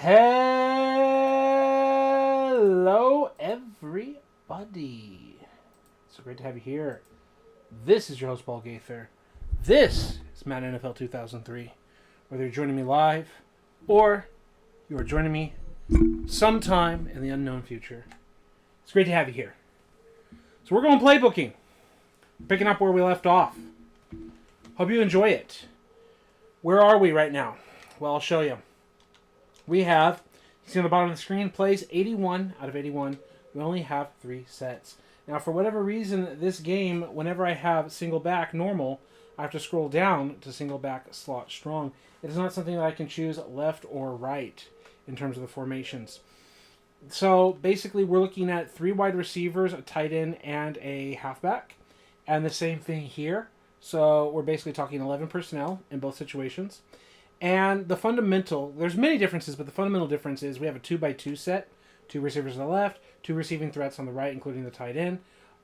Hello, everybody. So great to have you here. This is your host, Paul Gaither. This is Madden NFL 2003. Whether you're joining me live or you are joining me sometime in the unknown future, it's great to have you here. So we're going playbooking, picking up where we left off. Hope you enjoy it. Where are we right now? Well, I'll show you. We have, you see on the bottom of the screen, plays 81 out of 81. We only have 3 sets. Now, for whatever reason, this game, whenever I have single back normal, I have to scroll down to single back slot strong. It is not something that I can choose left or right in terms of the formations. So basically, we're looking at 3 wide receivers, a tight end, and a halfback. And the same thing here. So we're basically talking 11 personnel in both situations. And the fundamental, there's many differences, but the fundamental difference is we have a 2x2 set, 2 receivers on the left, 2 receiving threats on the right, including the tight end,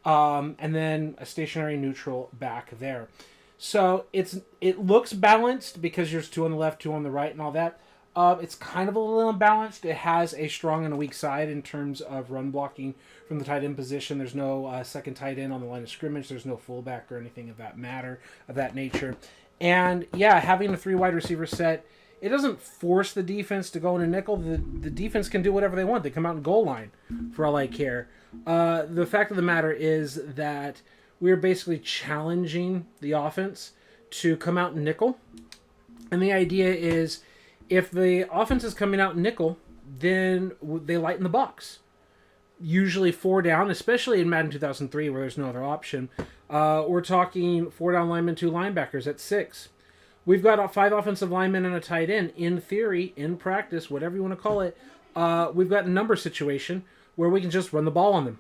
and then a stationary neutral back there. So it looks balanced because there's 2 on the left, 2 on the right, and all that. It's kind of a little imbalanced. It has a strong and a weak side in terms of run blocking from the tight end position. There's no second tight end on the line of scrimmage. There's no fullback or anything of that nature. And yeah, having a 3 wide receiver set, it doesn't force the defense to go in a nickel. The defense can do whatever they want. They come out in goal line for all I care. The fact of the matter is that we're basically challenging the offense to come out in nickel. And the idea is if the offense is coming out in nickel, then they lighten the box. Usually 4 down, especially in Madden 2003 where there's no other option. We're talking 4 down linemen, 2 linebackers at 6. We've got 5 offensive linemen and a tight end. In theory, in practice, whatever you want to call it, we've got a number situation where we can just run the ball on them.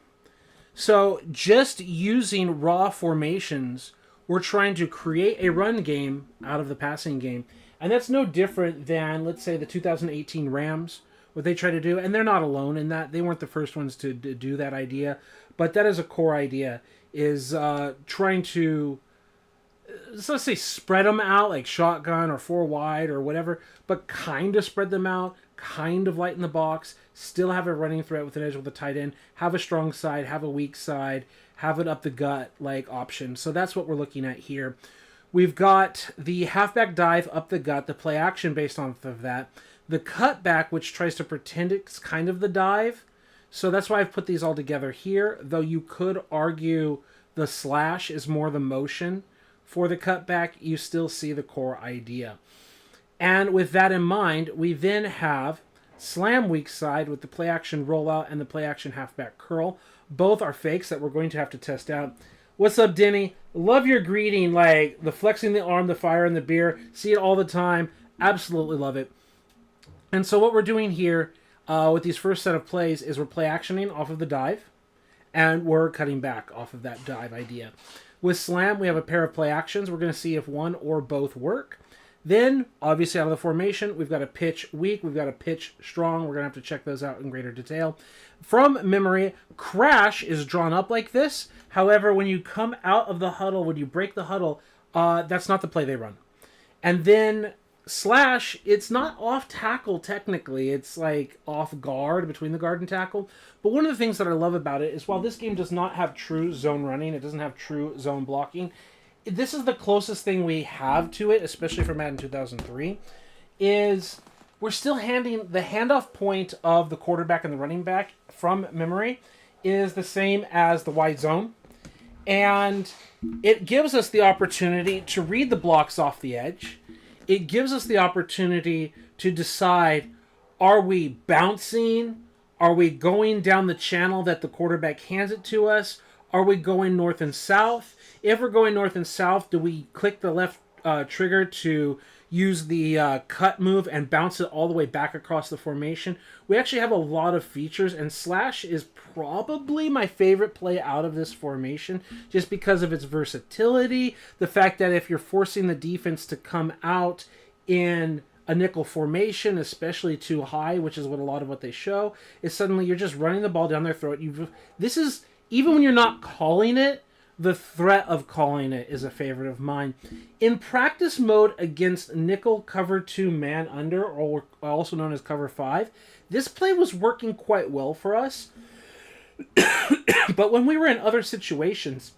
So just using raw formations, we're trying to create a run game out of the passing game. And that's no different than, let's say, the 2018 Rams, what they try to do. And they're not alone in that. They weren't the first ones to do that idea. But that is a core idea, is trying to, let's say, spread them out like shotgun or 4 wide or whatever, but kind of spread them out, kind of lighten the box, still have a running threat with an edge with a tight end, have a strong side, have a weak side, have it up the gut like option. So that's what we're looking at here. We've got the halfback dive up the gut, the play action based off of that, the cutback, which tries to pretend it's kind of the dive. So that's why I've put these all together here, though you could argue the slash is more the motion. For the cutback, you still see the core idea. And with that in mind, we then have slam weak side with the play action rollout and the play action halfback curl. Both are fakes that we're going to have to test out. What's up, Denny? Love your greeting, like the flexing the arm, the fire, and the beer. See it all the time. Absolutely love it. And so what we're doing here with these first set of plays is we're play actioning off of the dive, and we're cutting back off of that dive idea. With slam, we have a pair of play actions. We're going to see if one or both work. Then, obviously, out of the formation, we've got a pitch weak. We've got a pitch strong. We're going to have to check those out in greater detail. From memory, crash is drawn up like this. However, when you come out of the huddle, when you break the huddle, that's not the play they run. And then slash, it's not off tackle technically. It's like off guard, between the guard and tackle. But one of the things that I love about it is while this game does not have true zone running, it doesn't have true zone blocking, this is the closest thing we have to it, especially for Madden 2003, is we're still handing the handoff point of the quarterback and the running back from memory is the same as the wide zone. And it gives us the opportunity to read the blocks off the edge. It gives us the opportunity to decide, are we bouncing? Are we going down the channel that the quarterback hands it to us? Are we going north and south? If we're going north and south, do we click the left trigger to use the cut move and bounce it all the way back across the formation? We actually have a lot of features, and slash is probably my favorite play out of this formation just because of its versatility, the fact that if you're forcing the defense to come out in a nickel formation, especially too high, which is what a lot of what they show, is suddenly you're just running the ball down their throat. This is, even when you're not calling it, the threat of calling it is a favorite of mine. In practice mode against nickel cover 2 man under, or also known as cover 5, this play was working quite well for us. But when we were in other situations,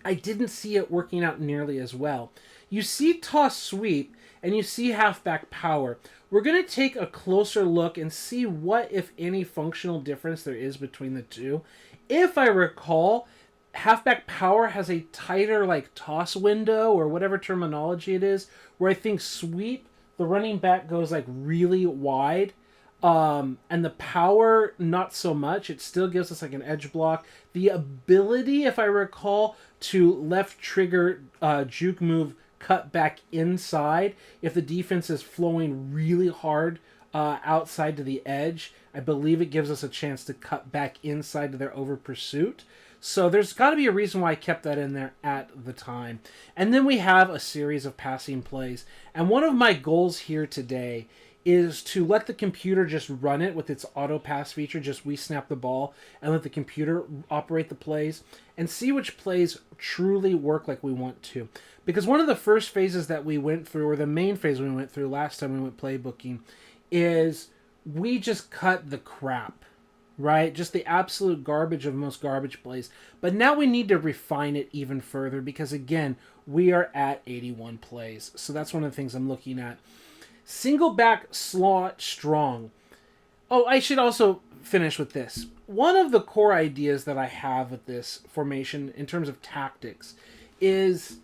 I didn't see it working out nearly as well. You see toss sweep and you see halfback power. We're going to take a closer look and see what, if any, functional difference there is between the two. If I recall, halfback power has a tighter like toss window or whatever terminology it is, where I think sweep, the running back goes like really wide. And the power, not so much. It still gives us like an edge block. The ability, if I recall, to left trigger juke move, cut back inside. If the defense is flowing really hard outside to the edge, I believe it gives us a chance to cut back inside to their over pursuit. So there's got to be a reason why I kept that in there at the time. And then we have a series of passing plays. And one of my goals here today is to let the computer just run it with its auto pass feature. Just we snap the ball and let the computer operate the plays and see which plays truly work like we want to. Because one of the first phases that we went through, or the main phase we went through last time we went playbooking, is we just cut the crap, right? Just the absolute garbage of most garbage plays. But now we need to refine it even further because, again, we are at 81 plays. So that's one of the things I'm looking at. Single back slot strong. Oh, I should also finish with this. One of the core ideas that I have with this formation in terms of tactics is,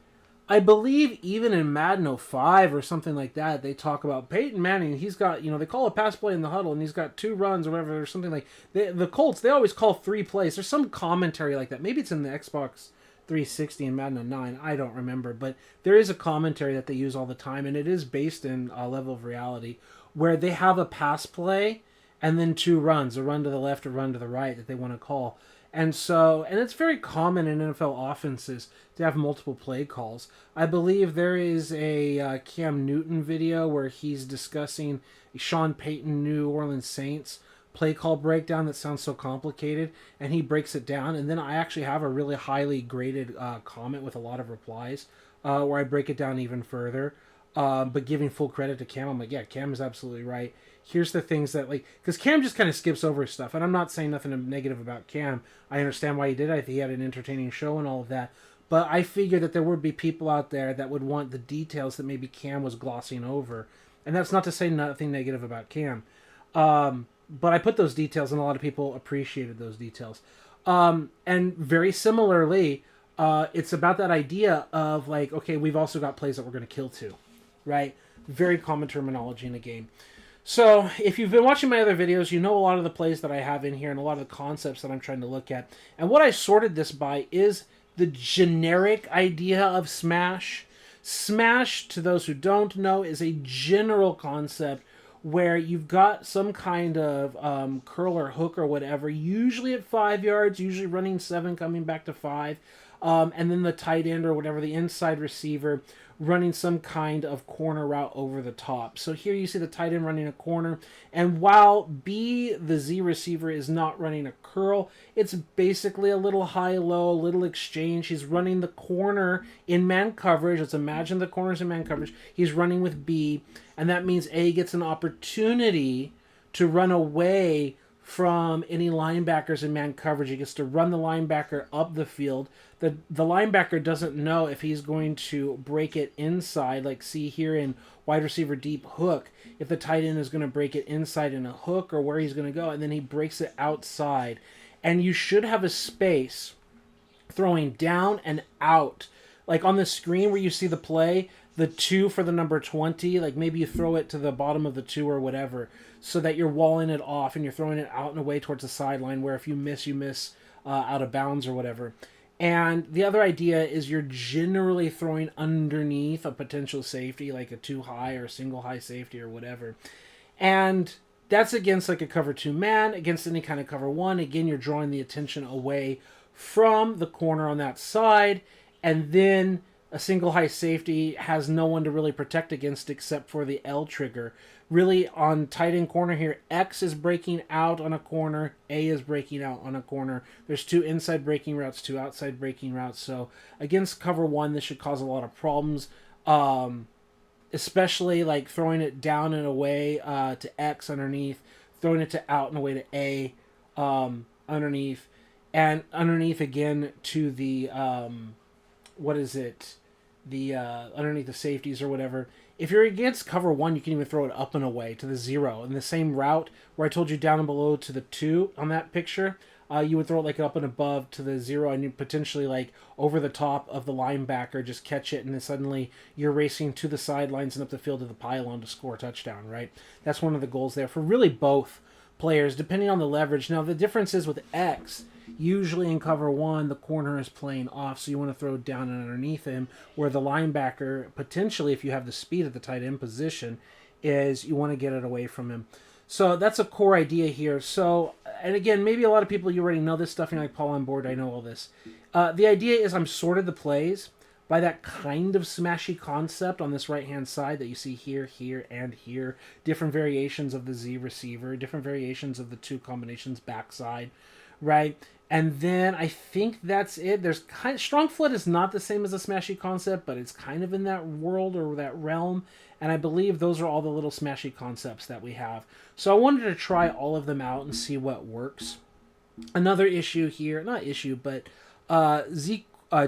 I believe even in Madden 05 or something like that, they talk about Peyton Manning. He's got, they call a pass play in the huddle and he's got 2 runs or whatever, or something like the Colts, they always call 3 plays. There's some commentary like that. Maybe it's in the Xbox 360 and Madden 09. I don't remember, but there is a commentary that they use all the time, and it is based in a level of reality where they have a pass play and then 2 runs, a run to the left, a run to the right that they want to call. And so, and it's very common in NFL offenses to have multiple play calls. I believe there is a Cam Newton video where he's discussing Sean Payton New Orleans Saints play call breakdown that sounds so complicated, and he breaks it down. And then I actually have a really highly graded comment with a lot of replies where I break it down even further. But giving full credit to Cam, I'm like, yeah, Cam is absolutely right. Here's the things that, like, because Cam just kind of skips over stuff, and I'm not saying nothing negative about Cam. I understand why he did it. I think he had an entertaining show and all of that. But I figured that there would be people out there that would want the details that maybe Cam was glossing over. And that's not to say nothing negative about Cam. But I put those details, and a lot of people appreciated those details. And very similarly, it's about that idea of, like, okay, we've also got plays that we're going to kill too, right? Very common terminology in the game. So if you've been watching my other videos, you know a lot of the plays that I have in here and a lot of the concepts that I'm trying to look at. And what I sorted this by is the generic idea of smash. Smash, to those who don't know, is a general concept where you've got some kind of curl or hook or whatever, usually at 5 yards, usually running 7, coming back to 5, and then the tight end or whatever, the inside receiver, running some kind of corner route over the top. So here you see the tight end running a corner, and while B, the Z receiver, is not running a curl, it's basically a little high-low, a little exchange. He's running the corner in man coverage. Let's imagine the corner's in man coverage. He's running with B, and that means A gets an opportunity to run away from any linebackers in man coverage. He gets to run the linebacker up the field. The linebacker doesn't know if he's going to break it inside, like see here in wide receiver deep hook, if the tight end is going to break it inside in a hook or where he's going to go, and then he breaks it outside. And you should have a space throwing down and out. Like on the screen where you see the play, the 2 for the number 20, like maybe you throw it to the bottom of the 2 or whatever, so that you're walling it off and you're throwing it out and away towards the sideline, where if you miss, you miss out of bounds or whatever. And the other idea is you're generally throwing underneath a potential safety, like a 2 high or a single high safety or whatever. And that's against like a cover 2 man, against any kind of cover 1. Again, you're drawing the attention away from the corner on that side, and then a single high safety has no one to really protect against except for the L trigger. really on tight end corner here, X is breaking out on a corner, A is breaking out on a corner. There's 2 inside breaking routes, 2 outside breaking routes. So against cover 1, this should cause a lot of problems, especially like throwing it down and away to X underneath, throwing it to out and away to A underneath, and underneath again to the underneath the safeties or whatever. If you're against cover 1, you can even throw it up and away to the 0. In the same route where I told you down and below to the 2 on that picture, you would throw it like up and above to the 0, and you potentially like over the top of the linebacker, just catch it, and then suddenly you're racing to the sidelines and up the field to the pylon to score a touchdown, right? That's one of the goals there for really both players, depending on the leverage. Now, the difference is with X, usually in cover 1, the corner is playing off, so you want to throw down and underneath him, where the linebacker, potentially, if you have the speed at the tight end position, is you want to get it away from him. So that's a core idea here. So, and again, maybe a lot of people, you already know this stuff, and you're like, Paul, on board, I know all this. The idea is I'm sorted the plays by that kind of smashy concept on this right-hand side that you see here, here, and here. Different variations of the Z receiver, different variations of the 2 combinations backside, right? And then I think that's it. There's strong foot is not the same as a smashy concept, but it's kind of in that world or that realm. And I believe those are all the little smashy concepts that we have. So I wanted to try all of them out and see what works. Another issue here, not issue, but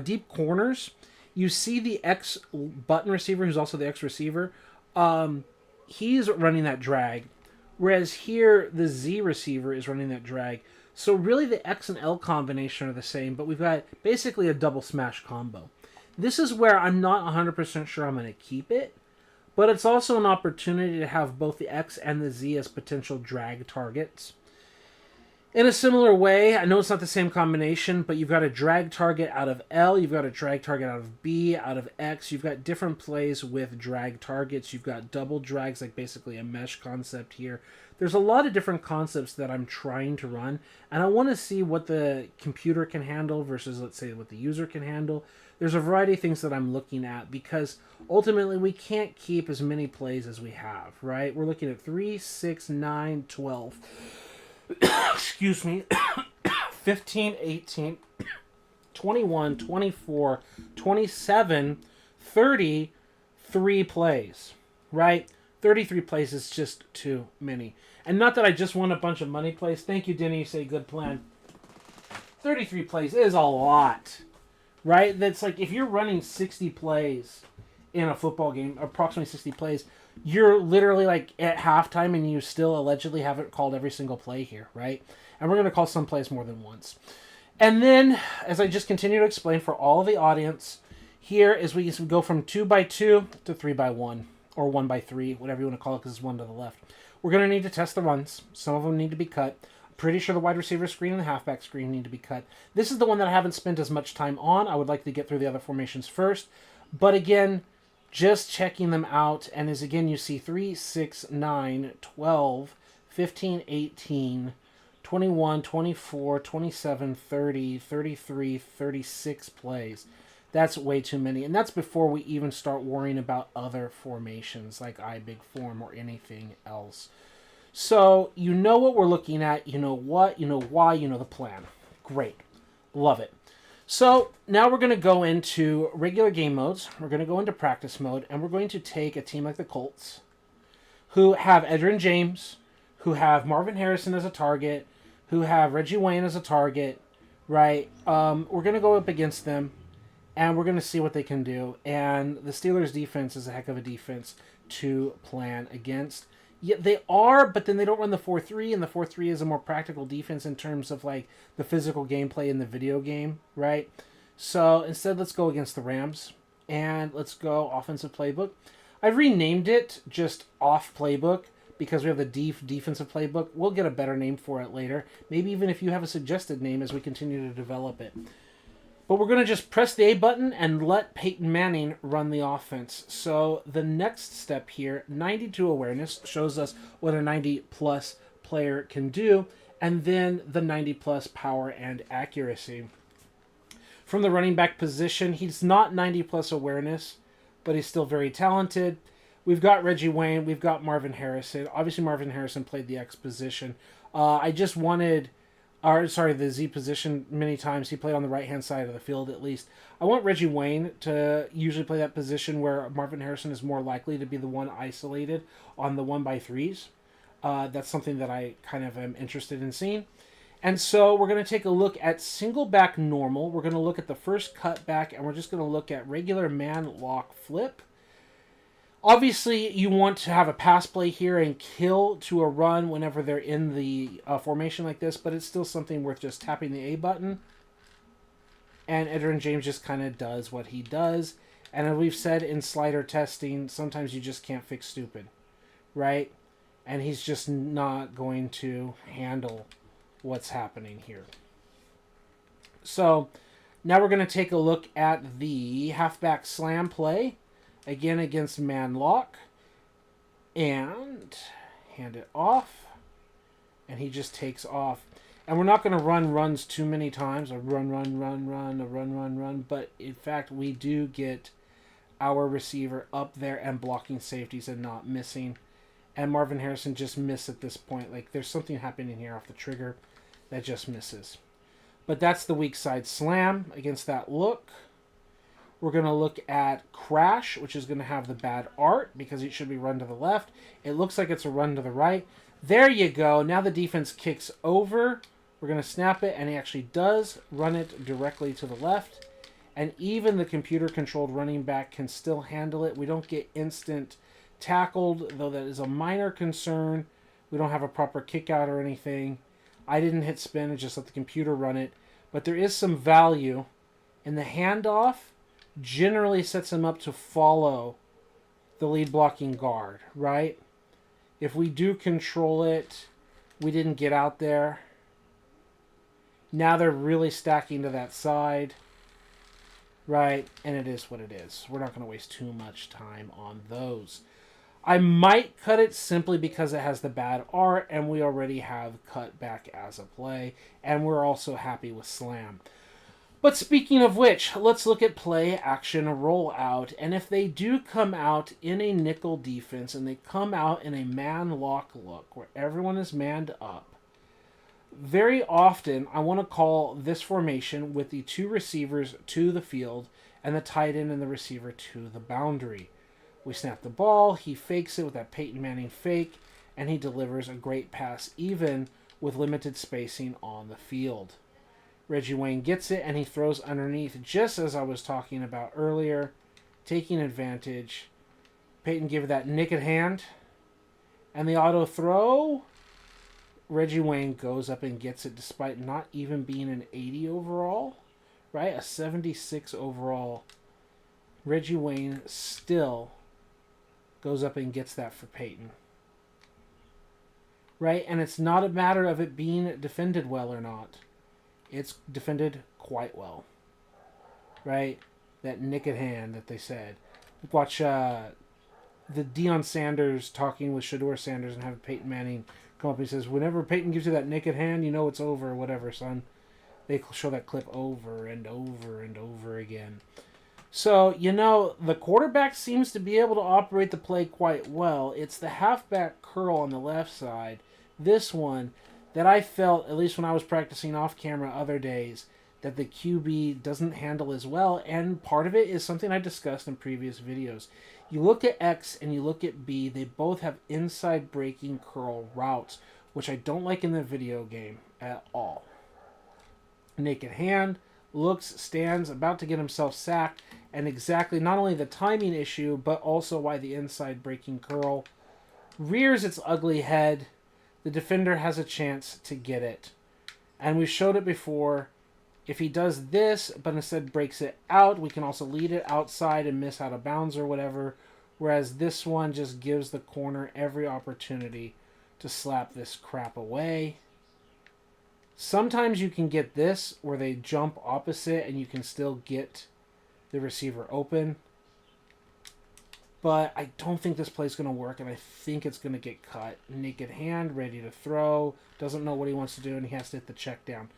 deep corners. You see the X button receiver, who's also the X receiver. He's running that drag. Whereas here, the Z receiver is running that drag. So really the X and L combination are the same, but we've got basically a double smash combo. This is where I'm not 100% sure I'm going to keep it, but it's also an opportunity to have both the X and the Z as potential drag targets. In a similar way, I know it's not the same combination, but you've got a drag target out of L, you've got a drag target out of B, out of X, you've got different plays with drag targets, you've got double drags, like basically a mesh concept here. There's a lot of different concepts that I'm trying to run, and I want to see what the computer can handle versus, let's say, what the user can handle. There's a variety of things that I'm looking at, because ultimately we can't keep as many plays as we have, right? We're looking at 3, 6, 9, 12... excuse me, 15, 18, 21, 24, 27, 33 plays, right? 33 plays is just too many. And not that I just want a bunch of money plays. Thank you, Denny. You say good plan. 33 plays is a lot, right? That's like if you're running 60 plays in a football game, approximately 60 plays, you're literally like at halftime and you still allegedly haven't called every single play here, right? And we're going to call some plays more than once. And then, as I just continue to explain for all of the audience, here is we go from 2x2 to 3x1, or 1x3, whatever you want to call it, because it's 1 to the left. We're going to need to test the runs. Some of them need to be cut. I'm pretty sure the wide receiver screen and the halfback screen need to be cut. This is the one that I haven't spent as much time on. I would like to get through the other formations first. But again, just checking them out, and as again you see 3, 6, 9, 12, 15, 18, 21, 24, 27, 30, 33, 36 plays. That's way too many, and that's before we even start worrying about other formations like I big form or anything else. So you know what we're looking at, you know what, you know why, you know the plan. Great. Love it. So now we're going to go into regular game modes. We're going to go into practice mode, and we're going to take a team like the Colts, who have Edgerrin James, who have Marvin Harrison as a target, who have Reggie Wayne as a target, right? We're going to go up against them, and we're going to see what they can do. And the Steelers' defense is a heck of a defense to plan against. Yeah, they are, but then they don't run the 4-3, and the 4-3 is a more practical defense in terms of like the physical gameplay in the video game, right? So instead, let's go against the Rams, and let's go offensive playbook. I've renamed it just off playbook because we have the defensive playbook. We'll get a better name for it later. Maybe even if you have a suggested name as we continue to develop it. But we're going to just press the A button and let Peyton Manning run the offense. So the next step here, 92 awareness, shows us what a 90-plus player can do, and then the 90-plus power and accuracy. From the running back position, he's not 90-plus awareness, but he's still very talented. we've got Reggie Wayne, we've got Marvin Harrison. Obviously, Marvin Harrison played the X position. I just wanted, the Z position many times. He played on the right-hand side of the field at least. I want Reggie Wayne to usually play that position where Marvin Harrison is more likely to be the one isolated on the 1x3s. That's something that I kind of am interested in seeing. And so we're going to take a look at single back normal. We're going to look at the first cut back, and we're just going to look at regular man lock flip. Obviously, you want to have a pass play here and kill to a run whenever they're in the formation like this, but it's still something worth just tapping the A button. And Edgerrin James just kind of does what he does. And as we've said in slider testing, sometimes you just can't fix stupid, right? And he's just not going to handle what's happening here. So now we're going to take a look at the halfback slam play. Again against man lock. And hand it off. And he just takes off. And we're not going to run runs too many times. A run, run, run, run, a run, run, run. But in fact, we do get our receiver up there and blocking safeties and not missing. And Marvin Harrison just missed at this point. Like, there's something happening here off the trigger that just misses. But that's the weak side slam against that look. We're going to look at crash, which is going to have the bad art because it should be run to the left. It looks like it's a run to the right. There you go. Now the defense kicks over. We're going to snap it, and he actually does run it directly to the left. And even the computer-controlled running back can still handle it. We don't get instant tackled, though that is a minor concern. We don't have a proper kick out or anything. I didn't hit spin. I just let the computer run it. But there is some value in the handoff. Generally sets him up to follow the lead blocking guard, right? If we do control it, we didn't get out there. Now they're really stacking to that side, right? And it is what it is. We're not going to waste too much time on those. I might cut it simply because it has the bad art, and we already have cut back as a play, and we're also happy with slam. But speaking of which, let's look at play, action, rollout. And if they do come out in a nickel defense and they come out in a man lock look where everyone is manned up, very often I want to call this formation with the two receivers to the field and the tight end and the receiver to the boundary. We snap the ball, he fakes it with that Peyton Manning fake, and he delivers a great pass even with limited spacing on the field. Reggie Wayne gets it, and he throws underneath, just as I was talking about earlier, taking advantage. Peyton gave it that naked hand, and the auto throw. Reggie Wayne goes up and gets it despite not even being an 80 overall, right? A 76 overall. Reggie Wayne still goes up and gets that for Peyton. Right? And it's not a matter of it being defended well or not. It's defended quite well. Right? That naked hand that they said. Watch the Deion Sanders talking with Shedeur Sanders and have Peyton Manning come up and he says, whenever Peyton gives you that naked hand, you know it's over or whatever, son. They show that clip over and over and over again. So, the quarterback seems to be able to operate the play quite well. It's the halfback curl on the left side, this one, that I felt, at least when I was practicing off camera other days, that the QB doesn't handle as well. And part of it is something I discussed in previous videos. You look at X and you look at B, they both have inside breaking curl routes, which I don't like in the video game at all. Naked hand, looks, stands, about to get himself sacked, and exactly not only the timing issue, but also why the inside breaking curl rears its ugly head. The defender has a chance to get it. And we showed it before. If he does this, but instead breaks it out, we can also lead it outside and miss out of bounds or whatever. Whereas this one just gives the corner every opportunity to slap this crap away. Sometimes you can get this where they jump opposite and you can still get the receiver open. But I don't think this play's going to work, and I think it's going to get cut. Naked hand, ready to throw, doesn't know what he wants to do, and he has to hit the check down.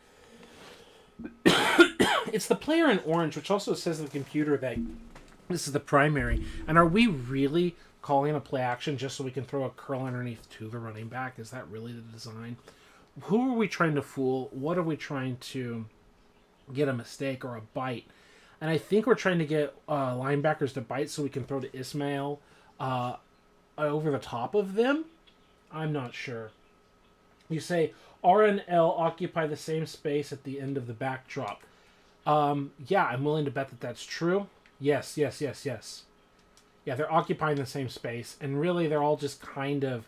It's the player in orange, which also says to the computer that this is the primary. And are we really calling a play action just so we can throw a curl underneath to the running back? Is that really the design? Who are we trying to fool? What are we trying to get a mistake or a bite? And I think we're trying to get linebackers to bite so we can throw to Ismail over the top of them. I'm not sure. You say R and L occupy the same space at the end of the backdrop. Yeah, I'm willing to bet that that's true. Yes. Yeah, they're occupying the same space, and really they're all just kind of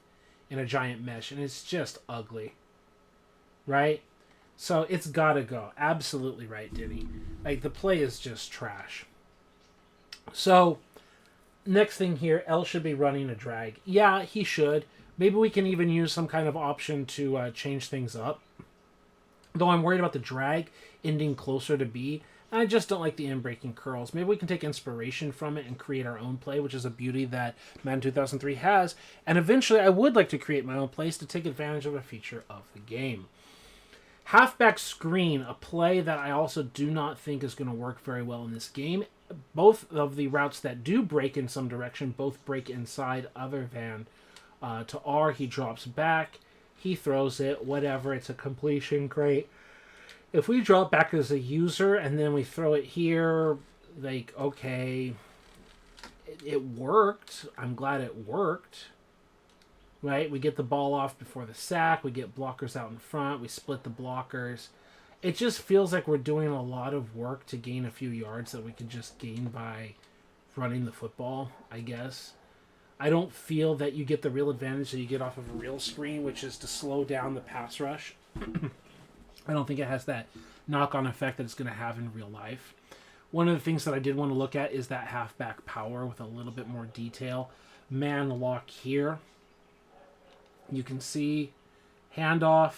in a giant mesh, and it's just ugly. Right? So it's gotta go. Absolutely right, Denny. Like, the play is just trash. So, next thing here, L should be running a drag. Yeah, he should. Maybe we can even use some kind of option to change things up. Though I'm worried about the drag ending closer to B. And I just don't like the in-breaking curls. Maybe we can take inspiration from it and create our own play, which is a beauty that Madden 2003 has. And eventually I would like to create my own plays to take advantage of a feature of the game. Halfback screen, a play that I also do not think is going to work very well in this game. Both of the routes that do break in some direction, both break inside other than to R. He drops back. He throws it. Whatever. It's a completion. Great. If we drop back as a user and then we throw it here, like, okay, it worked. I'm glad it worked. Right? We get the ball off before the sack. We get blockers out in front. We split the blockers. It just feels like we're doing a lot of work to gain a few yards that we could just gain by running the football, I guess. I don't feel that you get the real advantage that you get off of a real screen, which is to slow down the pass rush. I don't think it has that knock-on effect that it's going to have in real life. One of the things that I did want to look at is that halfback power with a little bit more detail. Man lock here. You can see handoff.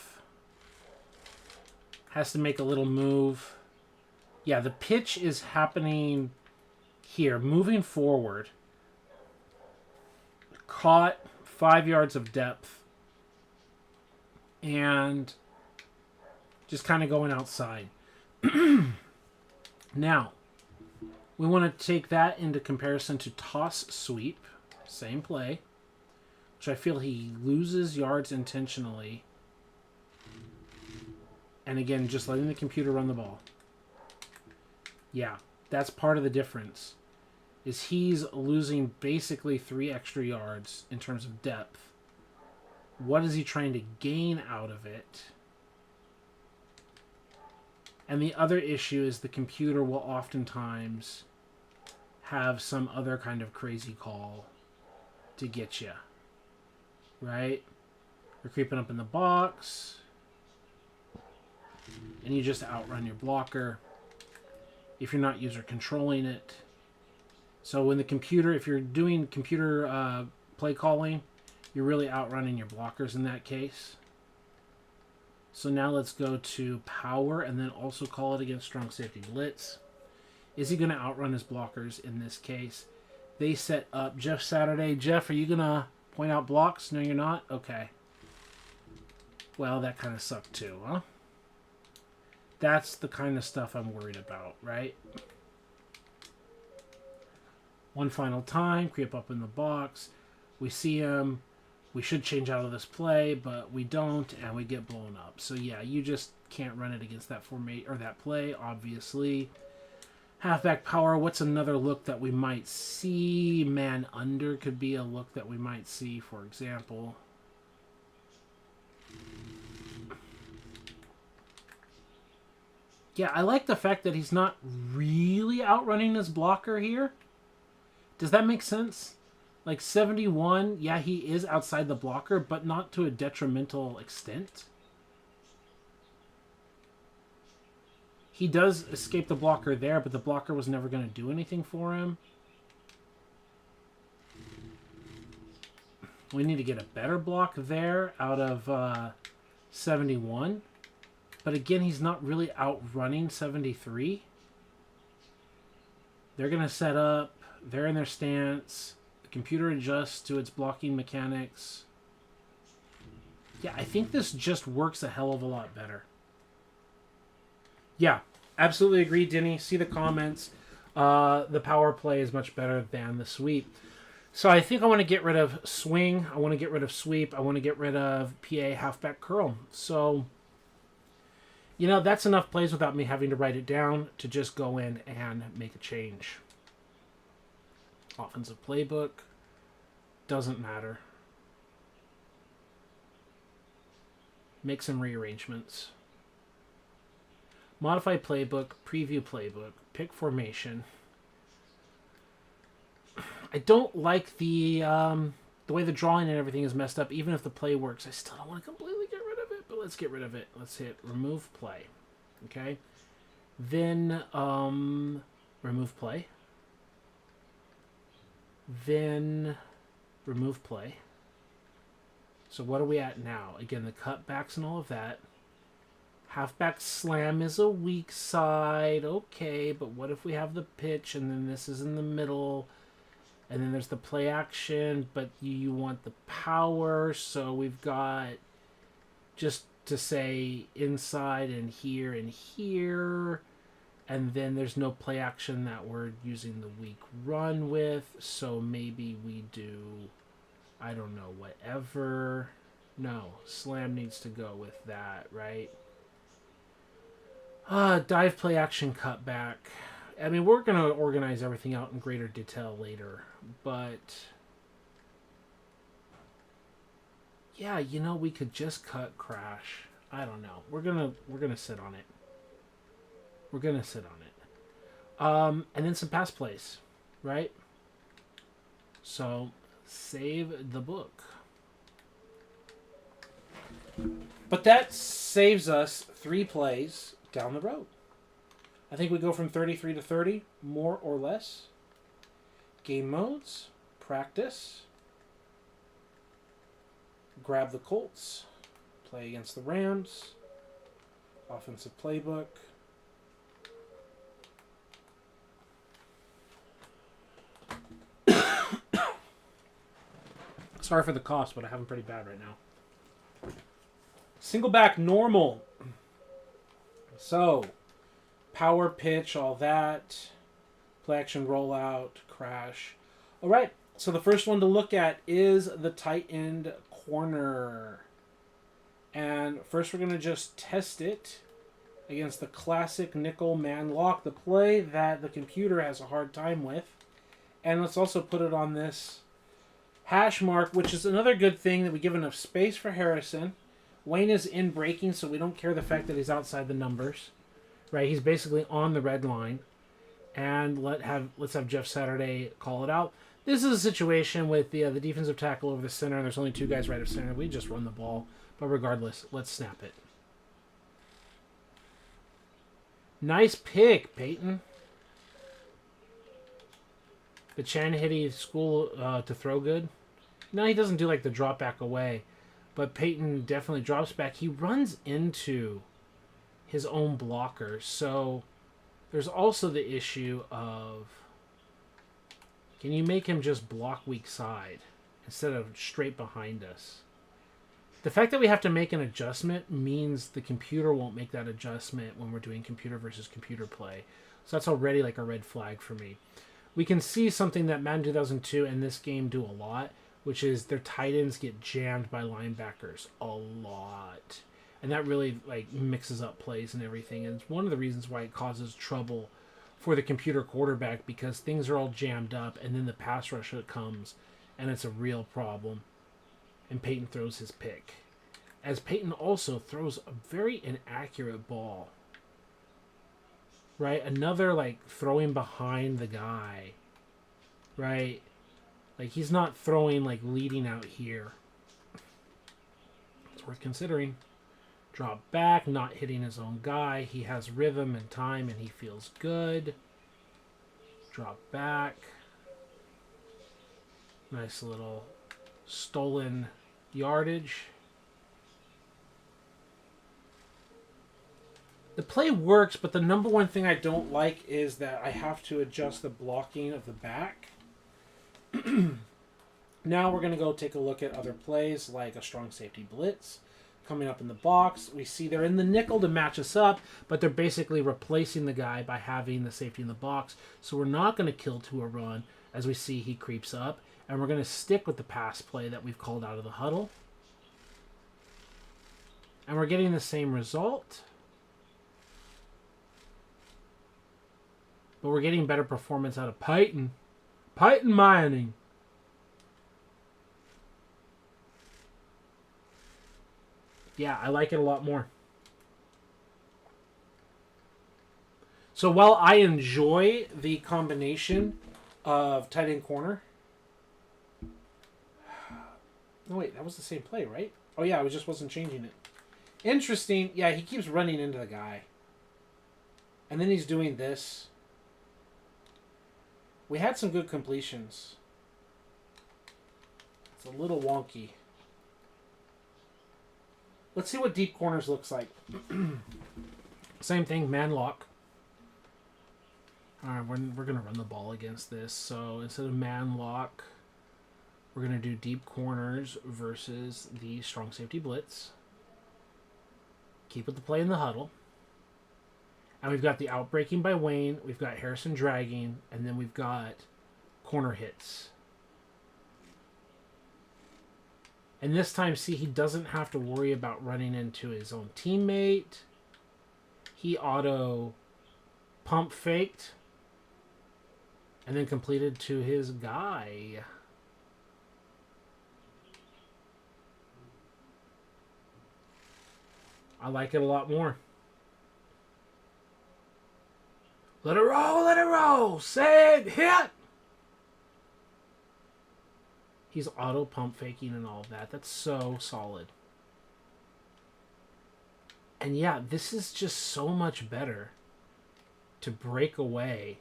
Has to make a little move. Yeah, the pitch is happening here. Moving forward. Caught 5 yards of depth. And just kind of going outside. Now, we want to take that into comparison to toss sweep. Same play. Which I feel he loses yards intentionally. And again, just letting the computer run the ball. Yeah, that's part of the difference. Is he's losing basically 3 extra yards in terms of depth. What is he trying to gain out of it? And the other issue is the computer will oftentimes have some other kind of crazy call to get you. Right? You're creeping up in the box. And you just outrun your blocker. If you're not user controlling it. So when the computer, if you're doing computer play calling, you're really outrunning your blockers in that case. So now let's go to power and then also call it against strong safety blitz. Is he going to outrun his blockers in this case? They set up Jeff Saturday. Jeff, are you going to point out blocks? No, you're not? Okay. Well, that kind of sucked too, huh? That's the kind of stuff I'm worried about, right? One final time, creep up in the box. We see him. We should change out of this play, but we don't, and we get blown up. So yeah, you just can't run it against that formate or that play, obviously. Halfback power, what's another look that we might see? Man under could be a look that we might see, for example. Yeah, I like the fact that he's not really outrunning his blocker here. Does that make sense? Like 71, yeah, he is outside the blocker, but not to a detrimental extent. He does escape the blocker there, but the blocker was never going to do anything for him. We need to get a better block there out of 71. But again, he's not really outrunning 73. They're going to set up. They're in their stance. The computer adjusts to its blocking mechanics. Yeah, I think this just works a hell of a lot better. Yeah, absolutely agree, Denny. See the comments. The power play is much better than the sweep. So I think I want to get rid of swing. I want to get rid of sweep. I want to get rid of PA halfback curl. So, that's enough plays without me having to write it down to just go in and make a change. Offensive playbook. Doesn't matter. Make some rearrangements. Modify playbook. Preview playbook. Pick formation. I don't like the way the drawing and everything is messed up. Even if the play works, I still don't want to completely get rid of it. But let's get rid of it. Let's hit remove play. Okay. Then remove play. Then remove play. So what are we at now? Again, the cutbacks and all of that. Halfback slam is a weak side. Okay, but what if we have the pitch and then this is in the middle? And then there's the play action, but you want the power. So we've got just to say inside and here and here. And then there's no play action that we're using the weak run with. So maybe we do, I don't know, whatever. No, slam needs to go with that, right? Dive play action cutback. I mean, we're going to organize everything out in greater detail later. But yeah, we could just cut crash. I don't know. We're gonna sit on it. We're gonna sit on it. And then some pass plays, right? So save the book. But that saves us 3 plays down the road. I think we go from 33 to 30, more or less. Game modes, practice, grab the Colts, play against the Rams, offensive playbook. Sorry for the cough, but I have them pretty bad right now. Single back normal. So, power pitch, all that. Play action rollout, crash. All right, so the first one to look at is the tight end corner. And first we're going to just test it against the classic nickel man lock, the play that the computer has a hard time with. And let's also put it on this hash mark, which is another good thing that we give enough space for Harrison. Wayne is in breaking, so we don't care the fact that he's outside the numbers. Right, he's basically on the red line. And let's have Jeff Saturday call it out. This is a situation with the defensive tackle over the center, and there's only 2 guys right of center. We just run the ball. But regardless, let's snap it. Nice pick, Peyton. The Chanahity school to throw good. No, he doesn't do like the drop back away. But Peyton definitely drops back. He runs into his own blocker. So there's also the issue of, can you make him just block weak side instead of straight behind us? The fact that we have to make an adjustment means the computer won't make that adjustment when we're doing computer versus computer play. So that's already like a red flag for me. We can see something that Madden 2002 and this game do a lot, which is their tight ends get jammed by linebackers a lot. And that really like mixes up plays and everything. And it's one of the reasons why it causes trouble for the computer quarterback, because things are all jammed up and then the pass rush comes and it's a real problem. And Peyton throws his pick. As Peyton also throws a very inaccurate ball. Right? Another like throwing behind the guy. Right? Like he's not throwing like leading out here. It's worth considering. Drop back, not hitting his own guy. He has rhythm and time and he feels good. Drop back. Nice little stolen yardage. The play works, but the number one thing I don't like is that I have to adjust the blocking of the back. Now we're going to go take a look at other plays like a strong safety blitz coming up in the box. We see they're in the nickel to match us up, but they're basically replacing the guy by having the safety in the box. So we're not going to kill to a run. As we see, he creeps up. And we're going to stick with the pass play that we've called out of the huddle. And we're getting the same result. But we're getting better performance out of Python. Python mining. Yeah, I like it a lot more. So while I enjoy the combination of tight end corner... No, wait, that was the same play, right? Oh, yeah, I just wasn't changing it. Interesting. Yeah, he keeps running into the guy. And then he's doing this. We had some good completions. It's a little wonky. Let's see what deep corners looks like. Same thing, man lock. All right, we're going to run the ball against this. So instead of man lock, we're going to do deep corners versus the strong safety blitz. Keep with the play in the huddle. And we've got the outbreaking by Wayne. We've got Harrison dragging. And then we've got corner hits. And this time, see, he doesn't have to worry about running into his own teammate. He auto pump faked. And then completed to his guy. I like it a lot more. Let it roll, let it roll. Save, hit. He's auto pump faking and all of that. That's so solid. And yeah, this is just so much better to break away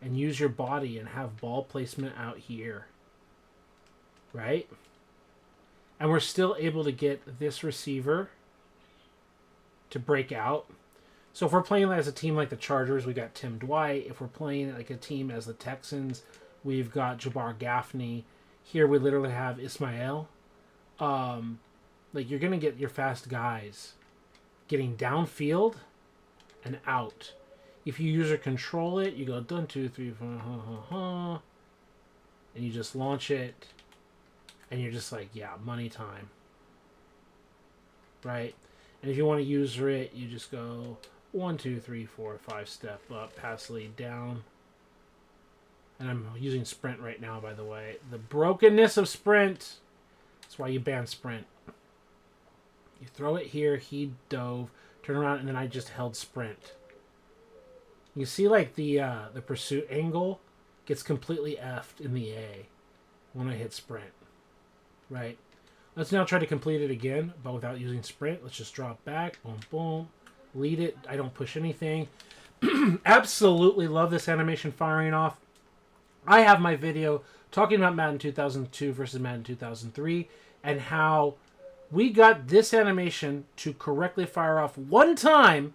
and use your body and have ball placement out here. Right? And we're still able to get this receiver to break out. So if we're playing as a team like the Chargers, we got Tim Dwight. If we're playing like a team as the Texans, we've got Jabbar Gaffney. Here we literally have Ismail. Like you're gonna get your fast guys getting downfield and out. If you user control it, you go 1, 2, 3, 4, and you just launch it, and you're just like, yeah, money time, right? And if you want to user it, you just go 1, 2, 3, 4, 5, step up, pass lead down. And I'm using sprint right now, by the way. The brokenness of sprint. That's why you ban sprint. You throw it here, he dove, turn around, and then I just held sprint. You see, like, the pursuit angle gets completely effed in the A when I hit sprint. Right? Let's now try to complete it again, but without using sprint. Let's just drop back. Boom, boom. Lead it. I don't push anything. Absolutely love this animation firing off. I have my video talking about Madden 2002 versus Madden 2003 and how we got this animation to correctly fire off one time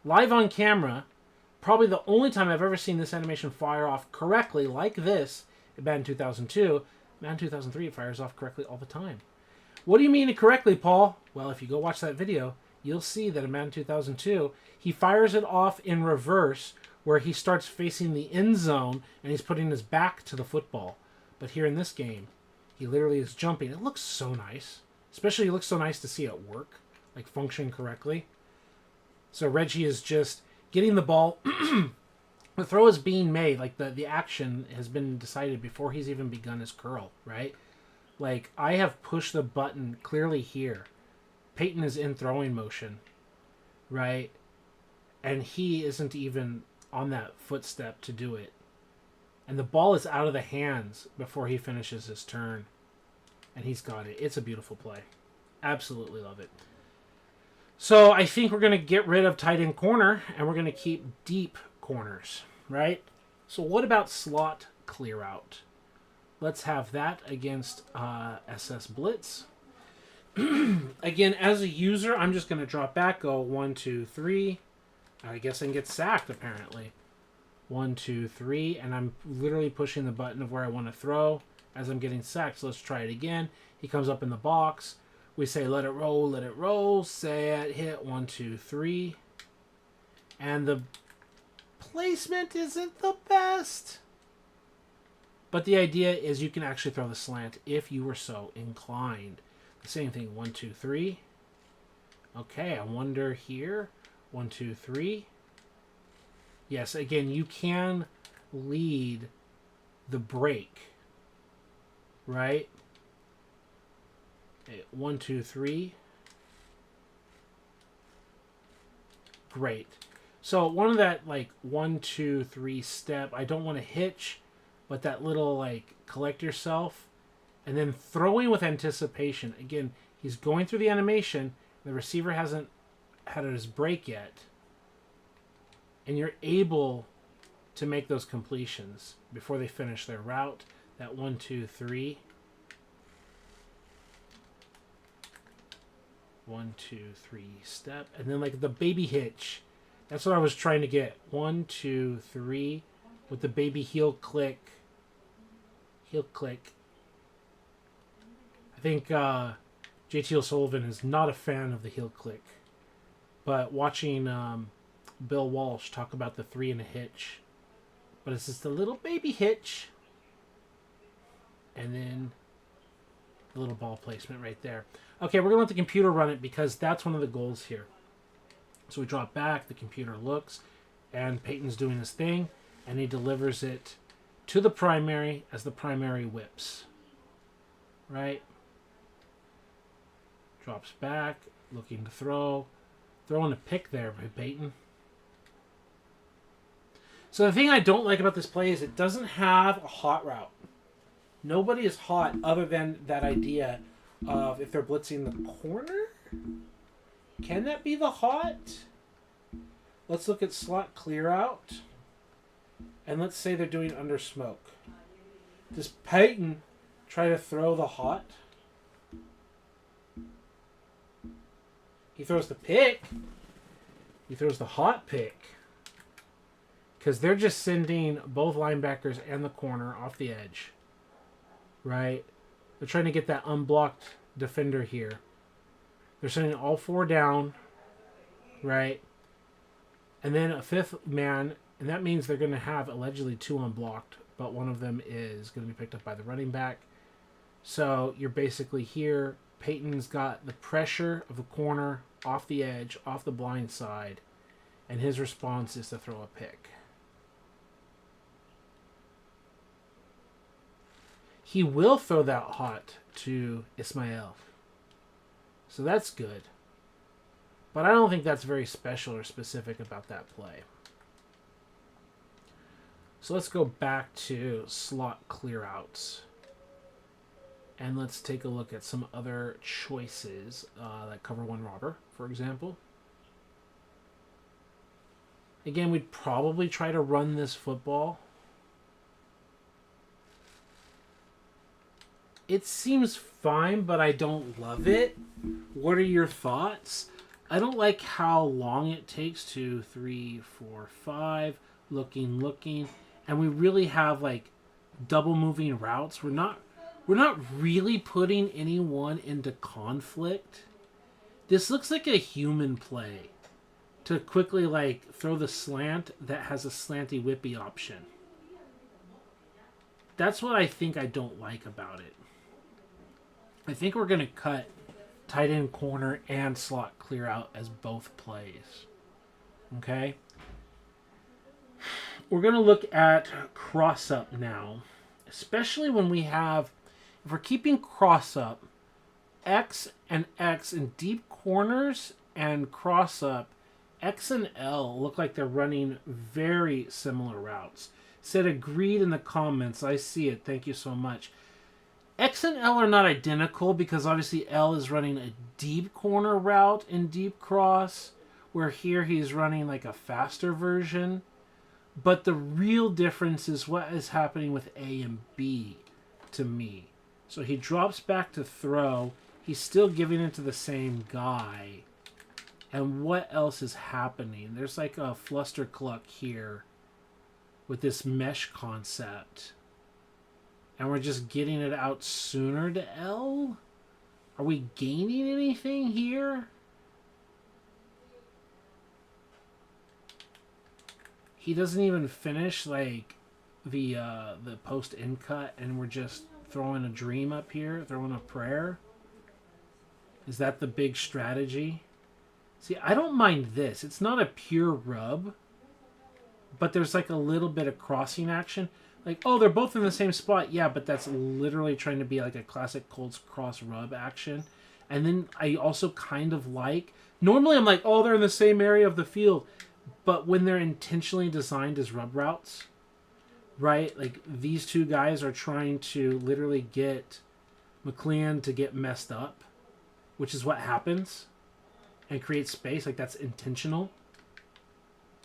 live on camera. Probably the only time I've ever seen this animation fire off correctly like this in Madden 2002. Madden 2003, it fires off correctly all the time. What do you mean correctly, Paul? Well, if you go watch that video, you'll see that in Madden 2002, he fires it off in reverse where he starts facing the end zone and he's putting his back to the football. But here in this game, he literally is jumping. It looks so nice. Especially it looks so nice to see it work, like function correctly. So Reggie is just getting the ball. The throw is being made. Like the action has been decided before he's even begun his curl, right? Like I have pushed the button clearly here. Peyton is in throwing motion, right? And he isn't even on that footstep to do it. And the ball is out of the hands before he finishes his turn. And he's got it. It's a beautiful play. Absolutely love it. So I think we're going to get rid of tight end corner and we're going to keep deep corners, right? So what about slot clear out? Let's have that against SS Blitz. Again, as a user, I'm just going to drop back, go 1, 2, 3. I guess I can get sacked, apparently. 1, 2, 3, and I'm literally pushing the button of where I want to throw as I'm getting sacked. So let's try it again. He comes up in the box. We say, let it roll, set, hit, 1, 2, 3. And the placement isn't the best. But the idea is you can actually throw the slant if you were so inclined. The same thing, 1, 2, 3. Okay, I wonder here. 1, 2, 3. Yes, again, you can lead the break, right? 1, 2, 3. Great. So one of that like 1, 2, 3 step, I don't want to hitch, but that little like collect yourself, and then throwing with anticipation. Again, he's going through the animation. The receiver hasn't had his break yet, and you're able to make those completions before they finish their route. That 1, 2, 3. 1, 2, 3 step, and then like the baby hitch. That's what I was trying to get. 1, 2, 3 with the baby heel click. Heel click. I think JT O'Sullivan is not a fan of the heel click, but watching Bill Walsh talk about the 3 and a hitch, but it's just a little baby hitch, and then the little ball placement right there. Okay, we're going to let the computer run it because that's one of the goals here. So we drop back, the computer looks, and Peyton's doing his thing, and he delivers it to the primary as the primary whips. Right? Drops back, looking to throw. Throwing a pick there by Peyton. So the thing I don't like about this play is it doesn't have a hot route. Nobody is hot other than that idea of if they're blitzing the corner. Can that be the hot? Let's look at slot clear out. And let's say they're doing under smoke. Does Peyton try to throw the hot? He throws the pick. He throws the hot pick. Because they're just sending both linebackers and the corner off the edge. Right? They're trying to get that unblocked defender here. They're sending all 4 down. Right? And then a 5th man. And that means they're going to have allegedly 2 unblocked. But one of them is going to be picked up by the running back. So you're basically here. Peyton's got the pressure of the corner off the edge, off the blind side. And his response is to throw a pick. He will throw that hot to Ismail. So that's good. But I don't think that's very special or specific about that play. So let's go back to slot clearouts. And let's take a look at some other choices, like cover 1 robber, for example. Again, we'd probably try to run this football. It seems fine, but I don't love it. What are your thoughts? I don't like how long it takes. 2, 3, 4, 5. Looking. And we really have like double moving routes. We're not really putting anyone into conflict. This looks like a human play to quickly like throw the slant that has a slanty whippy option. That's what I think I don't like about it. I think we're going to cut tight end corner and slot clear out as both plays. Okay? We're going to look at cross up now, especially when we have, if we're keeping cross up, X and X in deep corners and cross up, X and L look like they're running very similar routes. Said agreed in the comments. I see it. Thank you so much. X and L are not identical because obviously L is running a deep corner route in deep cross, where here he's running like a faster version. But the real difference is what is happening with A and B to me. So he drops back to throw. He's still giving it to the same guy. And what else is happening? There's like a fluster cluck here with this mesh concept. And we're just getting it out sooner to L? Are we gaining anything here? He doesn't even finish like the post in cut and we're just throwing a dream up here, throwing a prayer? Is that the big strategy? See, I don't mind this. It's not a pure rub, but there's like a little bit of crossing action. Like, oh, they're both in the same spot. Yeah, but that's literally trying to be like a classic Colts cross rub action. And then I also kind of like... Normally I'm like, oh, they're in the same area of the field. But when they're intentionally designed as rub routes, right? Like, these two guys are trying to literally get McLean to get messed up, which is what happens, and create space. Like, that's intentional.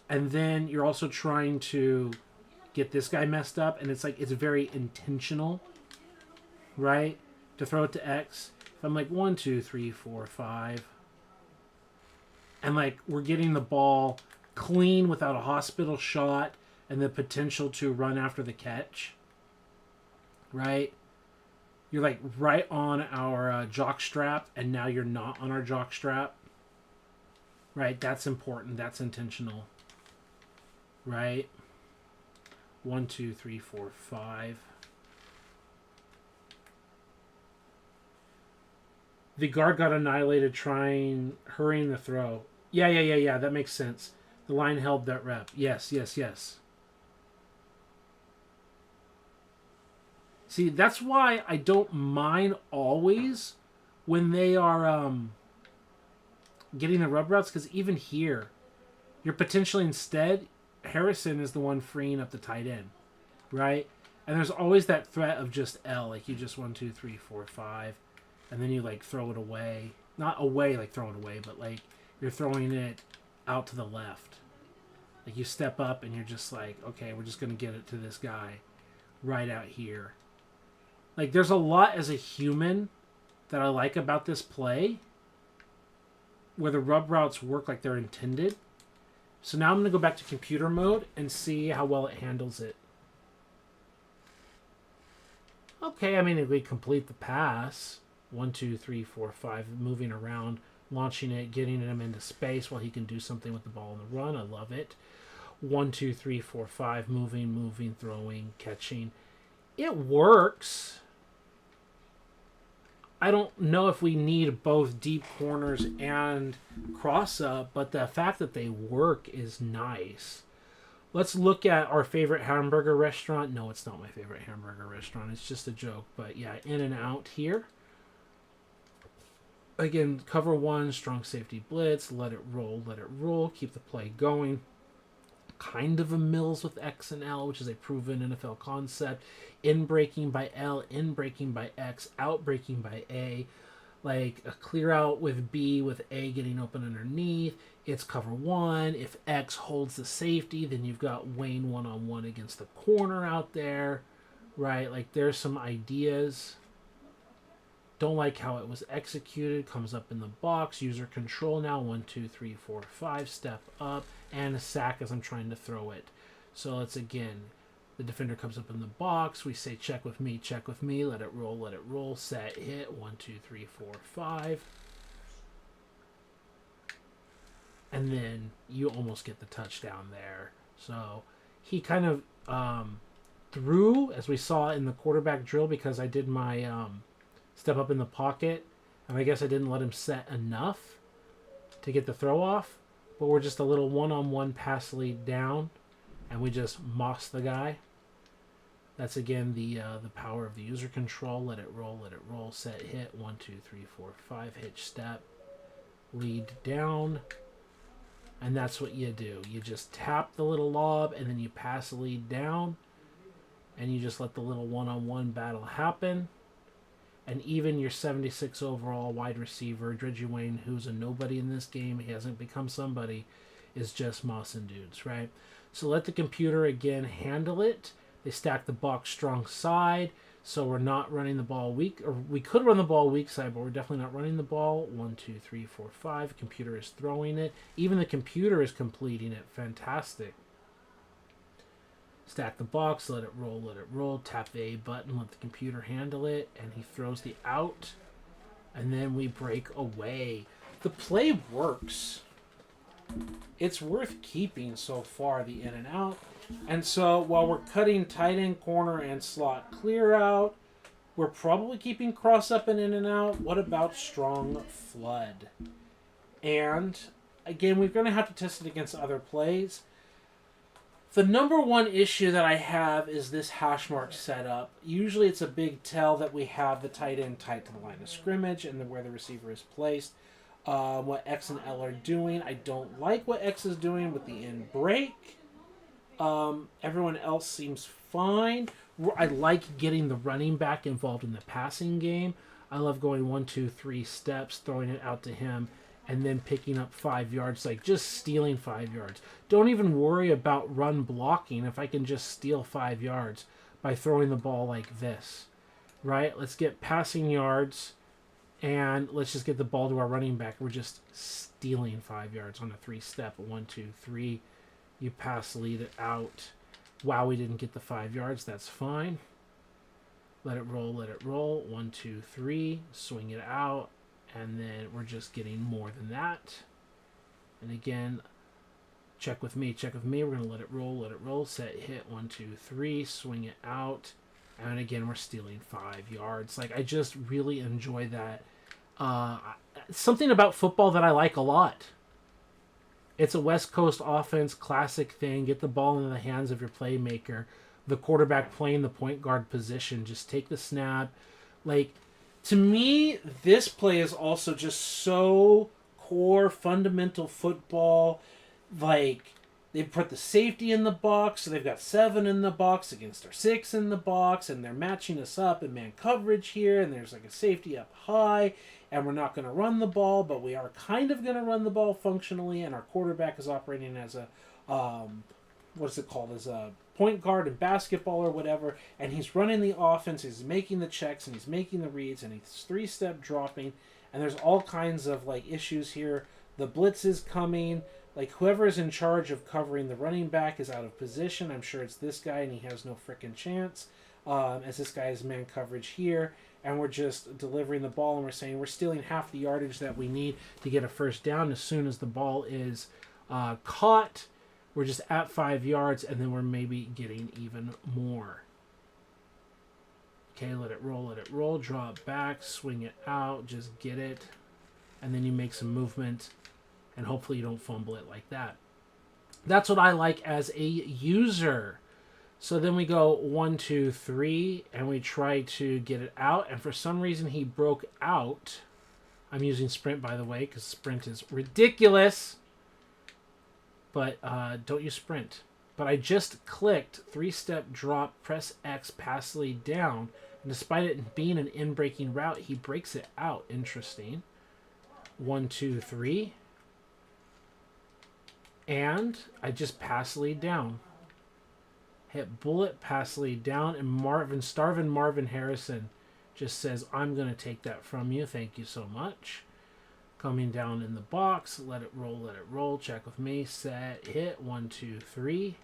And then you're also trying to get this guy messed up, and it's like, it's very intentional, right? To throw it to X. If I'm like 1, 2, 3, 4, 5, and like we're getting the ball clean without a hospital shot and the potential to run after the catch, right? You're like right on our jock strap, and now you're not on our jock strap, right? That's important. That's intentional, right? 1, 2, 3, 4, 5. The guard got annihilated hurrying the throw. Yeah. That makes sense. The line held that rep. Yes. See, that's why I don't mind always when they are getting the rub routes, because even here, you're potentially instead, Harrison is the one freeing up the tight end, right? And there's always that threat of just L, like you just 1, 2, 3, 4, 5, and then you like throw it away. Not away, like throw it away, but like you're throwing it out to the left. Like you step up and you're just like, okay, we're just going to get it to this guy right out here. Like there's a lot as a human that I like about this play where the rub routes work like they're intended. So now I'm going to go back to computer mode and see how well it handles it. Okay, I mean, if we complete the pass, 1, 2, 3, 4, 5, moving around, launching it, getting him into space while he can do something with the ball on the run. I love it. 1, 2, 3, 4, 5, moving, throwing, catching. It works. I don't know if we need both deep corners and cross-up, but the fact that they work is nice. Let's look at our favorite hamburger restaurant. No, it's not my favorite hamburger restaurant. It's just a joke. But yeah, in and out here. Again, cover 1, strong safety blitz. Let it roll. Keep the play going. Kind of a Mills with X and L, which is a proven NFL concept. In breaking by L, in breaking by X, out breaking by A. Like a clear out with B with A getting open underneath. It's cover 1. If X holds the safety, then you've got Wayne one-on-one against the corner out there. Right? Like there's some ideas. Don't like how it was executed. Comes up in the box. User control now. 1, 2, 3, 4, 5. Step up. And a sack as I'm trying to throw it. So let's again. The defender comes up in the box. We say check with me. Let it roll. Set, hit. 1, 2, 3, 4, 5. And then you almost get the touchdown there. So he kind of threw, as we saw in the quarterback drill, because I did my step up in the pocket. And I guess I didn't let him set enough to get the throw off. But we're just a little one-on-one pass lead down. And we just moss the guy. That's, again, the power of the user control. Let it roll. Set, hit. 1, 2, 3, 4, 5. Hitch, step. Lead down. And that's what you do. You just tap the little lob, and then you pass the lead down. And you just let the little one-on-one battle happen. And even your 76 overall wide receiver, Dredgy Wayne, who's a nobody in this game, he hasn't become somebody, is just mossing dudes, right? So let the computer, again, handle it. They stack the box strong side, so we're not running the ball weak. Or we could run the ball weak side, but we're definitely not running the ball. 1, 2, 3, 4, 5. Computer is throwing it. Even the computer is completing it. Fantastic. Stack the box, let it roll. Tap the A button, let the computer handle it, and he throws the out. And then we break away. The play works. It's worth keeping so far, the in and out. And so while we're cutting tight end, corner, and slot clear out, we're probably keeping cross up and in and out. What about strong flood? And again, we're going to have to test it against other plays. The number one issue that I have is this hash mark setup. Usually it's a big tell that we have the tight end tight to the line of scrimmage and where the receiver is placed. What X and L are doing. I don't like what X is doing with the in break. Everyone else seems fine. I like getting the running back involved in the passing game. I love going 1, 2, 3 steps, throwing it out to him, and then picking up 5 yards, like just stealing 5 yards. Don't even worry about run blocking if I can just steal 5 yards by throwing the ball like this, right? Let's get passing yards, and let's just get the ball to our running back. We're just stealing 5 yards on a 3-step, 1, 2, 3. You pass, lead it out. Wow, we didn't get the 5 yards. That's fine. Let it roll, let it roll. 1, 2, 3. Swing it out. And then we're just getting more than that. And again, check with me, check with me. We're going to let it roll. Set, hit, 1, 2, 3. Swing it out. And again, we're stealing 5 yards. Like, I just really enjoy that. Something about football that I like a lot. It's a West Coast offense, classic thing. Get the ball into the hands of your playmaker. The quarterback playing the point guard position. Just take the snap. Like, to me, this play is also just so core, fundamental football. Like, they put the safety in the box, so they've got 7 in the box against our 6 in the box, and they're matching us up in man coverage here, and there's like a safety up high, and we're not going to run the ball, but we are kind of going to run the ball functionally, and our quarterback is operating as a, what's it called, as a point guard in basketball or whatever, and he's running the offense, he's making the checks, and he's making the reads, and he's 3-step dropping, and there's all kinds of like issues here. The blitz is coming. Like, whoever is in charge of covering the running back is out of position. I'm sure it's this guy, and he has no freaking chance. As this guy is man coverage here, and we're just delivering the ball, and we're saying we're stealing half the yardage that we need to get a first down. As soon as the ball is caught, we're just at 5 yards, and then we're maybe getting even more. Okay, let it roll, draw it back, swing it out, just get it, and then you make some movement, and hopefully you don't fumble it like that. That's what I like as a user. So then we go 1, 2, 3, and we try to get it out, and for some reason he broke out. I'm using sprint, by the way, because sprint is ridiculous. But don't use sprint. But I just clicked 3-step drop, press X, pass lead down, and despite it being an in-breaking route, he breaks it out. Interesting. 1, 2, 3. And I just pass lead down. Hit bullet, pass lead down, and Starvin Marvin Harrison just says, I'm going to take that from you. Thank you so much. Coming down in the box, let it roll, check with me, set, hit, 1, 2, 3.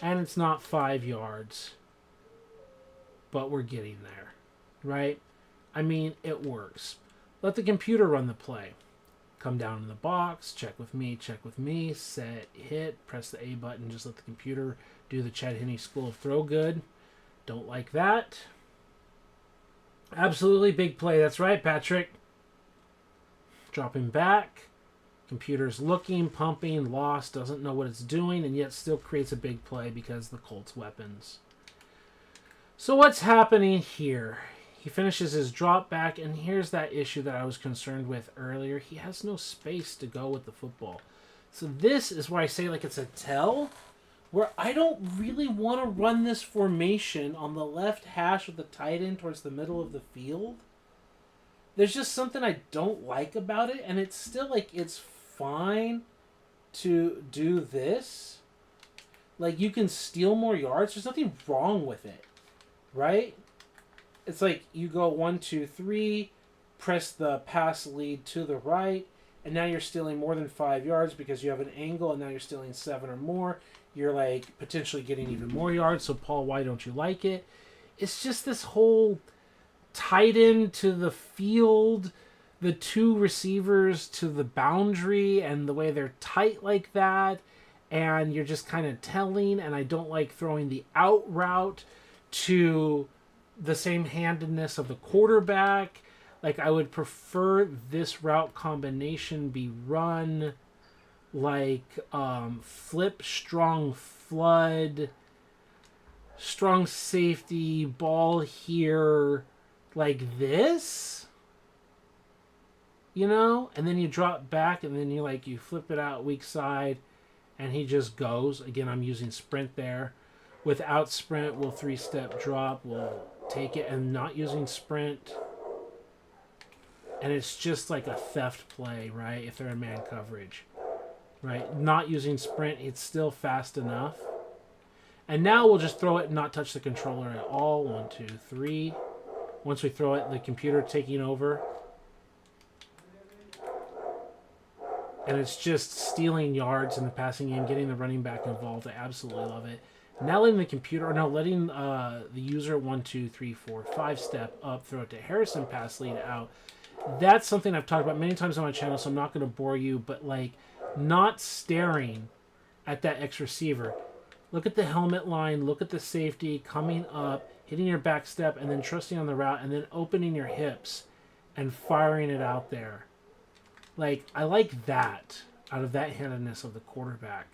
And it's not 5 yards, but we're getting there, right? I mean, it works. Let the computer run the play. Come down in the box, check with me, set, hit, press the A button, just let the computer do the Chad Henne School of Throw good. Don't like that. Absolutely big play, that's right, Patrick. Dropping back, computer's looking, pumping, lost, doesn't know what it's doing, and yet still creates a big play because the Colts weapons. So what's happening here? He finishes his drop back, and here's that issue that I was concerned with earlier. He has no space to go with the football. So this is where I say, like, it's a tell, where I don't really want to run this formation on the left hash with the tight end towards the middle of the field. There's just something I don't like about it, and it's still, like, it's fine to do this. Like, you can steal more yards. There's nothing wrong with it, right? It's like you go 1, 2, 3, press the pass lead to the right, and now you're stealing more than 5 yards because you have an angle, and now you're stealing 7 or more. You're, like, potentially getting even more yards, so Paul, why don't you like it? It's just this whole tight end to the field, the 2 receivers to the boundary, and the way they're tight like that, and you're just kind of telling, and I don't like throwing the out route to the same handedness of the quarterback. Like, I would prefer this route combination be run like flip, strong flood, strong safety, ball here, like this, you know? And then you drop back, and then you flip it out weak side, and he just goes. Again, I'm using sprint there. Without sprint, we'll 3-step drop. We'll take it, and not using sprint. And it's just like a theft play, right? If they're in man coverage, right? Not using sprint, it's still fast enough. And now we'll just throw it and not touch the controller at all. 1, 2, 3. Once we throw it, the computer taking over. And it's just stealing yards in the passing game, getting the running back involved. I absolutely love it. Now letting the computer, no, letting the user 1, 2, 3, 4, 5 step up, throw it to Harrison, pass lead out. That's something I've talked about many times on my channel, so I'm not going to bore you, but like not staring at that X receiver. Look at the helmet line, look at the safety coming up, hitting your back step, and then trusting on the route, and then opening your hips and firing it out there. Like, I like that out of that handedness of the quarterback.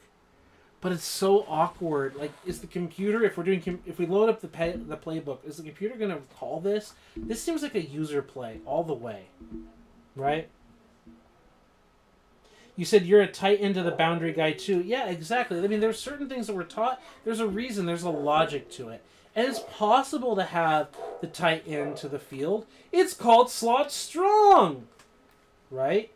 But it's so awkward. Like, is the computer, if we load up the playbook, is the computer going to call this? This seems like a user play all the way, right? You said you're a tight end to the boundary guy too. Yeah, exactly. I mean, there's certain things that we're taught. There's a reason. There's a logic to it. And it's possible to have the tight end to the field. It's called slot strong, right?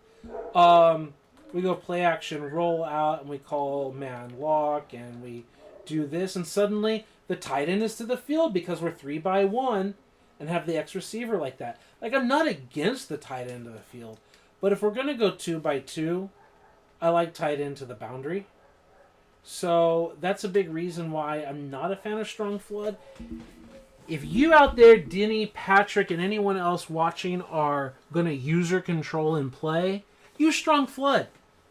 We go play action, roll out, and we call man lock, and we do this, and suddenly the tight end is to the field because we're 3-by-1 and have the X receiver like that. Like, I'm not against the tight end of the field, but if we're going to go 2-by-2, I like tight end to the boundary. So that's a big reason why I'm not a fan of strong flood. If you out there, Denny, Patrick, and anyone else watching are going to user control and play, use strong flood.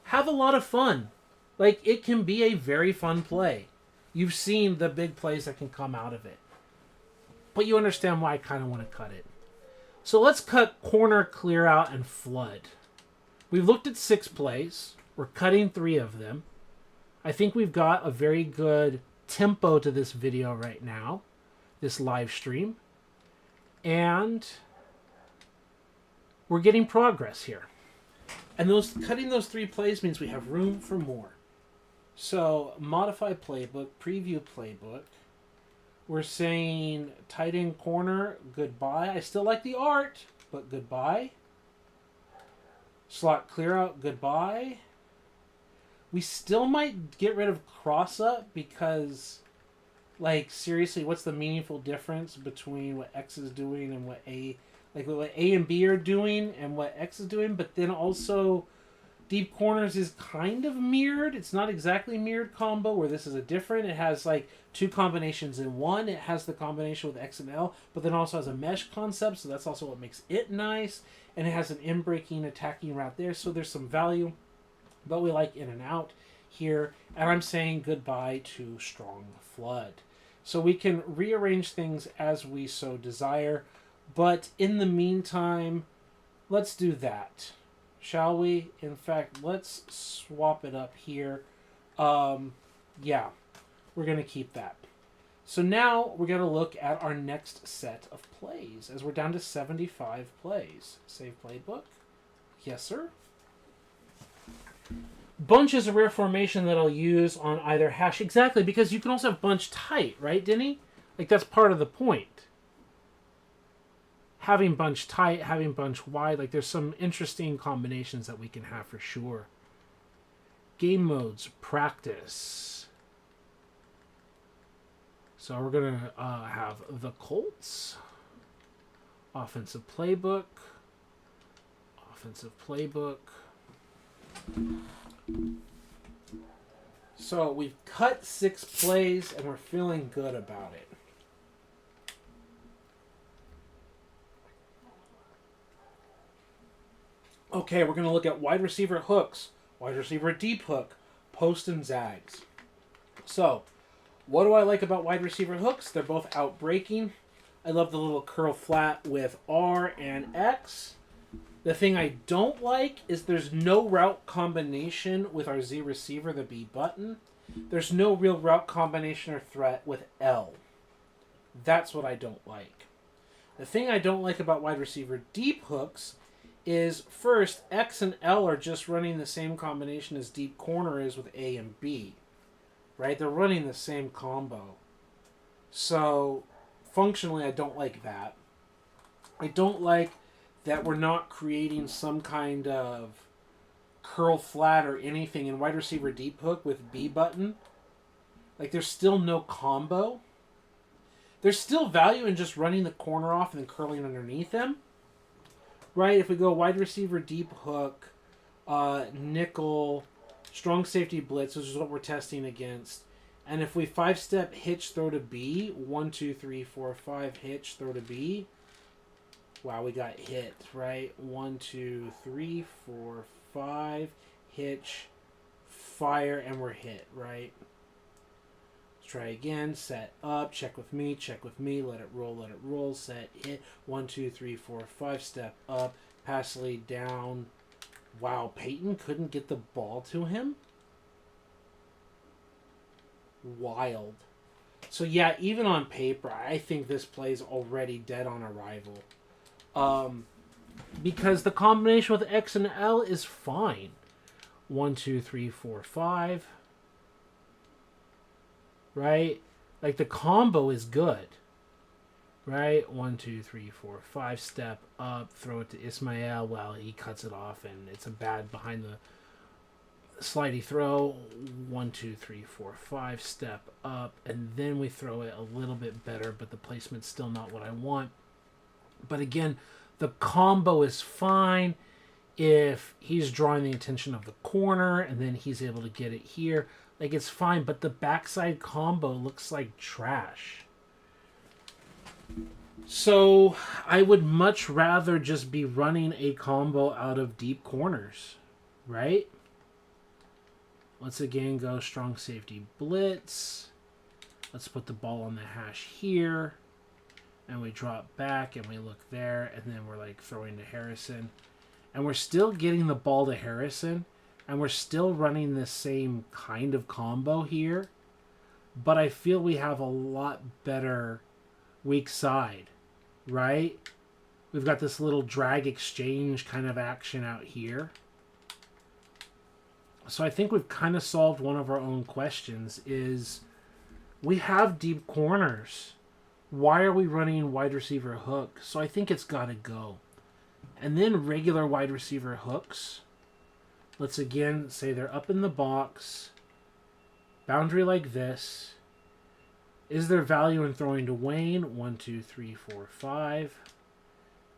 Have a lot of fun. Like, it can be a very fun play. You've seen the big plays that can come out of it. But you understand why I kind of want to cut it. So let's cut corner, clear out, and flood. We've looked at 6 plays. We're cutting 3 of them. I think we've got a very good tempo to this video right now, this live stream. And we're getting progress here. And cutting those 3 plays means we have room for more. So, modify playbook, preview playbook. We're saying tight end corner, goodbye. I still like the art, but goodbye. Slot clear out, goodbye. We still might get rid of cross up because, like, seriously, what's the meaningful difference between what X is doing and what A... Like, what A and B are doing and what X is doing, but then also deep corners is kind of mirrored. It's not exactly mirrored combo where this is a different. It has, like, 2 combinations in one. It has the combination with X and L, but then also has a mesh concept, so that's also what makes it nice. And it has an in-breaking, attacking route there, so there's some value. But we like in and out here. And I'm saying goodbye to strong flood. So we can rearrange things as we so desire. But in the meantime, let's do that, shall we? In fact, let's swap it up here. Yeah, we're going to keep that. So now we're going to look at our next set of plays, as we're down to 75 plays. Save playbook. Yes, sir. Bunch is a rare formation that I'll use on either hash. Exactly, because you can also have bunch tight, right, Denny? Like, that's part of the point. Having bunch tight, having bunch wide, like there's some interesting combinations that we can have for sure. Game modes, practice. So we're going to have the Colts. Offensive playbook. Offensive playbook. So we've cut 6 plays and we're feeling good about it. Okay, we're going to look at wide receiver hooks, wide receiver deep hook, post and zags. So, what do I like about wide receiver hooks? They're both outbreaking. I love the little curl flat with R and X. The thing I don't like is there's no route combination with our Z receiver, the B button. There's no real route combination or threat with L. That's what I don't like. The thing I don't like about wide receiver deep hooks is, first, X and L are just running the same combination as deep corner is with A and B. Right? They're running the same combo. So, functionally, I don't like that. I don't like that we're not creating some kind of curl flat or anything in wide receiver deep hook with B button. Like, there's still no combo. There's still value in just running the corner off and then curling underneath them. Right? If we go wide receiver deep hook, nickel, strong safety blitz, which is what we're testing against. And if we 5-step hitch throw to B, 1, 2, 3, 4, 5, hitch throw to B. Wow, we got hit, right? 1, 2, 3, 4, 5, hitch, fire, and we're hit, right? Let's try again. Set up, check with me, let it roll, set, hit, 1, 2, 3, 4, 5, step up, pass lead down. Wow, Peyton couldn't get the ball to him? Wild. So yeah, even on paper, I think this play is already dead on arrival. Because the combination with X and L is fine. 1, 2, 3, 4, 5. Right? Like, the combo is good. Right? 1, 2, 3, 4, 5. Step up. Throw it to Ismail. Well, he cuts it off, and it's a bad behind the slidey throw. 1, 2, 3, 4, 5. Step up. And then we throw it a little bit better, but the placement's still not what I want. But again, the combo is fine if he's drawing the attention of the corner and then he's able to get it here. Like, it's fine, but the backside combo looks like trash. So I would much rather just be running a combo out of deep corners, right? Let's again go strong safety blitz. Let's put the ball on the hash here. And we drop back and we look there, and then we're like throwing to Harrison. And we're still getting the ball to Harrison, and we're still running the same kind of combo here. But I feel we have a lot better weak side, right? We've got this little drag exchange kind of action out here. So I think we've kind of solved one of our own questions, is we have deep corners. Why are we running wide receiver hook? So I think it's got to go. And then regular wide receiver hooks. Let's again say they're up in the box. Boundary like this. Is there value in throwing to Wayne? 1, 2, 3, 4, 5.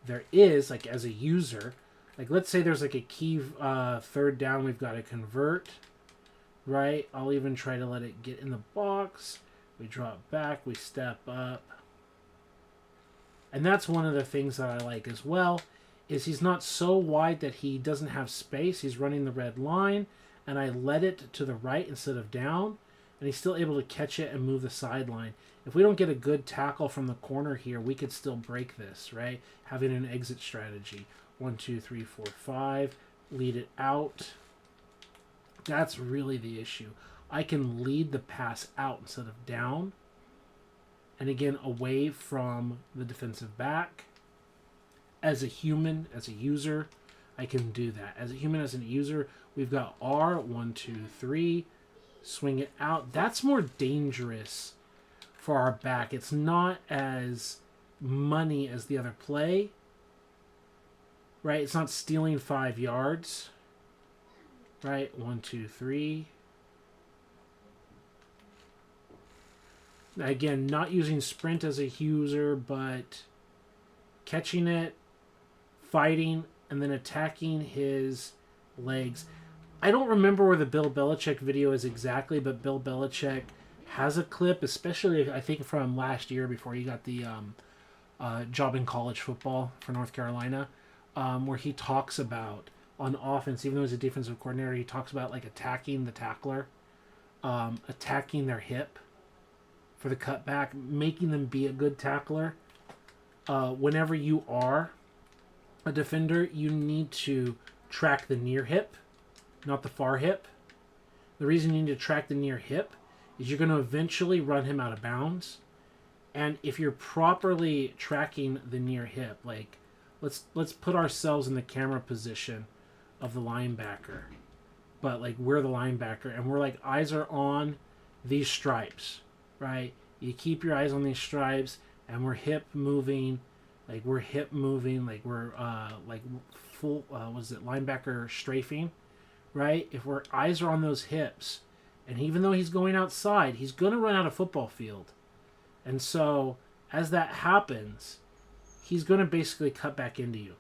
There is, like, as a user. Like, let's say there's like a key third down we've got to convert. Right? I'll even try to let it get in the box. We drop back. We step up. And that's one of the things that I like as well, is he's not so wide that he doesn't have space. He's running the red line, and I let it to the right instead of down, and he's still able to catch it and move the sideline. If we don't get a good tackle from the corner here, we could still break this, right? Having an exit strategy. 1, 2, 3, 4, 5. Lead it out. That's really the issue. I can lead the pass out instead of down. And again, away from the defensive back. As a human, as a user, I can do that. As a human, as a user, we've got R, 1, 2, 3. Swing it out. That's more dangerous for our back. It's not as money as the other play. Right? It's not stealing 5 yards. Right? 1, 2, 3. Again, not using sprint as a user, but catching it, fighting, and then attacking his legs. I don't remember where the Bill Belichick video is exactly, but Bill Belichick has a clip, especially I think from last year before he got the job in college football for North Carolina, where he talks about on offense, even though he's a defensive coordinator, he talks about like attacking the tackler, attacking their hip for the cutback, making them be a good tackler. Whenever you are a defender, you need to track the near hip, not the far hip. The reason you need to track the near hip is you're going to eventually run him out of bounds. And if you're properly tracking the near hip, like let's put ourselves in the camera position of the linebacker, but like we're the linebacker and we're like eyes are on these stripes, right? You keep your eyes on these stripes and we're hip moving, like we're like full linebacker strafing, right? If our eyes are on those hips, and even though he's going outside, he's going to run out of football field. And so as that happens, he's going to basically cut back into you,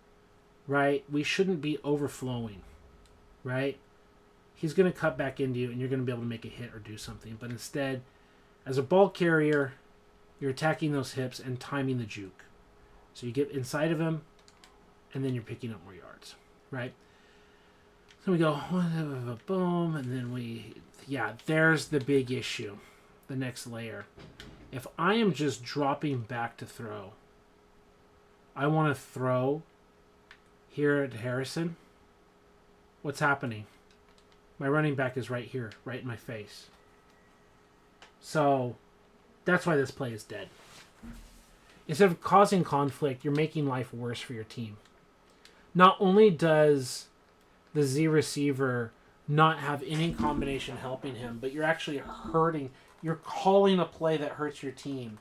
right? We shouldn't be overflowing, right? He's going to cut back into you and you're going to be able to make a hit or do something. But instead, as a ball carrier, you're attacking those hips and timing the juke. So you get inside of him and then you're picking up more yards, right? So we go, boom, and then there's the big issue, the next layer. If I am just dropping back to throw, I want to throw here at Harrison. What's happening? My running back is right here, right in my face. So that's why this play is dead. Instead of causing conflict, you're making life worse for your team. Not only does the Z receiver not have any combination helping him, but you're actually hurting. You're calling a play that hurts your team.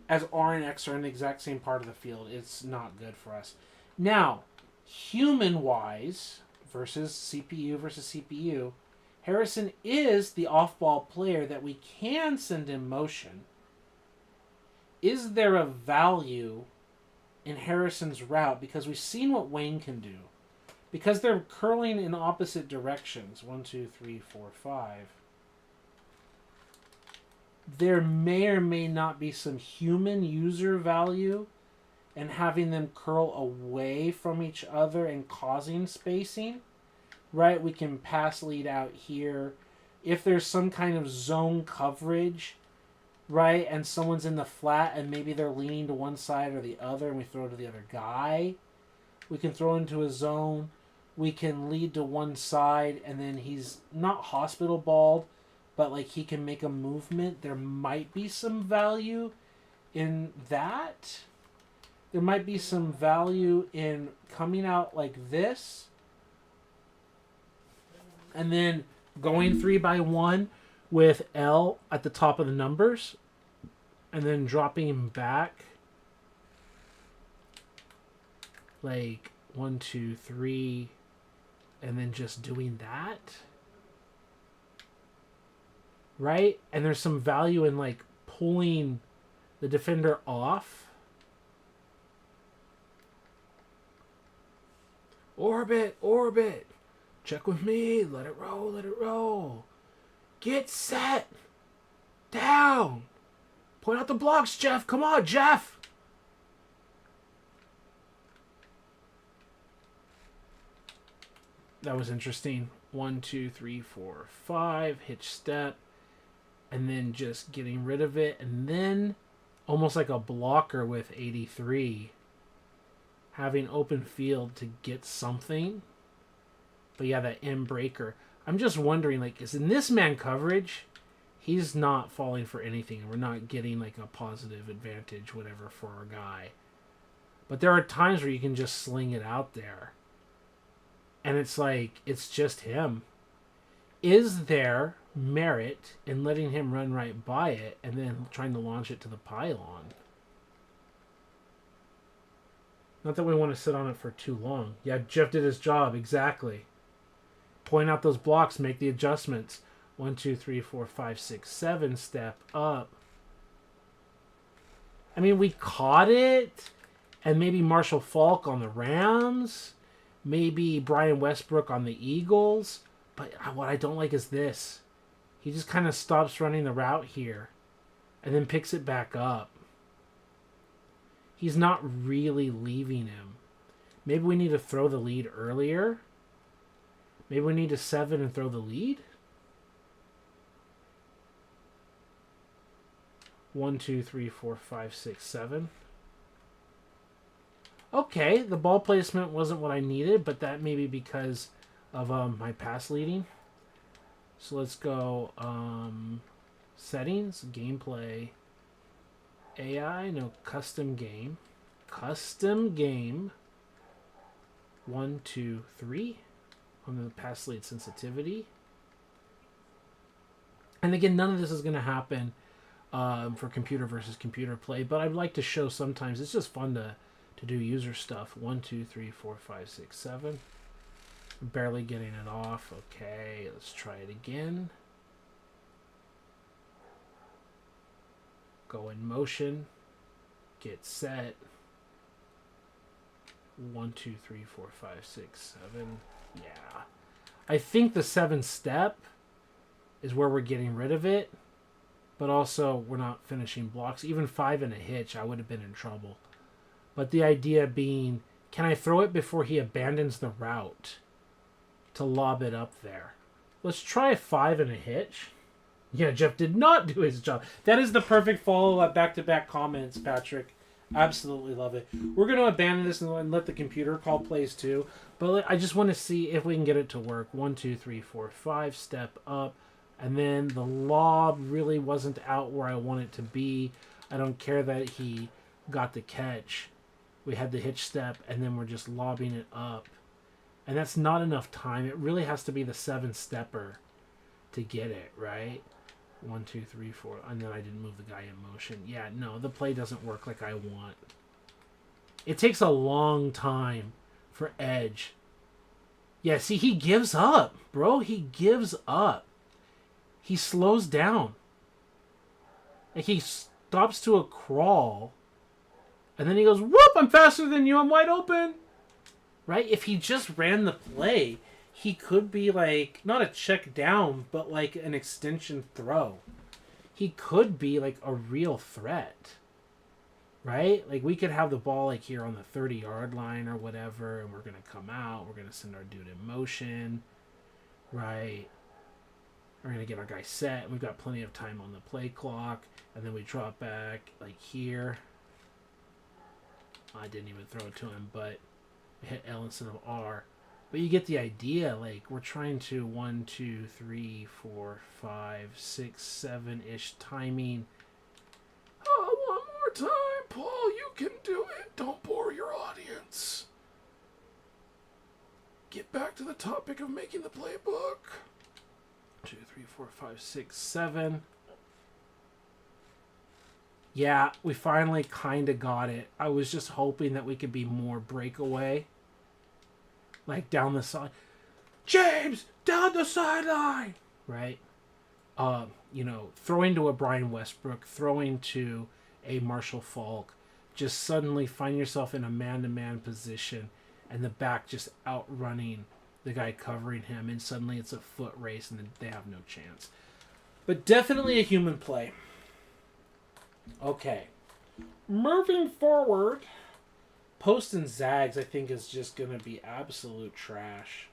As R and X are in the exact same part of the field, it's not good for us. Now, human-wise, versus CPU, Harrison is the off-ball player that we can send in motion. Is there a value in Harrison's route? Because we've seen what Wayne can do. Because they're curling in opposite directions. 1, 2, 3, 4, 5. There may or may not be some human user value in having them curl away from each other and causing spacing. Right? We can pass lead out here. If there's some kind of zone coverage, right, and someone's in the flat and maybe they're leaning to one side or the other and we throw to the other guy, we can throw into a zone. We can lead to one side and then he's not hospital balled, but like he can make a movement. There might be some value in that. There might be some value in coming out like this and then going 3-by-1 with L at the top of the numbers and then dropping him back like 1, 2, 3 and then just doing that, right? And there's some value in like pulling the defender off. Orbit. Check with me. Let it roll. Get set. Down. Point out the blocks, Jeff. Come on, Jeff. That was interesting. 1, 2, 3, 4, 5. Hitch step. And then just getting rid of it. And then almost like a blocker with 83. Having open field to get something. But yeah, that end breaker. I'm just wondering, like, is in this man coverage, he's not falling for anything. And we're not getting, like, a positive advantage, whatever, for our guy. But there are times where you can just sling it out there. And it's like, it's just him. Is there merit in letting him run right by it and then trying to launch it to the pylon? Not that we want to sit on it for too long. Yeah, Jeff did his job, exactly. Point out those blocks, make the adjustments. 1, 2, 3, 4, 5, 6, 7, step up. I mean, we caught it. And maybe Marshall Faulk on the Rams. Maybe Brian Westbrook on the Eagles. But what I don't like is this. He just kind of stops running the route here. And then picks it back up. He's not really leaving him. Maybe we need to throw the lead earlier. Maybe we need to 7 and throw the lead. 1, 2, 3, 4, 5, 6, 7. Okay, the ball placement wasn't what I needed, but that may be because of my pass leading. So let's go settings, gameplay, AI, no, custom game. Custom game. 1, 2, 3 on the pass lead sensitivity. And again, none of this is going to happen for computer versus computer play, but I'd like to show sometimes it's just fun to do user stuff. 1, 2, 3, 4, 5, 6, 7. Barely getting it off. Okay, let's try it again. Go in motion. Get set. 1, 2, 3, 4, 5, 6, 7. Yeah. I think the 7 step is where we're getting rid of it, but also we're not finishing blocks. Even 5 and a hitch, I would have been in trouble. But the idea being, can I throw it before he abandons the route to lob it up there? Let's try a 5 and a hitch. Yeah, Jeff did not do his job. That is the perfect follow-up back-to-back comments, Patrick. Absolutely love it. We're going to abandon this and let the computer call plays too. But I just want to see if we can get it to work. 1, 2, 3, 4, 5. Step up. And then the lob really wasn't out where I want it to be. I don't care that he got the catch. We had the hitch step, and then we're just lobbing it up. And that's not enough time. It really has to be the 7-stepper to get it, right? 1, 2, 3, 4. And then I didn't move the guy in motion. Yeah, no, the play doesn't work like I want. It takes a long time for edge. Yeah, see, he gives up, bro. He gives up. He slows down. Like, he stops to a crawl. And then he goes, whoop, I'm faster than you. I'm wide open. Right? If he just ran the play, he could be like, not a check down, but like an extension throw. He could be like a real threat. Right? Like we could have the ball like here on the 30-yard line or whatever, and we're going to come out. We're going to send our dude in motion. Right? We're going to get our guy set. We've got plenty of time on the play clock. And then we drop back like here. I didn't even throw it to him, but I hit L instead of R. But you get the idea. Like, we're trying to 1, 2, 3, 4, 5, 6, 7-ish timing. Oh, one more time, Paul. You can do it. Don't bore your audience. Get back to the topic of making the playbook. 2, 3, 4, 5, 6, 7. Yeah, we finally kind of got it. I was just hoping that we could be more breakaway. Like down the side. James, down the sideline! Right? Throwing to a Brian Westbrook, throwing to a Marshall Falk. Just suddenly find yourself in a man-to-man position and the back just outrunning the guy covering him. And suddenly it's a foot race and they have no chance. But definitely a human play. Okay. Moving forward, post and zags I think is just going to be absolute trash.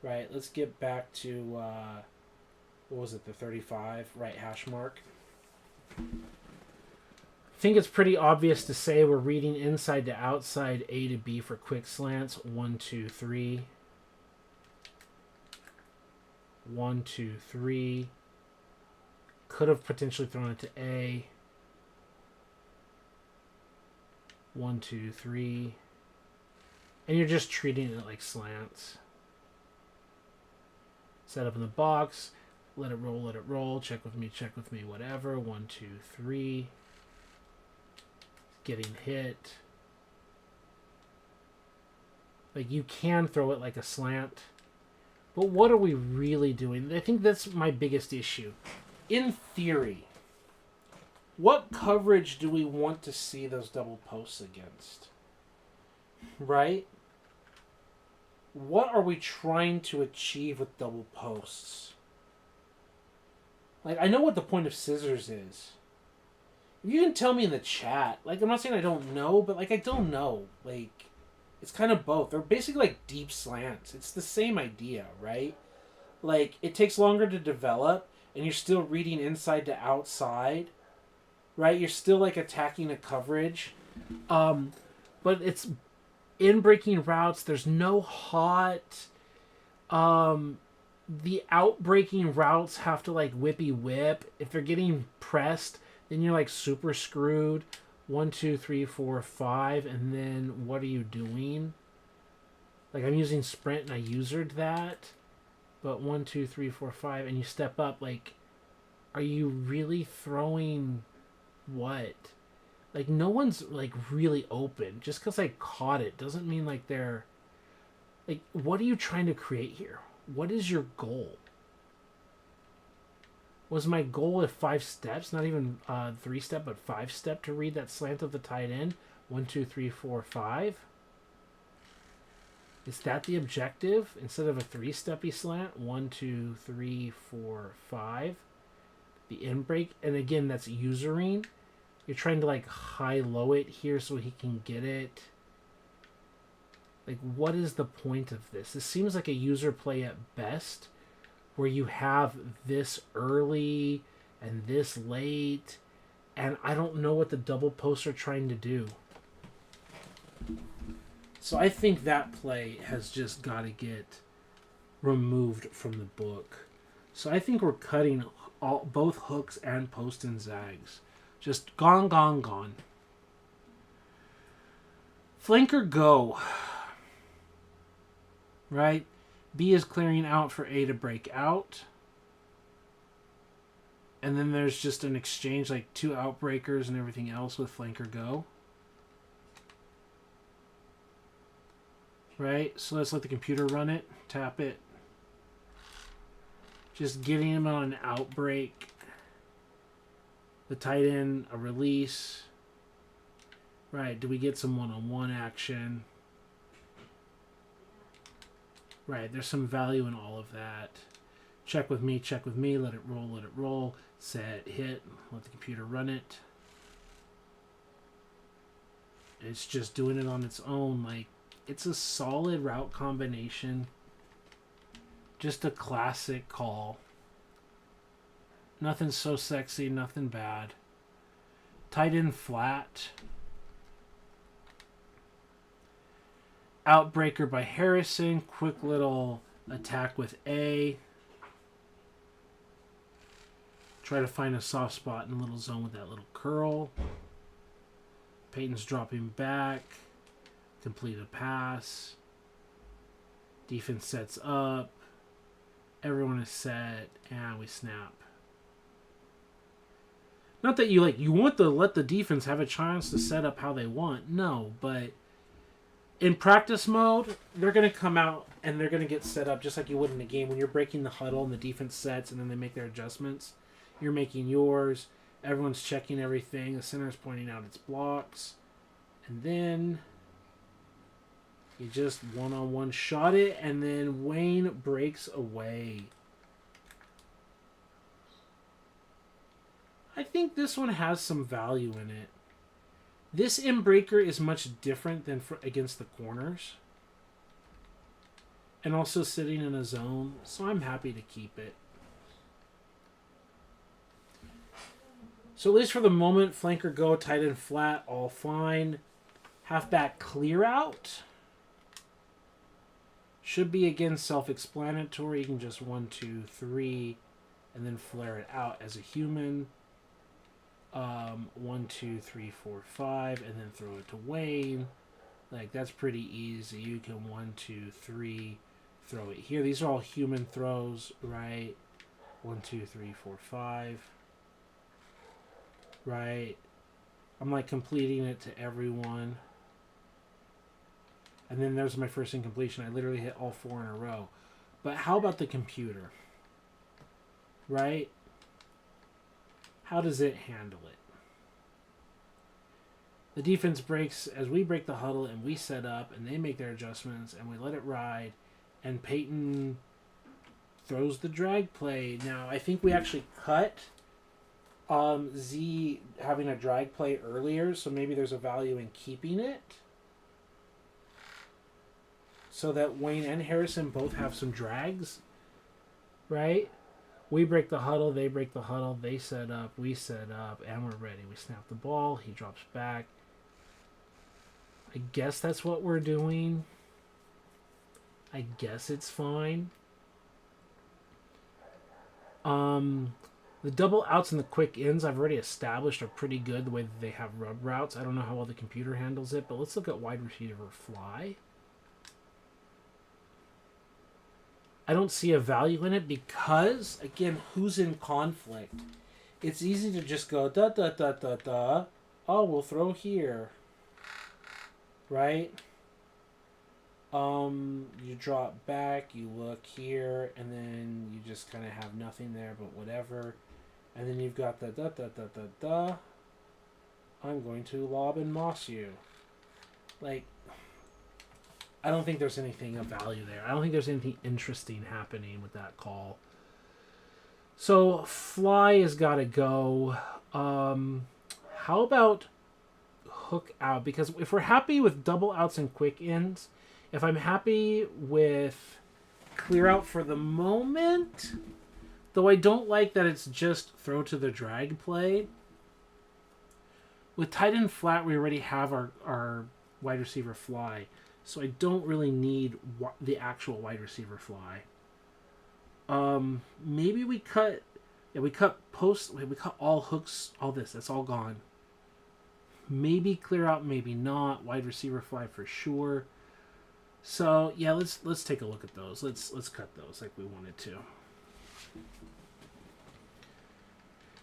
Right, let's get back to, what was it, the 35 right hash mark. I think it's pretty obvious to say we're reading inside to outside, A to B for quick slants. 1, 2, 3. 1, 2, 3. Could have potentially thrown it to A. 1, 2, 3. And you're just treating it like slants. Set up in the box. Let it roll, let it roll. Check with me, whatever. 1, 2, 3. Getting hit. Like, you can throw it like a slant. But what are we really doing? I think that's my biggest issue. In theory, what coverage do we want to see those double posts against? Right? What are we trying to achieve with double posts? Like, I know what the point of scissors is. You can tell me in the chat. Like, I'm not saying I don't know, but, like, I don't know. Like, It's kind of both. They're basically like deep slants. It's the same idea, right? Like, it takes longer to develop, and you're still reading inside to outside, right? You're still like attacking a coverage. But it's in breaking routes. There's no hot. The outbreaking routes have to like whippy whip. If they're getting pressed, then you're like super screwed. 1, 2, 3, 4, 5, and then what are you doing? Like, I'm using sprint and I usered that, but 1, 2, 3, 4, 5, and you step up. Like, are you really throwing what? Like, no one's like really open. Just because I caught it doesn't mean like they're like. What are you trying to create here? What is your goal? Was my goal at 5 steps, not even 3 step, but 5 step to read that slant of the tight end? 1, 2, 3, 4, 5. Is that the objective instead of a 3-steppy slant? 1, 2, 3, 4, 5. The in break, and again, that's usering. You're trying to like high-low it here so he can get it. Like, what is the point of this? This seems like a user play at best, where you have this early and this late, and I don't know what the double posts are trying to do. So I think that play has just got to get removed from the book. So I think we're cutting both hooks and post and zags. Just gone, gone, gone. Flanker go. Right? B is clearing out for A to break out. And then there's just an exchange, like 2 outbreakers and everything else with flanker go. Right? So let's let the computer run it. Tap it. Just getting him on an outbreak. The tight end, a release. Right, do we get some one-on-one action? Right, there's some value in all of that. Check with me, let it roll. Set, hit, let the computer run it. It's just doing it on its own. Like, it's a solid route combination. Just a classic call. Nothing so sexy, nothing bad. Tight end flat. Outbreaker by Harrison. Quick little attack with A. Try to find a soft spot in a little zone with that little curl. Peyton's dropping back. Complete a pass. Defense sets up. Everyone is set. And we snap. Not that you want to let the defense have a chance to set up how they want. No, but in practice mode, they're going to come out and they're going to get set up just like you would in a game. When you're breaking the huddle and the defense sets and then they make their adjustments, you're making yours. Everyone's checking everything. The center is pointing out its blocks. And then you just one-on-one shot it, and then Wayne breaks away. I think this one has some value in it. This inbreaker is much different than against the corners. And also sitting in a zone, so I'm happy to keep it. So at least for the moment, flanker go, tight end flat, all fine. Halfback clear out. Should be, again, self-explanatory. You can just 1, 2, 3, and then flare it out as a human. 1, 2, 3, 4, 5, and then throw it to Wayne. Like, that's pretty easy. You can 1, 2, 3, throw it here. These are all human throws, right? 1, 2, 3, 4, 5. Right? I'm like completing it to everyone. And then there's my first incompletion. I literally hit all 4 in a row. But how about the computer? Right? How does it handle it? The defense breaks as we break the huddle and we set up and they make their adjustments and we let it ride. And Peyton throws the drag play. Now, I think we actually cut Z having a drag play earlier, so maybe there's a value in keeping it. so that Wayne and Harrison both have some drags, right? We break the huddle, they break the huddle, they set up, we set up, and we're ready. We snap the ball, he drops back. I guess that's what we're doing. I guess it's fine. The double outs and the quick ins I've already established are pretty good the way that they have rub routes. I don't know how well the computer handles it, but let's look at wide receiver fly. I don't see a value in it because, again, who's in conflict? It's easy to just go, da, da, da, da, da. Oh, we'll throw here. Right? You drop back, you look here, and then you just kind of have nothing there, but whatever. And then you've got the da, da, da, da, da. I'm going to lob and moss you. Like, I don't think there's anything of value there. I don't think there's anything interesting happening with that call. So fly has got to go. How about hook out? Because if we're happy with double outs and quick ins, if I'm happy with clear out for the moment, though I don't like that it's just throw to the drag play. With tight end flat, we already have our wide receiver fly. So I don't really need the actual wide receiver fly. Maybe we cut... Yeah, we cut post... We cut all hooks, all this. That's all gone. Maybe clear out, maybe not. Wide receiver fly for sure. So, yeah, let's take a look at those. Let's cut those like we wanted to.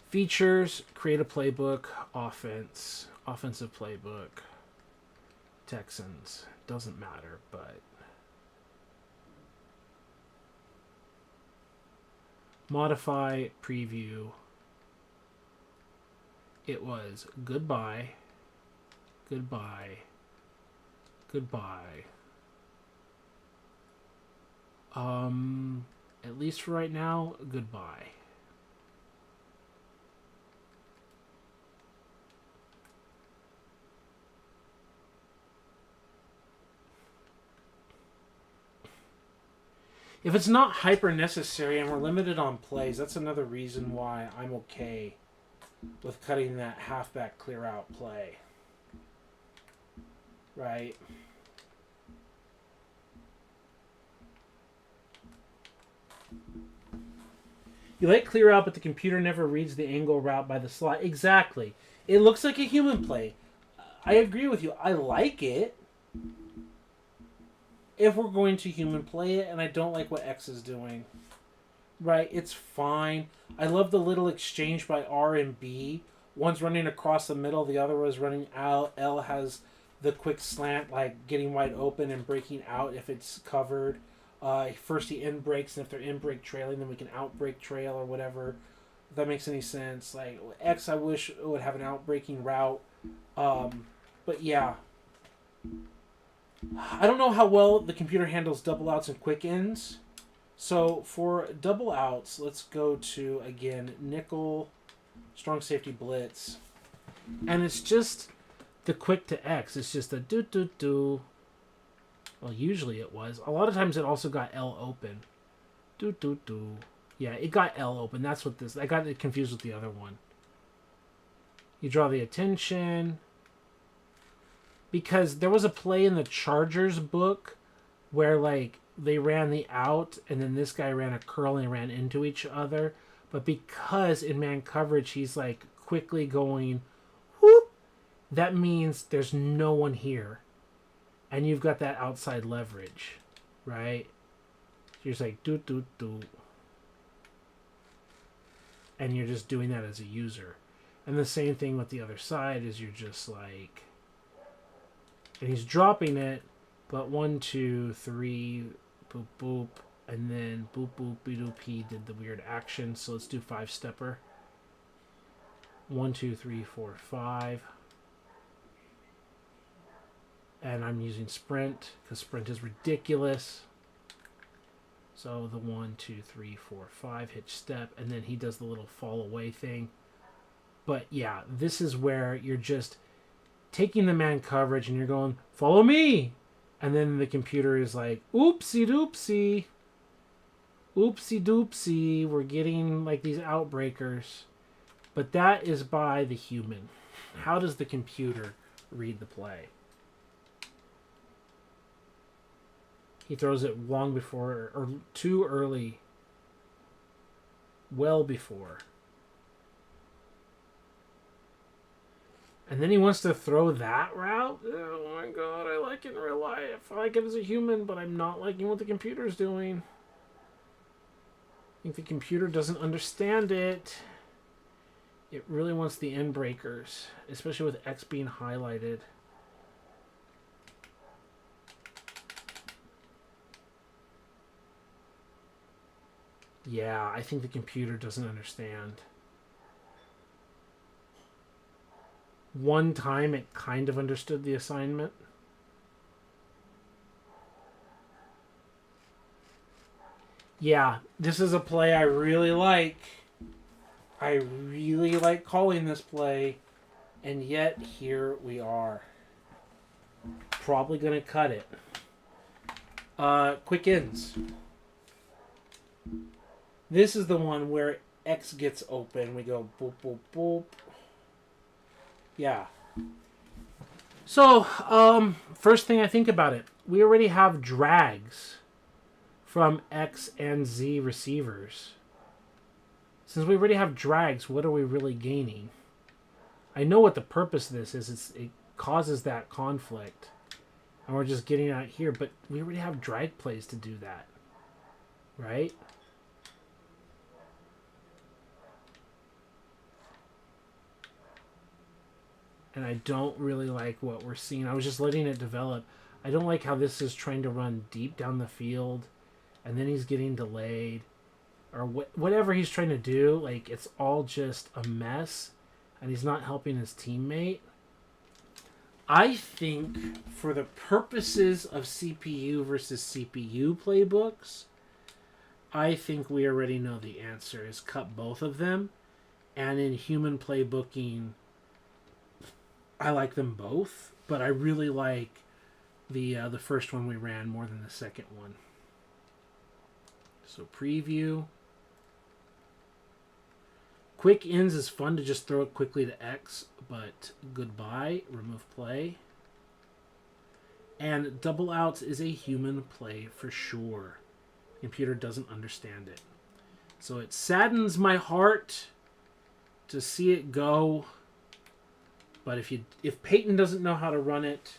Features, create a playbook, offense, offensive playbook, Texans. Doesn't matter, but modify, preview. It was goodbye, goodbye, goodbye. At least for right now, goodbye. If it's not hyper necessary and we're limited on plays, that's another reason why I'm okay with cutting that halfback clear out play. Right? You let clear out, but the computer never reads the angle route by the slot. Exactly. It looks like a human play. I agree with you. I like it. If we're going to human play it, and I don't like what X is doing. Right, it's fine. I love the little exchange by R and B. One's running across the middle, the other was running out. L has the quick slant, like getting wide open and breaking out if it's covered. First he in breaks, and if they're in break trailing, then we can out break trail or whatever. If that makes any sense. Like X, I wish it would have an out breaking route. But yeah. I don't know how well the computer handles double outs and quick ins. So for double outs, let's go to, again, nickel, strong safety blitz. And it's just the quick to X. It's just a do-do-do. Well, usually it was. A lot of times it also got L open. Do-do-do. Yeah, it got L open. That's what this... I got it confused with the other one. You draw the attention... Because there was a play in the Chargers book where, like, they ran the out, and then this guy ran a curl and they ran into each other. But because in man coverage he's, like, quickly going, whoop, that means there's no one here. And you've got that outside leverage, right? You're just like, do. And you're just doing that as a user. And the same thing with the other side is you're just like... And he's dropping it, but 1, 2, 3, boop, boop, and then boop, boop, bedoop, he did the weird action. So let's do 5-stepper. 1, 2, 3, 4, 5. And I'm using sprint, because sprint is ridiculous. So the 1, 2, 3, 4, 5 hitch step, and then he does the little fall away thing. But yeah, this is where you're just... taking the man coverage and you're going, follow me. And then the computer is like, oopsie doopsie. Oopsie doopsie. We're getting like these outbreakers. But that is by the human. How does the computer read the play? He throws it long before, or too early. Well before. And then he wants to throw that route? Oh my god, I like it in real life. I like it as a human, but I'm not liking what the computer's doing. I think the computer doesn't understand it. It really wants the end breakers, especially with X being highlighted. Yeah, I think the computer doesn't understand. One time it kind of understood the assignment. Yeah, this is a play I really like. I really like calling this play, and yet here we are. Probably going to cut it. Quick ins. This is the one where X gets open. We go boop, boop, boop. Yeah. So, first thing I think about it, we already have drags from X and Z receivers. Since we already have drags, what are we really gaining? I know what the purpose of this is. It causes that conflict. And we're just getting out here, but we already have drag plays to do that. Right? And I don't really like what we're seeing. I was just letting it develop. I don't like how this is trying to run deep down the field, and then he's getting delayed, or whatever he's trying to do. Like, it's all just a mess, and he's not helping his teammate. I think for the purposes of CPU versus CPU playbooks, I think we already know the answer is cut both of them. And in human playbooking, I like them both, but I really like the first one we ran more than the second one. So preview. Quick ins is fun to just throw it quickly to X, but goodbye, remove play. And double outs is a human play for sure. The computer doesn't understand it. So it saddens my heart to see it go. But if Peyton doesn't know how to run it,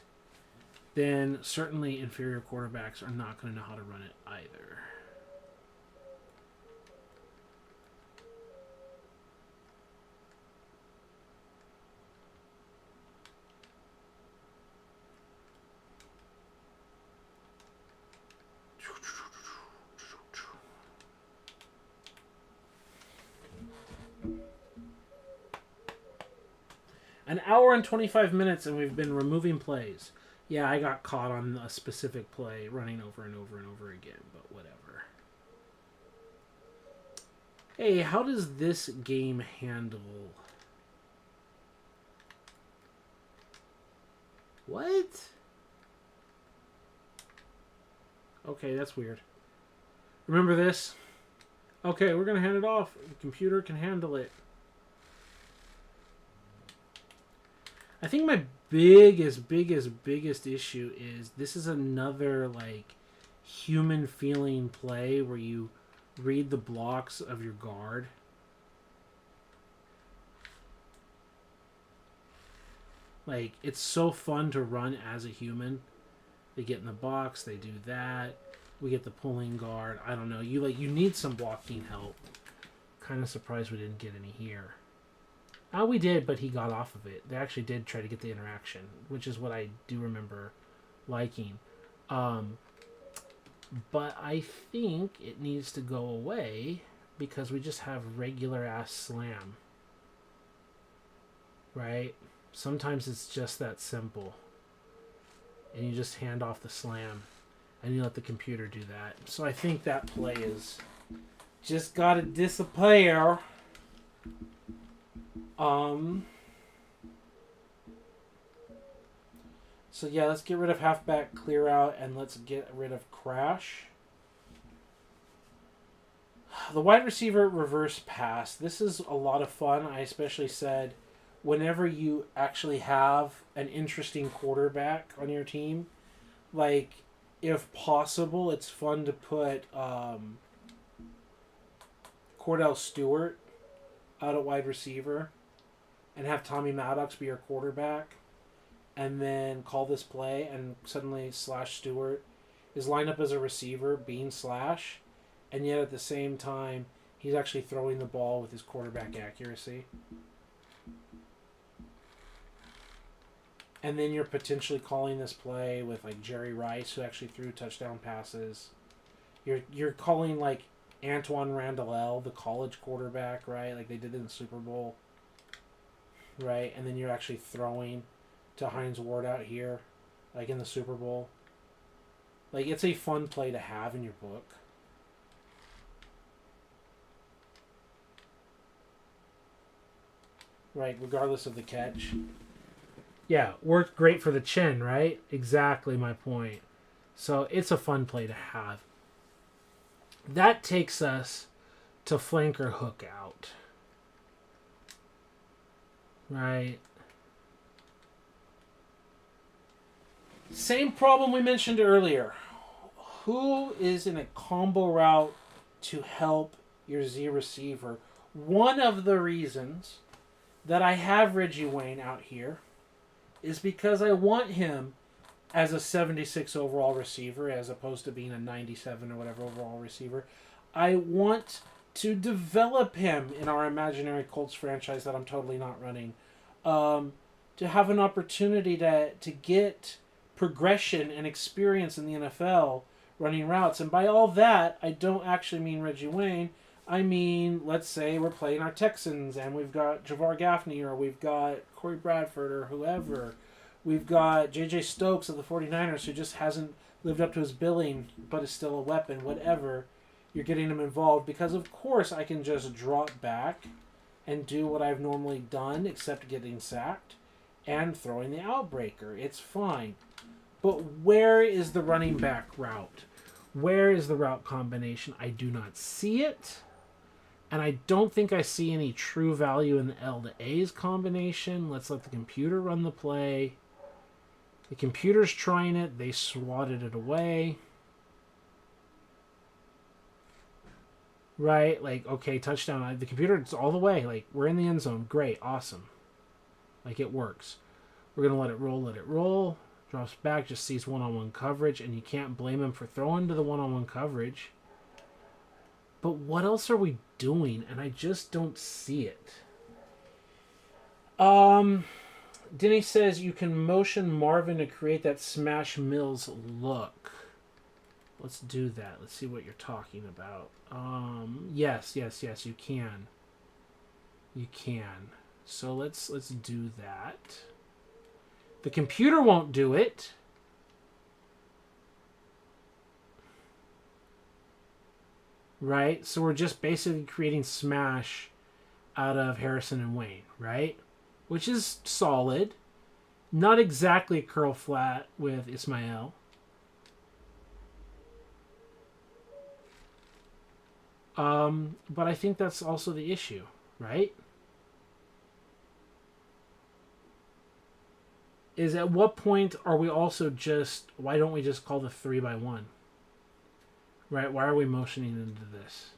then certainly inferior quarterbacks are not going to know how to run it either. An hour and 25 minutes and we've been removing plays. Yeah, I got caught on a specific play running over and over and over again, but whatever. Hey, how does this game handle... What? Okay, that's weird. Remember this? Okay, we're going to hand it off. The computer can handle it. I think my biggest issue is this is another, like, human feeling play where you read the blocks of your guard. Like, it's so fun to run as a human. They get in the box, they do that. We get the pulling guard. I don't know. You need some blocking help. Kind of surprised we didn't get any here. We did, but he got off of it. They actually did try to get the interaction, which is what I do remember liking. But I think it needs to go away because we just have regular-ass slam. Right? Sometimes it's just that simple. And you just hand off the slam, and you let the computer do that. So I think that play is just got to disappear. So yeah, let's get rid of halfback clear out and let's get rid of crash. The wide receiver reverse pass. This is a lot of fun. I especially said whenever you actually have an interesting quarterback on your team, like if possible, it's fun to put Cordell Stewart out at wide receiver and have Tommy Maddox be your quarterback and then call this play and suddenly Slash Stewart is lined up as a receiver being Slash, and yet at the same time he's actually throwing the ball with his quarterback accuracy. And then you're potentially calling this play with like Jerry Rice, who actually threw touchdown passes. You're calling like Antoine Randall, the college quarterback, right? Like they did in the Super Bowl, right? And then you're actually throwing to Hines Ward out here, like in the Super Bowl. Like it's a fun play to have in your book. Right, regardless of the catch. Yeah, worked great for the chin, right? Exactly my point. So it's a fun play to have. That takes us to flanker hook out. Right. Same problem we mentioned earlier. Who is in a combo route to help your Z receiver? One of the reasons that I have Reggie Wayne out here is because I want him as a 76 overall receiver as opposed to being a 97 or whatever overall receiver. I want to develop him in our imaginary Colts franchise that I'm totally not running. To have an opportunity to get progression and experience in the NFL running routes. And by all that, I don't actually mean Reggie Wayne. I mean, let's say we're playing our Texans and we've got Javar Gaffney or we've got Corey Bradford or whoever. We've got J.J. Stokes of the 49ers who just hasn't lived up to his billing but is still a weapon, whatever. You're getting him involved because, of course, I can just drop back and do what I've normally done except getting sacked and throwing the outbreaker. It's fine. But where is the running back route? Where is the route combination? I do not see it. And I don't think I see any true value in the L to A's combination. Let's let the computer run the play. The computer's trying it. They swatted it away. Right? Like, okay, touchdown. The computer, it's all the way. Like, we're in the end zone. Great. Awesome. Like, it works. We're going to let it roll, let it roll. Drops back, just sees one-on-one coverage, and you can't blame him for throwing to the one-on-one coverage. But what else are we doing? And I just don't see it. Denny says you can motion Marvin to create that Smash Mills look. Let's do that. Let's see what you're talking about. Yes, you can. You can. So let's do that. The computer won't do it. Right? So we're just basically creating Smash out of Harrison and Wayne, right? Which is solid. Not exactly curl flat with Ismael. But I think that's also the issue, right? Is at what point are we also just, why don't we just call the 3x1? Right? Why are we motioning into this?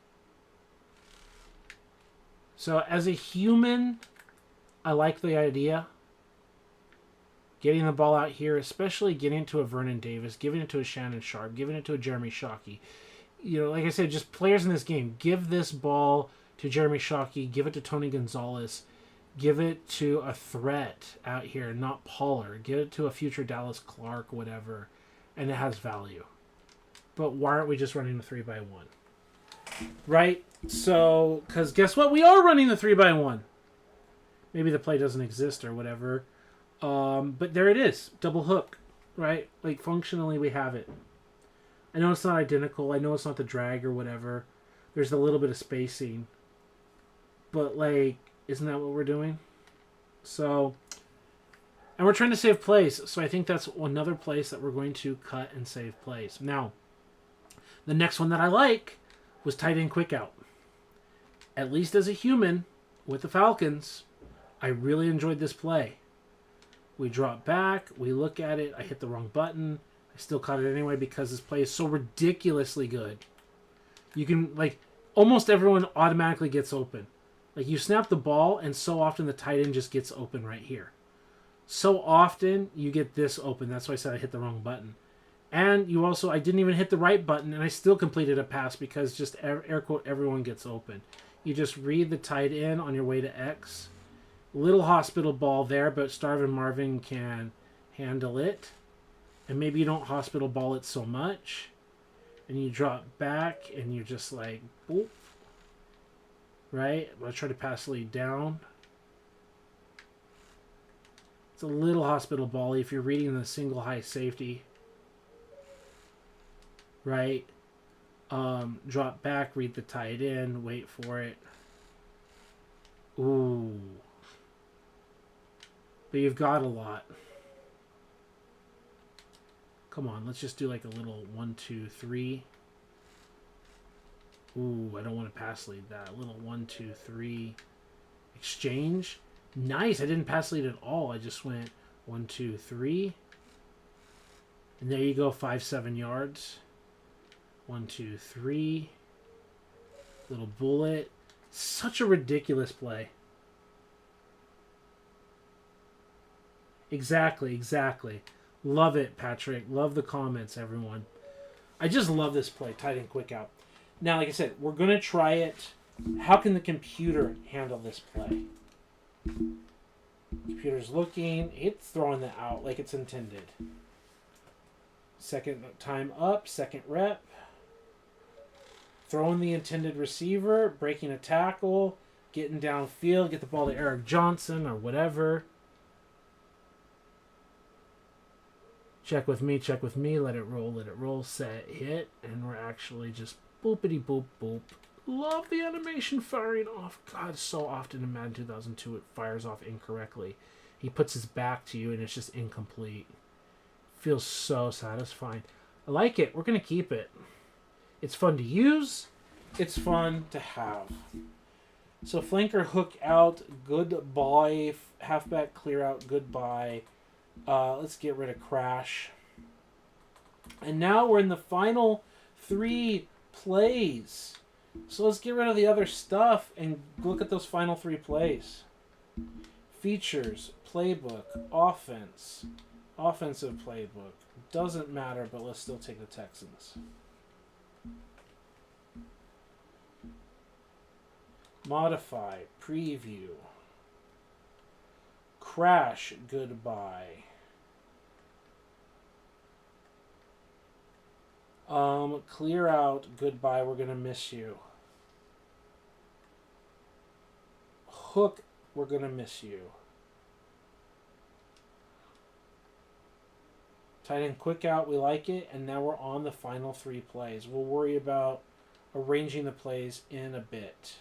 So as a human, I like the idea. Getting the ball out here, especially getting it to a Vernon Davis, giving it to a Shannon Sharp, giving it to a Jeremy Shockey. You know, like I said, just players in this game. Give this ball to Jeremy Shockey. Give it to Tony Gonzalez. Give it to a threat out here, not Pollard. Give it to a future Dallas Clark, whatever, and it has value. But why aren't we just running the 3x1? Right? So, because guess what? We are running the 3x1. Maybe the play doesn't exist or whatever. But there it is. Double hook. Right? Like, functionally, we have it. I know it's not identical. I know it's not the drag or whatever. There's a little bit of spacing. But, like, isn't that what we're doing? So, And we're trying to save plays, so I think that's another place that we're going to cut and save plays. Now, the next one that I like was tight end quick out. At least as a human with the Falcons, I really enjoyed this play. We drop back, we look at it, I hit the wrong button. I still caught it anyway because this play is so ridiculously good. You can, like, almost everyone automatically gets open. Like, you snap the ball, and so often the tight end just gets open right here. So often you get this open. That's why I said I hit the wrong button. And you also, I didn't even hit the right button, and I still completed a pass because just air quote, everyone gets open. You just read the tight end on your way to X. Little hospital ball there, but Starvin Marvin can handle it. And maybe you don't hospital ball it so much. And you drop back, and you're just like, boop. Right? I'm going to try to pass lead down. It's a little hospital ball-y if you're reading the single high safety. Right? Drop back, read the tight end, wait for it. Ooh. But you've got a lot. Come on, let's just do like a little 1, 2, 3. Ooh, I don't want to pass lead that. A little 1, 2, 3. Exchange. Nice. I didn't pass lead at all. I just went 1, 2, 3. And there you go, 5, 7 yards. 1, 2, 3. Little bullet. Such a ridiculous play. Exactly. Love it, Patrick. Love the comments, everyone. I just love this play, tight end quick out. Now, like I said, we're going to try it. How can the computer handle this play? Computer's looking. It's throwing it out like it's intended. Second time up, second rep. Throwing the intended receiver, breaking a tackle, getting downfield, get the ball to Eric Johnson or whatever. Check with me, let it roll, set, hit, and we're actually just boopity boop boop. Love the animation firing off. God, so often in Madden 2002 it fires off incorrectly. He puts his back to you and it's just incomplete. Feels so satisfying. I like it. We're going to keep it. It's fun to use. It's fun to have. So flanker hook out, goodbye. Halfback clear out, goodbye. Let's get rid of crash. And now we're in the final 3 plays. So let's get rid of the other stuff and look at those final 3 plays. Features, playbook, offense, offensive playbook. Doesn't matter, but let's still take the Texans. Modify, preview. Crash, goodbye. Clear out, goodbye, we're going to miss you. Hook, we're going to miss you. Tight end quick out, we like it, and now we're on the final 3 plays. We'll worry about arranging the plays in a bit.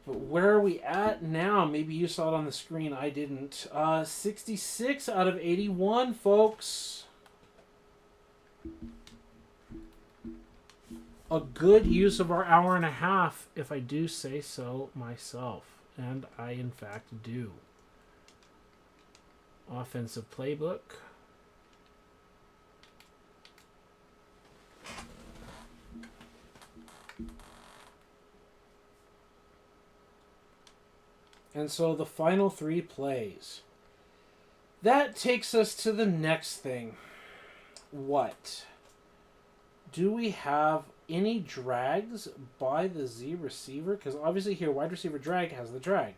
But where are we at now? Maybe you saw it on the screen. I didn't. 66 out of 81, folks. A good use of our hour and a half, if I do say so myself. And I, in fact, do. Offensive playbook. And so the final 3 plays. That takes us to the next thing. What? Do we have any drags by the Z receiver? Because obviously here, wide receiver drag has the drag.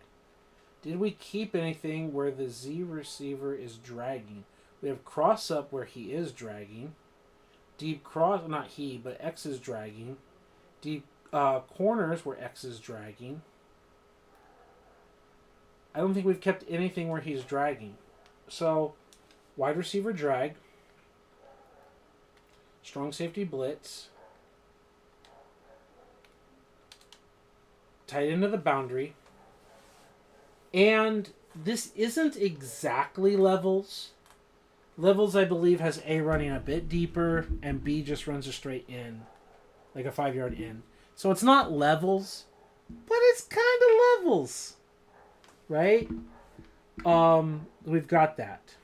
Did we keep anything where the Z receiver is dragging? We have cross up where he is dragging. Deep cross, not he, but X is dragging. Deep corners where X is dragging. I don't think we've kept anything where he's dragging. So, wide receiver drag. Strong safety blitz. Tight end of the boundary. And this isn't exactly levels. Levels, I believe, has A running a bit deeper, and B just runs a straight in, like a 5-yard in. So it's not levels, but it's kind of levels, right? We've got that.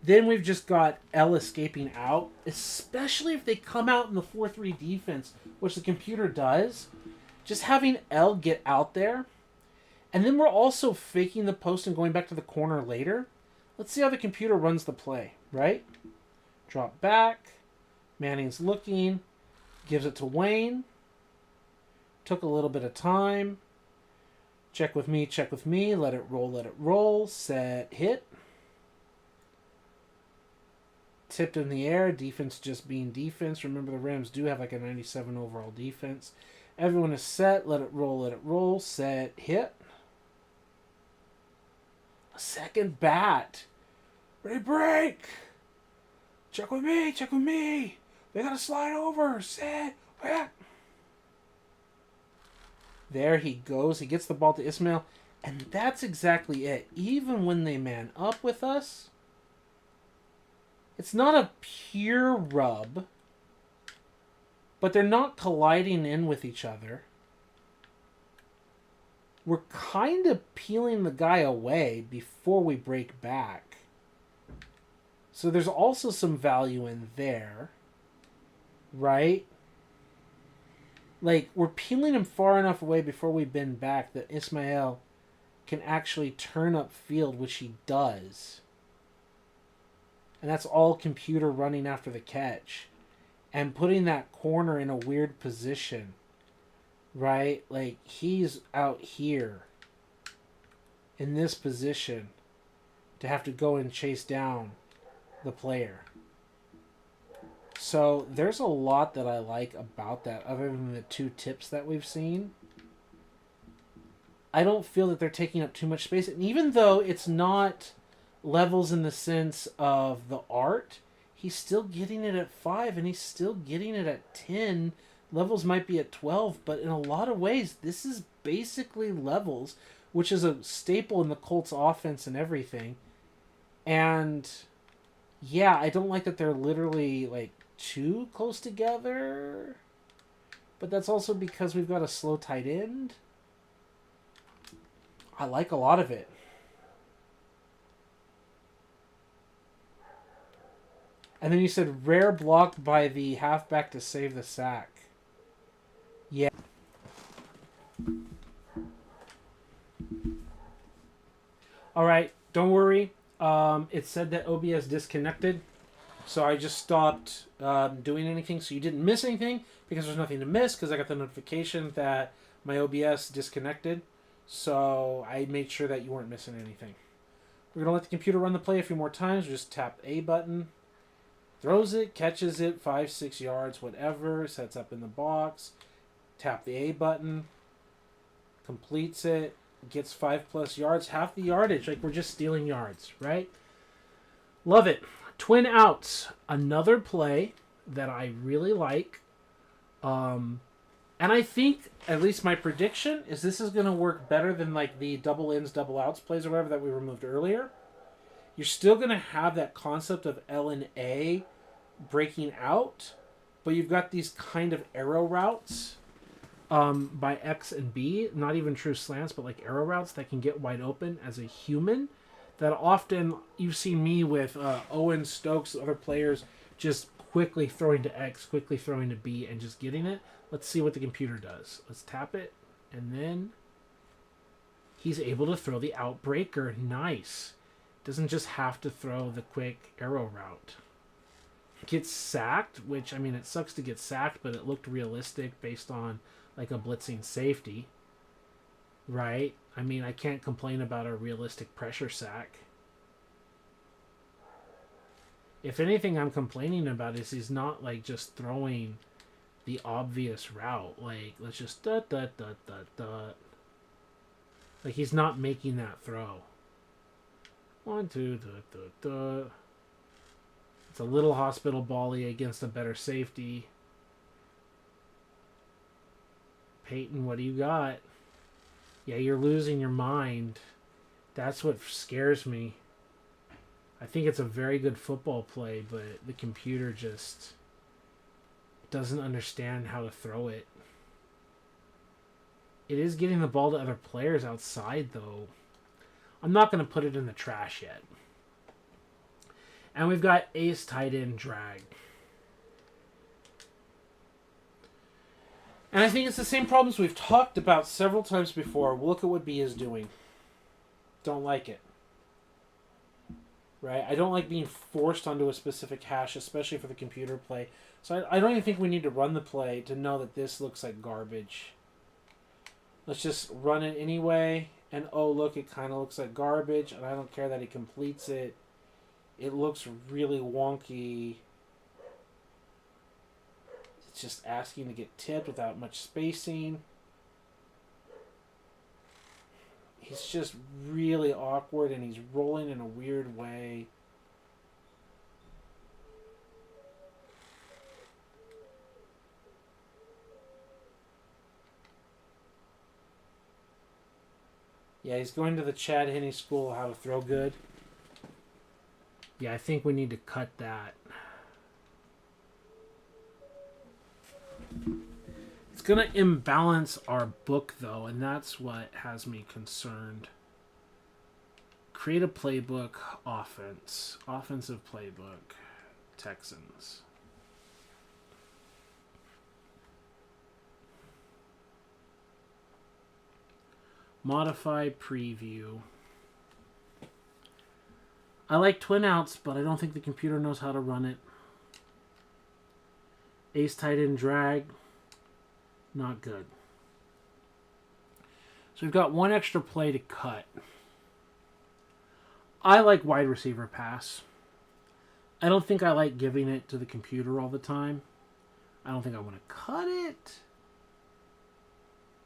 Then we've just got L escaping out, especially if they come out in the 4-3 defense, which the computer does. Just having L get out there. And then we're also faking the post and going back to the corner later. Let's see how the computer runs the play, right? Drop back. Manning's looking. Gives it to Wayne. Took a little bit of time. Check with me, check with me. Let it roll. Set, hit. Tipped in the air. Defense just being defense. Remember, the Rams do have like a 97 overall defense. Everyone is set. Let it roll. Set, hit. A second bat. Ready, break. Check with me, check with me. They gotta slide over. Set, hit. There he goes. He gets the ball to Ismail. And that's exactly it. Even when they man up with us, it's not a pure rub, but they're not colliding in with each other. We're kind of peeling the guy away before we break back. So there's also some value in there, right? Like, we're peeling him far enough away before we bend back that Ismail can actually turn up field, which he does. And that's all computer running after the catch. And putting that corner in a weird position. Right? Like, he's out here. In this position. To have to go and chase down the player. So, there's a lot that I like about that. Other than the 2 tips that we've seen. I don't feel that they're taking up too much space. And even though it's not levels in the sense of the art, he's still getting it at 5 and he's still getting it at 10. Levels might be at 12, but in a lot of ways this is basically levels, which is a staple in the Colts offense and everything. And yeah, I don't like that they're literally like too close together, but that's also because we've got a slow tight end. I like a lot of it. And then you said rare block by the halfback to save the sack. Yeah. All right, don't worry. It said that OBS disconnected, so I just stopped doing anything, so you didn't miss anything, because there's nothing to miss, because I got the notification that my OBS disconnected, so I made sure that you weren't missing anything. We're going to let the computer run the play a few more times. Just tap A button. Throws it, catches it, 5-6 yards, whatever, sets up in the box. Tap the A button, completes it, gets 5+ yards, half the yardage, like we're just stealing yards, right? Love it. Twin outs, another play that I really like. And I think, at least my prediction, is this is going to work better than like the double ins, double outs plays or whatever that we removed earlier. You're still going to have that concept of L and A breaking out, but you've got these kind of arrow routes by X and B, not even true slants, but like arrow routes that can get wide open as a human, that often you've seen me with Owen, Stokes, other players just quickly throwing to X, quickly throwing to B, and just getting it. Let's see what the computer does. Let's tap it, and then he's able to throw the outbreaker. Nice. Doesn't just have to throw the quick arrow route. Gets sacked, which, I mean, it sucks to get sacked, but it looked realistic based on like a blitzing safety, right? I mean, I can't complain about a realistic pressure sack. If anything I'm complaining about is he's not like just throwing the obvious route. Like, let's just dot, dot, dot, dot, dot. Like, he's not making that throw. 1, 2, dot, dot, dot. It's a little hospital bally against a better safety. Peyton, what do you got? Yeah, you're losing your mind. That's what scares me. I think it's a very good football play, but the computer just doesn't understand how to throw it. It is getting the ball to other players outside, though. I'm not going to put it in the trash yet. And we've got ace tight end drag. And I think it's the same problems we've talked about several times before. Look at what B is doing. Don't like it. Right? I don't like being forced onto a specific hash, especially for the computer play. So I don't even think we need to run the play to know that this looks like garbage. Let's just run it anyway. And oh, look, it kind of looks like garbage. And I don't care that he completes it. It looks really wonky. It's just asking to get tipped without much spacing. He's just really awkward and he's rolling in a weird way. Yeah, he's going to the Chad Henne School How to Throw Good. Yeah, I think we need to cut that. It's going to imbalance our book, though, and that's what has me concerned. Create a playbook, offense. Offensive playbook, Texans. Modify preview. I like twin outs, but I don't think the computer knows how to run it. Ace tight end drag. Not good. So we've got one extra play to cut. I like wide receiver pass. I don't think I like giving it to the computer all the time. I don't think I want to cut it.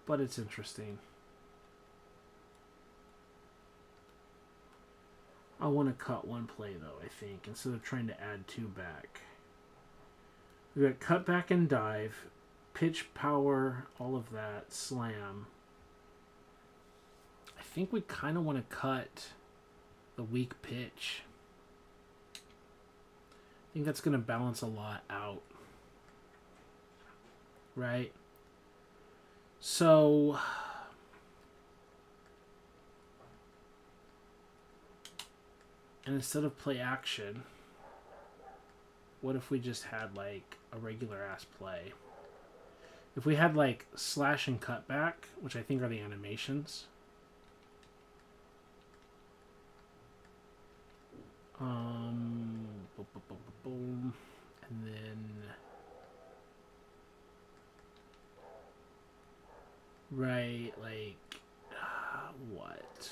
But it's interesting. I want to cut one play, though, I think, instead of trying to add two back. We've got cut back and dive, pitch power, all of that, slam. I think we kind of want to cut the weak pitch. I think that's going to balance a lot out. Right? So and instead of play action, what if we just had like a regular ass play? If we had like slash and cut back, which I think are the animations. Boom, and then right, like what?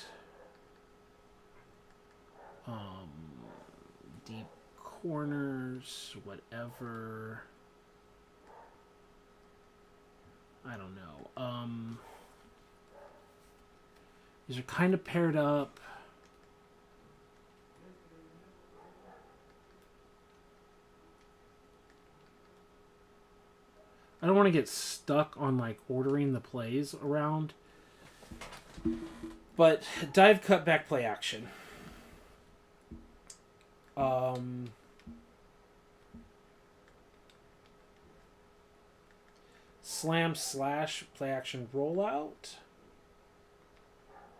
Deep corners, whatever. I don't know. These are kind of paired up. I don't want to get stuck on like ordering the plays around. But dive, cut, back, play action. Slam slash play action rollout.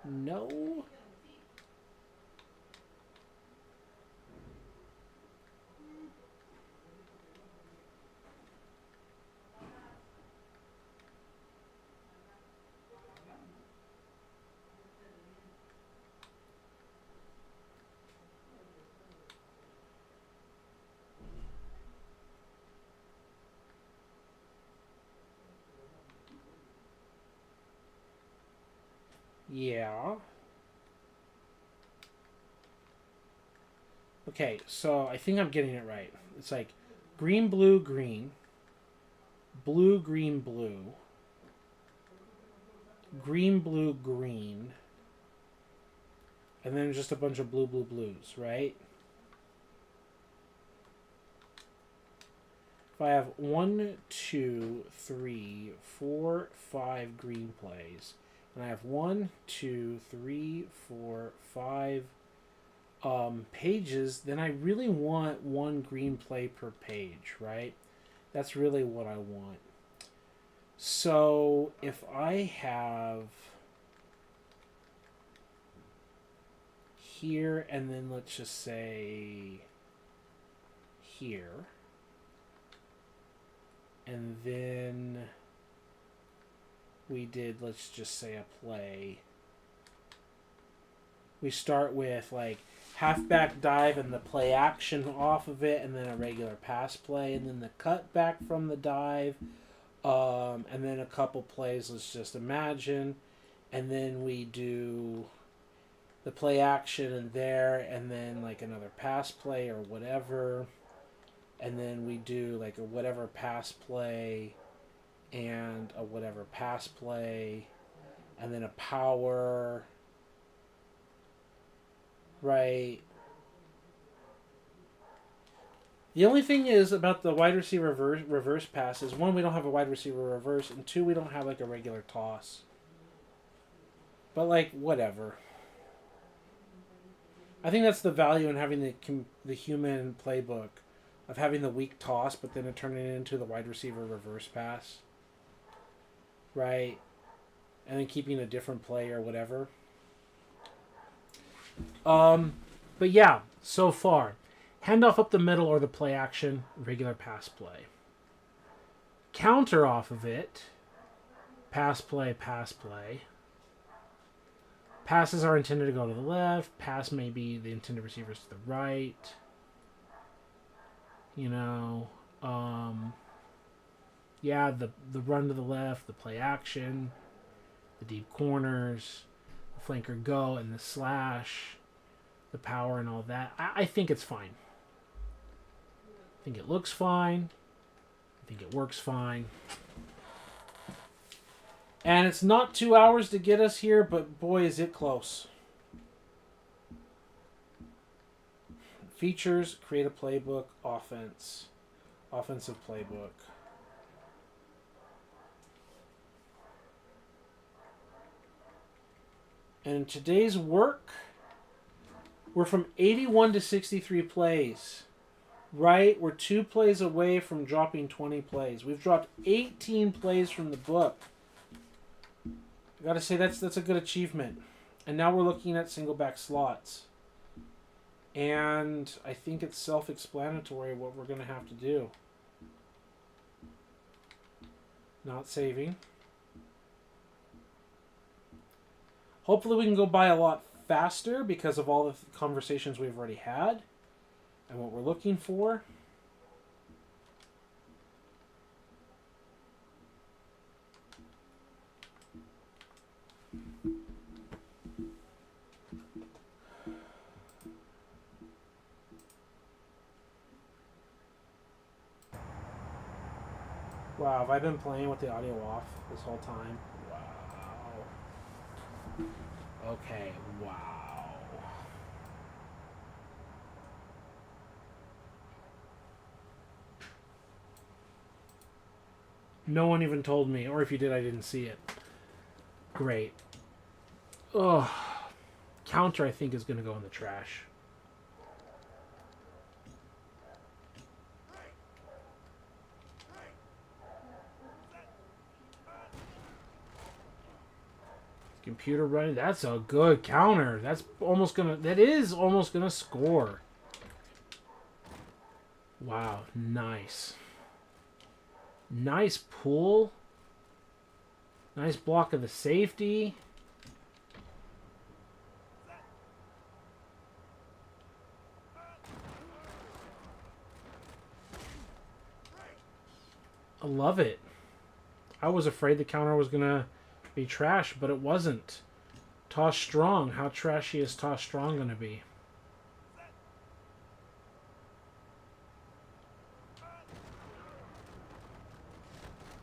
No. Yeah. Okay, so I think I'm getting it right. It's like green, blue, green, blue, green, blue, green, blue, green, and then just a bunch of blue, blue, blues, right? If I have 1, 2, 3, 4, 5 green plays, And I have 1, 2, 3, 4, 5 pages. Then I really want 1 green play per page, right? That's really what I want. So if I have here, and then let's just say here, and then we did, let's just say, a play. We start with like halfback dive and the play action off of it, and then a regular pass play, and then the cut back from the dive, and then a couple plays, let's just imagine, and then we do the play action in there, and then like another pass play or whatever, and then we do like a whatever pass play and a whatever pass play, and then a power, right? The only thing is about the wide receiver reverse pass is, 1, we don't have a wide receiver reverse, and 2, we don't have like a regular toss. But like, whatever. I think that's the value in having the human playbook, of having the weak toss, but then turning it into the wide receiver reverse pass, right? And then keeping a different play or whatever. But yeah, so far, handoff up the middle or the play action, regular pass play. Counter off of it, pass play, pass play. Passes are intended to go to the left. Pass may be the intended receivers to the right. You know, yeah, the run to the left, the play action, the deep corners, the flanker go, and the slash, the power and all that. I think it's fine. I think it looks fine. I think it works fine. And it's not 2 hours to get us here, but boy, is it close. Features, create a playbook, offense, offensive playbook. And today's work, we're from 81 to 63 plays, right? We're 2 plays away from dropping 20 plays. We've dropped 18 plays from the book. I gotta say, that's a good achievement. And now we're looking at single back slots. And I think it's self-explanatory what we're going to have to do. Not saving. Hopefully we can go by a lot faster because of all the conversations we've already had and what we're looking for. Wow, have I been playing with the audio off this whole time? Wow. Okay, wow. No one even told me, or if you did, I didn't see it. Great. Ugh. Counter, I think, is going to go in the trash. Computer running. That's a good counter. That is almost gonna score. Wow, nice. Nice pull. Nice block of the safety. I love it. I was afraid the counter was gonna be trash, but it wasn't. Toss strong. How trashy is toss strong going to be?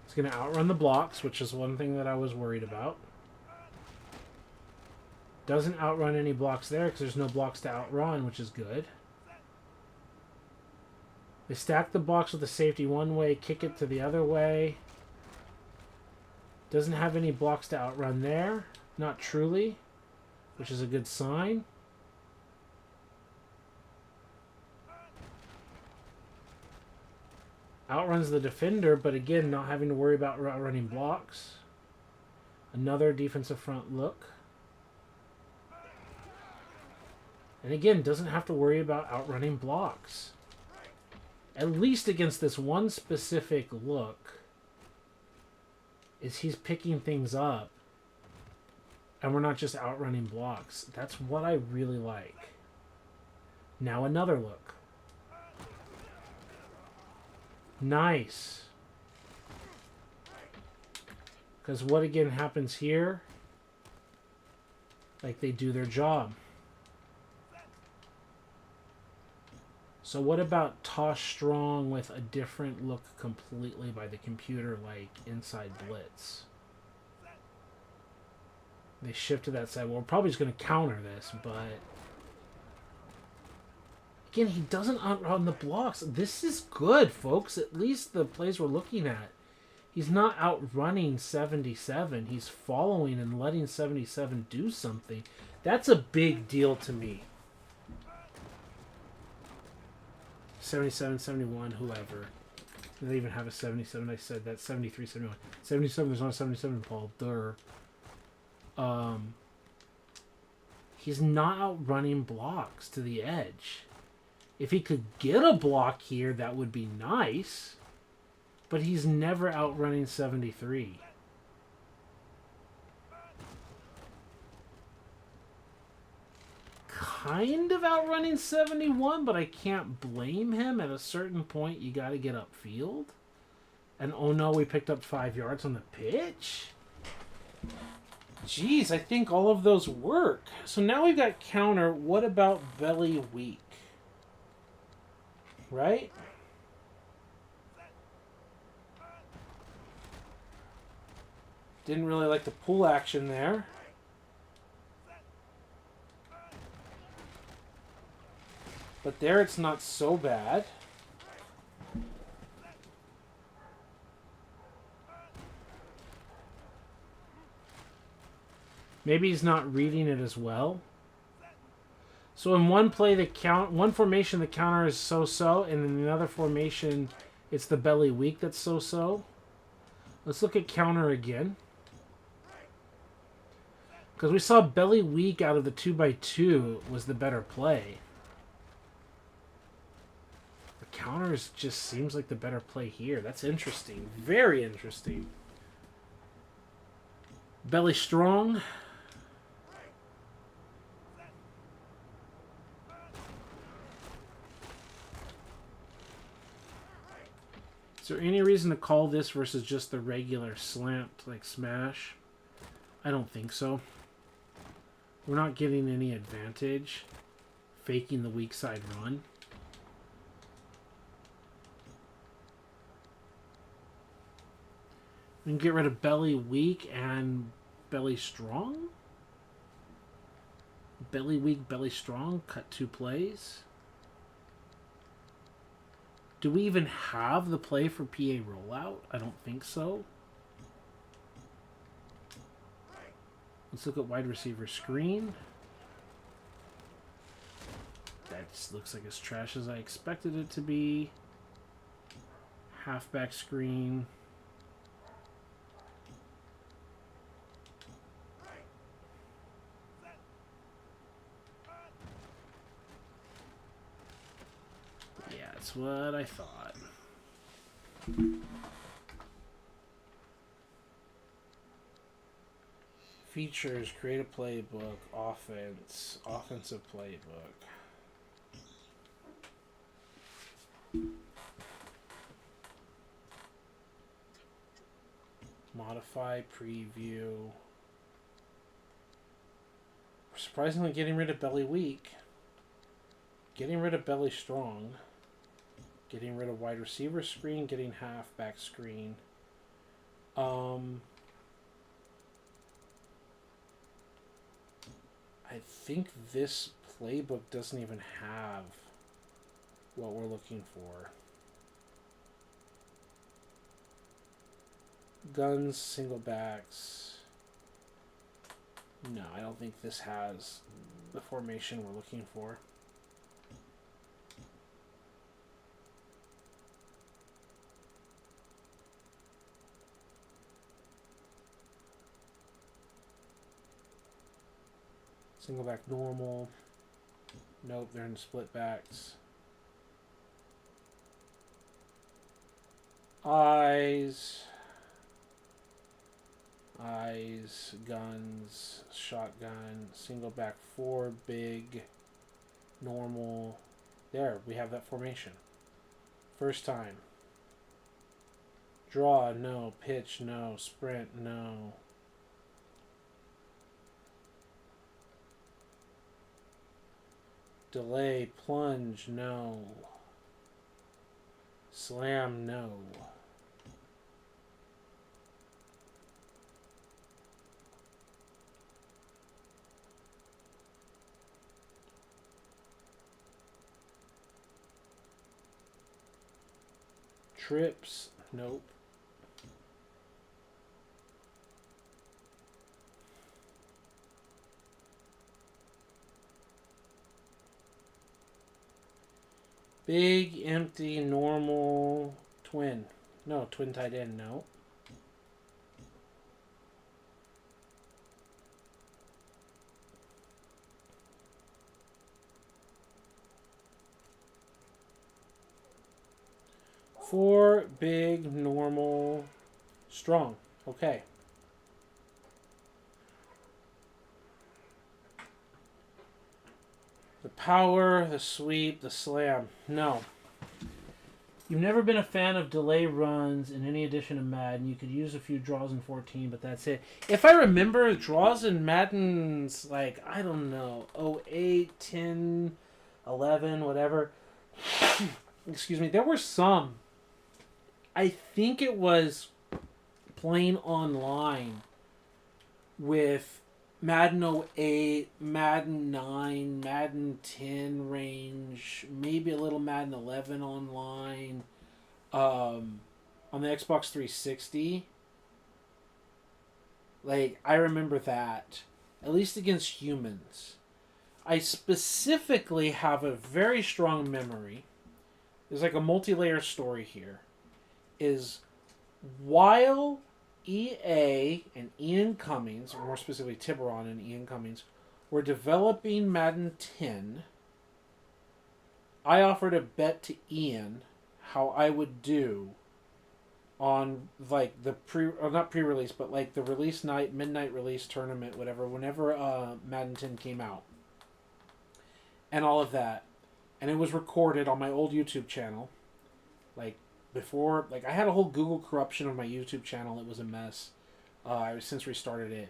It's going to outrun the blocks, which is one thing that I was worried about. Doesn't outrun any blocks there because there's no blocks to outrun, which is good. They stack the blocks with the safety one way, kick it to the other way. Doesn't have any blocks to outrun there. Not truly, which is a good sign. Outruns the defender, but again, not having to worry about outrunning blocks. Another defensive front look. And again, doesn't have to worry about outrunning blocks. At least against this one specific look, is he's picking things up. And we're not just outrunning blocks. That's what I really like. Now another look. Nice. Because what again happens here? Like they do their job. So what about toss strong with a different look completely by the computer, like inside blitz? They shift to that side. Well, we're probably just going to counter this, but again, he doesn't outrun the blocks. This is good, folks. At least the plays we're looking at. He's not outrunning 77. He's following and letting 77 do something. That's a big deal to me. 77, 71, whoever. They even have a 77. I said that. 73, 71. 77, there's not a 77, Paul. Durr. He's not outrunning blocks to the edge. If he could get a block here, that would be nice. But he's never outrunning 73. Kind of outrunning 71, but I can't blame him. At a certain point, you got to get upfield. And oh no, we picked up 5 yards on the pitch. Jeez, I think all of those work. So now we've got counter. What about belly weak? Right? Didn't really like the pull action there. But there it's not so bad. Maybe he's not reading it as well. So in one play, one formation, the counter is so-so, and in another formation, it's the belly weak that's so-so. Let's look at counter again. Because we saw belly weak out of the 2x2 was the better play. The counters just seems like the better play here. That's interesting. Very interesting. Belly strong. Is there any reason to call this versus just the regular slant, like smash? I don't think so. We're not getting any advantage faking the weak side run. We can get rid of belly weak and belly strong. Belly weak, belly strong, cut 2 plays. Do we even have the play for PA rollout? I don't think so. Let's look at wide receiver screen. That just looks like as trash as I expected it to be. Halfback screen. Yeah, that's what I thought. Features, create a playbook, offense, offensive playbook. Modify, preview. We're surprisingly getting rid of belly weak. Getting rid of belly strong. Getting rid of wide receiver screen, getting halfback screen. I think this playbook doesn't even have what we're looking for. Guns, single backs. No, I don't think this has the formation we're looking for. Single back normal. Nope, they're in split backs. Eyes, guns, shotgun, single back 4, big, normal. There, we have that formation. First time. Draw, no. Pitch, no. Sprint, no. Delay, plunge, no. Slam, no. Trips, nope. Big, empty, normal, twin. No, twin tight end, no. Four, big, normal, strong. Okay. The power, the sweep, the slam. No. You've never been a fan of delay runs in any edition of Madden. You could use a few draws in 14, but that's it. If I remember, draws in Madden's, like, I don't know, 08, 10, 11, whatever. Excuse me. There were some. I think it was playing online with Madden 08, Madden 9, Madden 10 range, maybe a little Madden 11 online, on the Xbox 360. Like, I remember that. At least against humans. I specifically have a very strong memory. There's like a multi-layer story here. Is while EA and Ian Cummings, or more specifically Tiburon and Ian Cummings, were developing Madden 10, I offered a bet to Ian how I would do on like the not pre-release, but like the release night, midnight release tournament, whatever, whenever Madden 10 came out, and all of that, and it was recorded on my old YouTube channel, like. Before, like, I had a whole Google corruption on my YouTube channel. It was a mess. I've since restarted it.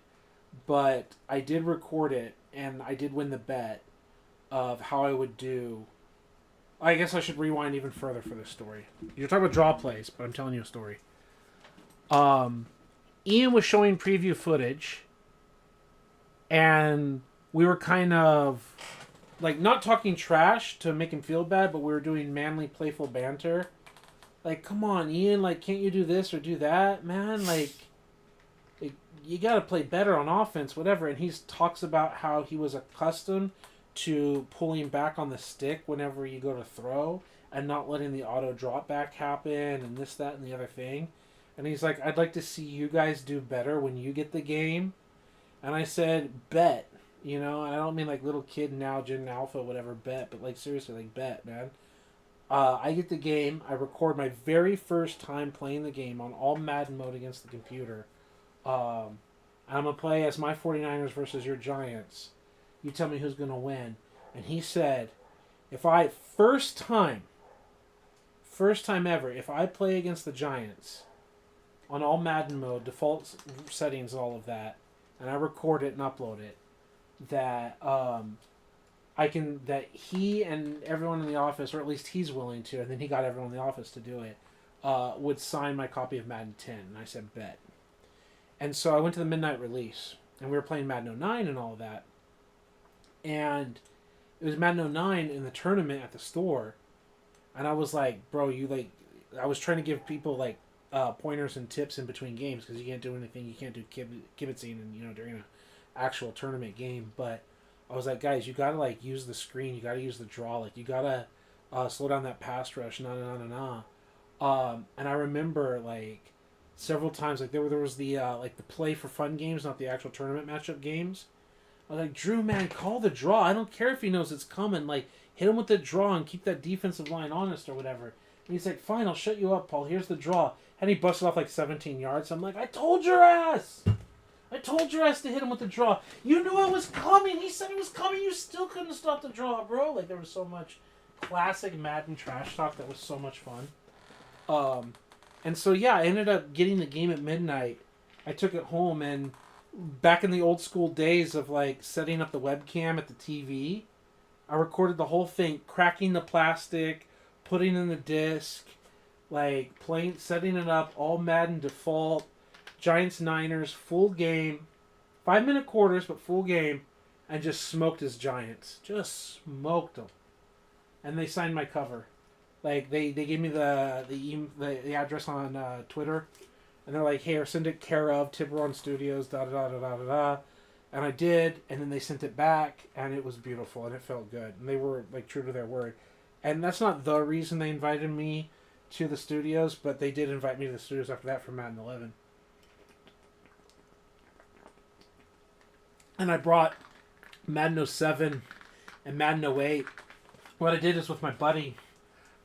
But I did record it, and I did win the bet of how I would do. I guess I should rewind even further for this story. You're talking about draw plays, but I'm telling you a story. Ian was showing preview footage, and we were kind of, like, not talking trash to make him feel bad, but we were doing manly, playful banter. Like, come on, Ian, like, can't you do this or do that, man? Like you got to play better on offense, whatever. And he talks about how he was accustomed to pulling back on the stick whenever you go to throw and not letting the auto drop back happen and this, that, and the other thing. And he's like, I'd like to see you guys do better when you get the game. And I said, bet. You know, and I don't mean like little kid now, Gen Alpha, whatever, bet. But, like, seriously, like, bet, man. I get the game. I record my very first time playing the game on all Madden mode against the computer. I'm going to play as my 49ers versus your Giants. You tell me who's going to win. And he said, first time ever, if I play against the Giants on all Madden mode, default settings, all of that, and I record it and upload it, that that he and everyone in the office, or at least he's willing to, and then he got everyone in the office to do it, would sign my copy of Madden 10. And I said, bet. And so I went to the midnight release, and we were playing Madden 09 and all of that. And it was Madden 09 in the tournament at the store, and I was like, bro, I was trying to give people, like, pointers and tips in between games, because you can't do anything, you can't do kibitzing, and, during a actual tournament game. But I was like, guys, you gotta like use the screen, you gotta use the draw, like you gotta slow down that pass rush, and I remember like several times, like there was the like the play for fun games, not the actual tournament matchup games. I was like, Drew, man, call the draw. I don't care if he knows it's coming. Like, hit him with the draw and keep that defensive line honest or whatever. And he's like, fine, I'll shut you up, Paul. Here's the draw. And he busted off like 17 yards. I'm like, I told your ass. I told your ass to hit him with the draw. You knew it was coming. He said it was coming. You still couldn't stop the draw, bro. Like, there was so much classic Madden trash talk that was so much fun. And so, yeah, I ended up getting the game at midnight. I took it home, and back in the old school days of, like, setting up the webcam at the TV, I recorded the whole thing, cracking the plastic, putting in the disc, like, playing, setting it up, all Madden default, Giants-Niners, full game, 5-minute quarters, but full game, and just smoked his Giants. Just smoked them. And they signed my cover. Like, they gave me the address on Twitter, and they're like, hey, send it care of Tiburon Studios, da-da-da-da-da-da. And I did, and then they sent it back, and it was beautiful, and it felt good. And they were, like, true to their word. And that's not the reason they invited me to the studios, but they did invite me to the studios after that for Madden 11. And I brought Madden 07 and Madden 08. What I did is with my buddy,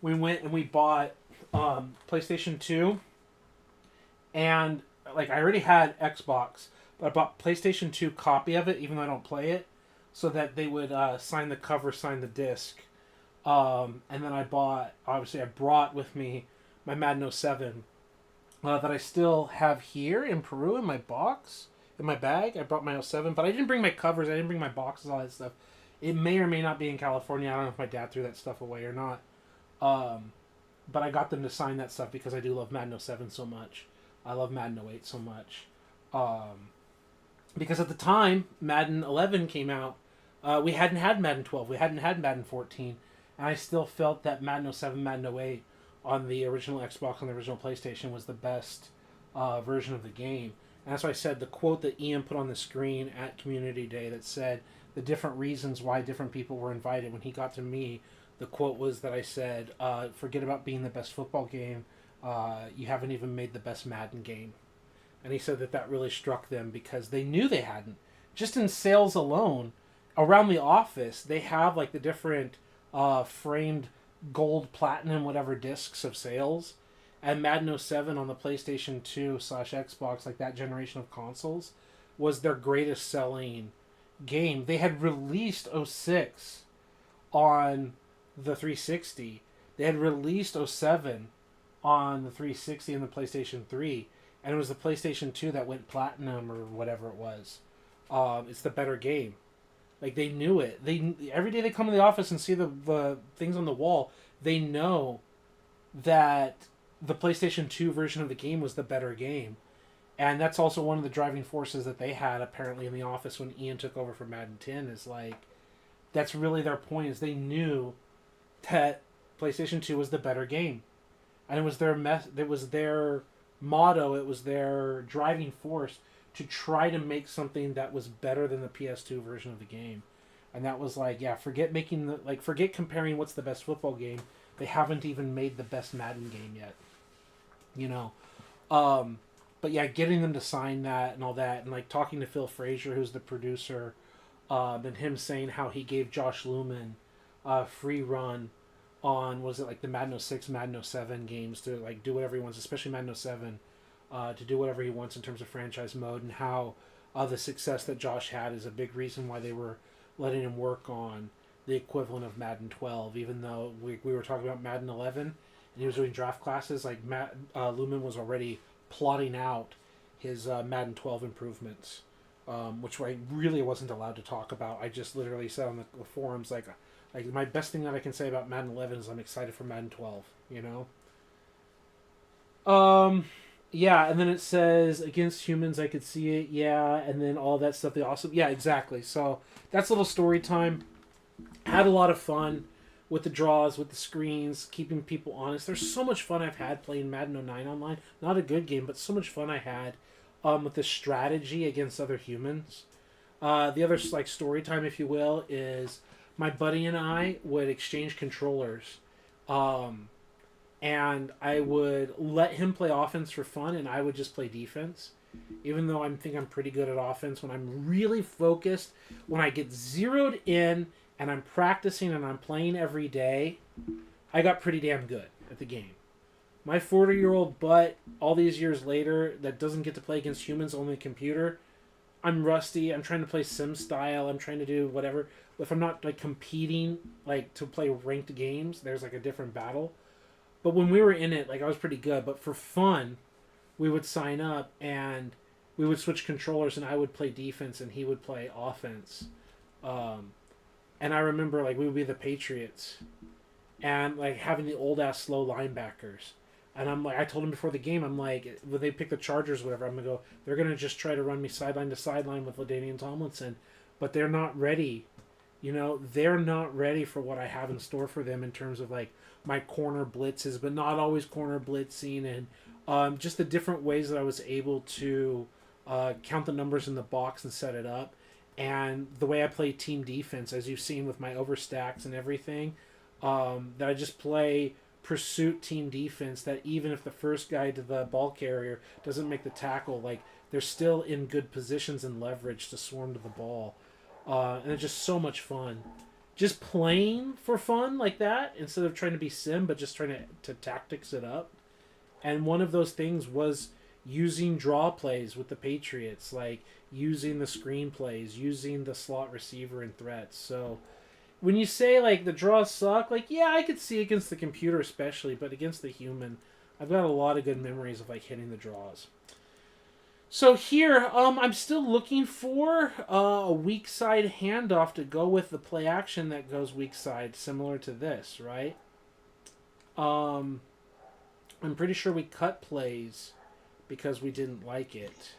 we went and we bought PlayStation 2, and like I already had Xbox, but I bought PlayStation 2 copy of it, even though I don't play it, so that they would sign the cover, sign the disc. And then I brought with me my Madden 07 that I still have here in Peru in my box, in my bag. I brought my 07, but I didn't bring my covers, I didn't bring my boxes, all that stuff. It may or may not be in California. I don't know if my dad threw that stuff away or not. But I got them to sign that stuff because I do love Madden 07 so much. I love Madden 08 so much. Because at the time Madden 11 came out, we hadn't had Madden 12. We hadn't had Madden 14. And I still felt that Madden 07, Madden 08 on the original Xbox, on the original PlayStation, was the best version of the game. And that's why I said the quote that Ian put on the screen at Community Day that said the different reasons why different people were invited. When he got to me, the quote was that I said, forget about being the best football game. You haven't even made the best Madden game. And he said that really struck them because they knew they hadn't. Just in sales alone, around the office, they have like the different framed gold, platinum, whatever discs of sales. And Madden 07 on the PlayStation 2/Xbox, like that generation of consoles, was their greatest selling game. They had released 06 on the 360. They had released 07 on the 360 and the PlayStation 3. And it was the PlayStation 2 that went platinum or whatever it was. It's the better game. Like, they knew it. Every day they come to the office and see the things on the wall, they know that the PlayStation 2 version of the game was the better game. And that's also one of the driving forces that they had, apparently, in the office when Ian took over for Madden 10, is like, that's really their point, is they knew that PlayStation 2 was the better game. And it was their motto, it was their driving force to try to make something that was better than the PS2 version of the game. And that was like, yeah, forget comparing what's the best football game. They haven't even made the best Madden game yet. You know? But yeah, getting them to sign that and all that, and like talking to Phil Frazier, who's the producer, and him saying how he gave Josh Lumen a free run on, was it like the Madden 06, Madden 07 games to like do whatever he wants, especially Madden 07, to do whatever he wants in terms of franchise mode, and how the success that Josh had is a big reason why they were letting him work on the equivalent of Madden 12, even though we were talking about Madden 11 and he was doing draft classes. Like Lumen was already plotting out his Madden 12 improvements, which I really wasn't allowed to talk about. I just literally said on the forums, like my best thing that I can say about Madden 11 is I'm excited for Madden 12, you know? Yeah, and then it says, against humans, I could see it, yeah, and then all that stuff, yeah, exactly. So, that's a little story time. Had a lot of fun with the draws, with the screens, keeping people honest. There's so much fun I've had playing Madden 09 online. Not a good game, but so much fun I had with the strategy against other humans. The other like story time, if you will, is my buddy and I would exchange controllers, um, and I would let him play offense for fun, and I would just play defense. Even though I'm pretty good at offense, when I'm really focused, when I get zeroed in and I'm practicing and I'm playing every day, I got pretty damn good at the game. My 40-year-old butt, all these years later, that doesn't get to play against humans, only a computer, I'm rusty. I'm trying to play sim style. I'm trying to do whatever. If I'm not like competing like to play ranked games, there's like a different battle. But when we were in it, like I was pretty good. But for fun, we would sign up and we would switch controllers, and I would play defense and he would play offense. Um, and I remember like we would be the Patriots, and like having the old ass slow linebackers. And I'm like, I told him before the game, I'm like, when they pick the Chargers, whatever, I'm gonna go. They're gonna just try to run me sideline to sideline with LaDainian Tomlinson, but they're not ready. You know, they're not ready for what I have in store for them in terms of like my corner blitzes, but not always corner blitzing, and just the different ways that I was able to count the numbers in the box and set it up, and the way I play team defense, as you've seen with my overstacks and everything, that I just play pursuit team defense, that even if the first guy to the ball carrier doesn't make the tackle, like they're still in good positions and leverage to swarm to the ball. And it's just so much fun. Just playing for fun like that instead of trying to be sim, but just trying to tactics it up. And one of those things was using draw plays with the Patriots, like using the screen plays, using the slot receiver and threats. So when you say like the draws suck, like yeah, I could see against the computer especially, but against the human, I've got a lot of good memories of like hitting the draws. So here, I'm still looking for a weak side handoff to go with the play action that goes weak side, similar to this, right? I'm pretty sure we cut plays because we didn't like it,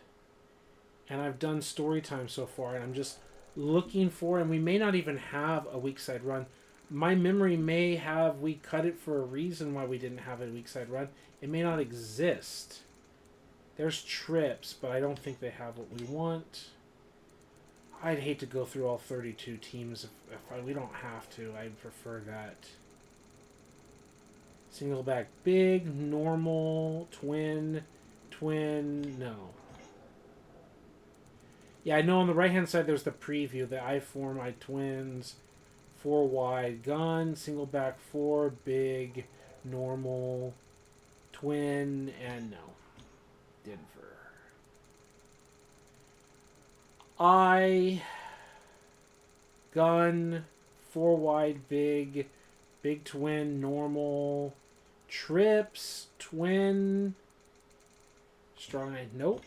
and I've done story time so far, and I'm just looking for, and we may not even have a weak side run. My memory may have we cut it for a reason why we didn't have a weak side run. It may not exist. There's trips, but I don't think they have what we want. I'd hate to go through all 32 teams if we don't have to. I'd prefer that. Single back big, normal, twin, no. Yeah, I know on the right-hand side there's the preview, the I-4, my twins, 4 wide, gun, single back 4, big, normal, twin, and no. Denver. I, gun, 4 wide, big twin, normal, trips, twin, strong eye, nope.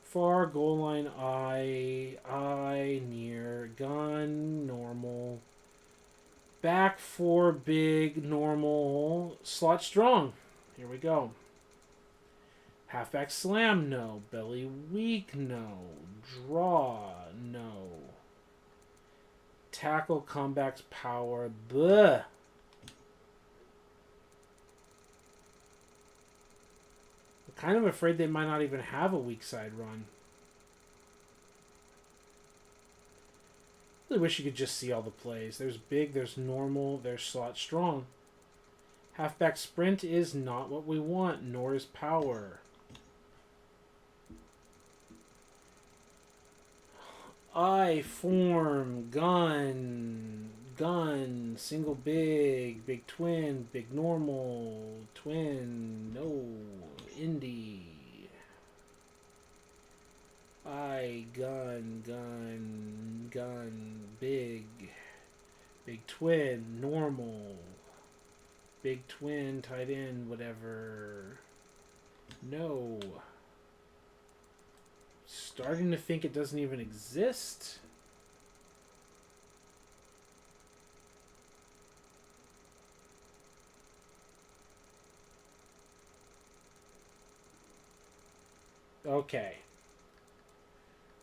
Far, goal line, I, near, gun, normal, back 4, big, normal, slot strong. Here we go. Halfback slam, no. Belly weak, no. Draw, no. Tackle, comebacks, power, bleh. I'm kind of afraid they might not even have a weak side run. I really wish you could just see all the plays. There's big, there's normal, there's slot strong. Halfback sprint is not what we want, nor is power. I form, gun, single big twin, big normal, twin, no, indie. I, gun, big twin, normal. Big twin, tight end, whatever. No. Starting to think it doesn't even exist. Okay.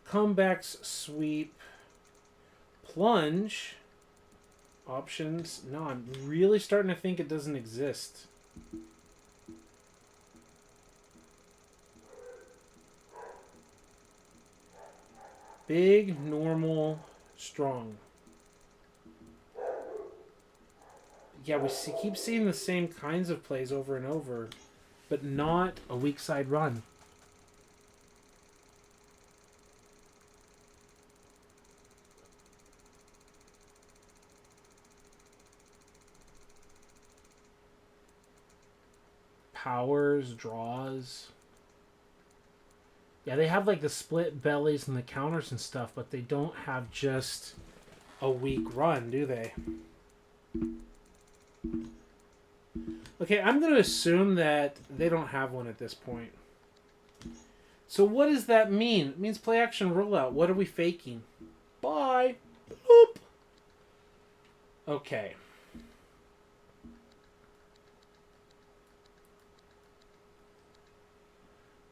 Comebacks, sweep, plunge. Options. No, I'm really starting to think it doesn't exist. Big, normal, strong. Yeah, keep seeing the same kinds of plays over and over, but not a weak side run. Powers, draws. Yeah, they have like the split bellies and the counters and stuff, but they don't have just a weak run, do they? Okay, I'm going to assume that they don't have one at this point. So what does that mean? It means play action rollout. What are we faking? Bye. Boop. Okay.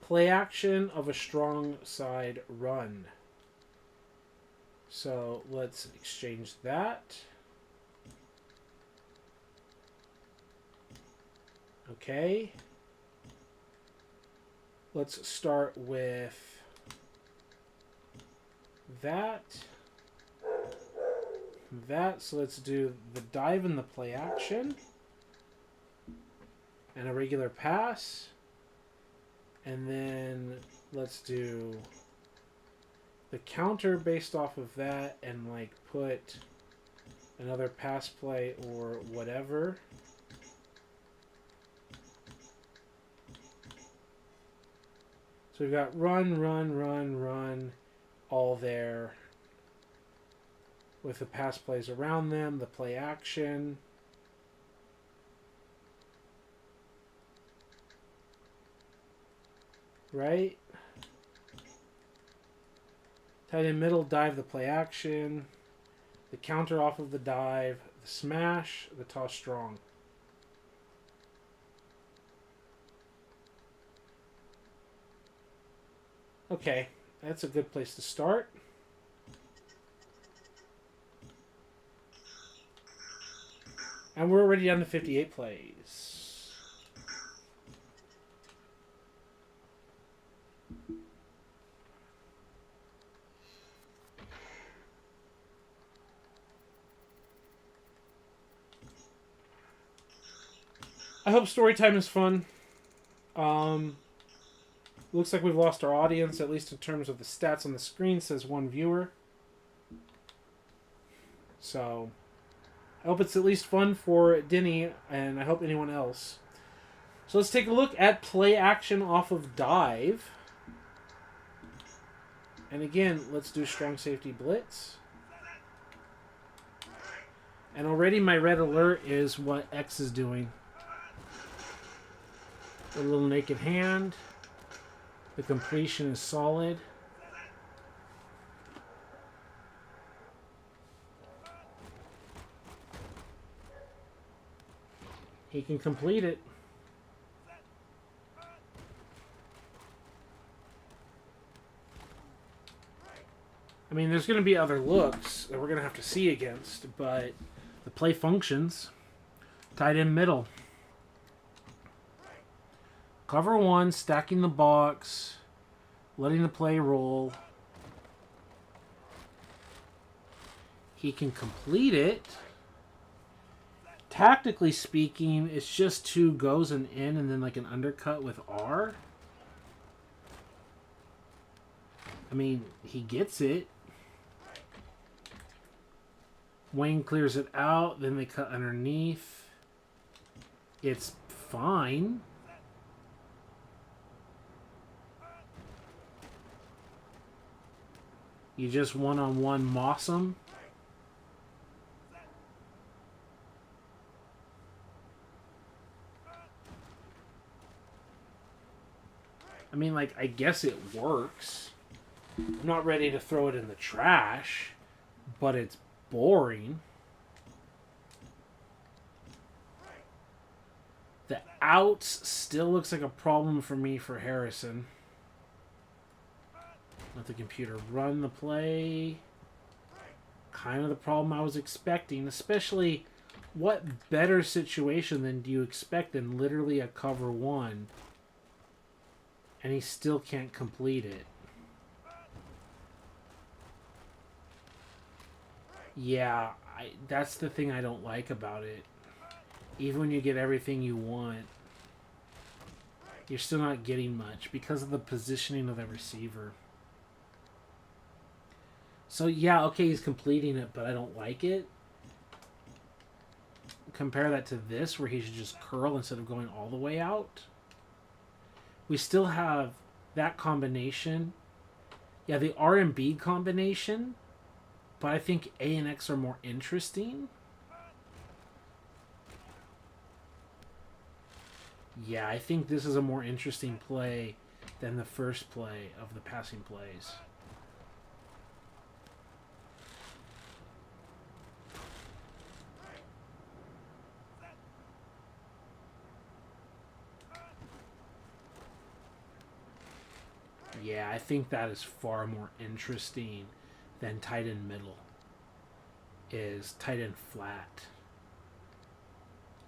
Play action of a strong side run. So let's exchange that. Okay. Let's start with that. So let's do the dive and the play action. And a regular pass. And then let's do the counter based off of that and like put another pass play or whatever. So we've got run, all there with the pass plays around them, the play action. Right? Tight end middle, dive, the play action. The counter off of the dive, the smash, the toss strong. Okay, that's a good place to start. And we're already down to 58 plays. I hope story time is fun. Looks like we've lost our audience, at least in terms of the stats on the screen. Says 1 viewer. So I hope it's at least fun for Denny, and I hope anyone else. So let's take a look at play action off of dive. And again, let's do strong safety blitz. And already my red alert is what X is doing. A little naked hand. The completion is solid. He can complete it. I mean, there's going to be other looks that we're going to have to see against, but the play functions. Tight end middle. Cover 1, stacking the box, letting the play roll. He can complete it. Tactically speaking, it's just 2 goes and in and then like an undercut with R. I mean, he gets it. Wayne clears it out, then they cut underneath. It's fine. You just one-on-one moss him. I mean, like, I guess it works. I'm not ready to throw it in the trash, but it's boring. The outs still looks like a problem for me for Harrison. Let the computer run the play. Kind of the problem I was expecting, especially what better situation than do you expect than literally a cover 1? And he still can't complete it. Yeah, that's the thing I don't like about it. Even when you get everything you want, you're still not getting much because of the positioning of the receiver. So yeah, okay, he's completing it, but I don't like it. Compare that to this, where he should just curl instead of going all the way out. We still have that combination. Yeah, the R and B combination, but I think A and X are more interesting. Yeah, I think this is a more interesting play than the first play of the passing plays. Yeah, I think that is far more interesting than tight end middle is tight end flat.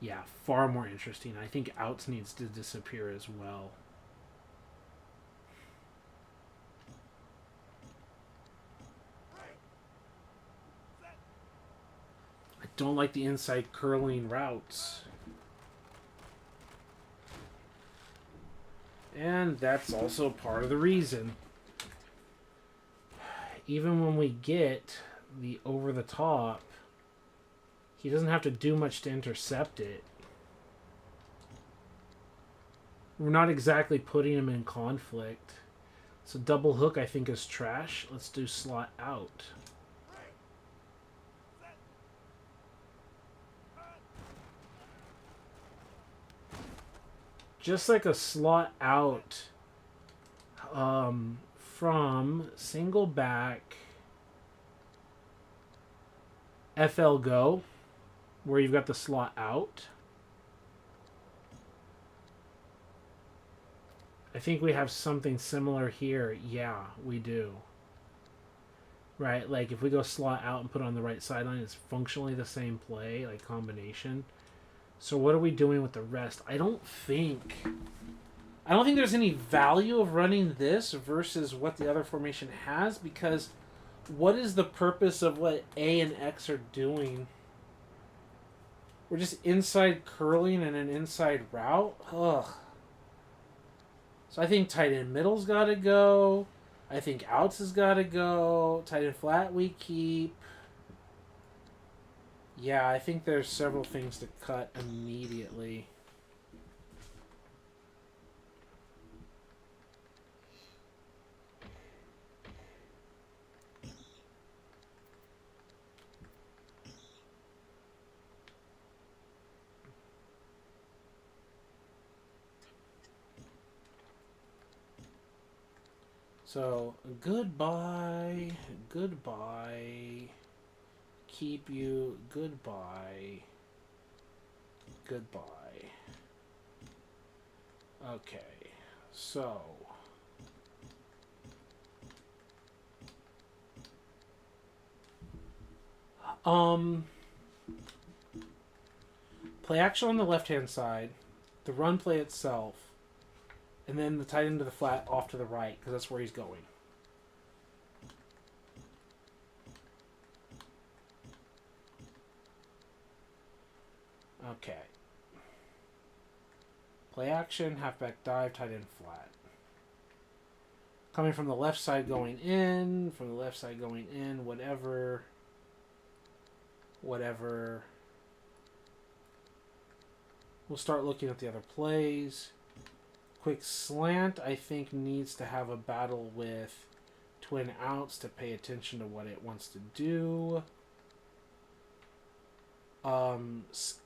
Yeah, far more interesting. I think outs needs to disappear as well. I don't like the inside curling routes. And that's also part of the reason. Even when we get the over the top, he doesn't have to do much to intercept it. We're not exactly putting him in conflict. So double hook I think is trash. Let's do slot out. Just like a slot out from single back FL Go, where you've got the slot out. I think we have something similar here. Yeah, we do. Right, like if we go slot out and put it on the right sideline, it's functionally the same play, like combination. So what are we doing with the rest? I don't think there's any value of running this versus what the other formation has, because what is the purpose of what A and X are doing? We're just inside curling and an inside route? Ugh. So I think tight end middle's got to go. I think outs has got to go. Tight end flat we keep. Yeah, I think there's several things to cut immediately. So, goodbye, goodbye, keep you, goodbye, goodbye. Okay, so... Play action on the left-hand side, the run play itself, and then the tight end to the flat off to the right, because that's where he's going. Okay. Play action, halfback dive, tight end flat. Coming from the left side going in, from the left side going in, whatever. Whatever. We'll start looking at the other plays. Quick slant, I think, needs to have a battle with twin outs to pay attention to what it wants to do.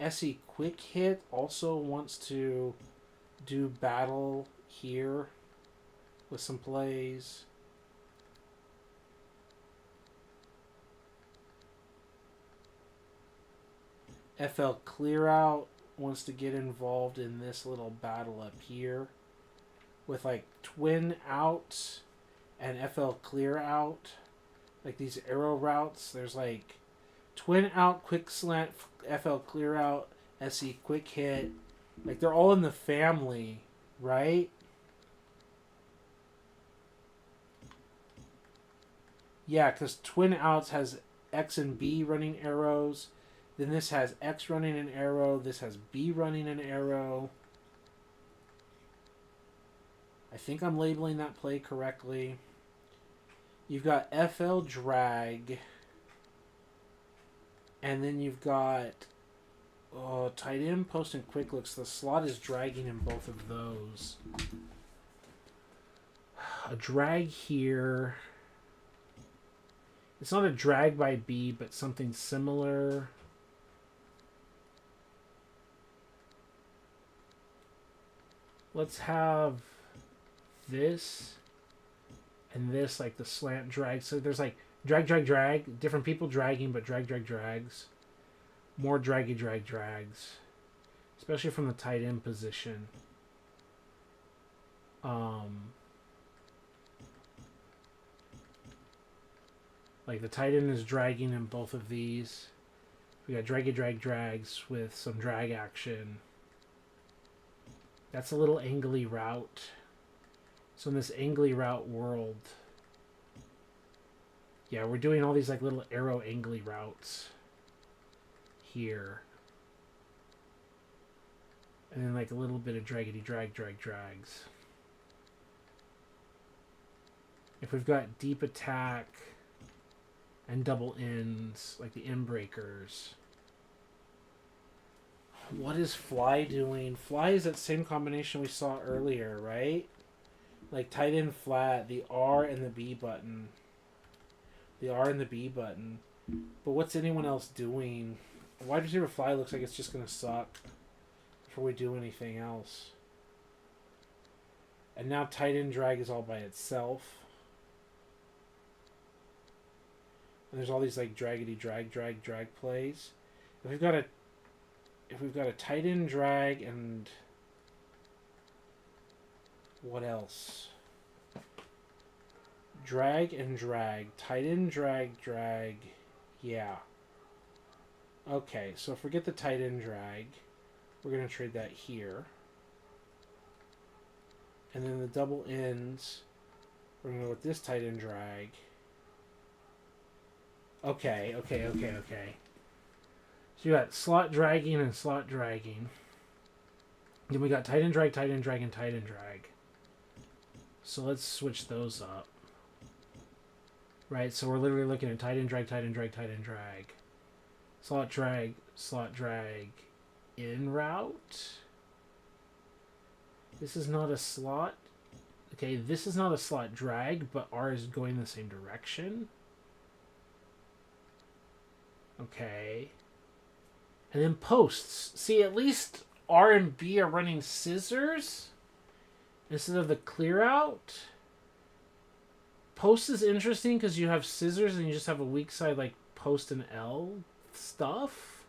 SE quick hit also wants to do battle here with some plays. FL clear out wants to get involved in this little battle up here with like twin outs and FL clear out, like these arrow routes. There's like twin out, quick slant, FL clear out, SE quick hit. Like they're all in the family, right? Yeah, because twin outs has X and B running arrows. Then this has X running an arrow. This has B running an arrow. I think I'm labeling that play correctly. You've got FL drag. And then you've got tight end, post, and quick looks. The slot is dragging in both of those. A drag here. It's not a drag by B, but something similar. Let's have this and this, like the slant drag. So there's like drag, drag, drag. Different people dragging, but drag, drag, drags. More draggy, drag, drags. Especially from the tight end position. Like the tight end is dragging in both of these. We got draggy, drag, drags with some drag action. That's a little angly route. So in this angly route world, yeah, we're doing all these like little arrow angly routes here. And then like a little bit of draggity drag, drag, drags. If we've got deep attack and double ends, like the end breakers. What is fly doing? Fly is that same combination we saw earlier, right? Like tight end flat, the R and the B button. The R and the B button. But what's anyone else doing? Wide receiver fly looks like it's just going to suck before we do anything else. And now tight end drag is all by itself. And there's all these like draggity drag, drag, drag plays. If we've got a tight end drag and what else? Drag and drag. Tight end drag, drag. Yeah. Okay, so forget the tight end drag. We're going to trade that here. And then the double ends, we're going to go with this tight end drag. Okay. So you got slot dragging and slot dragging. Then we got tight end drag, and tight end drag. So let's switch those up. Right, so we're literally looking at tight end drag, tight end drag. Slot drag, in route. This is not a slot. Okay, this is not a slot drag, but R is going the same direction. Okay. And then posts. See, at least R and B are running scissors instead of the clear out. Post is interesting because you have scissors and you just have a weak side like post and L stuff.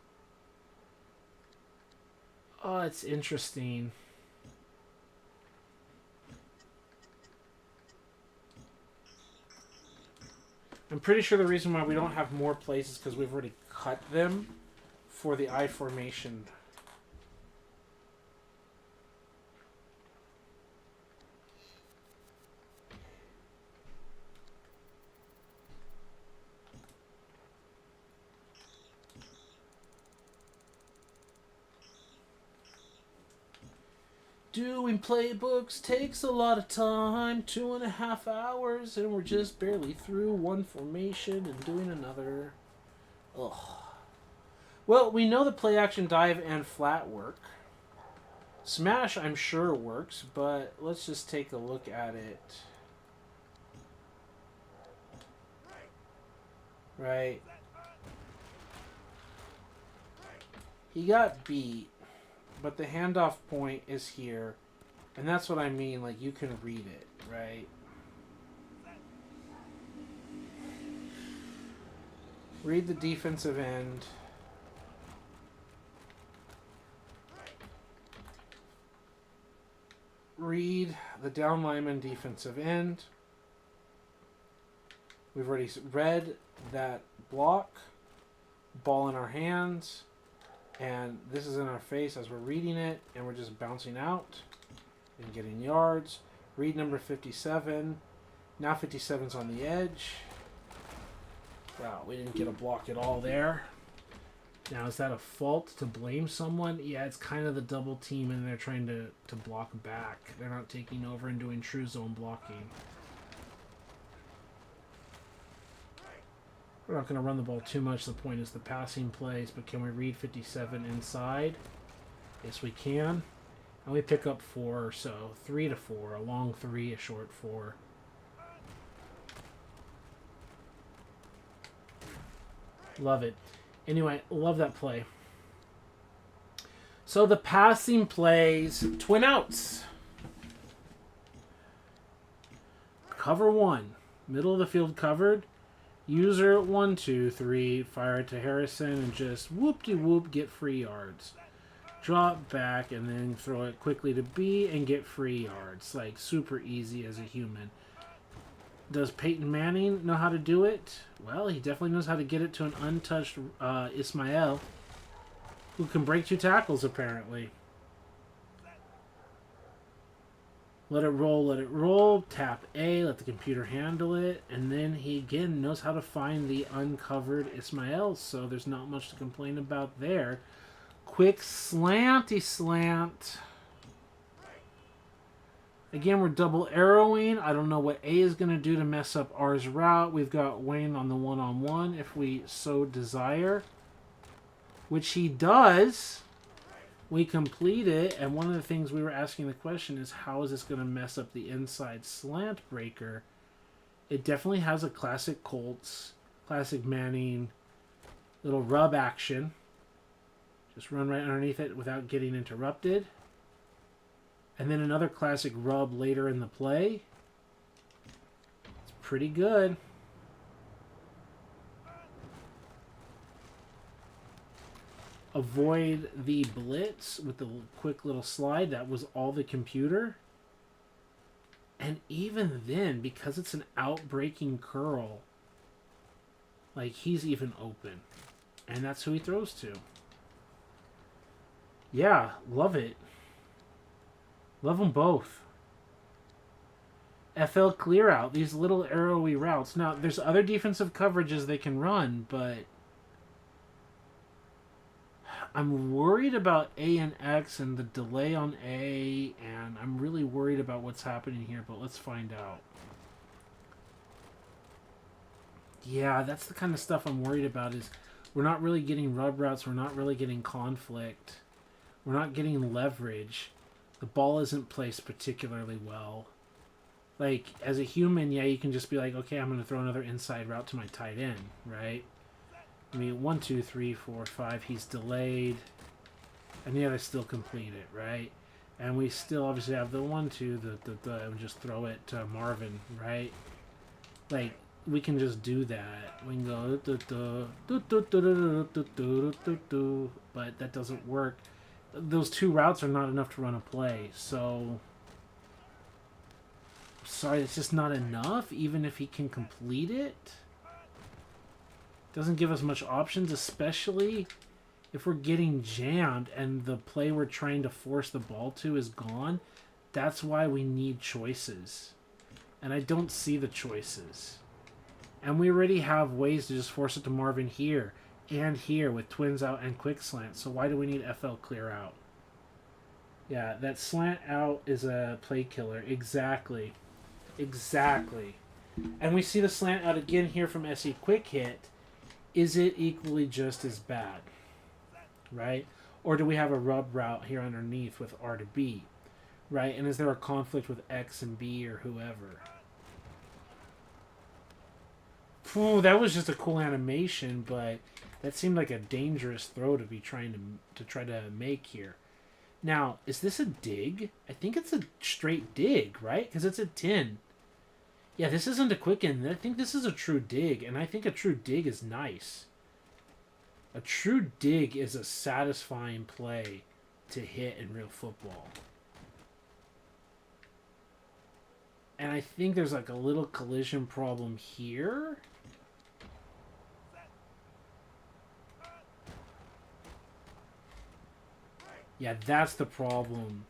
Oh, it's interesting. I'm pretty sure the reason why we don't have more plays is because we've already cut them for the I formation. Doing playbooks takes a lot of time, 2.5 hours, and we're just barely through one formation and doing another. Ugh. Well, we know the play action dive and flat work. Smash, I'm sure, works, but let's just take a look at it. Right. He got beat. But the handoff point is here. And that's what I mean. Like, you can read it, right? Read the defensive end. Read the down lineman defensive end. We've already read that block. Ball in our hands. And this is in our face as we're reading it, and we're just bouncing out and getting yards. Read number 57. Now 57's on the edge. Wow, we didn't get a block at all there. Now, is that a fault to blame someone? Yeah, it's kind of the double team, and they're trying to block back. They're not taking over and doing true zone blocking. We're not going to run the ball too much. The point is the passing plays, but can we read 57 inside? Yes, we can. And we pick up 4, so 3 to 4. A long 3, a short 4. Love it. Anyway, love that play. So the passing plays, twin outs. Cover 1. Middle of the field covered. User 1, 2, 3. Fire it to Harrison and just whoop-de-whoop, get free yards. Drop back and then throw it quickly to B and get free yards. Like, super easy as a human. Does Peyton Manning know how to do it? Well, he definitely knows how to get it to an untouched Ismail, who can break 2 tackles, apparently. Let it roll, let it roll. Tap A, let the computer handle it. And then he, again, knows how to find the uncovered Ismail, so there's not much to complain about there. Quick slanty slant. Again, we're double arrowing. I don't know what A is going to do to mess up R's route. We've got Wayne on the one-on-one if we so desire, which he does. We complete it, and one of the things we were asking the question is, how is this going to mess up the inside slant breaker? It definitely has a classic Colts, classic Manning, little rub action. Just run right underneath it without getting interrupted. And then another classic rub later in the play. It's pretty good. Avoid the blitz with the quick little slide. That was all the computer. And even then, because it's an out-breaking curl, like, he's even open. And that's who he throws to. Yeah, love it. Love them both. FL clear out. These little arrowy routes. Now, there's other defensive coverages they can run, but I'm worried about A and X and the delay on A, and I'm really worried about what's happening here, but let's find out. Yeah, that's the kind of stuff I'm worried about, is we're not really getting rub routes, we're not really getting conflict, we're not getting leverage. The ball isn't placed particularly well. Like, as a human, yeah, you can just be like, okay, I'm going to throw another inside route to my tight end, right? I mean, 1, 2, 3, 4, 5, he's delayed. And the other still complete it, right? And we still obviously have the 1, 2, and just throw it to Marvin, right? Like, we can just do that. We can go, but that doesn't work. Those 2 routes are not enough to run a play, so sorry, it's just not enough, even if he can complete it. Doesn't give us much options, especially if we're getting jammed and the play we're trying to force the ball to is gone. That's why we need choices. And I don't see the choices. And we already have ways to just force it to Marvin here and here with twins out and quick slant. So why do we need FL clear out? Yeah, that slant out is a play killer. Exactly. Exactly. And we see the slant out again here from SE quick hit. Is it equally just as bad? Right? Or do we have a rub route here underneath with R to B? Right? And is there a conflict with X and B or whoever? Phew, that was just a cool animation, but that seemed like a dangerous throw to be trying to try to make here. Now, is this a dig? I think it's a straight dig, right? Because it's a 10. Yeah, this isn't a quick end. I think this is a true dig, and I think a true dig is nice. A true dig is a satisfying play to hit in real football. And I think there's like a little collision problem here. Yeah, that's the problem.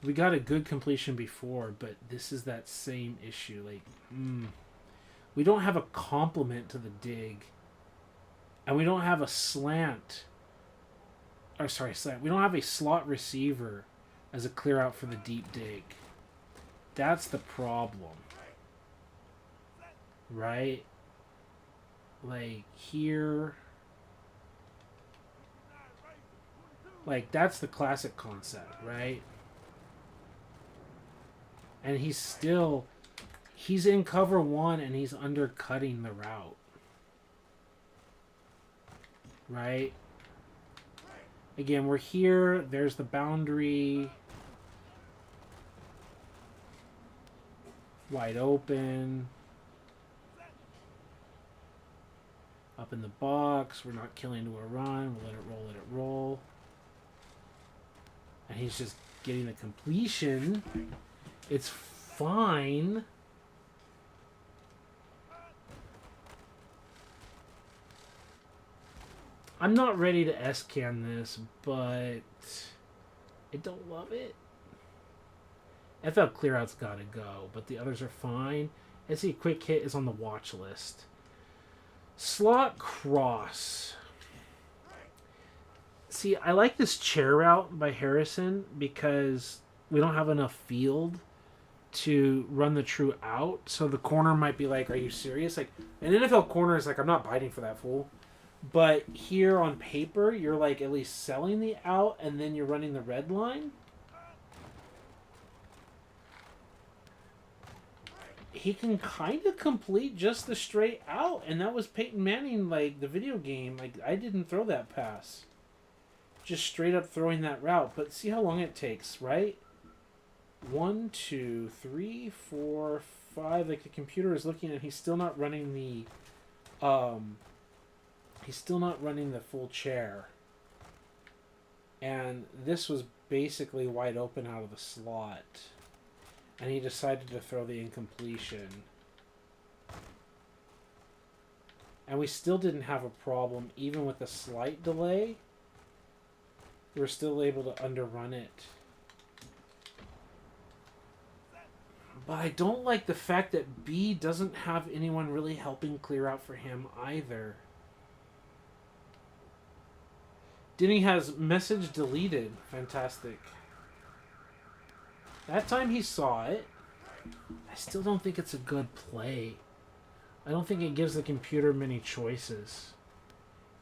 We got a good completion before, but this is that same issue. Like, We don't have a complement to the dig. And we don't have a slant. Or sorry, slant. We don't have a slot receiver as a clear out for the deep dig. That's the problem. Right? Like here. Like that's the classic concept, right? And he's in cover one and he's undercutting the route. Right? Again, we're here. There's the boundary. Wide open. Up in the box. We're not killing to a run. We'll let it roll, let it roll. And he's just getting the completion. It's fine. I'm not ready to S-can this, but I don't love it. FL clear-out's got to go, but the others are fine. SE quick hit is on the watch list. Slot cross. See, I like this chair route by Harrison because we don't have enough field to run the true out. So the corner might be like, are you serious? Like, an NFL corner is like, I'm not biting for that fool. But here on paper, you're like at least selling the out and then you're running the red line. He can kind of complete just the straight out. And that was Peyton Manning, like the video game. Like, I didn't throw that pass. Just straight up throwing that route. But see how long it takes, right? 1, 2, 3, 4, 5. Like the computer is looking and he's still not running the he's still not running the full chair. And this was basically wide open out of the slot. And he decided to throw the incompletion. And we still didn't have a problem. Even with a slight delay, we were still able to underrun it. But I don't like the fact that B doesn't have anyone really helping clear out for him either. Denny has message deleted. Fantastic. That time he saw it. I still don't think it's a good play. I don't think it gives the computer many choices.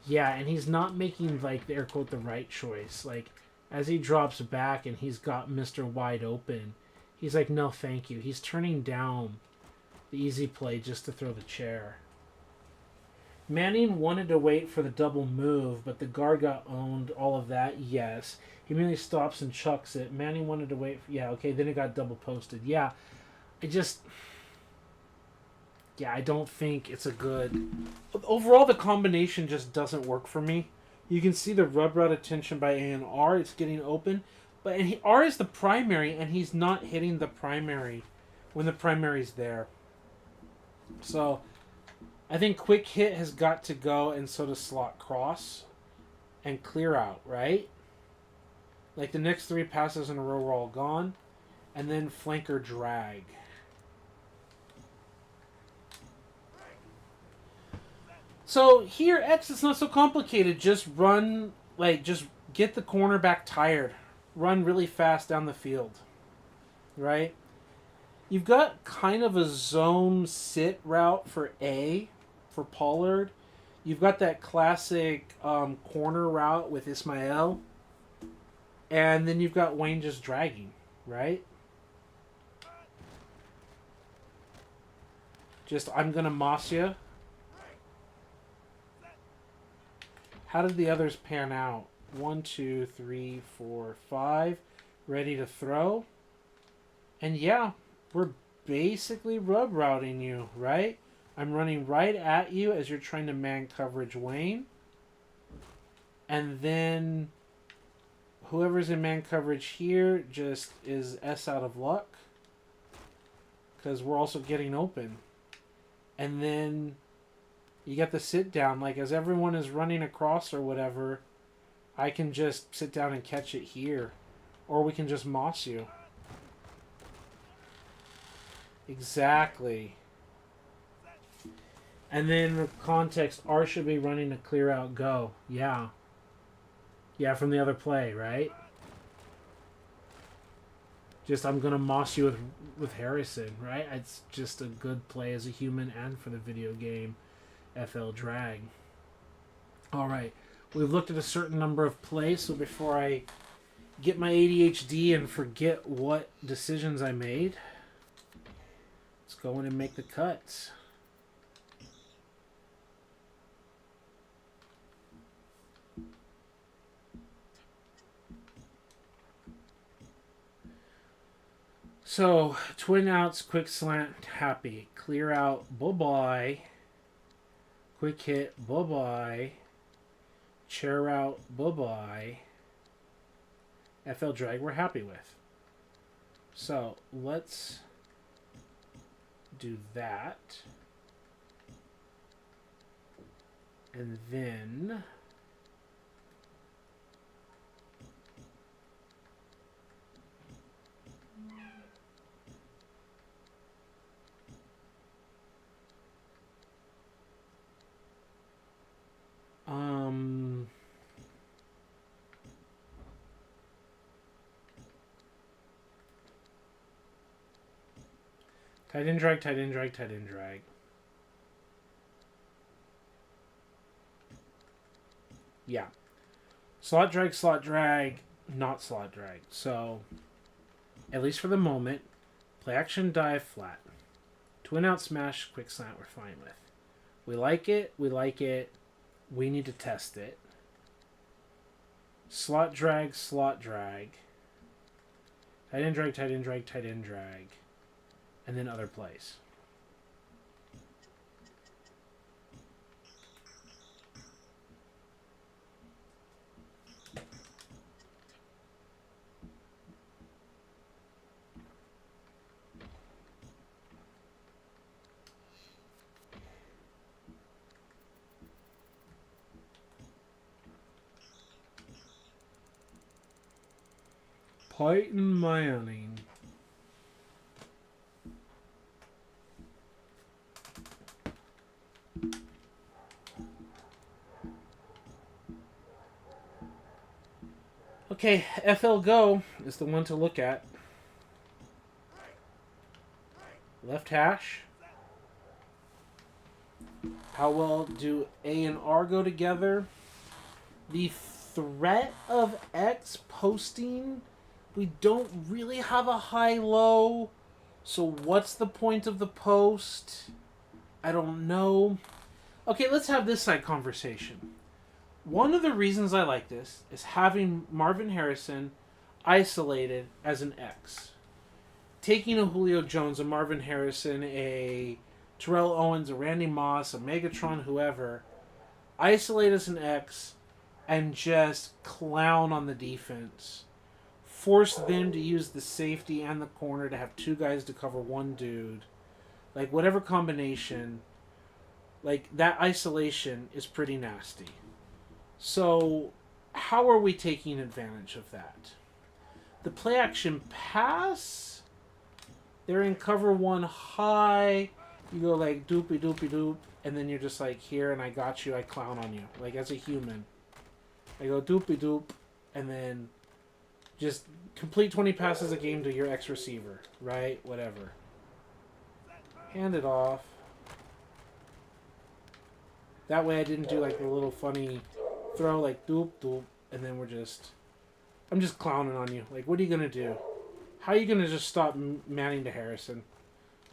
Yeah, and he's not making, like, the air quote, the right choice. Like, as he drops back and he's got Mr. Wide Open, he's like, no, thank you. He's turning down the easy play just to throw the chair. Manning wanted to wait for the double move, but the guard got owned, all of that, yes. He immediately stops and chucks it. Manning wanted to wait. Yeah, okay, then it got double posted. Yeah, I don't think it's a good... Overall, the combination just doesn't work for me. You can see the rub route attention by A&R. It's getting open. But R is the primary, and he's not hitting the primary when the primary's there. So, I think quick hit has got to go, and so does slot cross and clear out, right? Like the next 3 passes in a row were all gone. And then flanker drag. So here, X, it's not so complicated. Just run, like, just get the cornerback tired. Run really fast down the field. Right? You've got kind of a zone sit route for A, for Pollard. You've got that classic corner route with Ismael. And then you've got Wayne just dragging, right? Just, I'm going to moss you. How did the others pan out? 1, 2, 3, 4, 5. Ready to throw. And yeah, we're basically rub routing you, right? I'm running right at you as you're trying to man coverage Wayne. And then whoever's in man coverage here just is S out of luck. Because we're also getting open. And then you get the sit down. Like, as everyone is running across or whatever, I can just sit down and catch it here. Or we can just moss you. Exactly. And then the context, R should be running to clear out go. Yeah. Yeah, from the other play, right? Just, I'm going to moss you with Harrison, right? It's just a good play as a human and for the video game FL Drag. All right. We've looked at a certain number of plays, so before I get my ADHD and forget what decisions I made, let's go in and make the cuts. So, twin outs, quick slant, happy. Clear out, bye-bye. Quick hit, bye-bye. Chair out, bye-bye. FL drag, we're happy with. So, let's do that. And then... tight end drag, tight end drag, tight end drag. Yeah. Slot drag, not slot drag. So, at least for the moment, play action, dive, flat. Twin out, smash, quick slant, we're fine with. We like it, we like it. We need to test it. Slot drag, tight end drag, tight end drag, tight end drag. And then other plays. Peyton Manning. Okay, FL Go is the one to look at. Left hash. How well do A and R go together? The threat of X posting, we don't really have a high-low. So what's the point of the post? I don't know. Okay, let's have this side conversation. One of the reasons I like this is having Marvin Harrison isolated as an X. Taking a Julio Jones, a Marvin Harrison, a Terrell Owens, a Randy Moss, a Megatron, whoever, isolate as an X and just clown on the defense. Force them to use the safety and the corner to have two guys to cover one dude. Like, whatever combination, like, that isolation is pretty nasty. So, how are we taking advantage of that? The play action pass, they're in cover one high. You go like doopy doopy doop, and then you're just like, here, and I got you, I clown on you. Like, as a human. I go doopy doop, and then just complete 20 passes a game to your ex receiver, right? Whatever. Hand it off. That way I didn't do like the little funny throw, like doop doop, and then I'm just clowning on you. Like, what are you gonna do? How are you gonna just stop Manning to Harrison?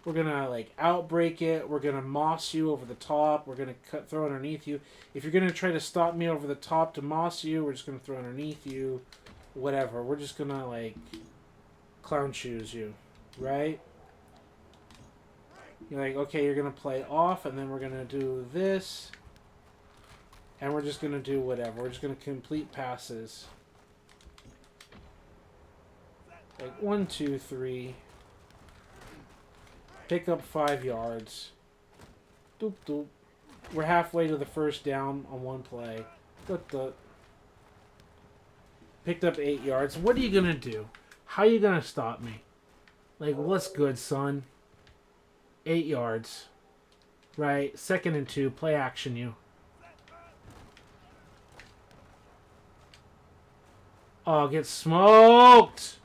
We're gonna like outbreak it. We're gonna moss you over the top. We're gonna throw underneath you. If you're gonna try to stop me over the top to moss you, we're just gonna throw underneath you. Whatever. We're just gonna like clown shoes you, right? You're like, okay, you're gonna play off, and then we're gonna do this, and we're just gonna do whatever. We're just gonna complete passes. Like 1, 2, 3. Pick up 5 yards. Doop doop. We're halfway to the first down on one play. Doop doop. Picked up 8 yards. What are you gonna do? How are you gonna stop me? Like, what's good, son? 8 yards. Right, 2nd and 2, play action you. Oh, get smoked!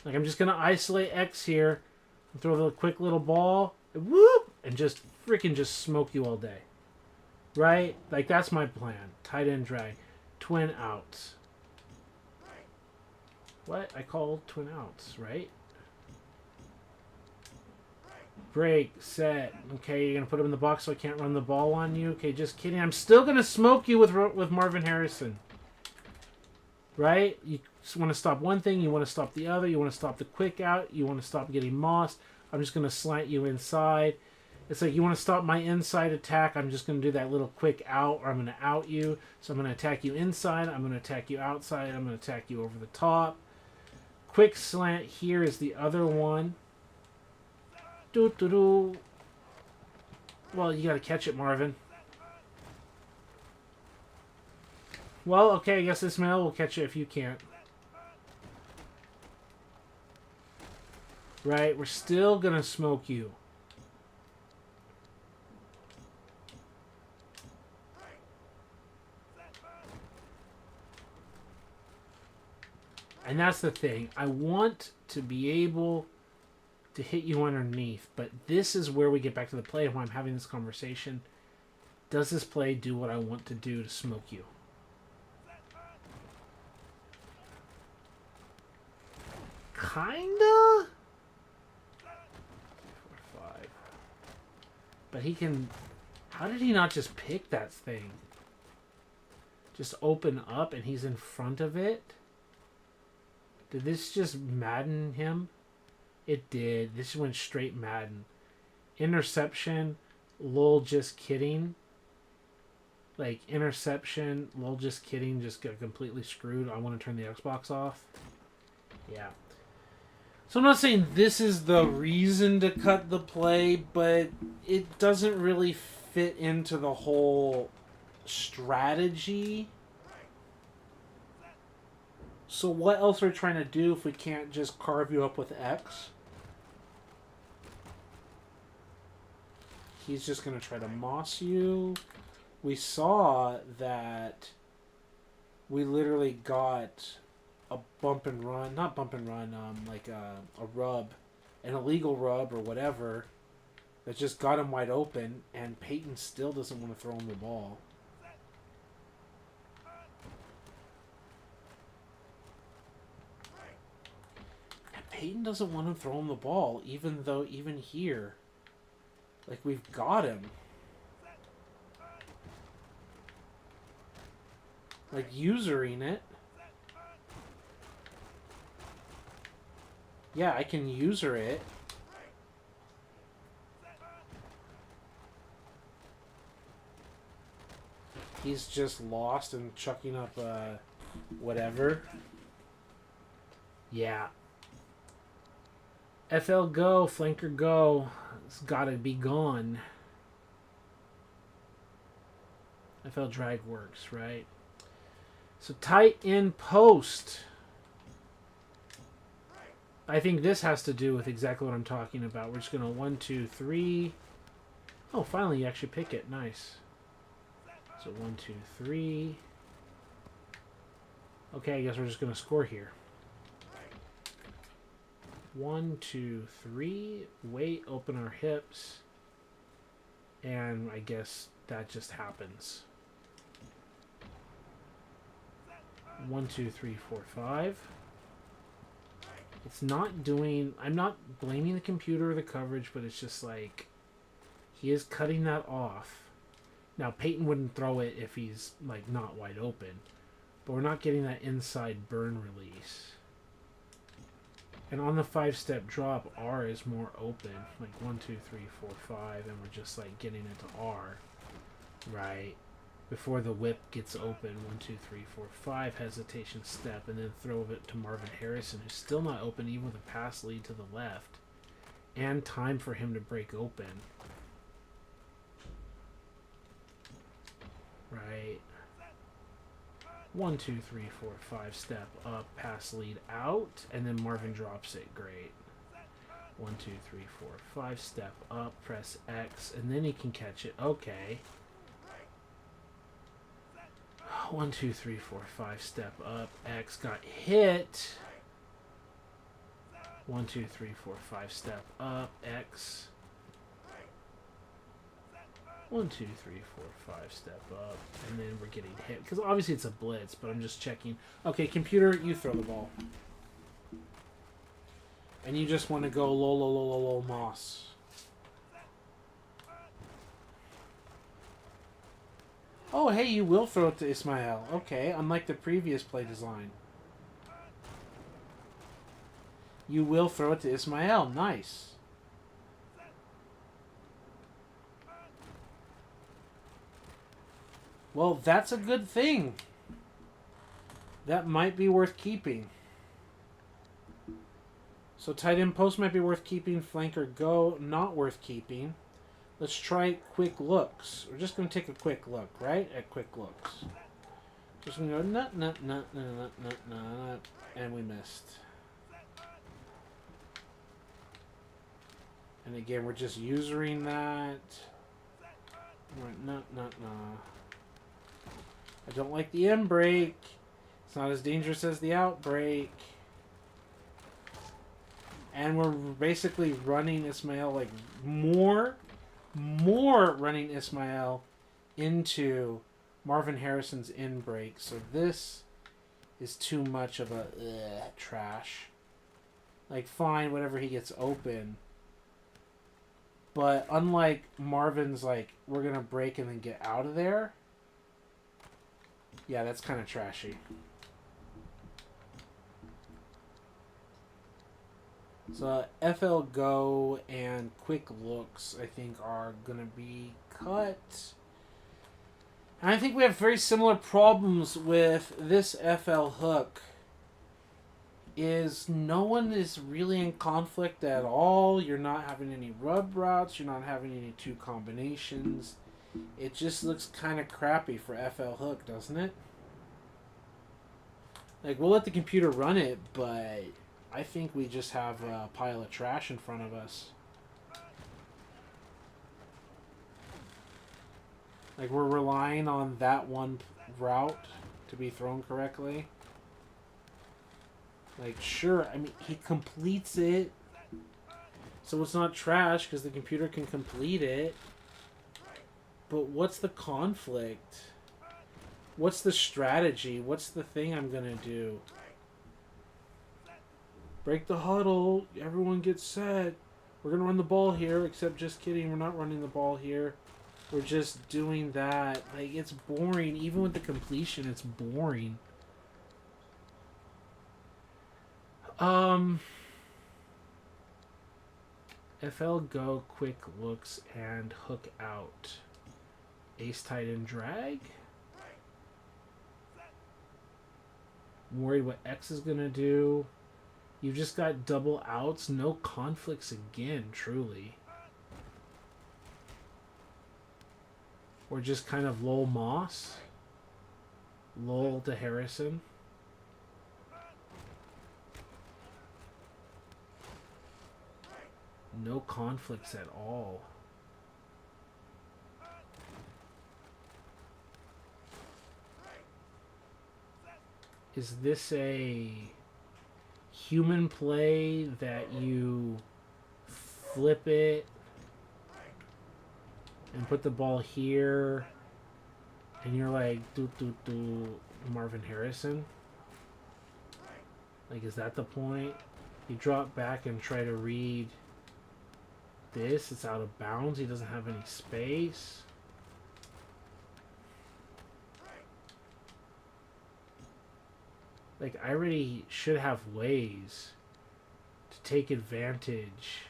Like, I'm just going to isolate X here. Throw the quick little ball. And whoop! And just freaking just smoke you all day. Right? Like, that's my plan. Tight end drag. Twin outs. What? I called twin outs, right? Break, set. Okay, you're going to put him in the box so I can't run the ball on you? Okay, just kidding. I'm still going to smoke you with Marvin Harrison. Right? You want to stop one thing, you want to stop the other, you want to stop the quick out, you want to stop getting mossed. I'm just going to slant you inside. It's like you want to stop my inside attack, I'm just going to do that little quick out, or I'm going to out you. So I'm going to attack you inside, I'm going to attack you outside, I'm going to attack you over the top. Quick slant here is the other one. Doo-doo-doo. Well, you got to catch it, Marvin. Well, okay, I guess Ismail will catch it if you can't. Right, we're still going to smoke you. And that's the thing. I want to be able to hit you underneath, but this is where we get back to the play and why I'm having this conversation. Does this play do what I want to do to smoke you? Kinda? 4, 5. But he can... How did he not just pick that thing? Just open up and he's in front of it? Did this just Madden him? It did. This went straight Madden. Interception. Lol, just kidding. Like, interception. Lol, just kidding. Just got completely screwed. I want to turn the Xbox off. Yeah. So I'm not saying this is the reason to cut the play, but it doesn't really fit into the whole strategy. So what else are we trying to do if we can't just carve you up with X? He's just going to try to moss you. We saw that we literally got a bump and run, not bump and run, like a rub, an illegal rub or whatever, that just got him wide open, and Peyton still doesn't want to throw him the ball. And Peyton doesn't want to throw him the ball, even though, even here, like, we've got him. Like, usuring it. Yeah, I can user it. He's just lost and chucking up whatever. Yeah. FL go, flanker go. It's gotta be gone. FL drag works, right? So tight end post. I think this has to do with exactly what I'm talking about. We're just going to 1, 2, 3. Oh, finally you actually pick it. Nice. So 1, 2, 3. Okay, I guess we're just going to score here. 1, 2, 3. Wait, open our hips. And I guess that just happens. 1, 2, 3, 4, 5. It's not doing... I'm not blaming the computer or the coverage, but it's just like... He is cutting that off. Now, Peyton wouldn't throw it if he's, like, not wide open. But we're not getting that inside burn release. And on the 5-step drop, R is more open. Like, 1, 2, 3, 4, 5. And we're just, like, getting into R. Right? Before the whip gets open, 1, 2, 3, 4, 5, hesitation step, and then throw it to Marvin Harrison, who's still not open, even with a pass lead to the left, and time for him to break open. Right. 1, 2, 3, 4, 5, step up, pass lead out, and then Marvin drops it. Great. 1, 2, 3, 4, 5. Step up, press X, and then he can catch it. Okay. 1, 2, 3, 4, 5. Step up, X got hit. 1, 2, 3, 4, 5. Step up, X. 1, 2, 3, 4, 5. Step up, and then we're getting hit because obviously it's a blitz. But I'm just checking. Okay, computer, you throw the ball. And you just want to go low, moss. Oh, hey, you will throw it to Ismail. Okay, unlike the previous play design. You will throw it to Ismail. Nice. Well, that's a good thing. That might be worth keeping. So tight end post might be worth keeping. Flanker go, not worth keeping. Let's try quick looks. We're just going to take a quick look, right? At quick looks. Just going to go nut, and we missed. And again, we're just usering that. Nut. I don't like the in break. It's not as dangerous as the outbreak. And we're basically running Ismail like more running Ismail into Marvin Harrison's in break. So this is too much of a trash. Like, fine, whatever he gets open. But unlike Marvin's, like, we're going to break and then get out of there. Yeah, that's kind of trashy. So FL Go and Quick Looks, I think, are going to be cut. And I think we have very similar problems with this FL Hook. Is no one is really in conflict at all. You're not having any rub routes. You're not having any two combinations. It just looks kind of crappy for FL Hook, doesn't it? Like, we'll let the computer run it, but I think we just have a pile of trash in front of us. Like, we're relying on that one route to be thrown correctly. Like, sure, I mean, he completes it. So it's not trash because the computer can complete it. But what's the conflict? What's the strategy? What's the thing I'm going to do? Break the huddle. Everyone gets set. We're going to run the ball here. Except, just kidding, we're not running the ball here. We're just doing that. Like, it's boring. Even with the completion, it's boring. FL Go, Quick Looks, and Hook Out. Ace tight end drag. I'm worried what X is going to do. You've just got double outs. No conflicts again, truly. Or just kind of lull Moss. Lull to Harrison. No conflicts at all. Is this a human play that you flip it and put the ball here and you're like Marvin Harrison? Like, is that the point? You drop back and try to read this. It's out of bounds. He doesn't have any space. Like, I already should have ways to take advantage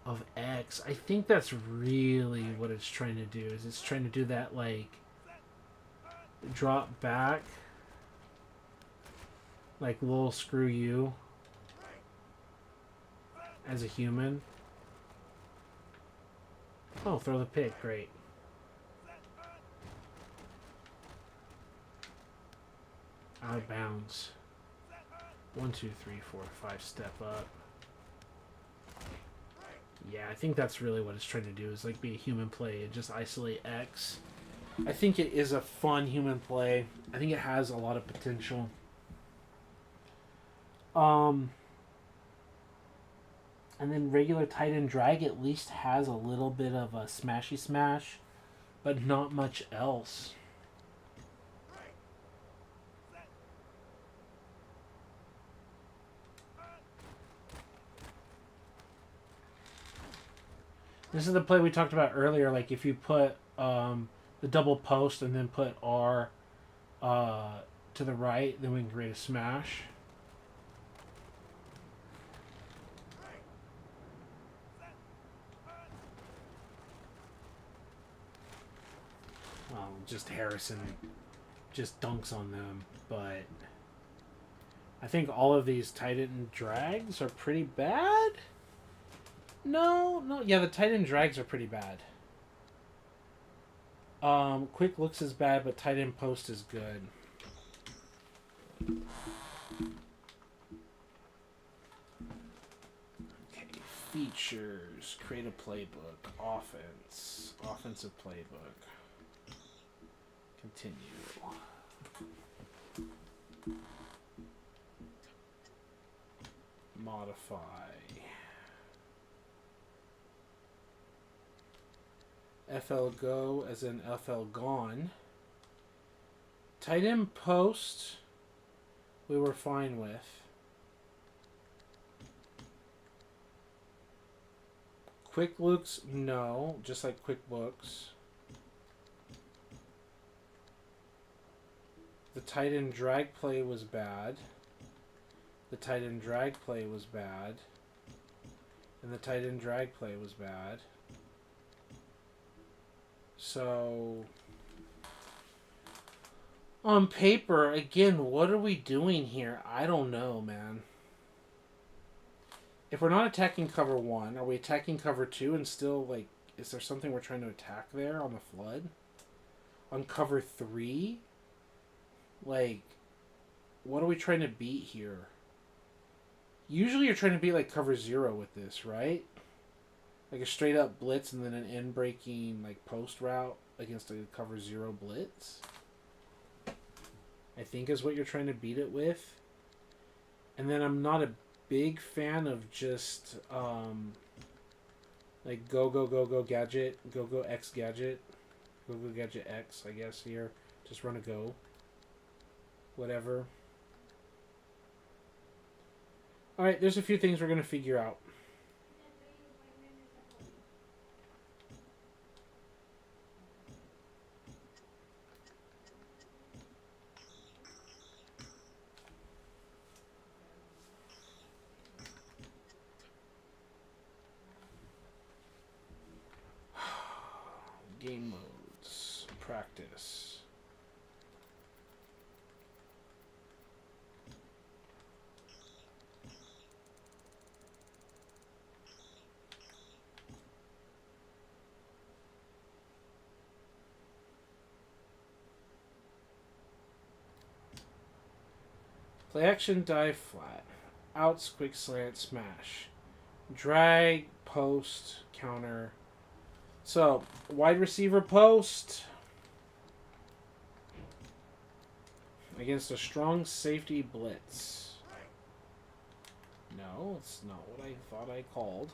of X. I think that's really what it's trying to do. Is it's trying to do that, like, drop back. Like, lol, screw you. As a human. Oh, throw the pick. Great. Out of bounds. 1, 2, 3, 4, 5. Step up. Yeah, I think that's really what it's trying to do, is like be a human play and just isolate X. I think it is a fun human play. I think it has a lot of potential. And then regular tight end drag at least has a little bit of a smashy smash, but not much else. This is the play we talked about earlier. Like if you put the double post and then put R to the right, then we can create a smash. Just Harrison just dunks on them, but I think all of these tight end drags are pretty bad. No, yeah, the tight end drags are pretty bad. Quick looks is bad, but tight end post is good. Okay, features, create a playbook, offensive playbook. Continue. Modify. FL go as in FL gone. Tight end post we were fine with. Quick looks, no, just like QuickBooks. The tight end drag play was bad. The tight end drag play was bad. And the tight end drag play was bad. So, on paper, again, what are we doing here? I don't know, man. If we're not attacking cover 1, are we attacking cover 2 and still, like, is there something we're trying to attack there on the flood? On cover 3? Like, what are we trying to beat here? Usually you're trying to beat, like, cover 0 with this, right? Like a straight up blitz and then an end breaking like post route against a cover 0 blitz. I think is what you're trying to beat it with. And then I'm not a big fan of just like go gadget, go X gadget, go gadget X, I guess here. Just run a go. Whatever. Alright, there's a few things we're gonna figure out. Game modes. Practice. Play action, dive flat. Outs, quick slant, smash. Drag, post, counter. So, wide receiver post against a strong safety blitz. No, it's not what I thought I called.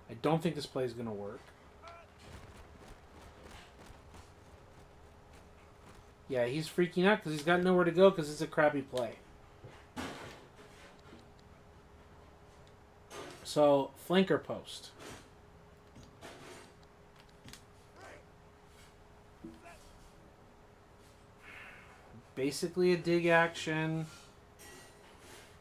I don't think this play is going to work. Yeah, he's freaking out because he's got nowhere to go because it's a crappy play. So, flanker post. Basically a dig action.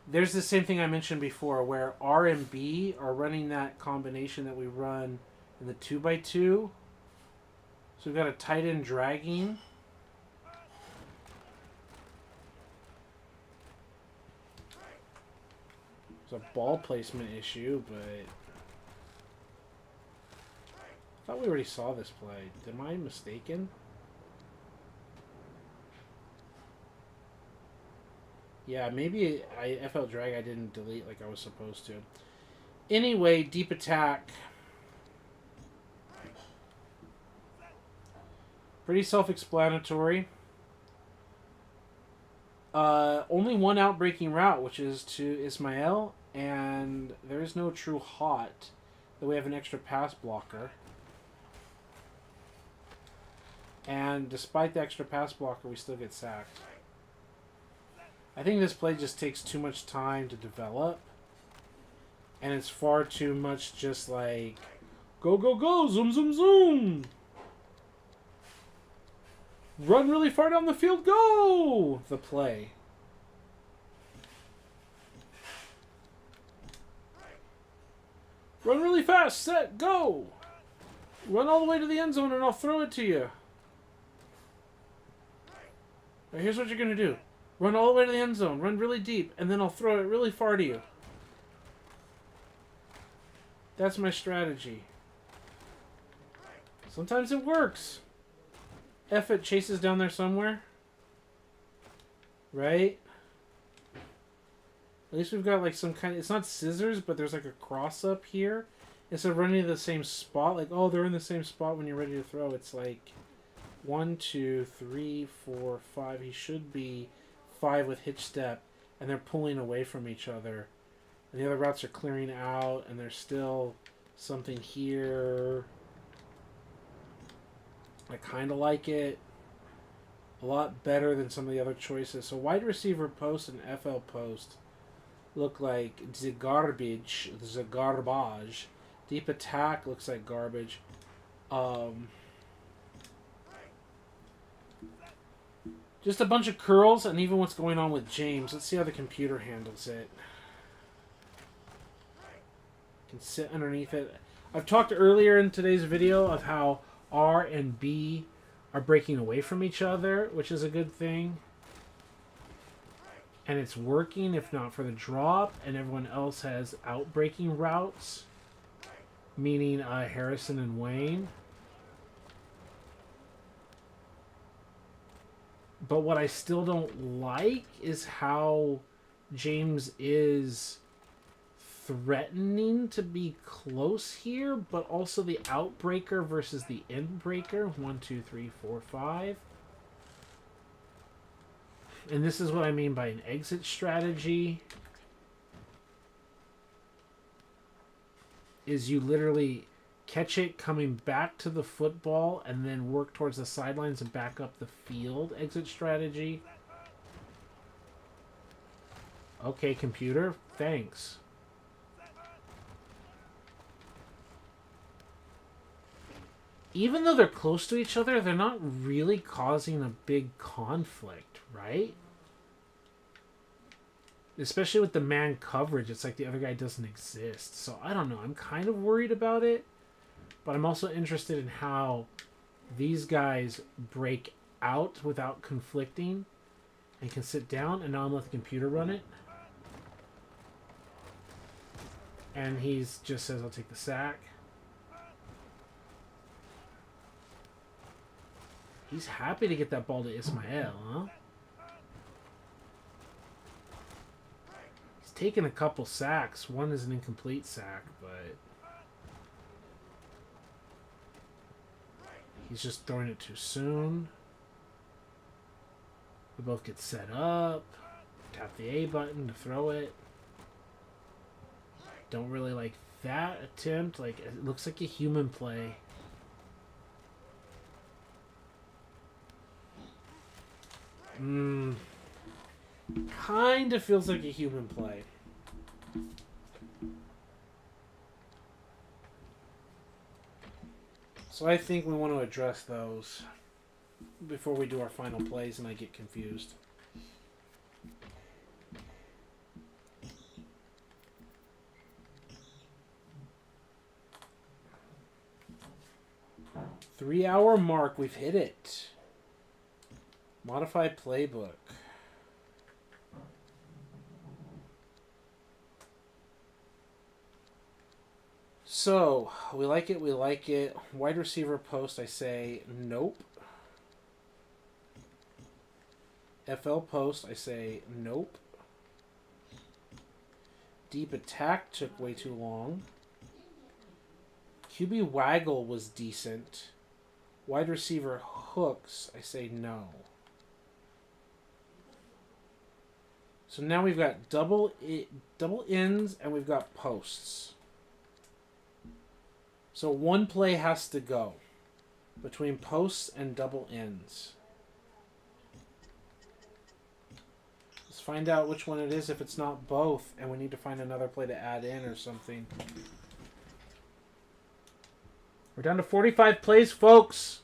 There's the same thing I mentioned before where R and B are running that combination that we run in the 2x2. So we've got a tight end dragging. It's a ball placement issue, but I thought we already saw this play. Am I mistaken? Yeah, maybe FL Drag I didn't delete like I was supposed to. Anyway, deep attack. Pretty self-explanatory. Only one outbreaking route, which is to Ismael, and there is no true hot. Though we have an extra pass blocker. And despite the extra pass blocker, we still get sacked. I think this play just takes too much time to develop. And it's far too much just like, go, go, go, zoom, zoom, zoom. Run really far down the field, go! The play. Run really fast, set, go! Run all the way to the end zone and I'll throw it to you. Now here's what you're going to do. Run all the way to the end zone, run really deep, and then I'll throw it really far to you. That's my strategy. Sometimes it works. F it chases down there somewhere. Right? At least we've got like some kind of... It's not scissors, but there's like a cross up here. Instead of running to the same spot, like, oh, they're in the same spot when you're ready to throw. It's like 1, 2, 3, 4, 5. He should be 5 with hitch step. And they're pulling away from each other. And the other routes are clearing out. And there's still something here. I kind of like it. A lot better than some of the other choices. So wide receiver post and FL post look like the garbage. Deep attack looks like garbage. Just a bunch of curls and even what's going on with James. Let's see how the computer handles it. Can sit underneath it. I've talked earlier in today's video of how R and B are breaking away from each other, which is a good thing. And it's working, if not for the drop, and everyone else has outbreaking routes, meaning Harrison and Wayne. But what I still don't like is how James is threatening to be close here, but also the outbreaker versus the inbreaker. 1, 2, 3, 4, 5. And this is what I mean by an exit strategy. Is you literally catch it coming back to the football and then work towards the sidelines and back up the field. Exit strategy. Okay, computer. Thanks. Even though they're close to each other, they're not really causing a big conflict, right? Especially with the man coverage, it's like the other guy doesn't exist. So I don't know. I'm kind of worried about it. But I'm also interested in how these guys break out without conflicting and can sit down. And now I'm let the computer run it. And he just says, I'll take the sack. He's happy to get that ball to Ismael, huh? He's taken a couple sacks. One is an incomplete sack, but he's just throwing it too soon. We both get set up. Tap the A button to throw it. Don't really like that attempt. Like, it looks like a human play. Kind of feels like a human play. So I think we want to address those before we do our final plays and I get confused. Three-hour mark, we've hit it. Modify playbook. So, we like it, we like it. Wide receiver post, I say nope. FL post, I say nope. Deep attack took way too long. QB waggle was decent. Wide receiver hooks, I say no. So now we've got double ends and we've got posts. So one play has to go between posts and double ends. Let's find out which one it is if it's not both, and we need to find another play to add in or something. We're down to 45 plays, folks.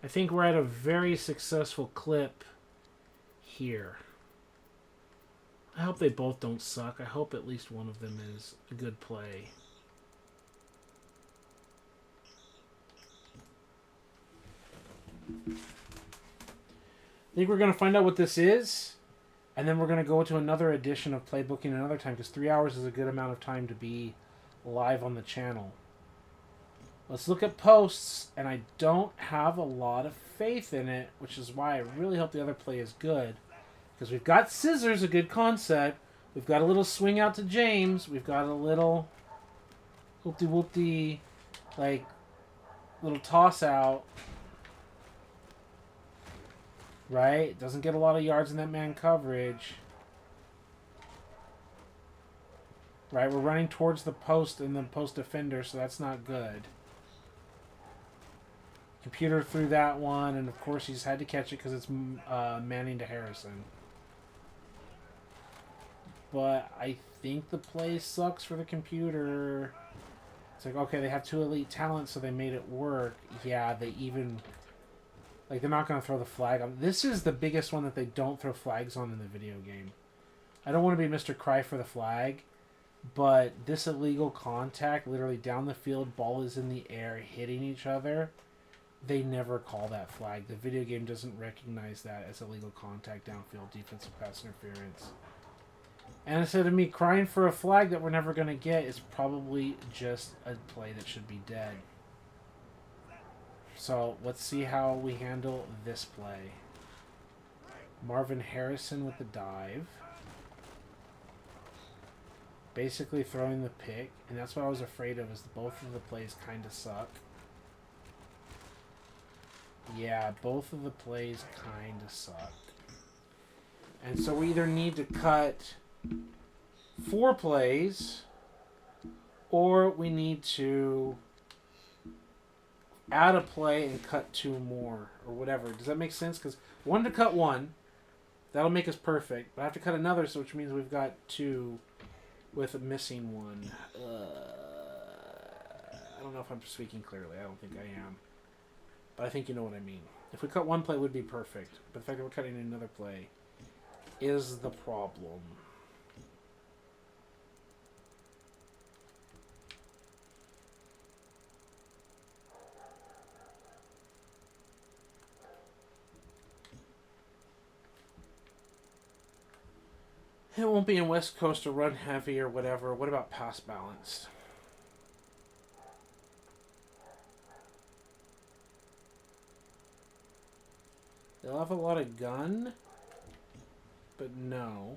I think we're at a very successful clip here. I hope they both don't suck. I hope at least one of them is a good play. I think we're going to find out what this is, and then we're going to go to another edition of Playbooking another time, because 3 hours is a good amount of time to be live on the channel. Let's look at posts, and I don't have a lot of faith in it, which is why I really hope the other play is good. Because we've got scissors, a good concept. We've got a little swing out to James. We've got a little whoop-de-whoop-de, like, little toss out. Right? Doesn't get a lot of yards in that man coverage. Right? We're running towards the post and the post defender, so that's not good. Computer threw that one, and of course he's had to catch it because it's Manning to Harrison. But I think the play sucks for the computer. It's like, okay, they have two elite talents, so they made it work. Yeah, they even... Like, they're not going to throw the flag on. This is the biggest one that they don't throw flags on in the video game. I don't want to be Mr. Cry for the flag, but this illegal contact, literally down the field, ball is in the air, hitting each other, they never call that flag. The video game doesn't recognize that as illegal contact downfield, defensive pass interference. And instead of me crying for a flag that we're never going to get, it's probably just a play that should be dead. So let's see how we handle this play. Marvin Harrison with the dive. Basically throwing the pick. And that's what I was afraid of, is both of the plays kind of suck. Yeah, both of the plays kind of suck. And so we either need to cut 4 plays, or we need to add a play and cut 2 more, or whatever. Does that make sense? Because one to cut 1, that'll make us perfect. But I have to cut another, so which means we've got 2 with a missing 1. I don't know if I'm speaking clearly. I don't think I am. But I think you know what I mean. If we cut 1 play, it would be perfect. But the fact that we're cutting another play is the problem. It won't be in West Coast or run heavy or whatever. What about pass balanced? They'll have a lot of gun, but no.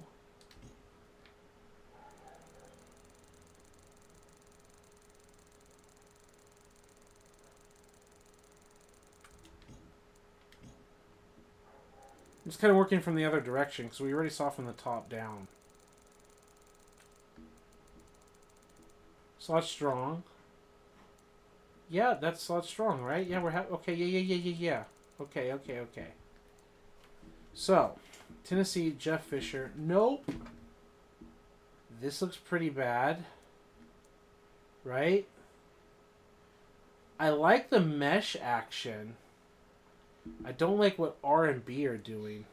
I'm just kind of working from the other direction because we already saw from the top down. Slot strong. Yeah, that's slot strong, right? Yeah, we're okay. Yeah. Okay. So, Tennessee, Jeff Fisher. Nope. This looks pretty bad. Right? I like the mesh action. I don't like what R and B are doing.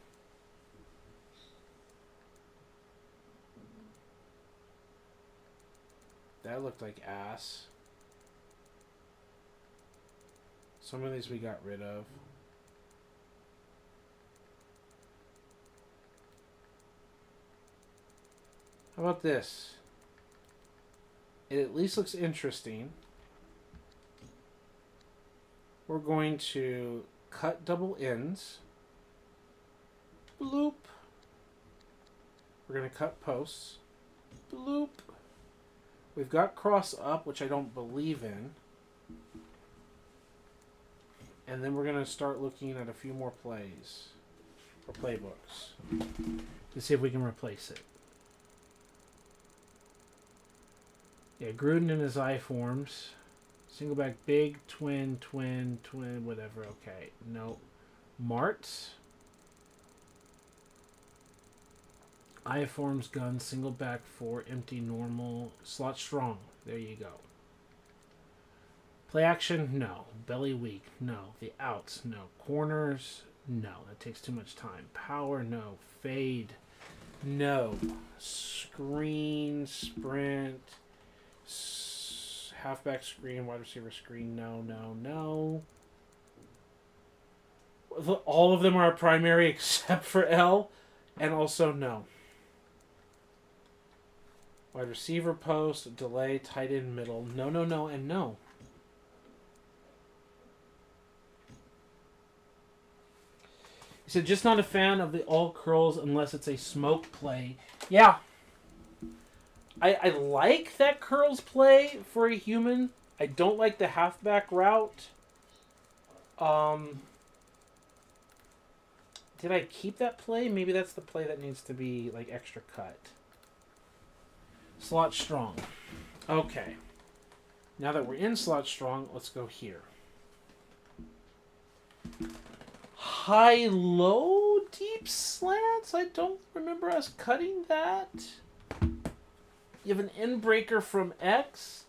That looked like ass. Some of these we got rid of. How about this? It at least looks interesting. We're going to cut double ends. Bloop. We're going to cut posts. Bloop. We've got cross up, which I don't believe in. And then we're going to start looking at a few more plays. Or playbooks. To see if we can replace it. Yeah, Gruden in his I forms. Single back, big, twin, whatever. Okay, no. Marts. I forms, gun, single back, 4, empty, normal. Slot strong. There you go. Play action, no. Belly weak, no. The outs, no. Corners, no. That takes too much time. Power, no. Fade, no. Screen, sprint, halfback screen, wide receiver screen, no. All of them are a primary except for L, and also no. Wide receiver post, delay, tight end, middle, no, and no. He said, just not a fan of the all curls unless it's a smoke play. Yeah. I like that curls play for a human. I don't like the halfback route. Did I keep that play? Maybe that's the play that needs to be like extra cut. Slot strong. Okay. Now that we're in slot strong, let's go here. High-low deep slants? I don't remember us cutting that. You have an end breaker from X,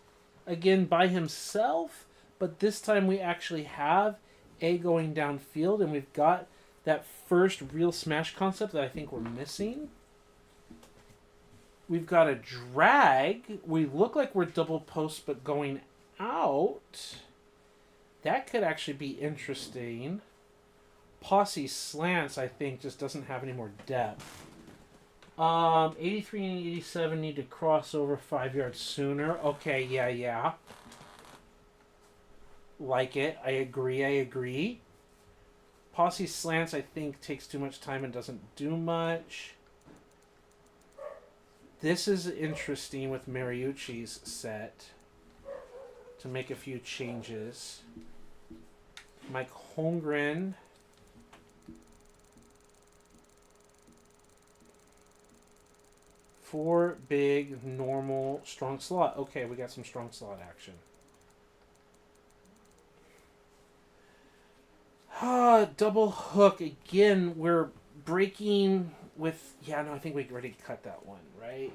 again by himself, but this time we actually have A going downfield, and we've got that first real smash concept that I think we're missing. We've got a drag. We look like we're double post, but going out. That could actually be interesting. Posse slants, I think, just doesn't have any more depth. 83 and 87 need to cross over 5 yards sooner. Okay, yeah. Like it. I agree. Posse slants, I think, takes too much time and doesn't do much. This is interesting with Mariucci's set to make a few changes. Mike Holmgren. Four big, normal, strong slot. Okay, we got some strong slot action. Double hook. Again, we're breaking with... Yeah, no, I think we already cut that one, right?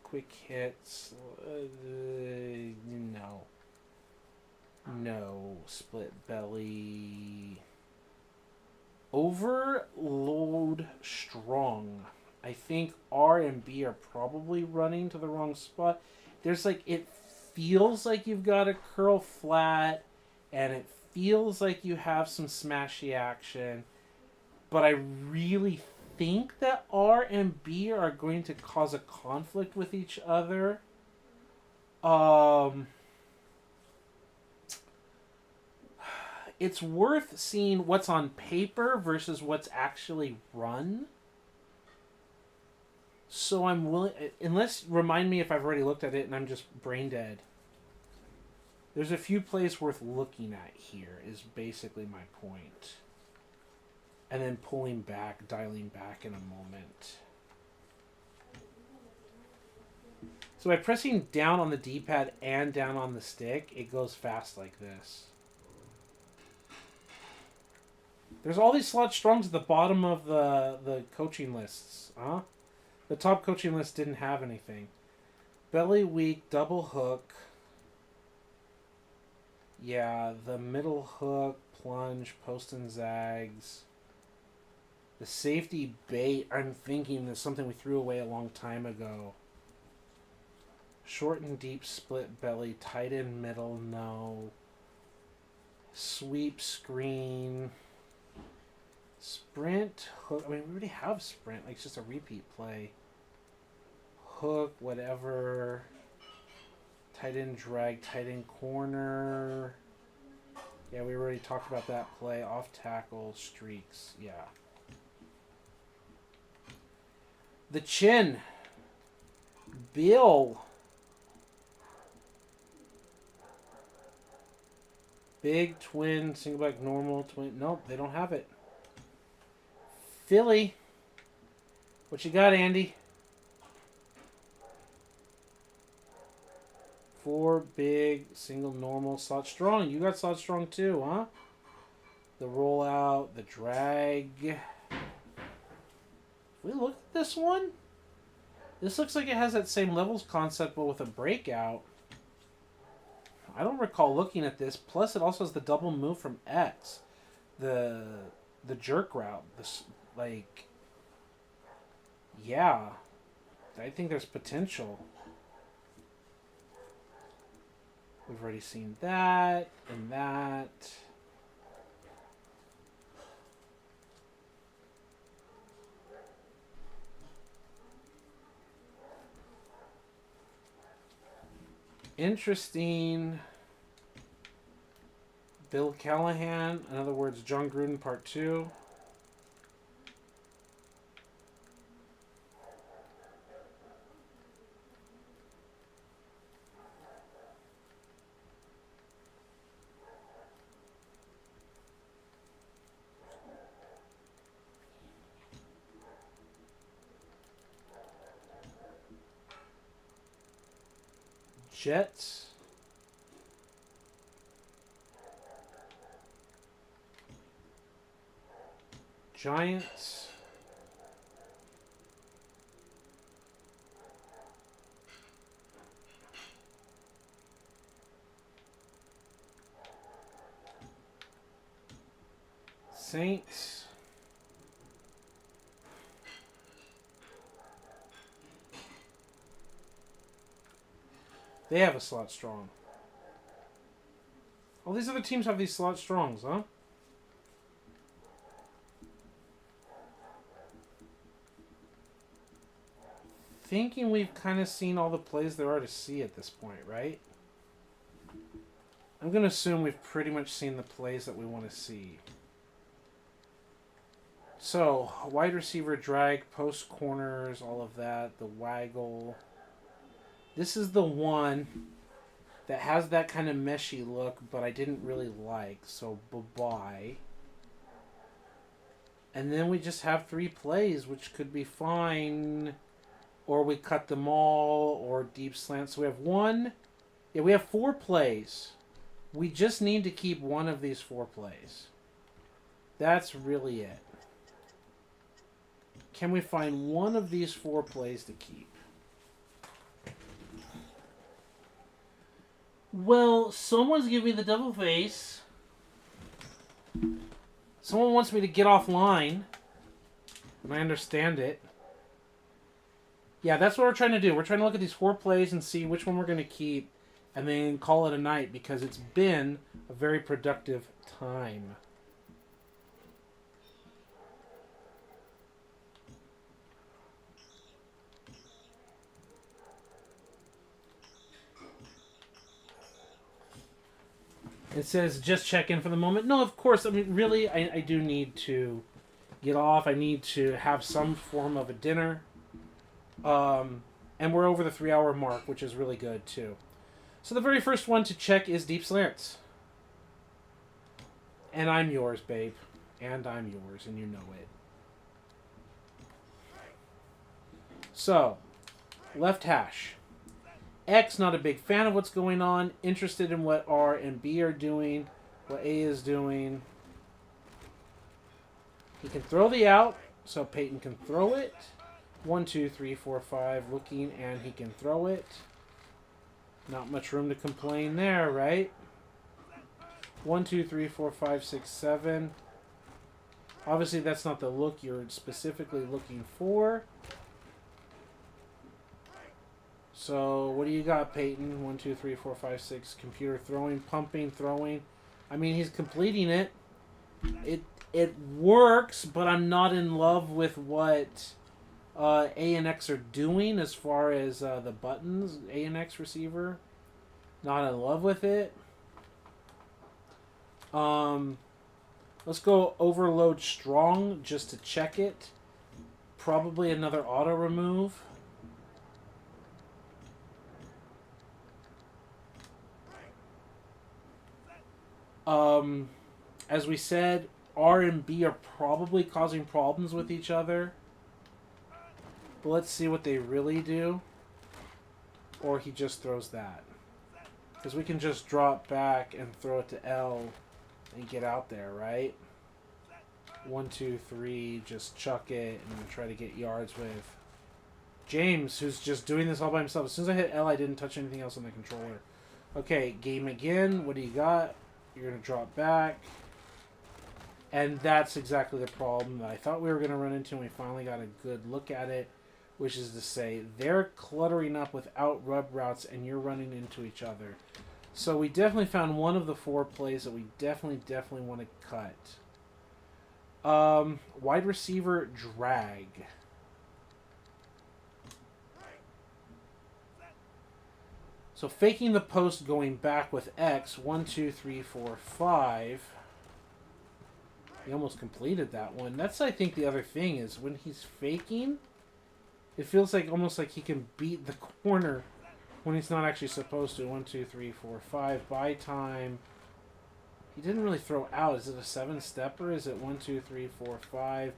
Quick hits. No. No. Split belly. Overload strong. I think R and B are probably running to the wrong spot. There's like, it feels like you've got a curl flat, and it feels like you have some smashy action, but I really think that R and B are going to cause a conflict with each other. It's worth seeing what's on paper versus what's actually run. So I'm willing, unless, remind me if I've already looked at it and I'm just brain dead. There's a few plays worth looking at here, is basically my point. And then pulling back, dialing back in a moment. So by pressing down on the D-pad and down on the stick, it goes fast like this. There's all these slot strongs at the bottom of the coaching lists, huh? The top coaching list didn't have anything. Belly weak, double hook. Yeah, the middle hook, plunge, post and zags. The safety bait, I'm thinking is something we threw away a long time ago. Short and deep split belly, tight end middle, no. Sweep screen. Sprint, hook. I mean, we already have sprint. Like, it's just a repeat play. Hook, whatever. Tight end drag, tight end corner. Yeah, we already talked about that play. Off tackle, streaks. Yeah. The chin. Bill. Big, twin, single back, normal, twin. Nope, they don't have it. Philly. What you got, Andy? 4 big, single, normal, slot strong. You got slot strong too, huh? The rollout, the drag. If we look at this one, this looks like it has that same levels concept, but with a breakout. I don't recall looking at this. Plus, it also has the double move from X, the jerk route. This yeah, I think there's potential. We've already seen that and that. Interesting. Bill Callahan, in other words, John Gruden Part 2. Jets. Giants. Saints. They have a slot strong. All these other teams have these slot strongs, huh? Thinking we've kind of seen all the plays there are to see at this point, right? I'm going to assume we've pretty much seen the plays that we want to see. So, wide receiver drag, post corners, all of that, the waggle. This is the one that has that kind of meshy look, but I didn't really like, so bye-bye. And then we just have 3 plays, which could be fine. Or we cut them all, or deep slant. So we have we have 4 plays. We just need to keep one of these 4 plays. That's really it. Can we find one of these 4 plays to keep? Well, someone's giving me the double face. Someone wants me to get offline. And I understand it. Yeah, that's what we're trying to do. We're trying to look at these 4 plays and see which one we're going to keep and then call it a night because it's been a very productive time. It says, just check in for the moment. No, of course. I mean, really, I do need to get off. I need to have some form of a dinner. And we're over the 3-hour mark, which is really good, too. So the very first one to check is deep slants. And I'm yours, babe. And I'm yours, and you know it. So, left hash. X, not a big fan of what's going on. Interested in what R and B are doing. What A is doing. He can throw the out, so Peyton can throw it. 1, 2, 3, 4, 5. Looking, and he can throw it. Not much room to complain there, right? 1, 2, 3, 4, 5, 6, 7. Obviously, that's not the look you're specifically looking for. So, what do you got, Peyton? 1, 2, 3, 4, 5, 6. Computer throwing, pumping, throwing. I mean, he's completing it. It works, but I'm not in love with what A and X are doing as far as the buttons. A and X receiver. Not in love with it. Let's go overload strong just to check it. Probably another auto remove. As we said, R and B are probably causing problems with each other. But let's see what they really do. Or he just throws that. Because we can just drop back and throw it to L and get out there, right? 1, 2, 3, just chuck it and try to get yards with James, who's just doing this all by himself. As soon as I hit L, I didn't touch anything else on the controller. Okay, game again. What do you got? You're going to drop back. And that's exactly the problem that I thought we were going to run into, and we finally got a good look at it, which is to say they're cluttering up without rub routes, and you're running into each other. So we definitely found one of the 4 plays that we definitely want to cut. Wide receiver drag. So faking the post going back with X. 1, 2, 3, 4, 5. He almost completed that one. That's, I think, the other thing is when he's faking, it feels like almost like he can beat the corner when he's not actually supposed to. 1, 2, 3, 4, 5. Buy time. He didn't really throw out. Is it a 7-stepper? Is it 1, 2, 3, 4, 5?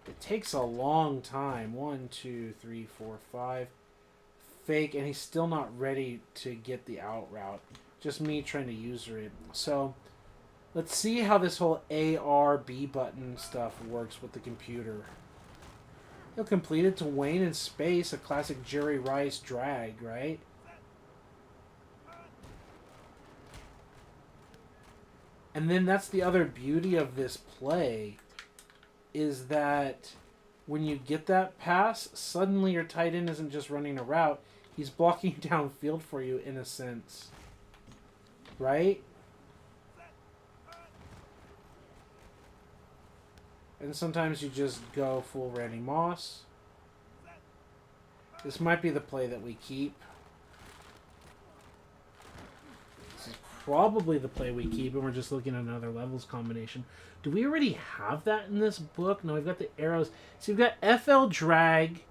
It takes a long time. 1, 2, 3, 4, 5. Fake, and he's still not ready to get the out route. Just me trying to user it. So let's see how this whole A, R, B button stuff works with the computer. He'll complete it to Wayne in space, a classic Jerry Rice drag, right? And then that's the other beauty of this play, is that when you get that pass, suddenly your tight end isn't just running a route, he's blocking downfield for you in a sense. Right? And sometimes you just go full Randy Moss. This might be the play that we keep. This is probably the play we keep, and we're just looking at another levels combination. Do we already have that in this book? No, we've got the arrows. So we've got FL drag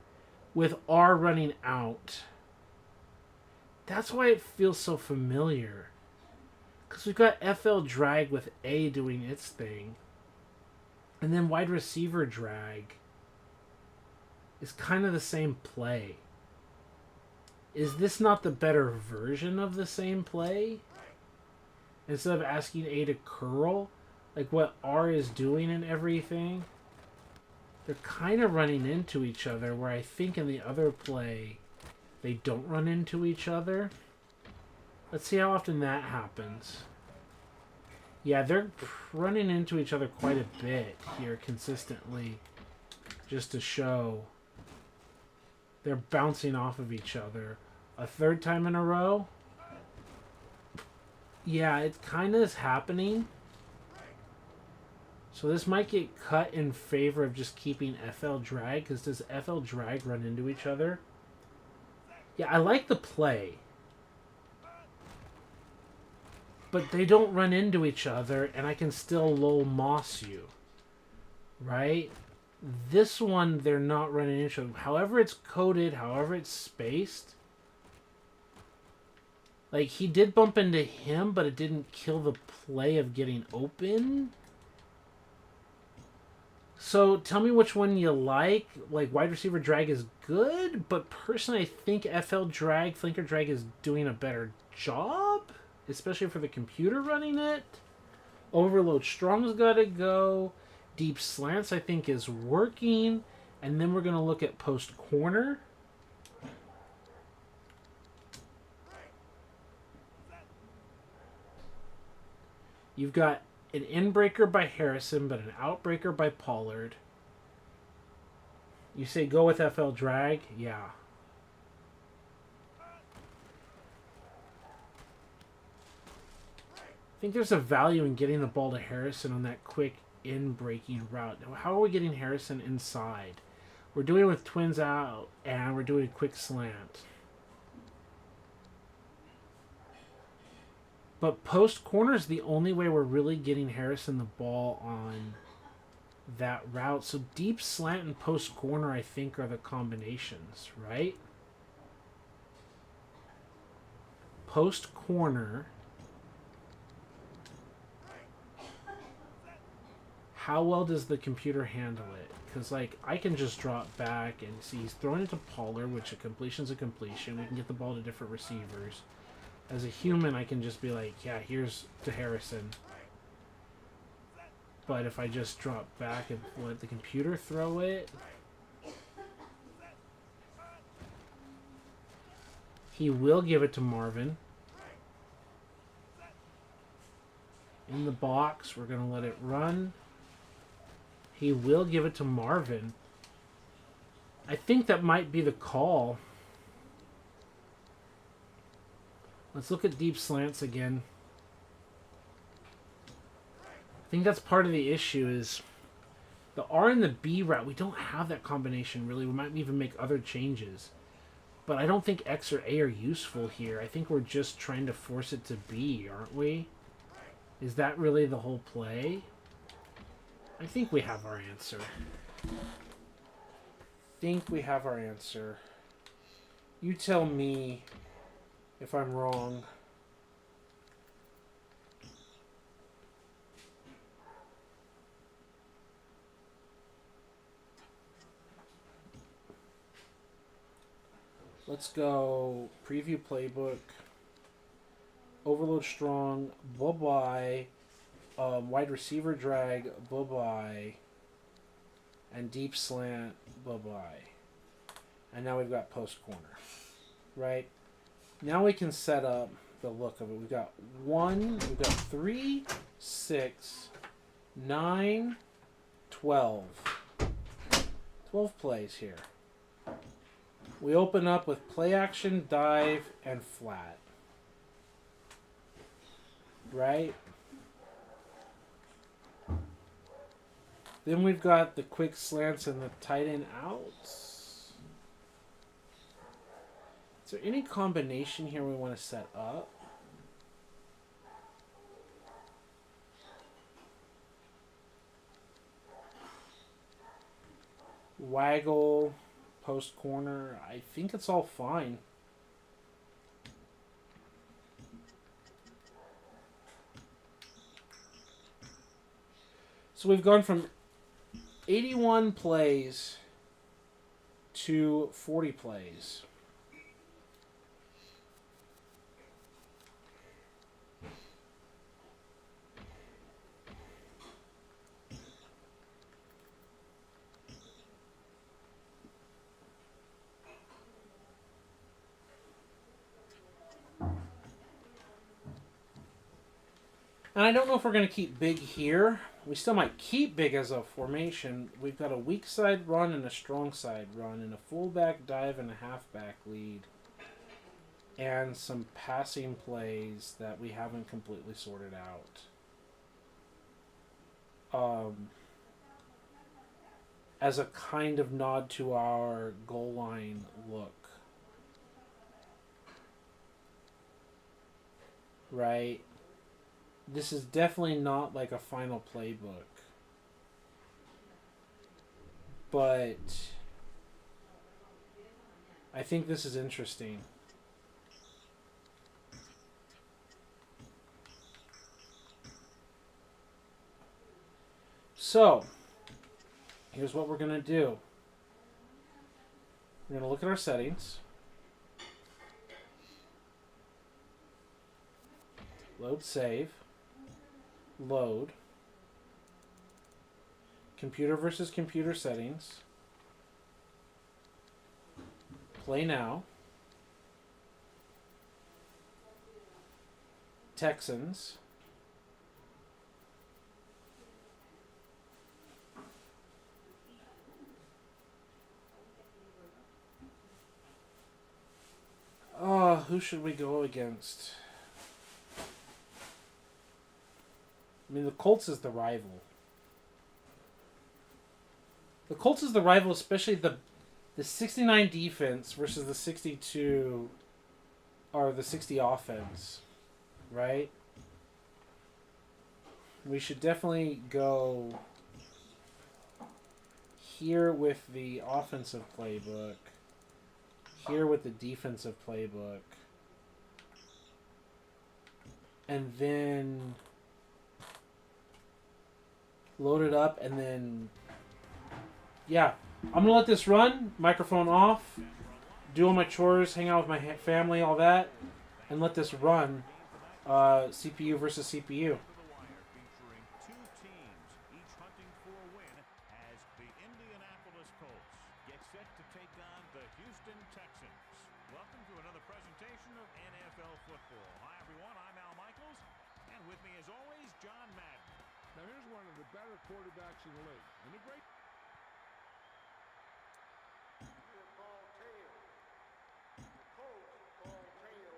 with R running out. That's why it feels so familiar. Because we've got FL drag with A doing its thing. And then wide receiver drag is kind of the same play. Is this not the better version of the same play? Instead of asking A to curl, like what R is doing and everything, they're kind of running into each other, where I think in the other play they don't run into each other. Let's see how often that happens. Yeah, they're running into each other quite a bit here consistently, just to show they're bouncing off of each other. A third time in a row? Yeah, it kind of is happening. So this might get cut in favor of just keeping FL drag, because does FL drag run into each other? Yeah, I like the play. But they don't run into each other, and I can still low moss you. Right? This one, they're not running into each other. However it's coded, however it's spaced. Like, he did bump into him, but it didn't kill the play of getting open. So, tell me which one you like. Like, wide receiver drag is good, but personally I think FL drag, flanker drag is doing a better job. Especially for the computer running it. Overload strong's got to go. Deep slants, I think, is working. And then we're going to look at post corner. You've got an in-breaker by Harrison, but an outbreaker by Pollard. You say go with FL drag? Yeah. I think there's a value in getting the ball to Harrison on that quick in-breaking route. Now, how are we getting Harrison inside? We're doing it with twins out, and we're doing a quick slant. But post corner is the only way we're really getting Harrison the ball on that route. So deep slant and post corner, I think, are the combinations, right? Post corner how well does the computer handle it? Because, like, I can just drop back and see he's throwing it to Pollard, which a completion's a completion. We can get the ball to different receivers. As a human, I can just be like, yeah, here's to Harrison. But if I just drop back and let the computer throw it, he will give it to Marvin. In the box, we're going to let it run. He will give it to Marvin. I think that might be the call. Let's look at deep slants again. I think that's part of the issue is the R and the B route. We don't have that combination really. We might even make other changes. But I don't think X or A are useful here. I think we're just trying to force it to B, aren't we? Is that really the whole play? I think we have our answer. You tell me if I'm wrong. Let's go preview playbook. Overload strong. Bye-bye. Wide receiver drag. Bye-bye. And deep slant. Bye-bye. And now we've got post corner. Right? Now we can set up the look of it. We've got 3, 6, 9, 12. 12 plays here. We open up with play action, dive, and flat. Right? Then we've got the quick slants and the tight end outs. Is there any combination here we want to set up? Waggle, post corner. I think it's all fine. So we've gone from 81 plays to 40 plays. And I don't know if we're going to keep big here. We still might keep big as a formation. We've got a weak side run and a strong side run and a fullback dive and a halfback lead. And some passing plays that we haven't completely sorted out. As a kind of nod to our goal line look. Right? This is definitely not like a final playbook. But I think this is interesting. So, here's what we're going to do. We're going to look at our settings. Load save. Load. Computer versus computer settings. Play now. Texans. Who should we go against? I mean, the Colts is the rival. The Colts is the rival, especially the 69 defense versus the 62 or the 60 offense, right? We should definitely go here with the offensive playbook, here with the defensive playbook, and then load it up, and then yeah, I'm gonna let this run. Microphone off. Do all my chores, hang out with my family, all that, and let this run. CPU versus CPU. Welcome to another presentation of NFL football. Hi, everyone. I'm Al Michaels, and with me, as always, John Madden. Now, here's one of the better quarterbacks in the league. And a great... Ball tail. The Colts ball tail.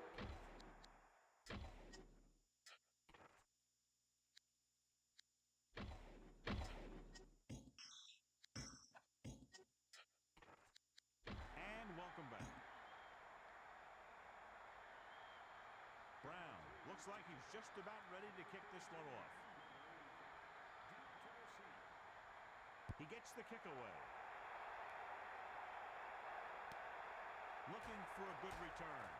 And welcome back. Brown looks like he's just about ready to kick this one off. He gets the kick away. Looking for a good return.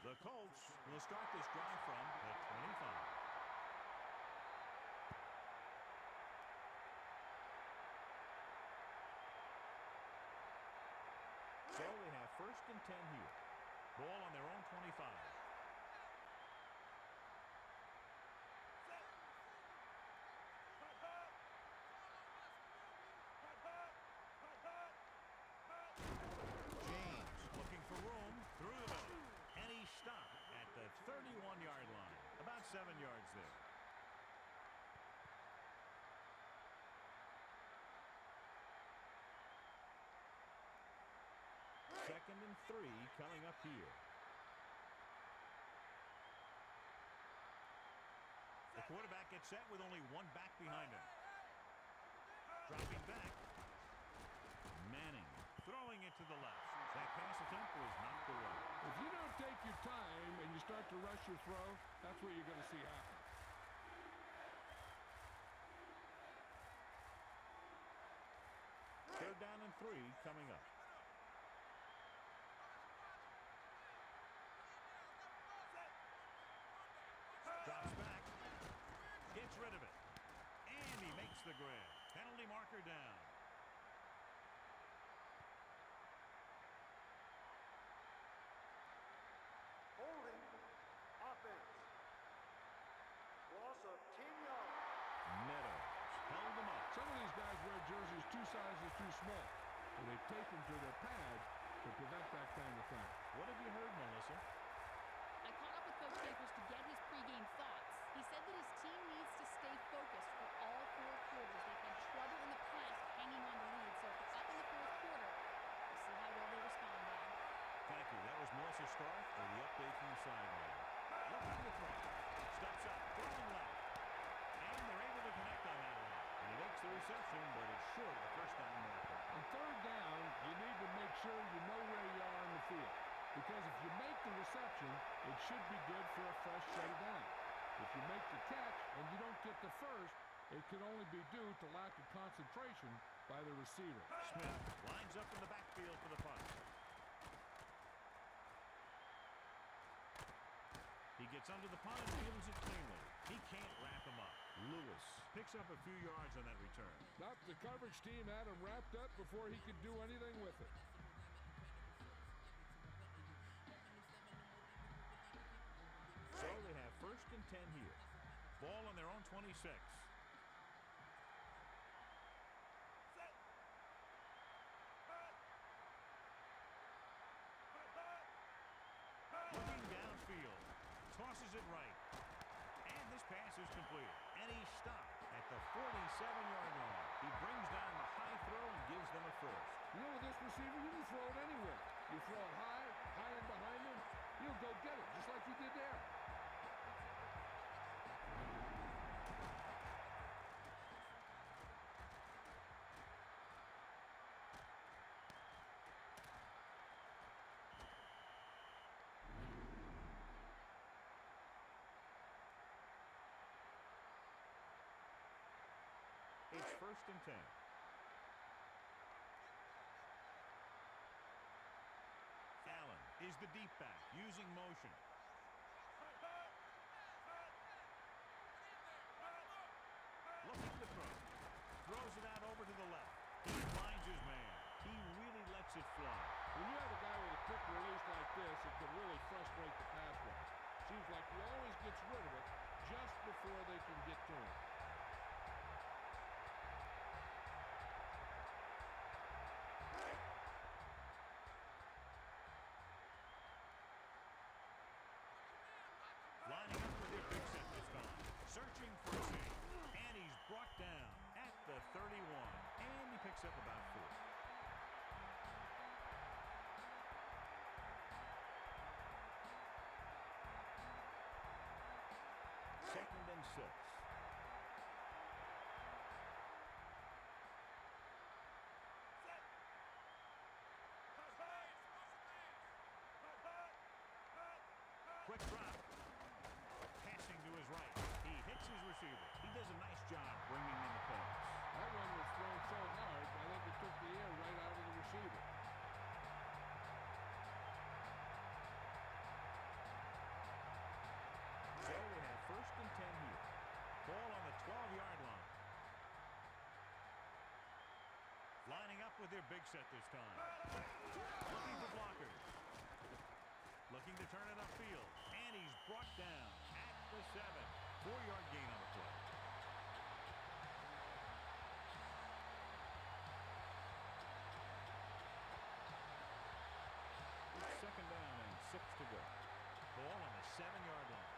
The Colts will start this drive from the 25. So they have 1st and 10 here. Ball on their own 25. James looking for room through the middle. And he stopped at the 31-yard line. About 7 yards there. Second and 3 coming up here. The quarterback gets set with only one back behind him. Dropping back. Manning throwing it to the left. That pass attempt was knocked away. If you don't take your time and you start to rush your throw, that's what you're going to see happen. Third down and 3 coming up. Drops back. Gets rid of it. And he makes the grab. Penalty marker down. Holding. Offense. Loss of 10 yards. Meadows held him up. Some of these guys wear jerseys 2 sizes too small, and they tape them to their pads to prevent that kind of thing. What have you heard, Melissa? I caught up with Coach Capers to get his pregame thoughts. He said that his team needs to stay focused for all 4 quarters. They've had trouble in the past hanging on the lead, so if it's up in the 4th quarter, we'll see how well they respond now. Thank you. That was Melissa Stark for the update from the sideline. Looking to throw. Steps up, throwing left. And they're able to connect on that one. And he makes the reception, but it's short of the 1st down marker. On 3rd down, you need to make sure you know where you are in the field. Because if you make the reception, it should be good for a fresh set of downs. If you make the catch and you don't get the first, it can only be due to lack of concentration by the receiver. Smith lines up in the backfield for the punt. He gets under the punt and fields it cleanly. He can't wrap him up. Lewis picks up a few yards on that return. Nope, the coverage team had him wrapped up before he could do anything with it. So they have 1st and 10 here. Ball on their own 26. Looking downfield. Tosses it right. And this pass is complete. And he stopped at the 47-yard line. He brings down the high throw and gives them a first. You know, with this receiver, you can throw it anywhere. You throw it high and behind him, he'll go get it, just like he did there. It's 1st and 10. Allen is the deep back, using motion. picks up about 4. Second and 6. Quick drop. Passing to his right. He hits his receiver. He does a nice job bringing in the pass. That one was thrown so hard, I think it took the air right out of the receiver. So we have first and 10 here. Ball on the 12-yard line. Lining up with their big set this time. Looking for blockers. Looking to turn it upfield. And he's brought down at the 7. 4-yard gain on the play. Second down and 6 to go. Ball on the 7-yard line.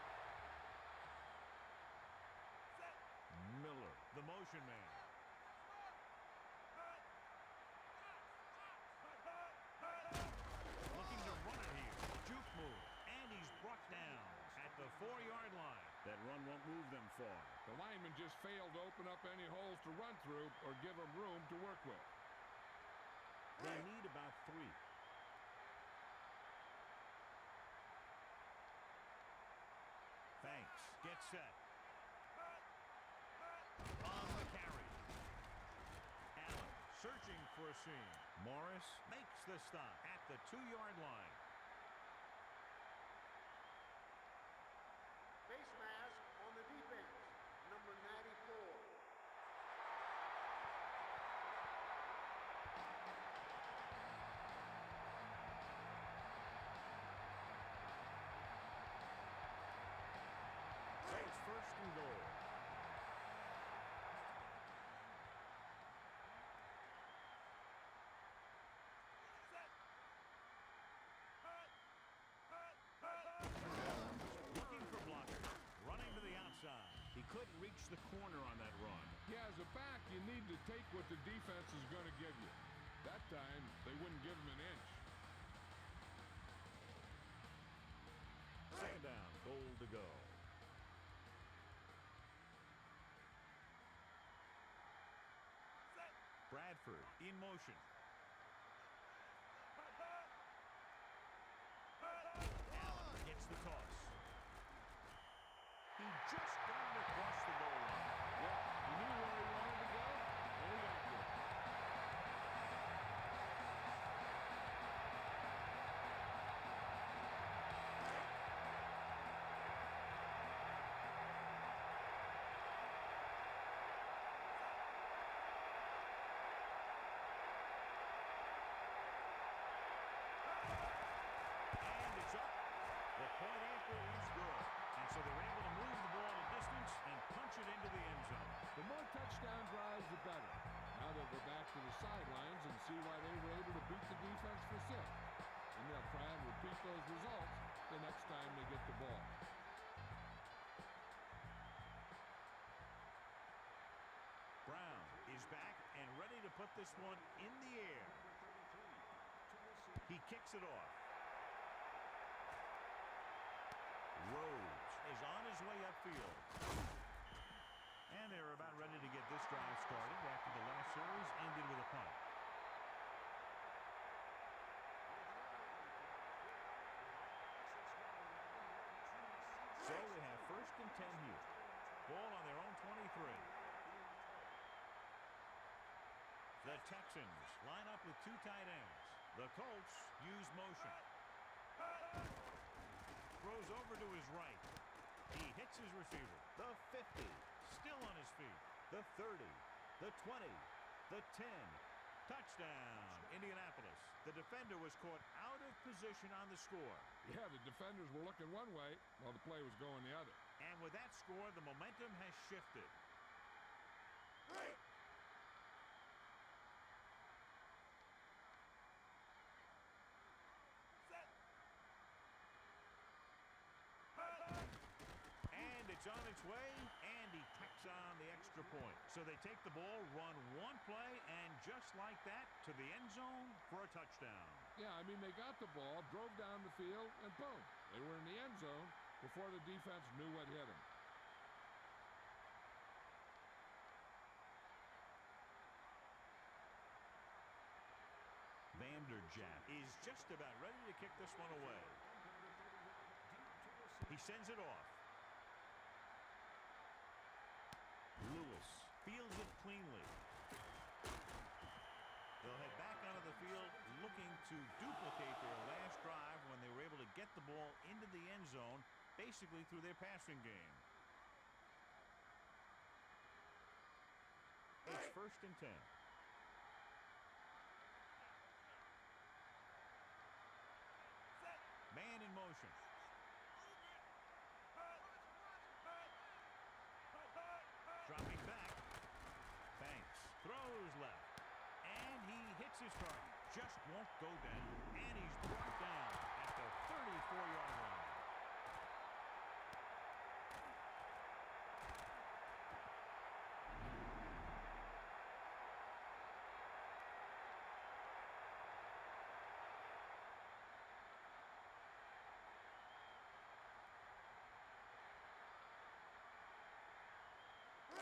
Miller, the motion man. Looking to run it here. Juke move. And he's brought down at the 4-yard line. That run won't move them far. The lineman just failed to open up any holes to run through or give him room to work with. They need about 3. Thanks. Get set. On the carry. Allen searching for a seam. Morris makes the stop at the 2-yard line. Face mask on the defense, number 94. So it's first and goal. Looking for blockers. Running to the outside. He couldn't reach the corner on that run. Yeah, as a back, you need to take what the defense is going to give you. That time, they wouldn't give him an inch. Second down, goal to go. Bradford in motion. Allen gets the toss. He just got it across the goal line. Yep, he knew where he wanted to go, and he got there. And it's up. The point after is good. And so they're able to move the ball a distance and punch it into the end zone. The more touchdown drives, the better. Now they'll go back to the sidelines and see why they were able to beat the defense for 6. And they'll try and repeat those results the next time they get the ball. Brown is back and ready to put this one in the air. He kicks it off. Rhodes is on his way upfield. And they're about ready to get this drive started after the last series ended with a punt. So they have first and 10 here. Ball on their own 23. The Texans line up with 2 tight ends. The Colts use motion. Throws over to his right. He hits his receiver. The 50, still on his feet. The 30, the 20, the 10. Touchdown, Indianapolis. The defender was caught out of position on the score. Yeah, the defenders were looking one way while the play was going the other. And with that score, the momentum has shifted. And it's on its way, and he tacks on the extra point. So they take the ball, run one play, and just like that to the end zone for a touchdown. Yeah, I mean, they got the ball, drove down the field, and boom, they were in the end zone before the defense knew what hit them. Vanderjagt is just about ready to kick this one away. He sends it off. Lewis fields it cleanly. They'll head back onto the field looking to duplicate their last drive when they were able to get the ball into the end zone, basically through their passing game. It's 1st and 10. Man in motion. Dropping back. Banks throws left. And he hits his target. Just won't go down. And he's brought down at the 34-yard line.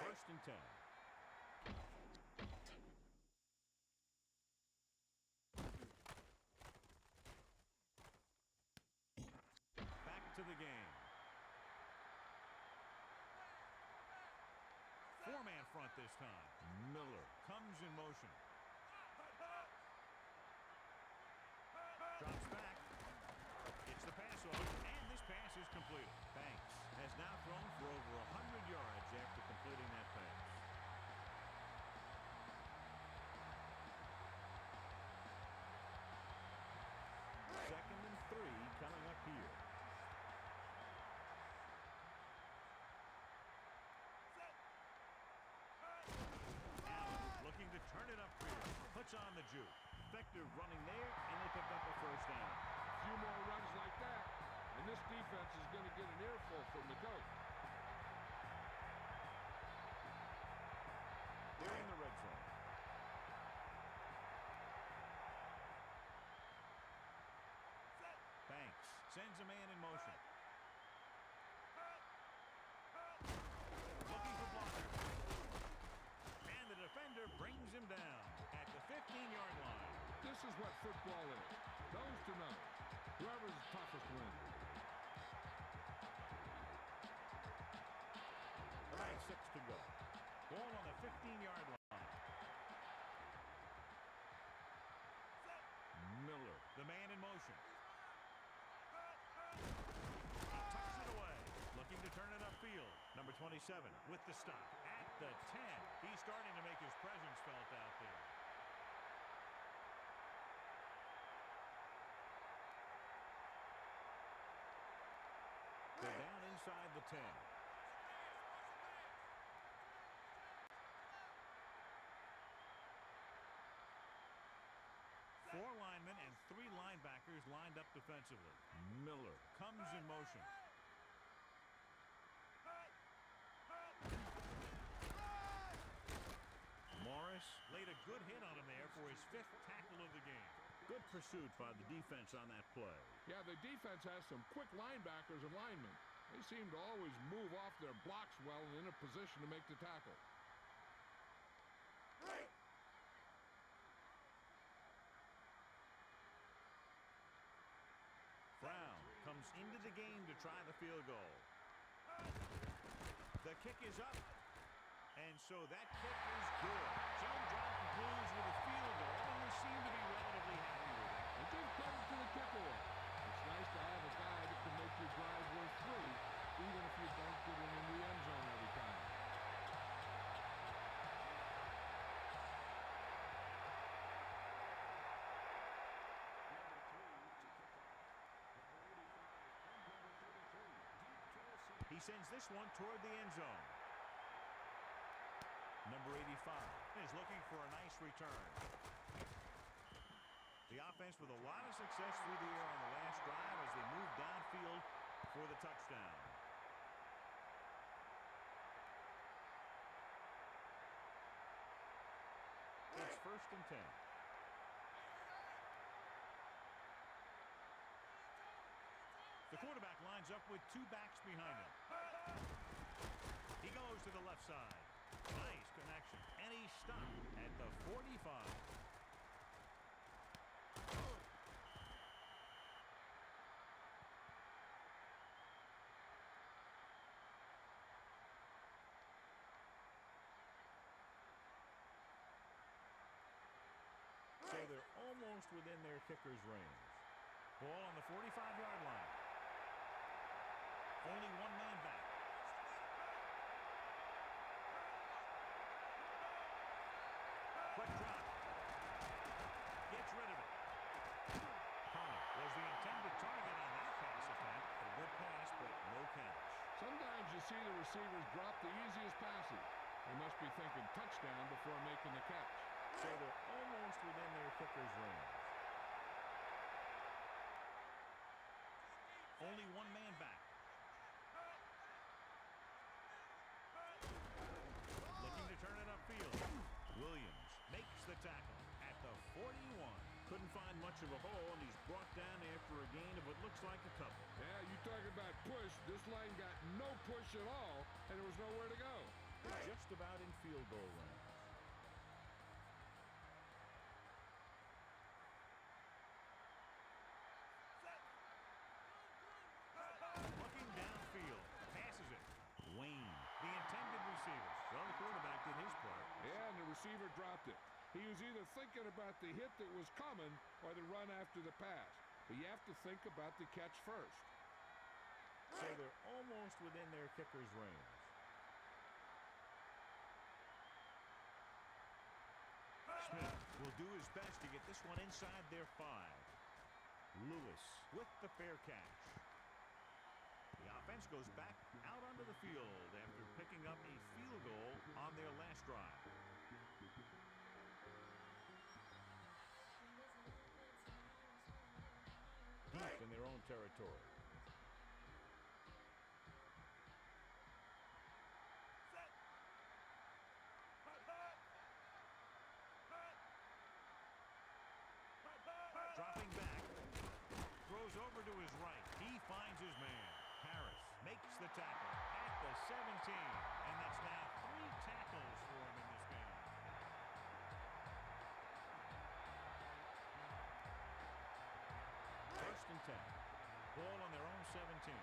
First and 10. Back to the game. 4-man front this time. Miller comes in motion. Drops back. Gets the pass off, and this pass is completed. Banks has now thrown for over 100 yards after completing that pass. Second and 3 coming up here. Allen looking to turn it upfield. Puts on the juke. Effective running there, and they pick up a first down. A few more runs like that, and this defense is going to get an earful from the coach. They're in the red zone. Banks sends a man in motion. Looking for blockers. And the defender brings him down at the 15-yard line. This is what football is. Nose to nose. Whoever's the toughest wins. All right, 6 to go. Ball on the 15-yard line. Miller, the man in motion. Tucks it away. Looking to turn it upfield. Number 27 with the stop at the 10. He's starting to make his presence felt out there. They're down inside the 10. Four linemen and 3 linebackers lined up defensively. Miller comes in motion. Morris laid a good hit on him there for his 5th tackle of the game. Good pursuit by the defense on that play. Yeah, the defense has some quick linebackers and linemen. They seem to always move off their blocks well and in a position to make the tackle. Brown comes into the game to try the field goal. The kick is up. And so that kick is good. Joe John concludes with a field goal, and they seem to be relatively happy with it. And give credit to the kicker. It's nice to have a guy that can make your drive worth 3, even if you don't get it in the end zone every time. He sends this one toward the end zone. Number 85 is looking for a nice return. The offense with a lot of success through the air on the last drive as they move downfield for the touchdown. It's 1st First and 10. The quarterback lines up with two backs behind him. He goes to the left side. Nice connection. And he stopped at the 45. So they're almost within their kicker's range. Ball on the 45-yard line. Only one man back. Quick drop. Gets rid of it. Hunter was the intended target on that pass attempt. A good pass, but no catch. Sometimes you see the receivers drop the easiest passes. They must be thinking touchdown before making the catch. So they're almost within their kicker's range. Only one man back. Looking to turn it upfield. Williams makes the tackle at the 41. Couldn't find much of a hole, and he's brought down after a gain of what looks like a couple. Yeah, you talk about push. This line got no push at all, and there was nowhere to go. They're just about in field goal range. Looking downfield. Passes it. Wayne, the intended receiver. Well, the quarterback did his part. Yeah, and the receiver dropped it. He was either thinking about the hit that was coming or the run after the pass. But you have to think about the catch first. So they're almost within their kicker's range. Smith will do his best to get this one inside their 5. Lewis with the fair catch. The offense goes back out onto the field after picking up a field goal on their last drive. Deep in their own territory. Dropping back. Throws over to his right. He finds his man. Harris makes the tackle at the 17. And that's now 3 tackles for him in this game. First and 10. Ball on their own 17.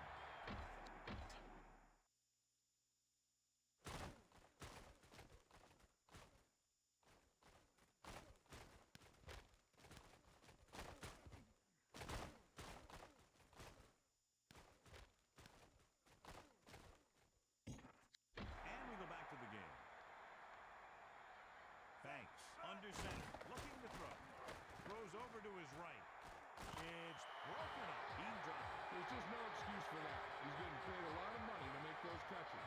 To the game. Thanks. Under center. Looking to throw. Throws over to his right. It's broken up. He dropped it. There's just no excuse for that. He's getting paid a lot of money to make those catches.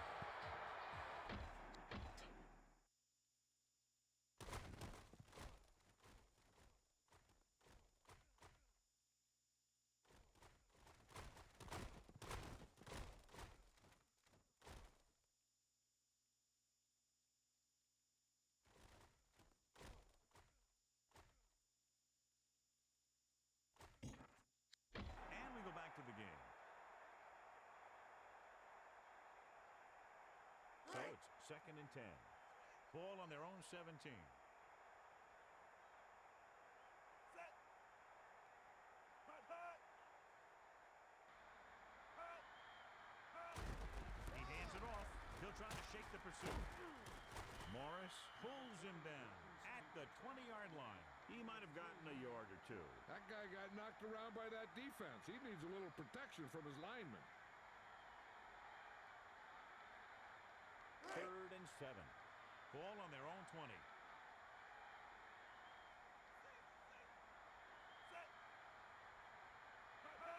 Go back to the game. So it's 2nd and 10. Ball on their own 17. Set. He hands it off. He'll try to shake the pursuit. Morris pulls him down at the 20-yard line. He might have gotten a yard or two. That guy got knocked around by that defense. He needs a little protection from his linemen. 3rd and 7. Ball on their own 20.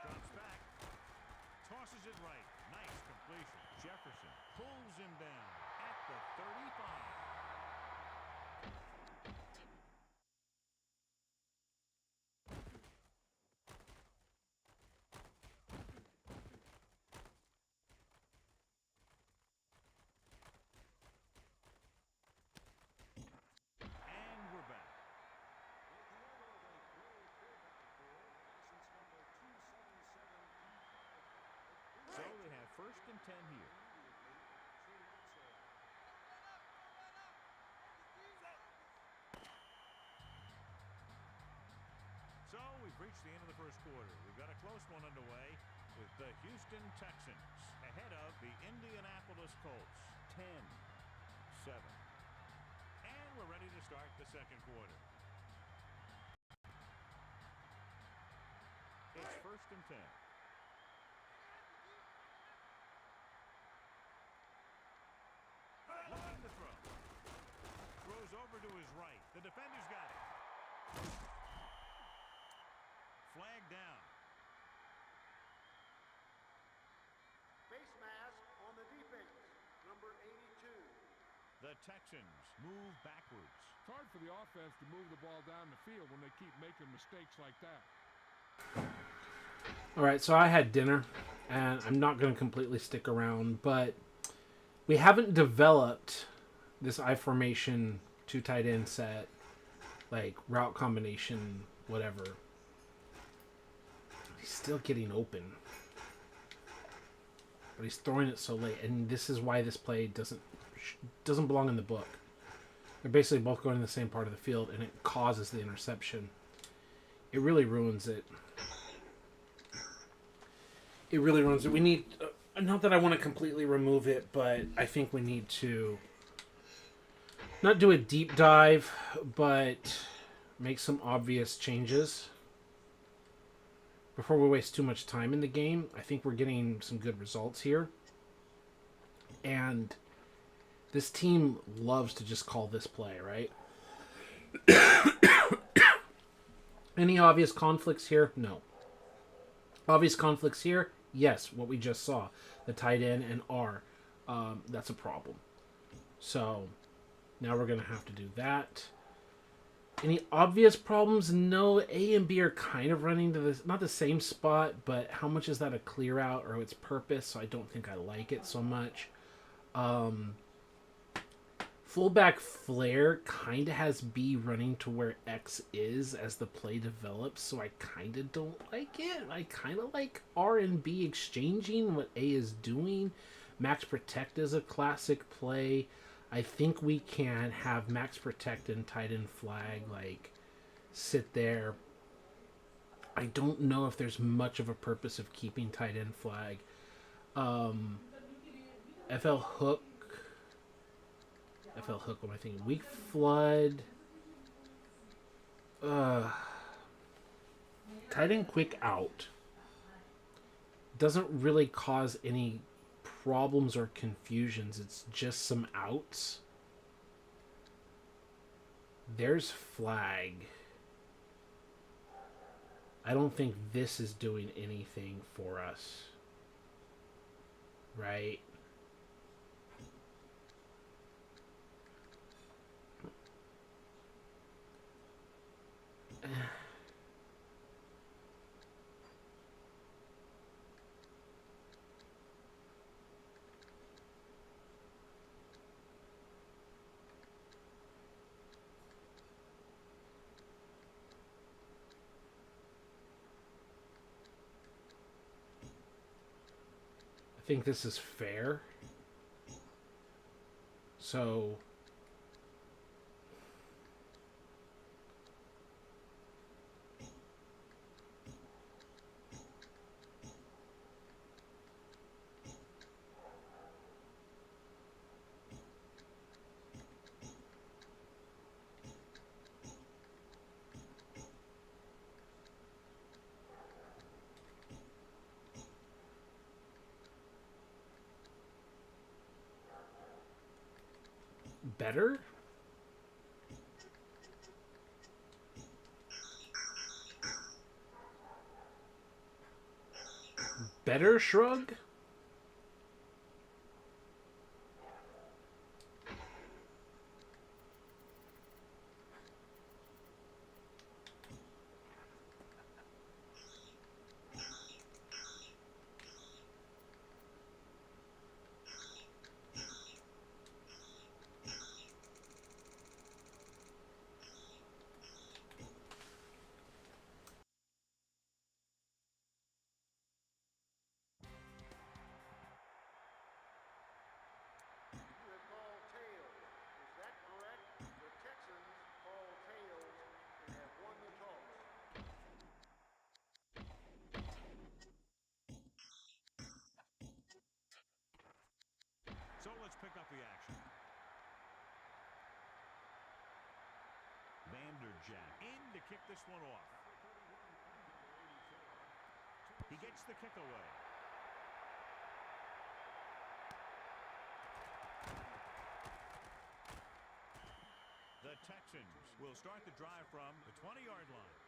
Drops back. Tosses it right. Nice completion. Jefferson pulls him down at the 35. And we're back. 10 here. So we've reached the end of the first quarter. We've got a close one underway with the Houston Texans ahead of the Indianapolis Colts 10-7. And we're ready to start the second quarter. It's 1st and 10. Looking to throw. Throws over to his right. The defender's got it. Flag down. Face mask on the defense, number 82. The Texans move backwards. It's hard for the offense to move the ball down the field when they keep making mistakes like that. All right, so I had dinner, and I'm not going to completely stick around, but we haven't developed this I formation 2 tight end set, like route combination, whatever. He's still getting open, but he's throwing it so late, and this is why this play doesn't belong in the book. They're basically both going in the same part of the field, and it causes the interception. It really ruins it. It really ruins it. We need, not that I want to completely remove it, but I think we need to not do a deep dive, but make some obvious changes before we waste too much time in the game. I think we're getting some good results here. And this team loves to just call this play, right? Any obvious conflicts here? No. Obvious conflicts here? Yes, what we just saw. The tight end and R. That's a problem. So, now we're going to have to do that. Any obvious problems? No. A and B are kind of running to this, not the same spot, but how much is that a clear out or its purpose? So I don't think I like it so much. Fullback flare kind of has B running to where X is as the play develops, so I kind of don't like it. I kind of like R and B exchanging what A is doing. Max Protect is a classic play. I think we can have Max Protect and tight end flag, like, sit there. I don't know if there's much of a purpose of keeping tight end flag. FL Hook, what am I thinking? Weak Flood. Tight end quick out. Doesn't really cause any problems or confusions. It's just some outs. There's flag. I don't think this is doing anything for us. Right? I think this is fair. So better? Better shrug? jack. In to kick this one off. He gets the kick away. The Texans will start the drive from the 20-yard line.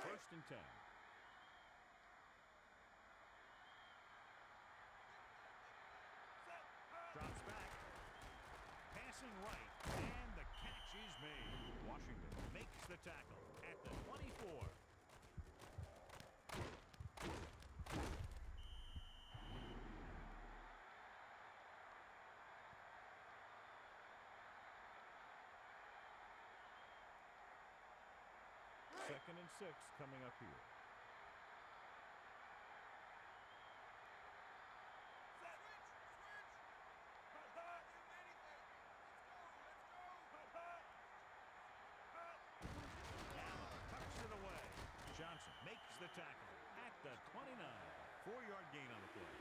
First and 10. Drops back. Passing right. And the catch is made. Washington makes the tackle at the 24. Second and 6 coming up here. Johnson makes the tackle at the 29. 4-yard gain on the play.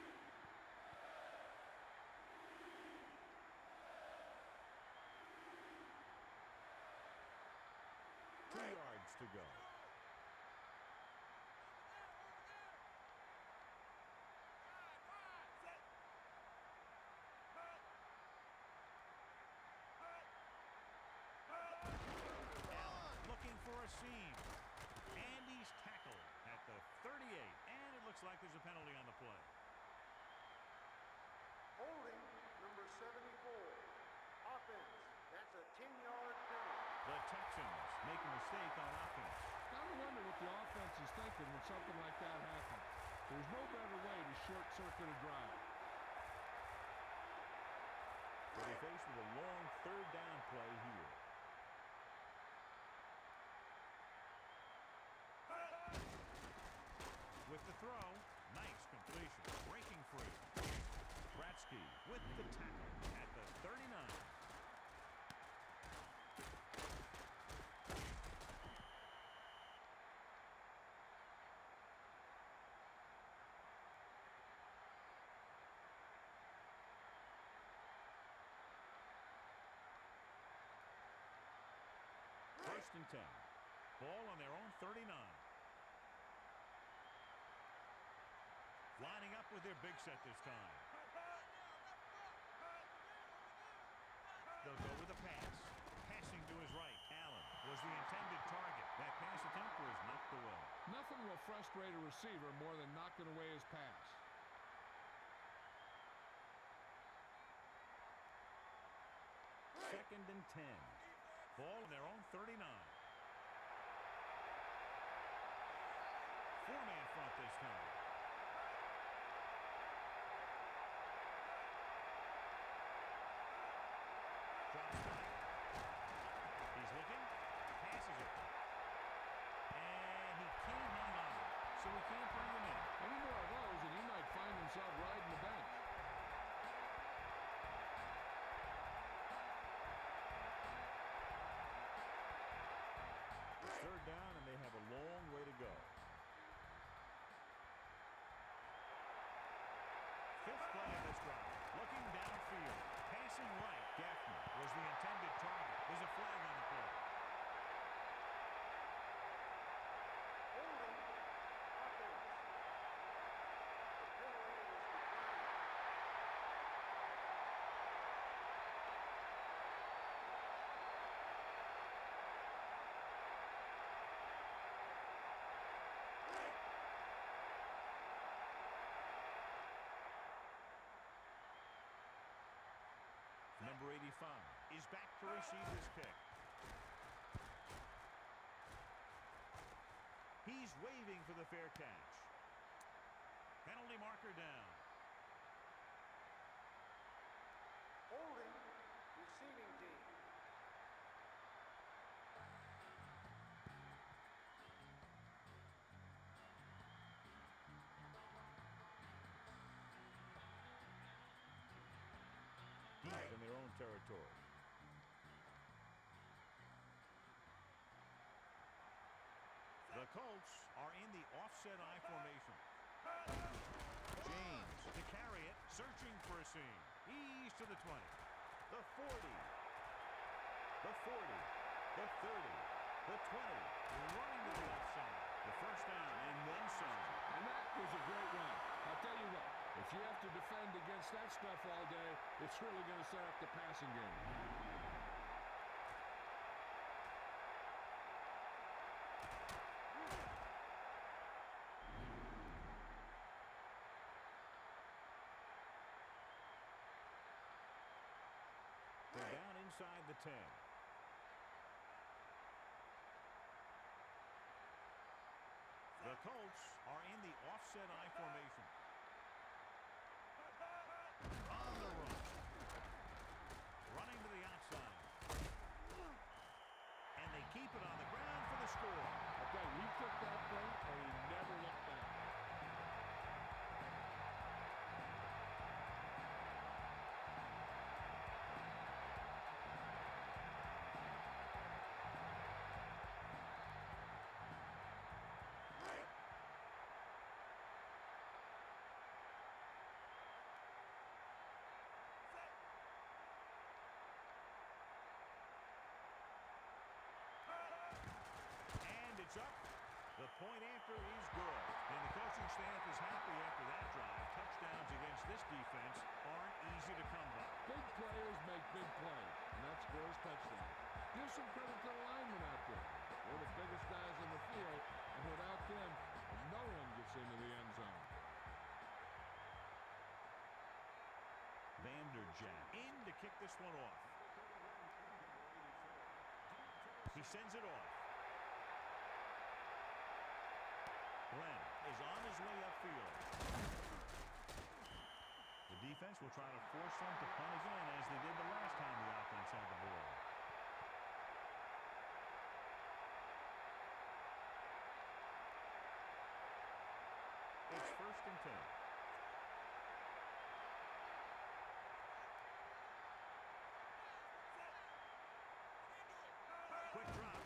Two yards to go. Allen looking for a seam. And he's tackled at the 38. And it looks like there's a penalty on the play. Holding number 74. Offense. That's a 10-yard penalty. The Texans make a mistake on offense. Gotta wonder what the offense is thinking when something like that happens. There's no better way to short-circuit a drive. They'll be faced with a long third down play here. With the throw, nice completion, breaking free. Bratsky with the tackle at the 39. First and 10. Ball on their own 39. Lining up with their big set this time. They'll go with a pass. Passing to his right. Allen was the intended target. That pass attempt was knocked away. Nothing will frustrate a receiver more than knocking away his pass. Second and 10. Ball on their own 39. Four-man front this time. Drops back. He's looking. Passes it. And he can't hang on. So we can't bring him in. Any more of those and he might find himself riding the bench. It's third down and they have a long way to go. Fifth play of this drive. Looking downfield. Passing right. Gaffney was the intended target. There's a flag on the play. Holding. Offense. The penalty was declined. Number 85 is back to receive his kick. He's waving for the fair catch. Penalty marker down. Holding. Receiving team. Deep in their own territory. The Colts are in the offset I formation. James to carry it. to the 20. The 40. The 40. The 30. The 20. Running to the left side. The first down and then some. And that was a great run. I'll tell you what, if you have to defend against that stuff all day, it's really going to set up the passing game. They're down inside the 10. The Colts are in the offset I formation. On the run. Running to the outside. And they keep it on the ground for the score. Okay, he took that play and he never looked back. And it's up. The point after is good. And the coaching staff is happy after that drive. Touchdowns against this defense aren't easy to come by. Big players make big plays, and that scores touchdowns. Give some credit to the linemen out there. They're the biggest guys in the field, and without them, no one gets into the end zone. Vanderjagt in to kick this one off. He sends it off. Glenn is on his way upfield. The defense will try to force them to punt again as they did the last time the offense had the ball. It's 1st and 10. Quick drop.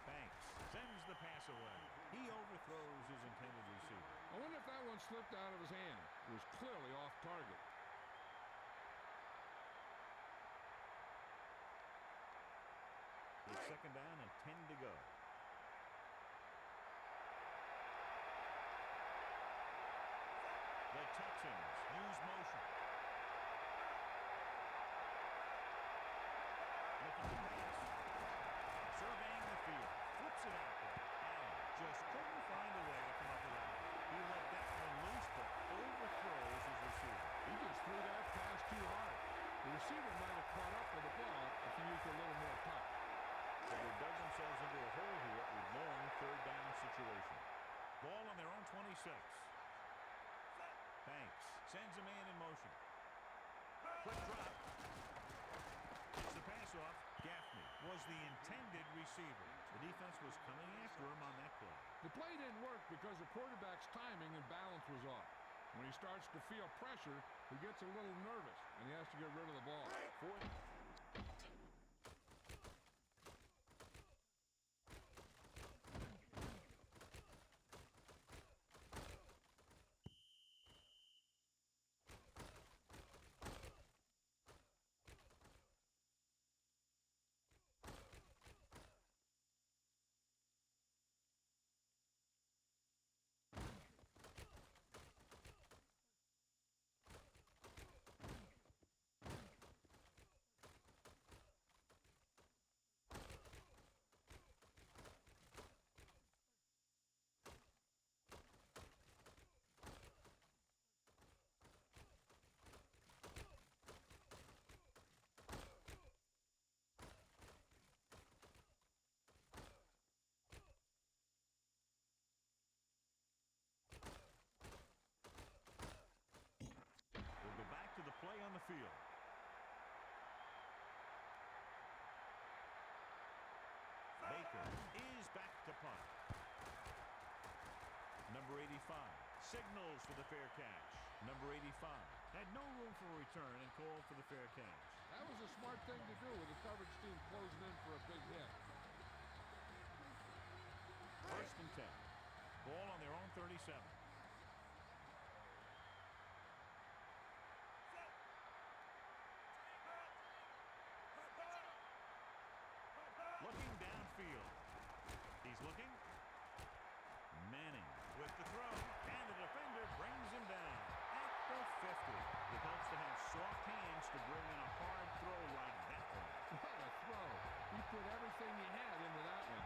Banks sends the pass away. He overthrows his intended receiver. I wonder if that one slipped out of his hand. It was clearly off target. It's 2nd down and 10 to go. The Texans use motion. Looking to pass. Surveying the field. Flips it out there. Allen just couldn't find a way to come up with that. He let that one loose, but overthrows his receiver. He just threw that pass too hard. The receiver might have caught up with the ball if he used a little more touch. So they dug themselves into a hole here with a long 3rd down situation. Ball on their own 26. Banks sends a man in motion. Quick drop. It's the pass off. Gaffney was the intended receiver. The defense was coming after him on that play. The play didn't work because the quarterback's timing and balance was off. When he starts to feel pressure, he gets a little nervous, and he has to get rid of the ball. 4th. We'll go back to the play on the field. Baker is back to punt. Number 85 signals for the fair catch. Number 85 had no room for a return and called for the fair catch. That was a smart thing to do with the coverage team closing in for a big hit. 1st and 10. Ball on their own 37. to bring in a hard throw like that one. What a throw. He put everything he had into that one.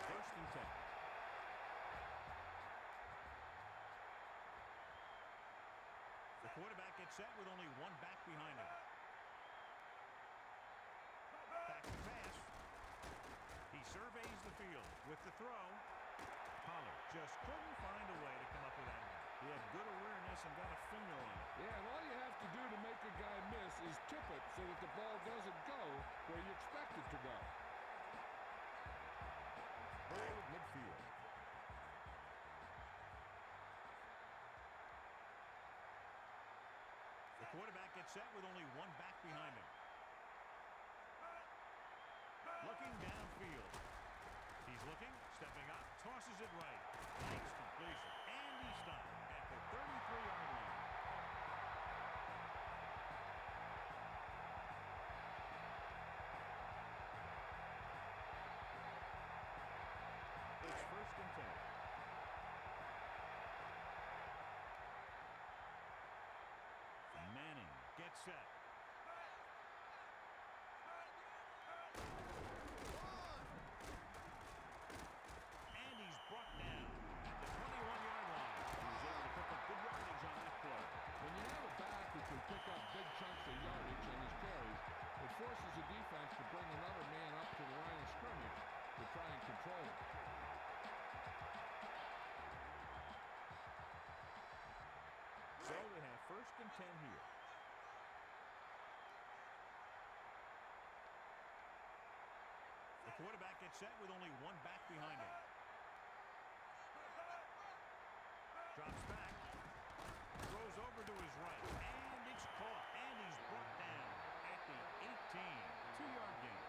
First and 10. The quarterback gets set with only one back behind him. Back to pass. He surveys the field with the throw. Pollard just couldn't find a way to come up with that one. He had good awareness and got a finger on it. Yeah, and all you have to do to make a guy miss is tip it so that the ball doesn't go where you expect it to go. Ball at midfield. The quarterback gets set with only one back behind him. Looking downfield. He's looking, stepping up, tosses it right. Nice completion. And he stopped at the 33-yard line. It's first and 10. Manning gets set. And he's brought down at the 21-yard line. He was able to pick up good yardage on that play. When you have a back who can pick up big chunks of yardage on his carries, it forces the defense to bring another man up to the line of scrimmage to try and control it. So they have first and 10 here. The quarterback gets set with only one back behind him. Drops back. Throws over to his right. And it's caught. And he's brought down at the 18. 2-yard gain.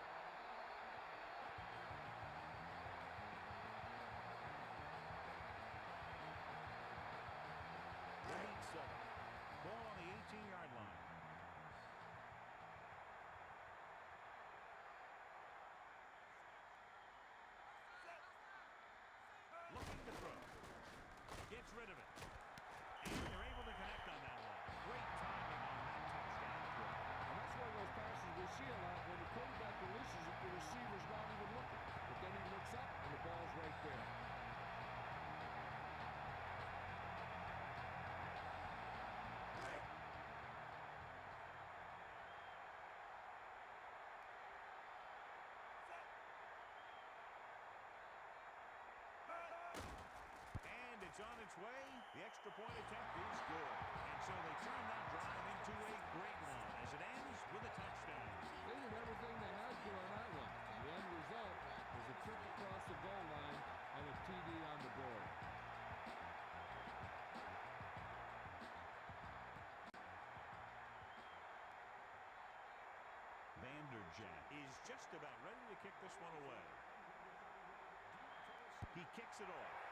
Lead 7. Ball on the 18-yard line. Looking to throw. Gets rid of it. And they're able to connect on that one. Great timing on that touchdown throw. And that's one of those passes we see a lot when the quarterback releases it, the receiver's not even looking. But then he looks up and the ball's right there. And it's on its way. The extra point attempt is good. And so they turn that drive into a great one as it ends with a touchdown. They did everything they had to on that one. The end result was a trip across the goal line and a TD on the board. Vanderjagt is just about ready to kick this one away. He kicks it off.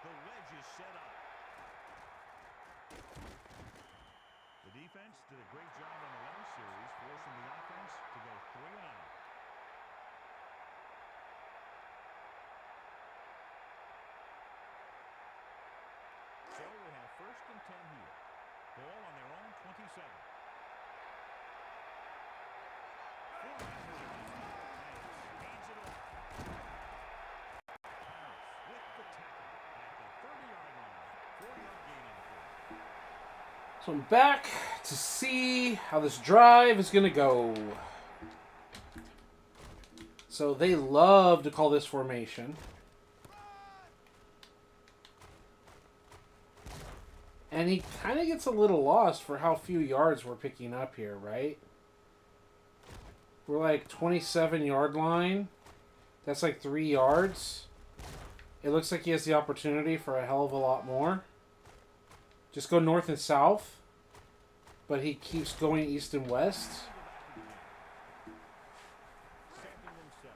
The wedge is set up. The defense did a great job on the last series, forcing the offense to go 3 and out. So they have first and 10 here. Ball on their own 27. Hands it off. With the tackle at the 30-yard line. 4-yard gain on the play. So I'm back to see how this drive is going to go. So they love to call this formation. And he kind of gets a little lost for how few yards we're picking up here, right? We're like 27-yard line. That's like 3 yards. It looks like he has the opportunity for a hell of a lot more. Just go north and south. But he keeps going east and west. Second and 7.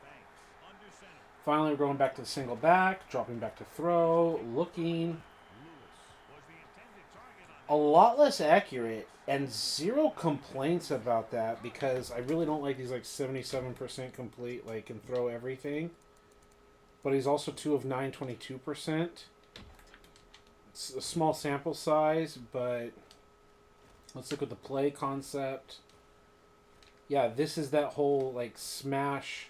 Thanks. Under center. Finally, we're going back to the single back. Dropping back to throw. Looking. Lewis was the intended target on A lot less accurate, and zero complaints about that because I really don't like these like 77% complete, like can throw everything. But he's also 2 of 9, 22%. It's a small sample size, but let's look at the play concept. Yeah, this is that whole like smash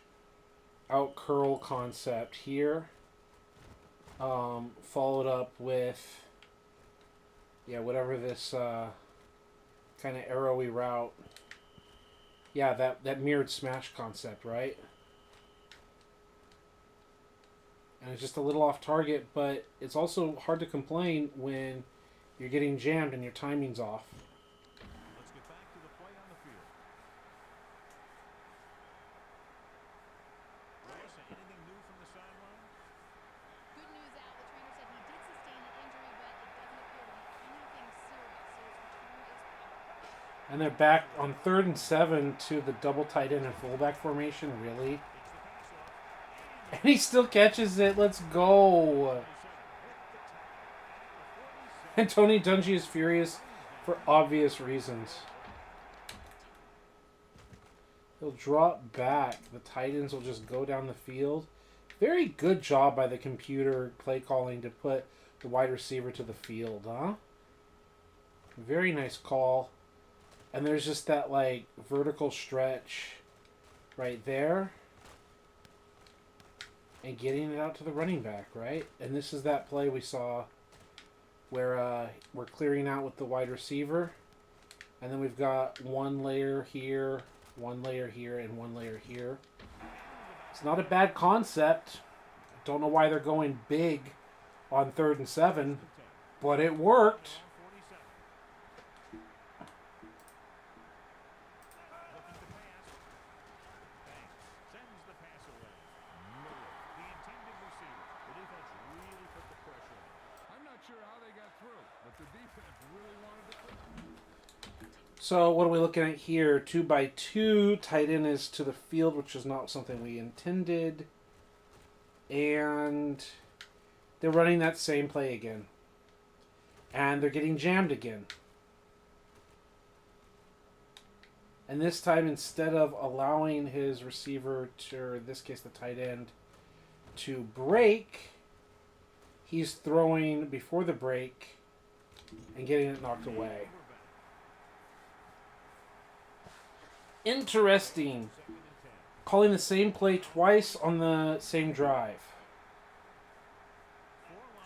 out curl concept here. Followed up with, yeah, whatever this kind of arrowy route. Yeah, that mirrored smash concept, right? And it's just a little off target, but it's also hard to complain when you're getting jammed and your timing's off. Let's get back to the play on the field. Royce, anything new from the sideline? Good news, Al. The trainer said he did sustain an injury, but it doesn't appear to be anything serious, so his return is probable. And they're back on 3rd and 7 to the double tight end and fullback formation. Really? And he still catches it. Let's go. And Tony Dungy is furious for obvious reasons. He'll drop back. The tight ends will just go down the field. Very good job by the computer play calling to put the wide receiver to the field, huh? Very nice call. And there's just that like vertical stretch right there. And getting it out to the running back, right? And this is that play we saw where we're clearing out with the wide receiver. And then we've got one layer here, one layer here, and one layer here. It's not a bad concept. Don't know why they're going big on 3rd and 7, but it worked. So what are we looking at here? 2 by 2. Tight end is to the field, which is not something we intended. And they're running that same play again. And they're getting jammed again. And this time, instead of allowing his receiver to, or in this case the tight end, to break, he's throwing before the break and getting it knocked away. Interesting. Calling the same play twice on the same drive.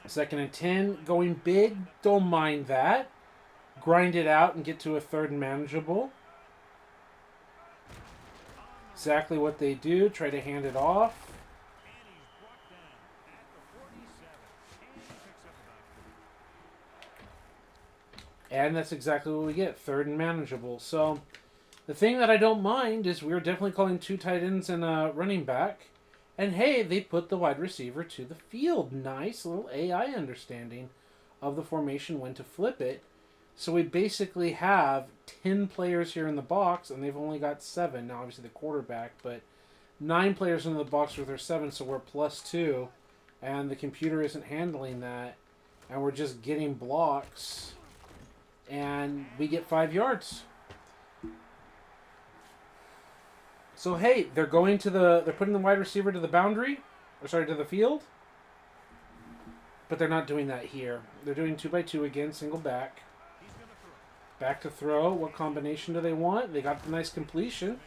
2nd and 10, going big. Don't mind that. Grind it out and get to a 3rd and manageable. Exactly what they do. Try to hand it off. And that's exactly what we get. 3rd and manageable. So the thing that I don't mind is we're definitely calling 2 tight ends and a running back. And hey, they put the wide receiver to the field. Nice little AI understanding of the formation, when to flip it. So we basically have 10 players here in the box, and they've only got 7. Now, obviously the quarterback, but 9 players in the box with their 7, so we're +2. And the computer isn't handling that. And we're just getting blocks. And we get 5 yards. So hey, they're putting the wide receiver to the boundary, to the field. But they're not doing that here. They're doing 2 by 2 again, single back. Back to throw. What combination do they want? They got the nice completion.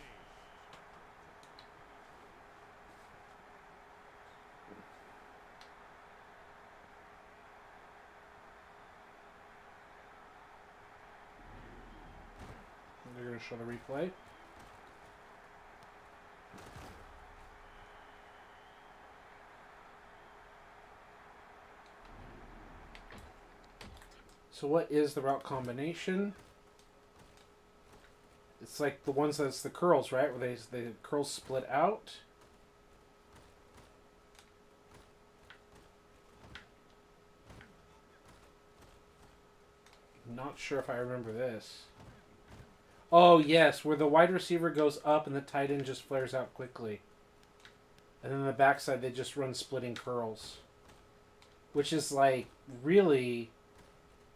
They're going to show the replay. So what is the route combination? It's like the ones that's the curls, right? Where the curls split out. Not sure if I remember this. Oh, yes, where the wide receiver goes up and the tight end just flares out quickly. And then the backside, they just run splitting curls. Which is like really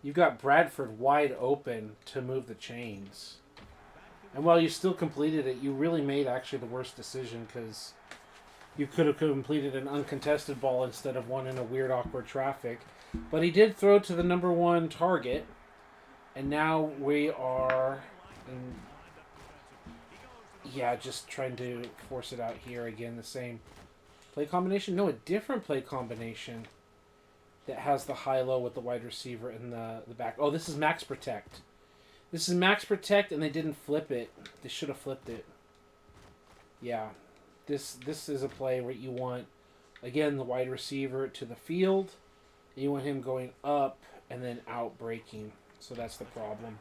You've got Bradford wide open to move the chains. And while you still completed it, you really made actually the worst decision because you could have completed an uncontested ball instead of one in a weird, awkward traffic. But he did throw to the number one target. And now we are in, yeah, just trying to force it out here again. The same play combination? No, a different play combination that has the high-low with the wide receiver in the back. Oh, this is max protect. This is max protect, and they didn't flip it. They should have flipped it. Yeah, this is a play where you want, again, the wide receiver to the field. You want him going up and then out breaking. So that's the problem.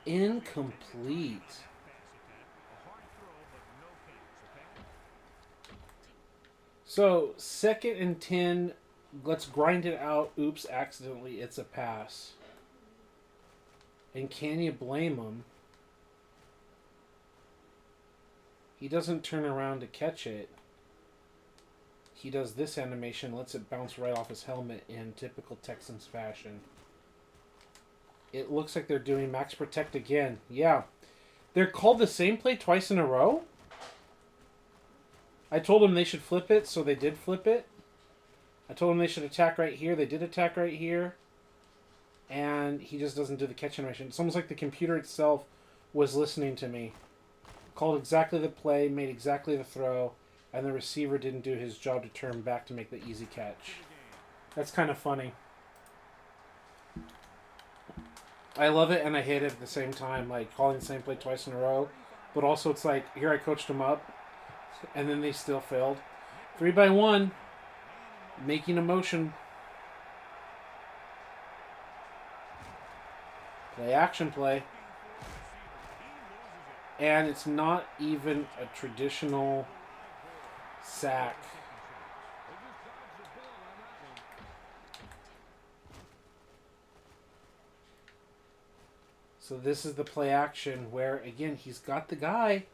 Incomplete. So, 2nd and 10. Let's grind it out. Oops, accidentally, it's a pass. And can you blame him? He doesn't turn around to catch it. He does this animation, lets it bounce right off his helmet in typical Texans fashion. It looks like they're doing max protect again. Yeah. They're called the same play twice in a row? I told them they should flip it, so they did flip it. I told them they should attack right here. They did attack right here. And he just doesn't do the catch animation. It's almost like the computer itself was listening to me. Called exactly the play, made exactly the throw, and the receiver didn't do his job to turn back to make the easy catch. That's kind of funny. I love it and I hate it at the same time, like calling the same play twice in a row. But also it's like, here I coached them up, and then they still failed. 3-by-1, making a motion. Play action play. And it's not even a traditional sack. So this is the play action where, again, he's got the guy.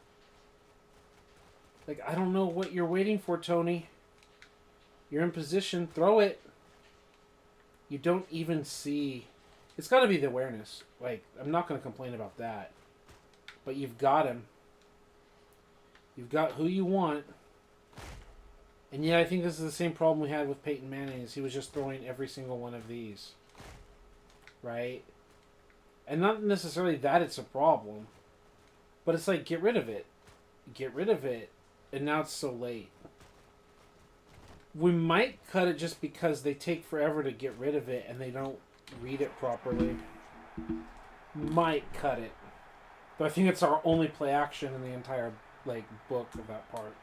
Like, I don't know what you're waiting for, Tony. You're in position. Throw it. You don't even see. It's got to be the awareness. Like, I'm not going to complain about that. But you've got him. You've got who you want. And yeah, I think this is the same problem we had with Peyton Manning, is he was just throwing every single one of these. Right? And not necessarily that it's a problem. But it's like, get rid of it. Get rid of it. And now it's so late. We might cut it just because they take forever to get rid of it and they don't read it properly. Might cut it. But I think it's our only play action in the entire book of that part.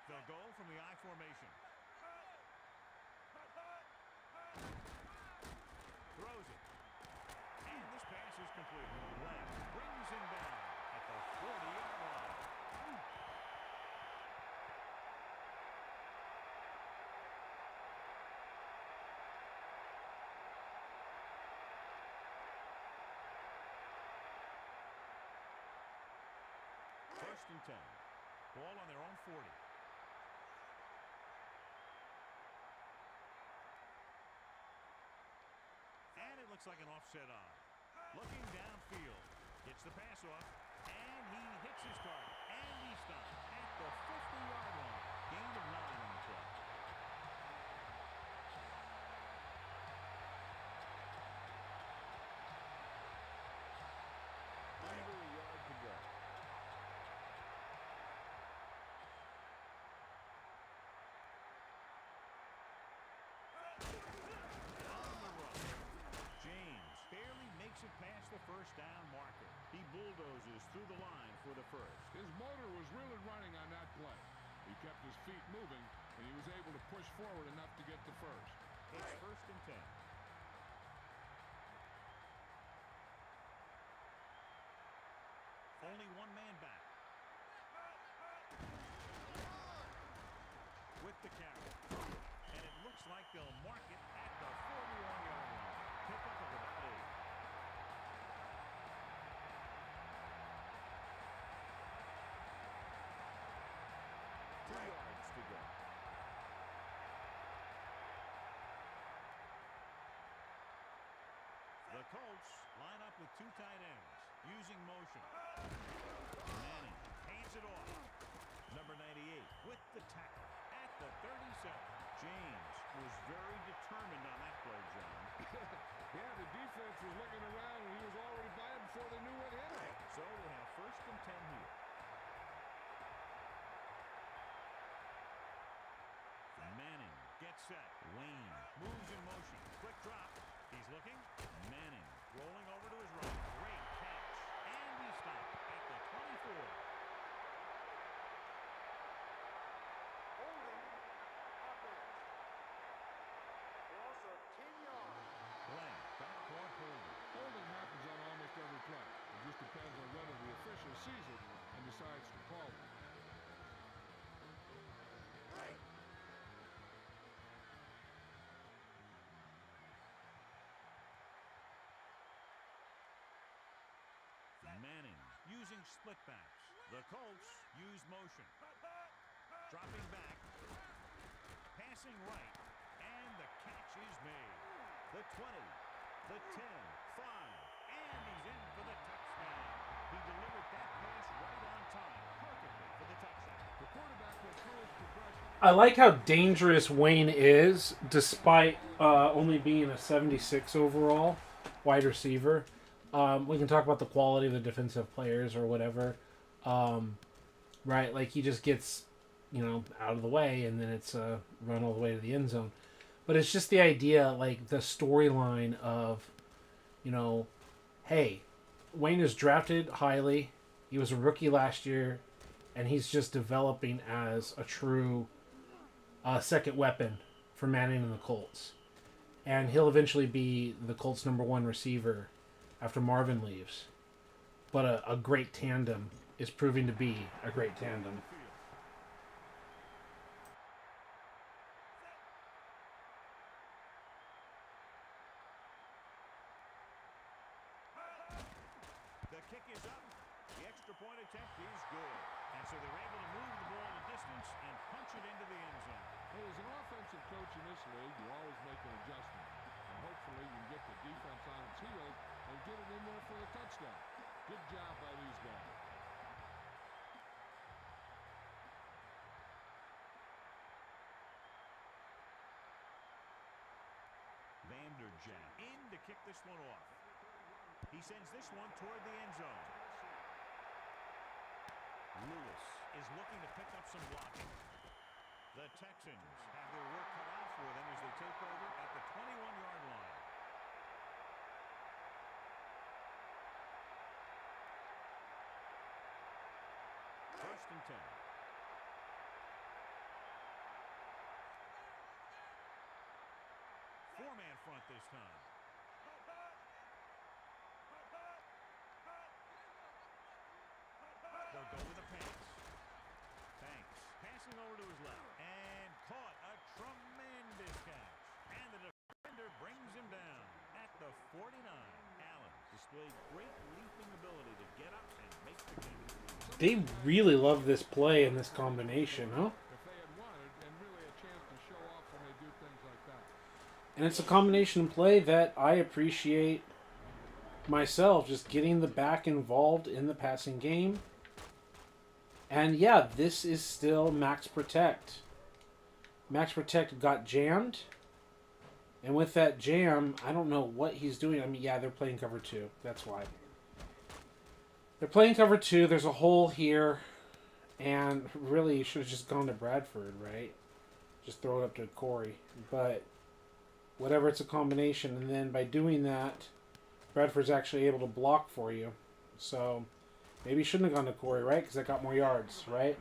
They'll go from the I formation. Throws it. And this pass is complete. Left brings him down at the 40-yard line. First and 10. Ball on their own 40. And it looks like an offset on. Looking downfield. Gets the pass off. And he hits his target. And he stops at the 50-yard line. Gain of 9 on the play. through the line for the first. His motor was really running on that play. He kept his feet moving, and he was able to push forward enough to get the first. It's 1st and 10. Only one man back. With the carry. And it looks like they'll mark it at the 41-yard line. Pickup of about 8. To go. The Colts line up with 2 tight ends using motion. Manning hands it off. Number 98 with the tackle at the 37. James was very determined on that play, John. Yeah, the defense was looking around, and he was already by him before they knew what hit him. So they have 1st and 10 here. Manning gets set. Wayne moves in motion. Quick drop. He's looking. Manning rolling over to his right. Great catch. And he stopped at the 24. Holding offense. Loss of 10 yards. Play. Backcourt holding. Holding happens on almost every play. It just depends on whether the official sees it and decides to call it. Manning using split backs. The Colts use motion. Dropping back. Passing right. And the catch is made. The 20. The 10. 5. And he's in for the touchdown. He delivered that pass right on time. Perfectly for the touchdown. The quarterback went through his progression. I like how dangerous Wayne is, despite only being a 76 overall wide receiver. We can talk about the quality of the defensive players or whatever. Right? Like, he just gets, out of the way, and then it's a run all the way to the end zone. But it's just the idea, like, the storyline of, hey, Wayne is drafted highly. He was a rookie last year, and he's just developing as a true second weapon for Manning and the Colts. And he'll eventually be the Colts' #1 receiver after Marvin leaves. But a great tandem is proving to be a great tandem. The kick is up. The extra point attempt is good. And so they're able to move the ball a distance and punch it into the end zone. Hey, as an offensive coach in this league, you always make an adjustment. And hopefully you can get the defense on its heels and get it in there for the touchdown. Good job by these guys. Vanderjagt in to kick this one off. He sends this one toward the end zone. Lewis is looking to pick up some blocking. The Texans have their work cut out for them as they take over at the 21-yard line. First and 10. Four-man front this time. They'll go with a pass. Banks passing over to his left and caught a tremendous catch. And the defender brings him down at the 49. Allen displayed great leaping ability to get up and make the kick. They really love this play and this combination, huh? If they had wanted, and really a chance to show off when they do things like that. And it's a combination play that I appreciate myself, just getting the back involved in the passing game. And yeah, this is still Max Protect. Max Protect got jammed. And with that jam, I don't know what he's doing. I mean, yeah, they're playing cover 2. That's why. They're playing cover 2. There's a hole here. And really, you should have just gone to Bradford, right? Just throw it up to Corey. But whatever, it's a combination. And then by doing that, Bradford's actually able to block for you. So Maybe he shouldn't have gone to Corey, right? Because that got more yards, right?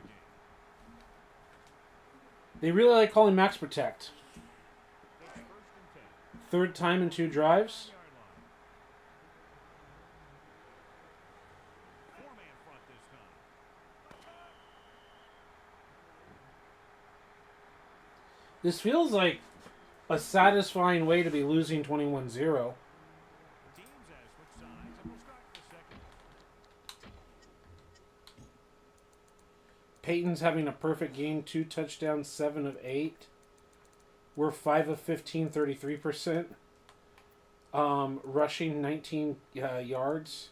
They really like calling max protect. It's 1st and 10. Third time in 2 drives. 9-yard line. 4-man front this time. This feels like a satisfying way to be losing 21-0. The teams have switched sides, and we'll start the second. Peyton's having a perfect game. 2 touchdowns, 7 of 8. We're 5 of 15, 33%. Rushing 19 yards.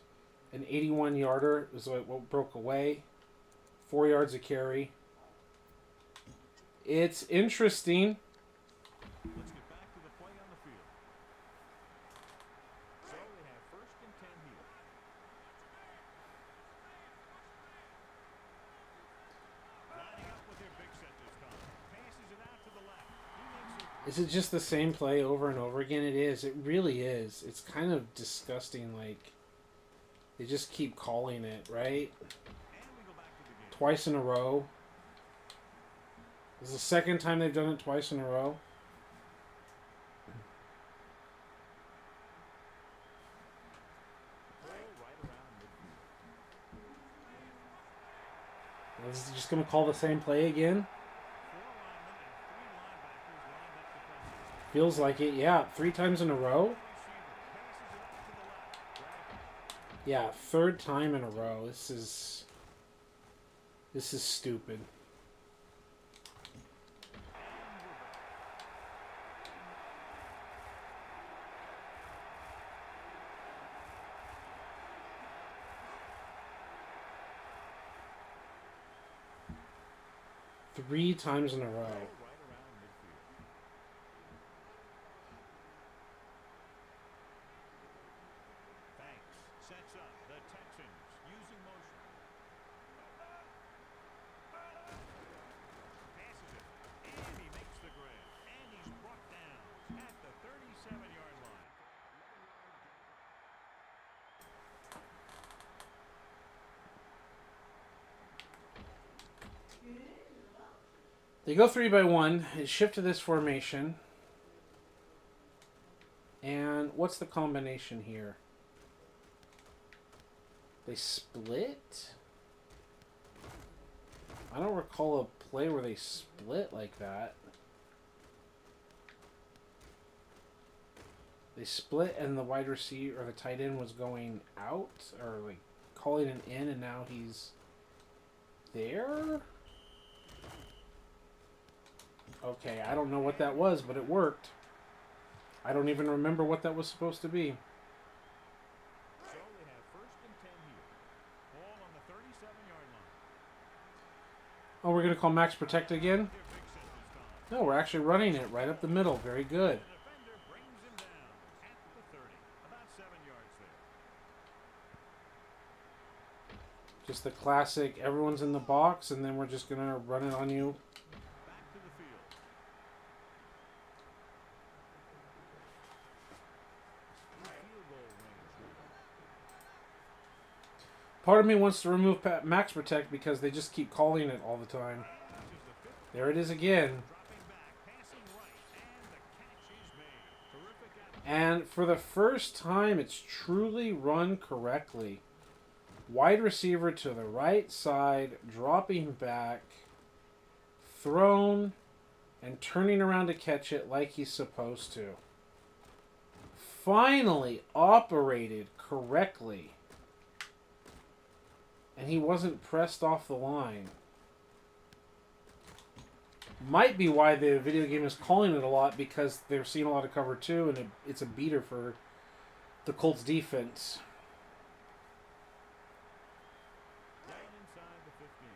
An 81-yarder is what broke away. 4 yards a carry. It's interesting. Let's get back to the play on the field. So they have 1st and 10 here. Lining up with their big set this time. Passes it out to the left. He makes it. Is it just the same play over and over again? It is. It really is. It's kind of disgusting. Like, they just keep calling it, right? And we go back to the game. Twice in a row. This is the second time they've done it twice in a row. Ball right around midfield. Is it just going to call the same play again? 4 linemen and 3 linebackers line up to press it. Feels like it. Yeah, 3 times in a row. Receiver passes it out to the left. Grab it. Yeah, 3rd time in a row. This is stupid. Three times in a row. Right around midfield. Banks sets up the Texans using motion. Passes it, and he makes the grab. And he's brought down at the 37-yard line. They go 3 by 1. It shift to this formation. And what's the combination here? They split? I don't recall a play where they split like that. They split and the wide receiver or the tight end was going out or like calling an in and now he's there? Okay, I don't know what that was, but it worked. I don't even remember what that was supposed to be. So they have 1st and 10 here. Ball on the 37-yard line. Oh, we're going to call max protect again? Their big set this time. No, we're actually running it right up the middle. Very good. The defender brings him down at the 30. About 7 yards there. Just the classic, everyone's in the box, and then we're just going to run it on you. Back to the field. Field goal range here. Part of me wants to remove max protect because they just keep calling it all the time. This is the 5th. There it is again. Dropping back, passing right, and the catch is made. Terrific athlete. And for the first time, it's truly run correctly. Wide receiver to the right side, dropping back, thrown, and turning around to catch it like he's supposed to. Finally operated correctly. And he wasn't pressed off the line. Might be why the video game is calling it a lot, because they're seeing a lot of cover 2 and it's a beater for the Colts defense. Right inside the 15.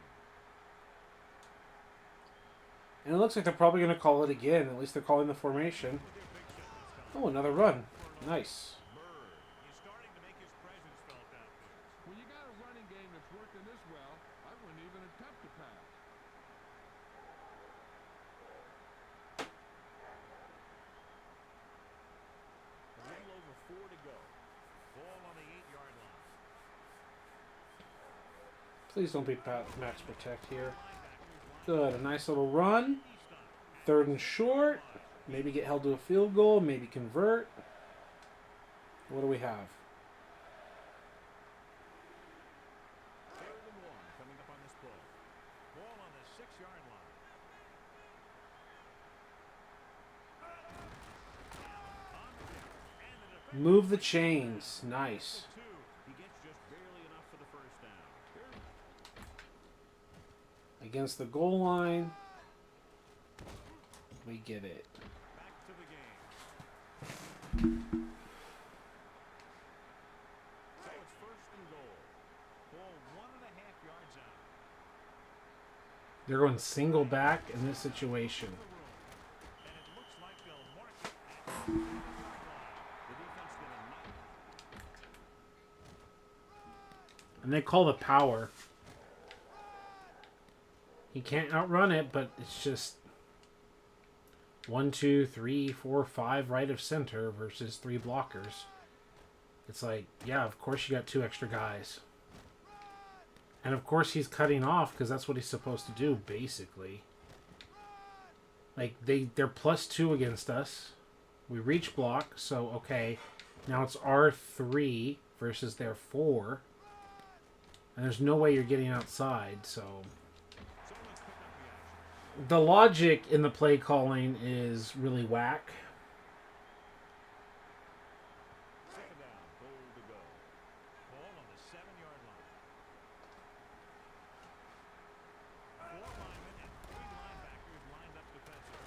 And it looks like they're probably going to call it again. At least they're calling the formation. With their big set this time. Oh, another run. Nice. Bird is starting to make his presence felt out there. When you got a running game that's working this well, I wouldn't even attempt to pass. A little over 4 to go. Ball on the 8-yard line. Please don't be max protect here. Good. A nice little run. 3rd and short. Maybe get held to a field goal. Maybe convert. What do we have? 3rd and 1 coming up on this play. Ball on the 6-yard line. Move the chains. Nice. He gets just barely enough for the first down. Against the goal line. We get it. Back to the game. So it's 1st and goal. Ball 1.5 yards out. They're going single back in this situation. And it looks like they'll mark it at the 1-yard line. The defense did a nice. And they call the power. He can't outrun it, but it's just 1, 2, 3, 4, 5 right of center versus 3 blockers. It's like, yeah, of course you got 2 extra guys. And of course he's cutting off because that's what he's supposed to do, basically. Like, they're +2 against us. We reach block, so okay. Now it's R3 versus their 4. And there's no way you're getting outside, so... The logic in the play calling is really whack. 2nd down, goal to go. Ball on the 7-yard line. 4 linemen and 3 linebackers lined up defensively.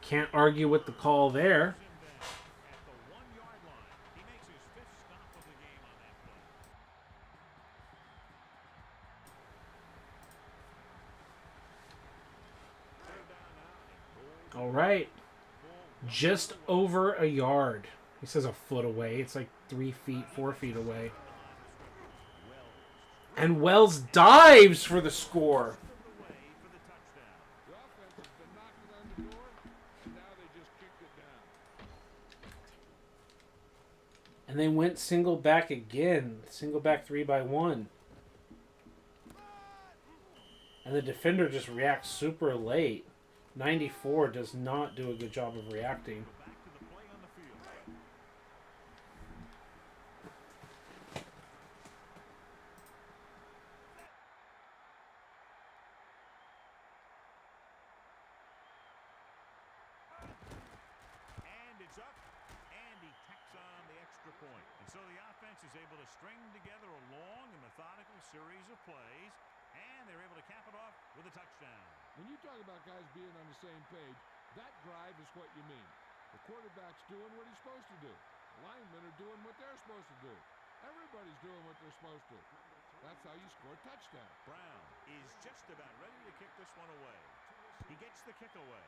Can't argue with the call there. At the 1-yard line. He makes his 5th stop of the game on that play. All right. Just over a yard. He says a foot away. It's like 3 feet, 4 feet away. And Wells dives for the score. The offense has been knocking on the door, and now they just kicked it down. And they went single back again. Single back 3-by-1. And the defender just reacts super late. 94 does not do a good job of reacting. Back to the play on the field. And it's up, and he tacks on the extra point. And so the offense is able to string together a long and methodical series of plays, and they're able to cap it off with a touchdown. When you talk about guys being on the same page, that drive is what you mean. The quarterback's doing what he's supposed to do. The linemen are doing what they're supposed to do. Everybody's doing what they're supposed to. That's how you score touchdowns. Brown is just about ready to kick this one away. He gets the kick away.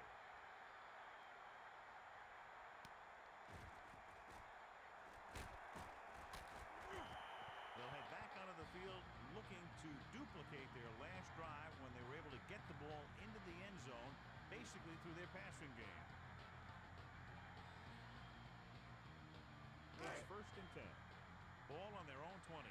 They'll head back onto the field looking to duplicate their last drive when they were able to get the ball into the end zone, basically through their passing game. It's 1st and 10. Ball on their own 20.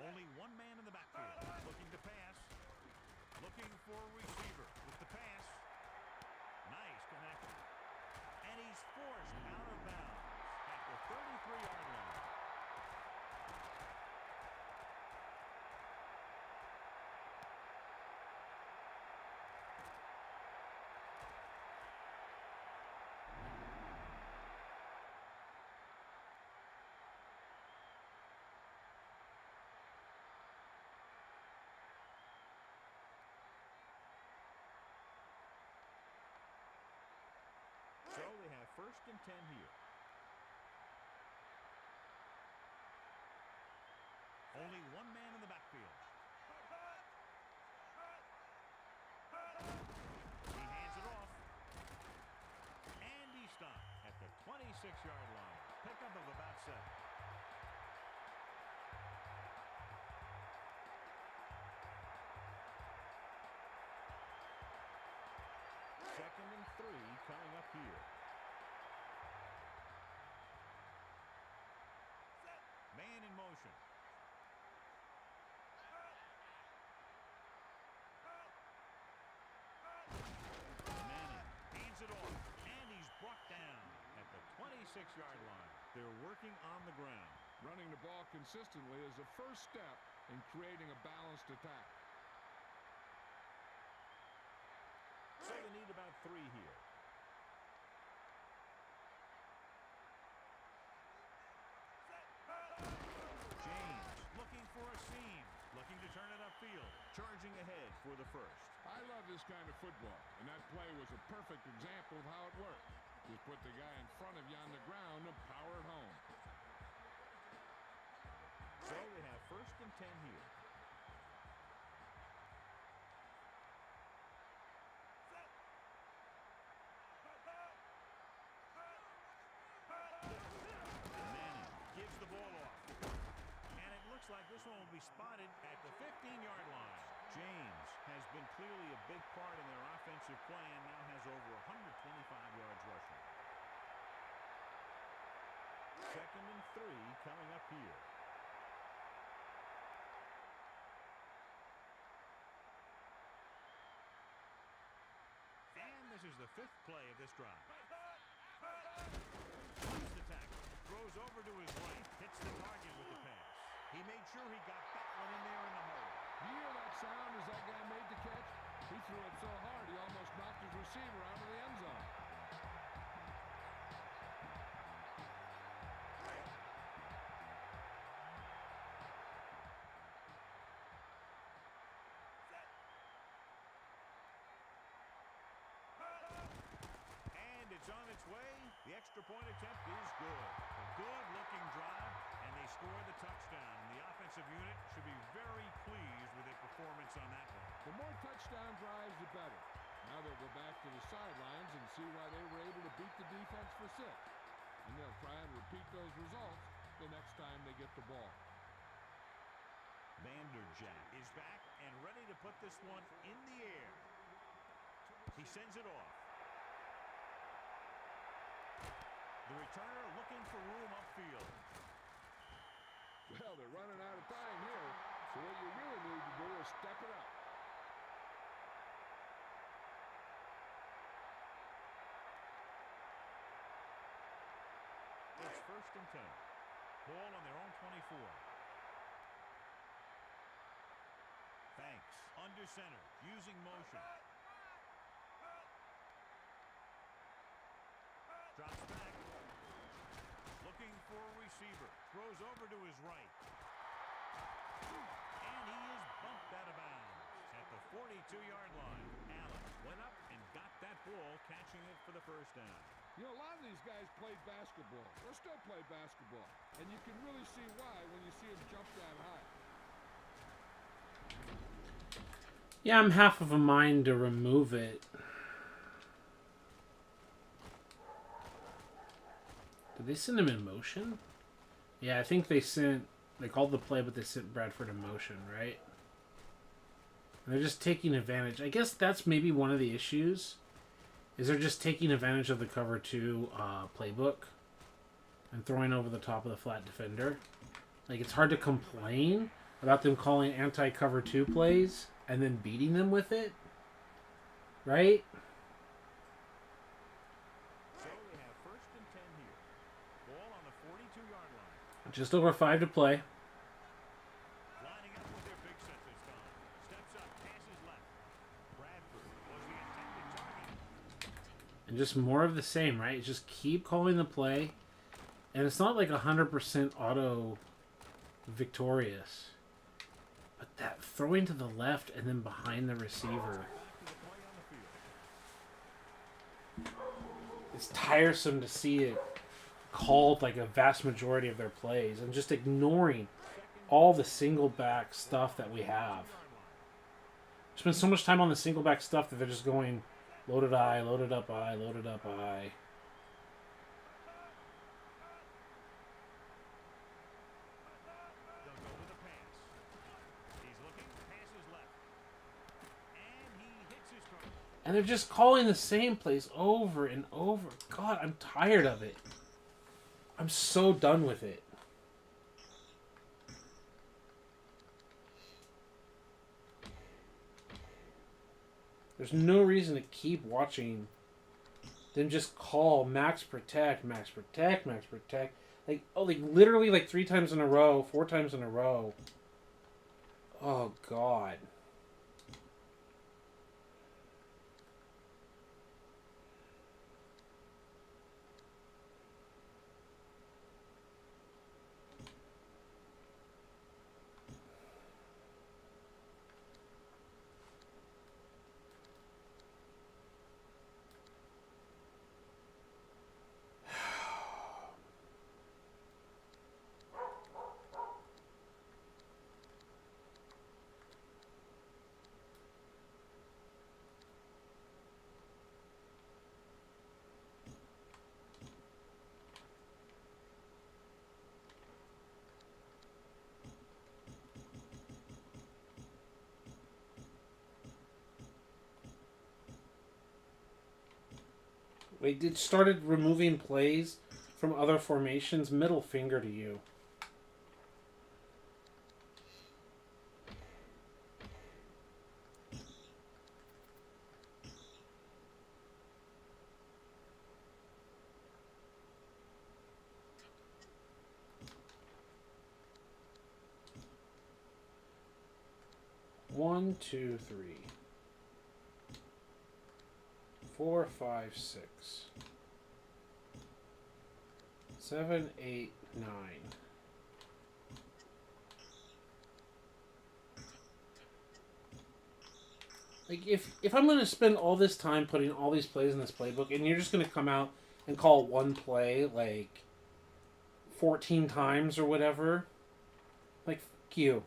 Only one man in the backfield, looking to pass, looking for a receiver with the pass. Nice connection. And he's forced out of bounds at the 33-yard line. So they have 1st and 10 here. Only one man in the backfield. He hands it off. And he stopped at the 26-yard line. Pickup of about 7. Second and 3 coming up here. 26-yard line. They're working on the ground. Running the ball consistently is the first step in creating a balanced attack. So they need about 3 here. James looking for a seam. Looking to turn it upfield. Charging ahead for the first. I love this kind of football, and that play was a perfect example of how it worked. Just put the guy in front of you on the ground and power it home. So they have 1st and 10 here. Madden gives the ball off. And it looks like this one will be spotted at the 15-yard line. James has been clearly a big part in their offensive play and now has over 125 yards rushing. 2nd and 3 coming up here. And this is the 5th play of this drive. Wants the tackle. Throws over to his right. Hits the target with the pass. He made sure he got that one in there in the hole. You hear that sound as that guy made the catch? He threw it so hard he almost knocked his receiver out of the end zone. And it's on its way. The extra point attempt is good. A good-looking drive, and they score the touchdown. And the offensive unit should be very pleased with their performance on that one. The more touchdown drives, the better. Now they'll go back to the sidelines and see why they were able to beat the defense for 6. And they'll try and repeat those results the next time they get the ball. Vanderjack is back and ready to put this one in the air. He sends it off. The returner looking for room upfield. Well, they're running out of time here, so what you really need to do is step it up. It's 1st and 10. Ball on their own 24. Thanks. Under center, using motion. Drops back. Looking for a receiver. Throws over to his right. And he is bumped out of bounds at the 42-yard line. Allen went up and got that ball, catching it for the first down. You know, a lot of these guys played basketball, or still play basketball, and you can really see why when you see them jump that high. Yeah, I'm half of a mind to remove it. Did they send him in motion? Yeah, I think they called the play, but they sent Bradford in motion, right? And they're just taking advantage. I guess that's maybe one of the issues, is they're just taking advantage of the cover 2 playbook and throwing over the top of the flat defender. Like, it's hard to complain about them calling anti-cover 2 plays and then beating them with it, right? So they have 1st and 10 here. Ball on the 42-yard line. Just over 5 to play. Lining up with their big set this time. Steps up, passes left. Bradford was the intended target. And just more of the same, right? Just keep calling the play. And it's not like 100% auto victorious. But that throwing to the left and then behind the receiver. It's tiresome to see it called like a vast majority of their plays and just ignoring all the single back stuff that we have. Spend so much time on the single back stuff that they're just going loaded I, loaded up I, loaded up I. They'll go with a pass. He's looking, passes left. And he hits his target. And they're just calling the same plays over and over. God, I'm tired of it. I'm so done with it. There's no reason to keep watching Then just call max protect, max protect, max protect. Like, oh, like literally like 3 times in a row, 4 times in a row. Oh, God. Wait, it started removing plays from other formations. Middle finger to you. One, two, three, 4, 5, 6, 7, 8, 9. Like, if I'm going to spend all this time putting all these plays in this playbook, and you're just going to come out and call one play, like, 14 times or whatever, like, fuck you.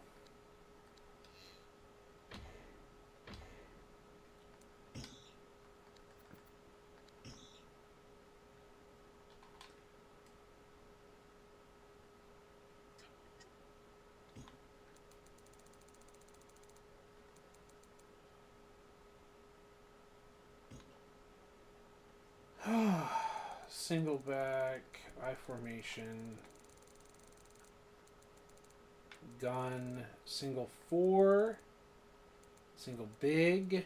Single back, I formation, gun, single 4, single big,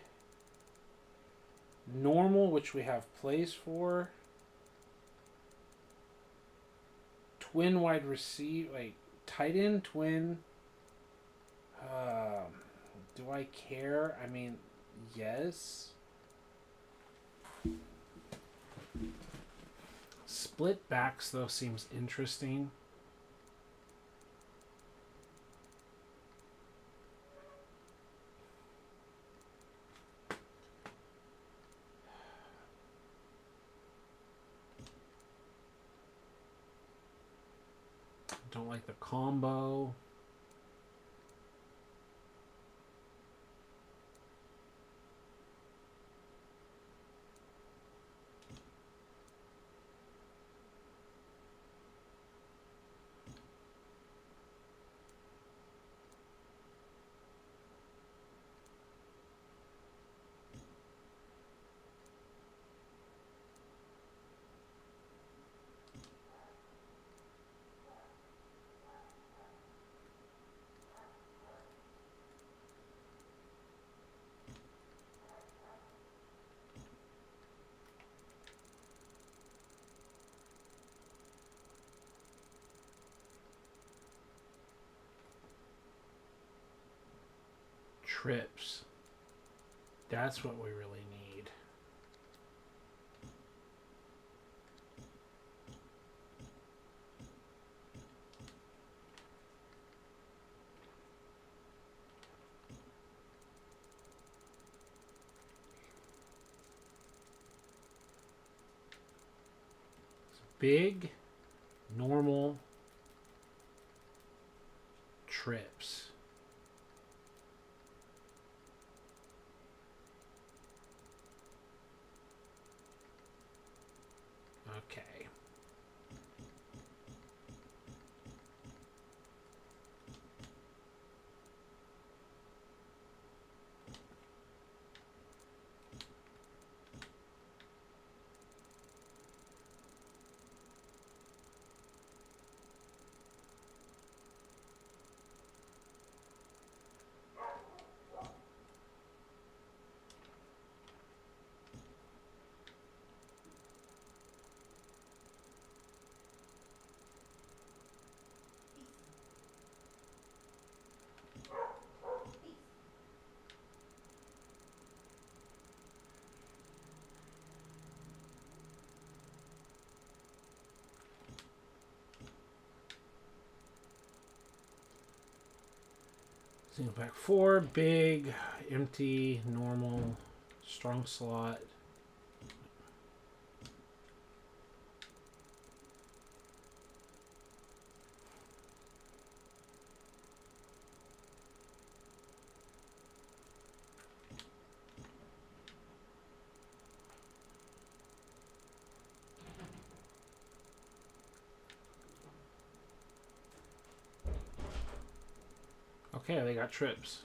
normal, which we have plays for, twin wide receiver, like tight end, twin. Do I care? I mean, yes. Split backs, though, seems interesting. Don't like the combo. Trips. That's what we really need. Big, normal, trips. Okay. Single pack 4, big, empty, normal, strong slot. Okay, they got trips.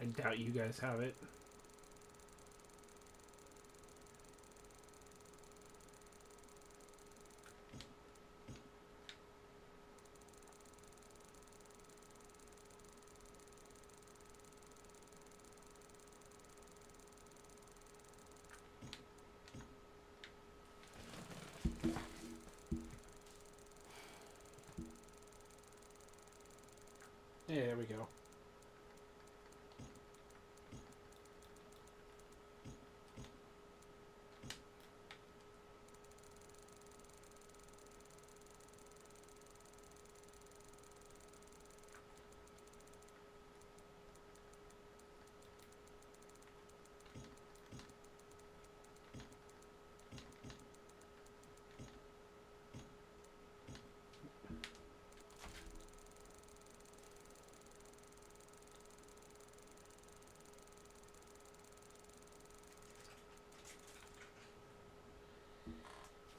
I doubt you guys have it. Yeah, there we go.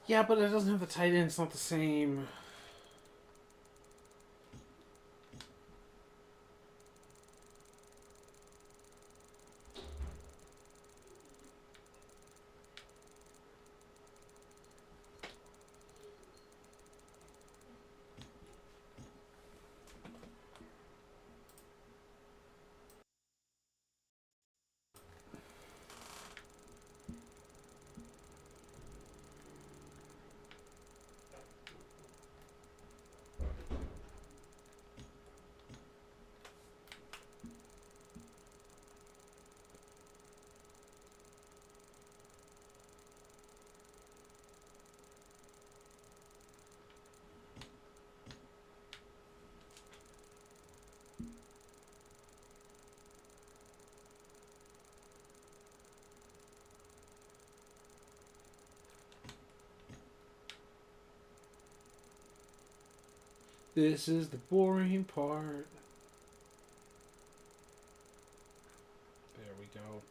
Yeah, but it doesn't have the tight end. It's not the same. This is the boring part. There we go.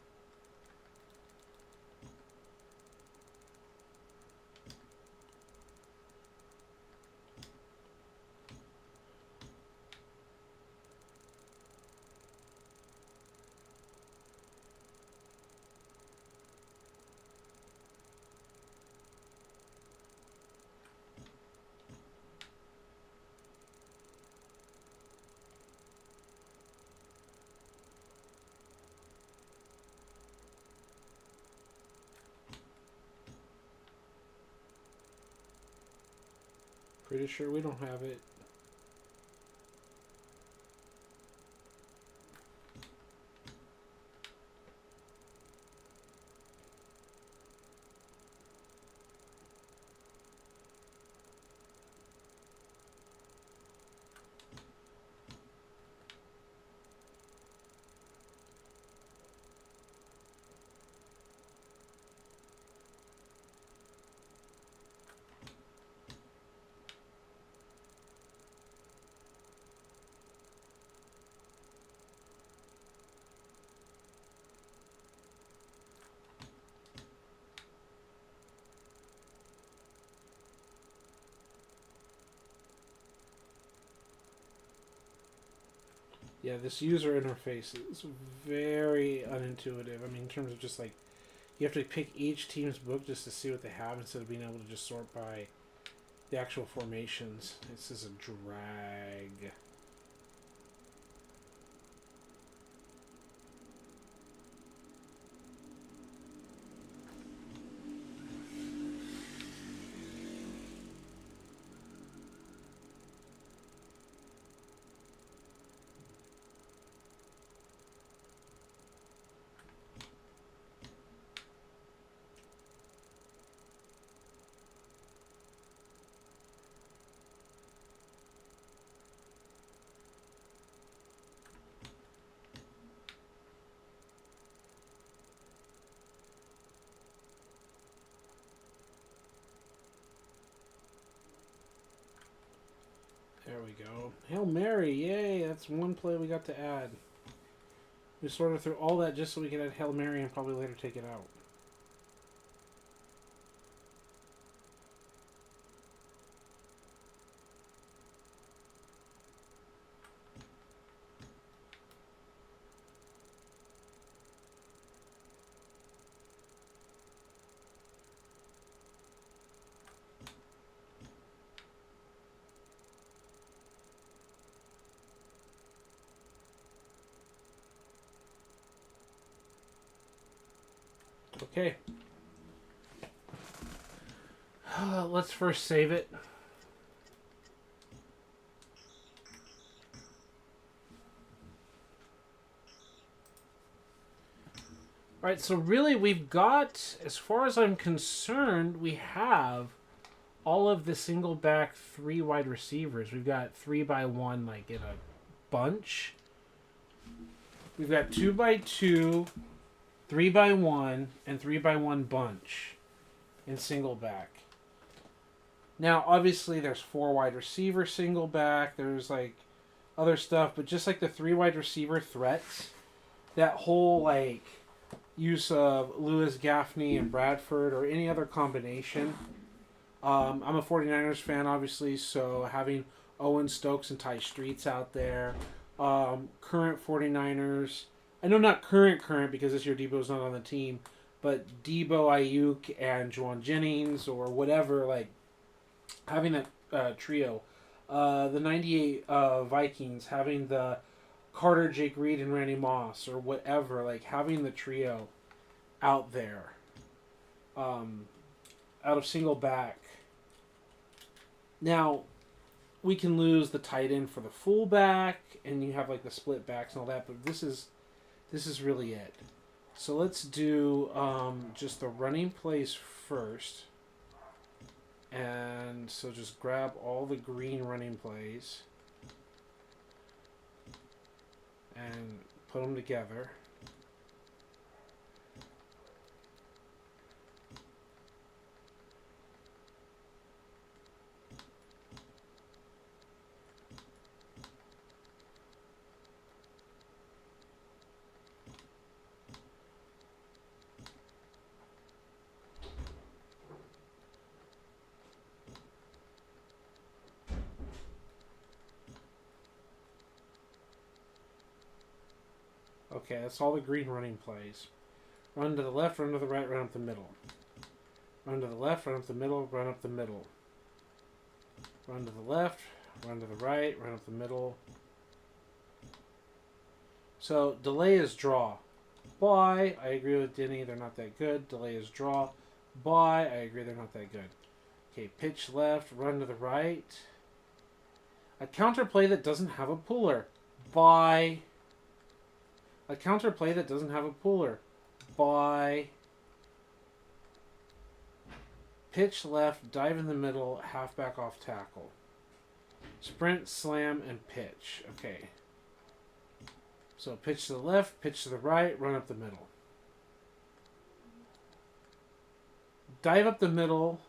Pretty sure we don't have it. Yeah, this user interface is very unintuitive. I mean, in terms of just like, you have to pick each team's book just to see what they have instead of being able to just sort by the actual formations. It's just a drag. There we go. Hail Mary, yay! That's one play we got to add. We sorted through all that just so we could add Hail Mary and probably later take it out. Okay. Let's first save it. Alright, so really we've got, as far as I'm concerned, we have all of the single back 3 wide receivers. We've got 3x1 like in a bunch. We've got 2x2, 3x1, and 3x1 bunch in single back. Now, obviously, there's 4 wide receiver single back. There's like other stuff, but just like the 3 wide receiver threats, that whole like use of Lewis, Gaffney, and Bradford, or any other combination. I'm a 49ers fan, obviously, so having Owen Stokes and Ty Streets out there. Current 49ers. I know not current because this year Debo's not on the team, but Debo, Ayuk, and Juwan Jennings or whatever, like having that trio. The 98 Vikings, having the Carter, Jake Reed, and Randy Moss or whatever, like having the trio out there out of single back. Now, we can lose the tight end for the fullback, and you have like the split backs and all that, but this is really it. So let's do just the running plays first. And so just grab all the green running plays and put them together. Okay, that's all the green running plays. Run to the left, run to the right, run up the middle. Run to the left, run up the middle, run up the middle. Run to the left, run to the right, run up the middle. So, delay is draw. Buy, I agree with Denny, they're not that good. Delay is draw. Buy, I agree they're not that good. Okay, pitch left, run to the right. A counterplay that doesn't have a puller. Buy. A counterplay that doesn't have a puller. Buy. Pitch left, dive in the middle, halfback off tackle. Sprint, slam, and pitch. Okay. So pitch to the left, pitch to the right, run up the middle. Dive up the middle.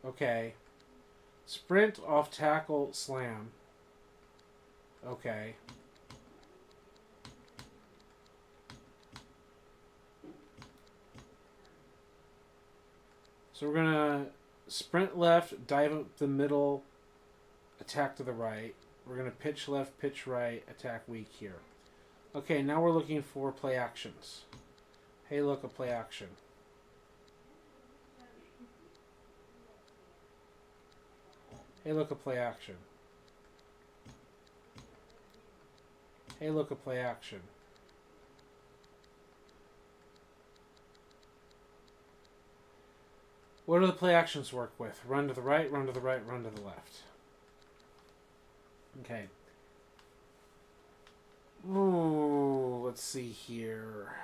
Okay. Sprint, off tackle, slam. Okay. So we're going to sprint left, dive up the middle, attack to the right, We're going to pitch left, pitch right, attack weak here. Okay, now we're looking for play actions. Hey, look, a play action. Hey, look, a play action. Hey, look, a play action. What do the play actions work with? Run to the right, run to the right, run to the left. Okay. Ooh, let's see here.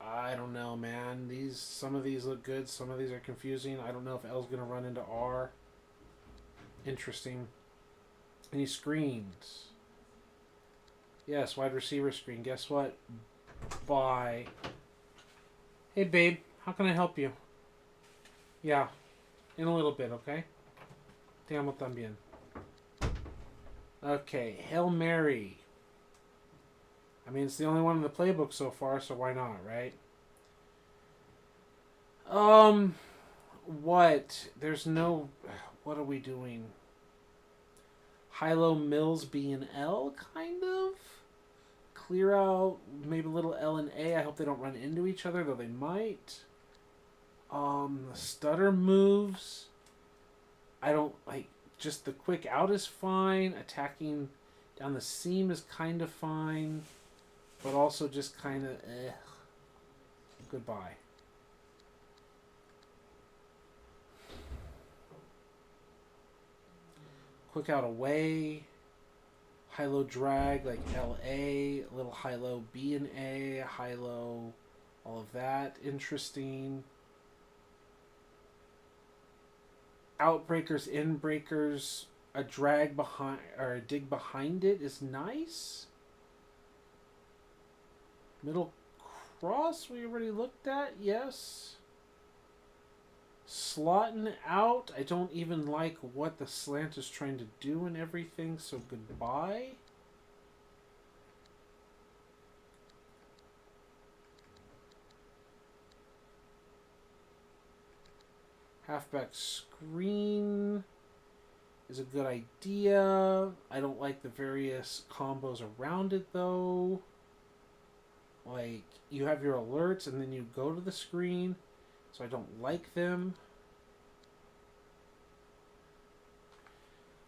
I don't know, man. Some of these look good, some of these are confusing. I don't know if L's gonna run into R. Interesting. Any screens? Yes, wide receiver screen. Guess what? Bye. Hey, babe. How can I help you? Yeah. In a little bit, okay? Te amo también. Okay, Hail Mary. I mean, it's the only one in the playbook so far, so why not, right? What? There's no... What are we doing? High-low Mills B and L, kind of? Clear out maybe a little L and A. I hope they don't run into each other, though they might. Stutter moves. I don't like... Just the quick out is fine. Attacking down the seam is kind of fine. But also just kind of, Goodbye. Quick out away. High-low drag like LA. A little high-low B and A. High-low, all of that. Interesting. Outbreakers, inbreakers. A drag behind, or a dig behind it is nice. Middle cross we already looked at, yes. Slotting out, I don't even like what the slant is trying to do and everything, so goodbye. Halfback screen is a good idea. I don't like the various combos around it though. Like, you have your alerts and then you go to the screen, so I don't like them.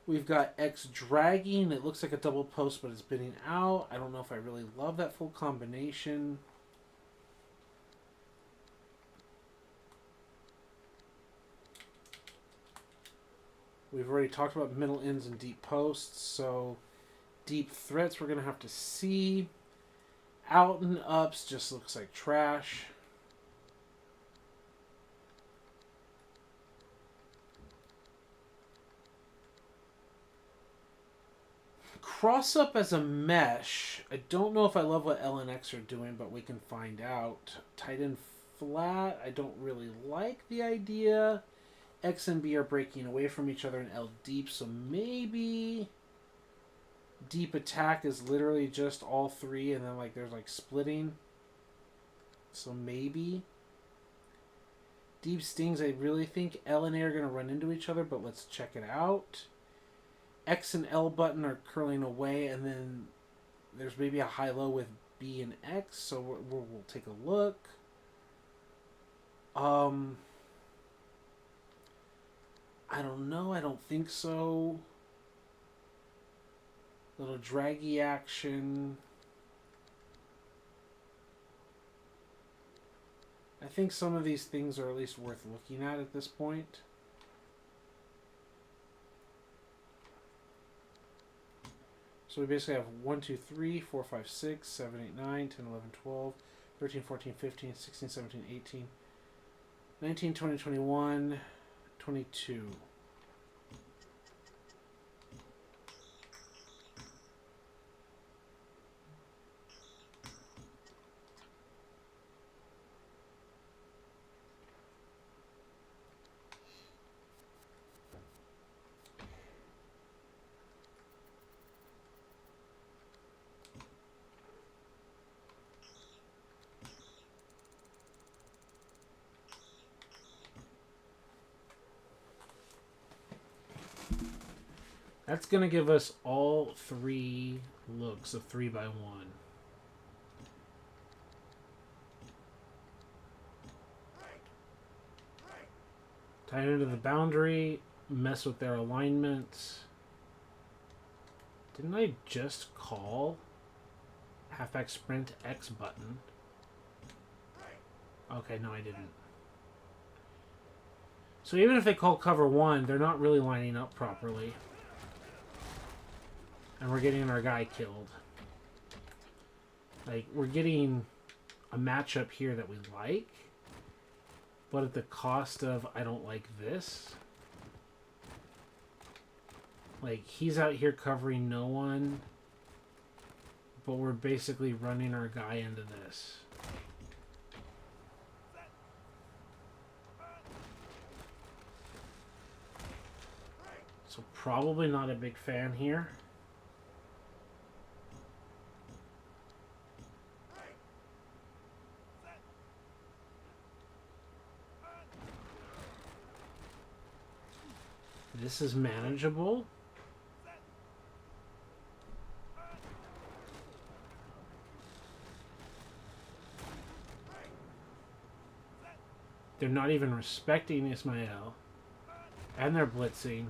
We've got X dragging. It looks like a double post, but it's spinning out. I don't know if I really love that full combination. We've already talked about middle ends and deep posts, so deep threats we're going to have to see. Out and ups just looks like trash. Cross up as a mesh. I don't know if I love what L and X are doing, but we can find out. Tight end flat. I don't really like the idea. X and B are breaking away from each other in L deep, so maybe deep attack is literally just all three, and then like there's like splitting. So maybe. Deep stings, I really think L and A are going to run into each other, but let's check it out. X and L button are curling away, and then there's maybe a high-low with B and X, so we'll take a look. I don't know. I don't think so. Little draggy action. I think some of these things are at least worth looking at this point. So we basically have 1, 2, 3, 4, 5, 6, 7, 8, 9, 10, 11, 12, 13, 14, 15, 16, 17, 18, 19, 20, 21, 22. That's going to give us all 3 looks of 3x1. Tie it into the boundary, mess with their alignments. Didn't I just call halfback sprint X button? Okay, no I didn't. So even if they call cover 1, they're not really lining up properly. And we're getting our guy killed. Like, we're getting a matchup here that we like, but at the cost of, I don't like this. Like, he's out here covering no one, but we're basically running our guy into this. So probably not a big fan here. This is manageable. They're not even respecting Ismael. And they're blitzing.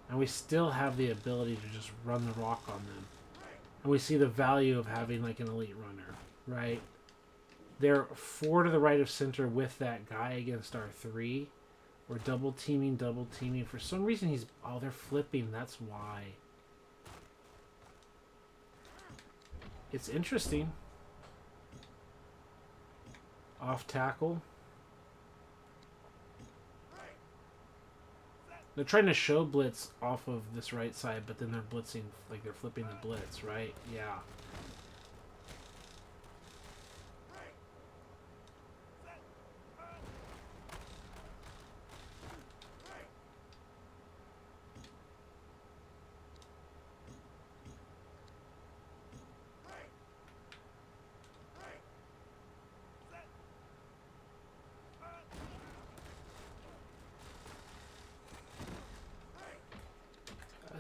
And we still have the ability to just run the rock on them. And we see the value of having like an elite runner, right? They're 4 to the right of center with that guy against our 3. We're double teaming. For some reason he's... Oh, they're flipping. That's why. It's interesting. Off tackle. They're trying to show blitz off of this right side, but then they're blitzing, like they're flipping the blitz, right? Yeah.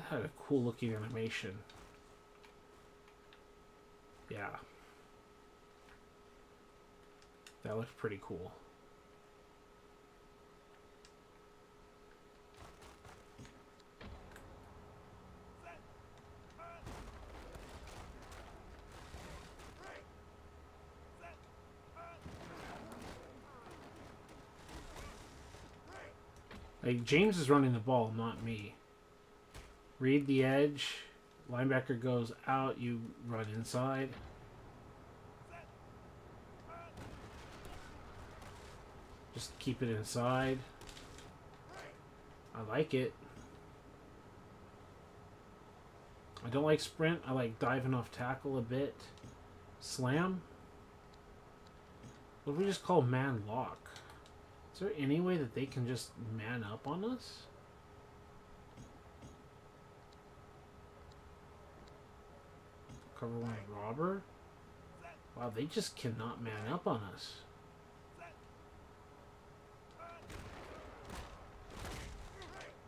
Had a cool looking animation. Yeah. That looks pretty cool. Like, James is running the ball, not me. Read the edge. Linebacker goes out. You run inside. Just keep it inside. I like it. I don't like sprint. I like diving off tackle a bit. Slam. What do we just call man lock? Is there any way that they can just man up on us? Cover 1 robber? Wow, they just cannot man up on us.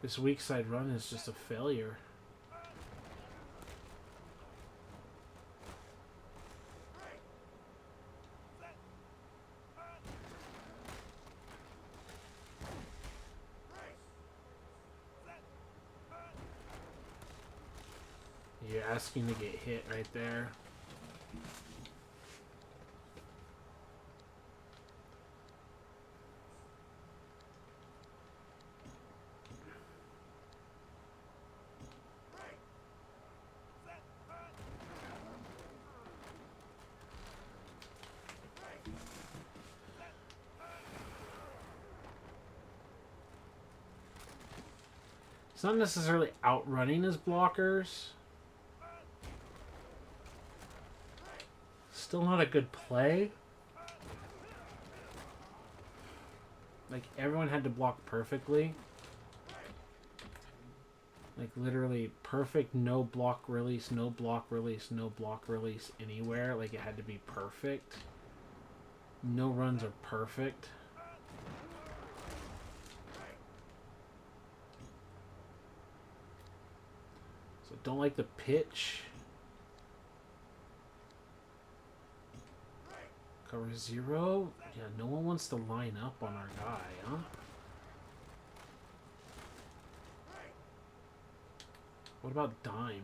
This weak side run is just a failure. You're asking to get hit right there. It's not necessarily outrunning his blockers. Still not a good play. Like, everyone had to block perfectly. Like, literally perfect, no block release, no block release, no block release anywhere. Like, it had to be perfect. No runs are perfect. Don't like the pitch. Cover 0. Yeah, no one wants to line up on our guy, huh? What about dime?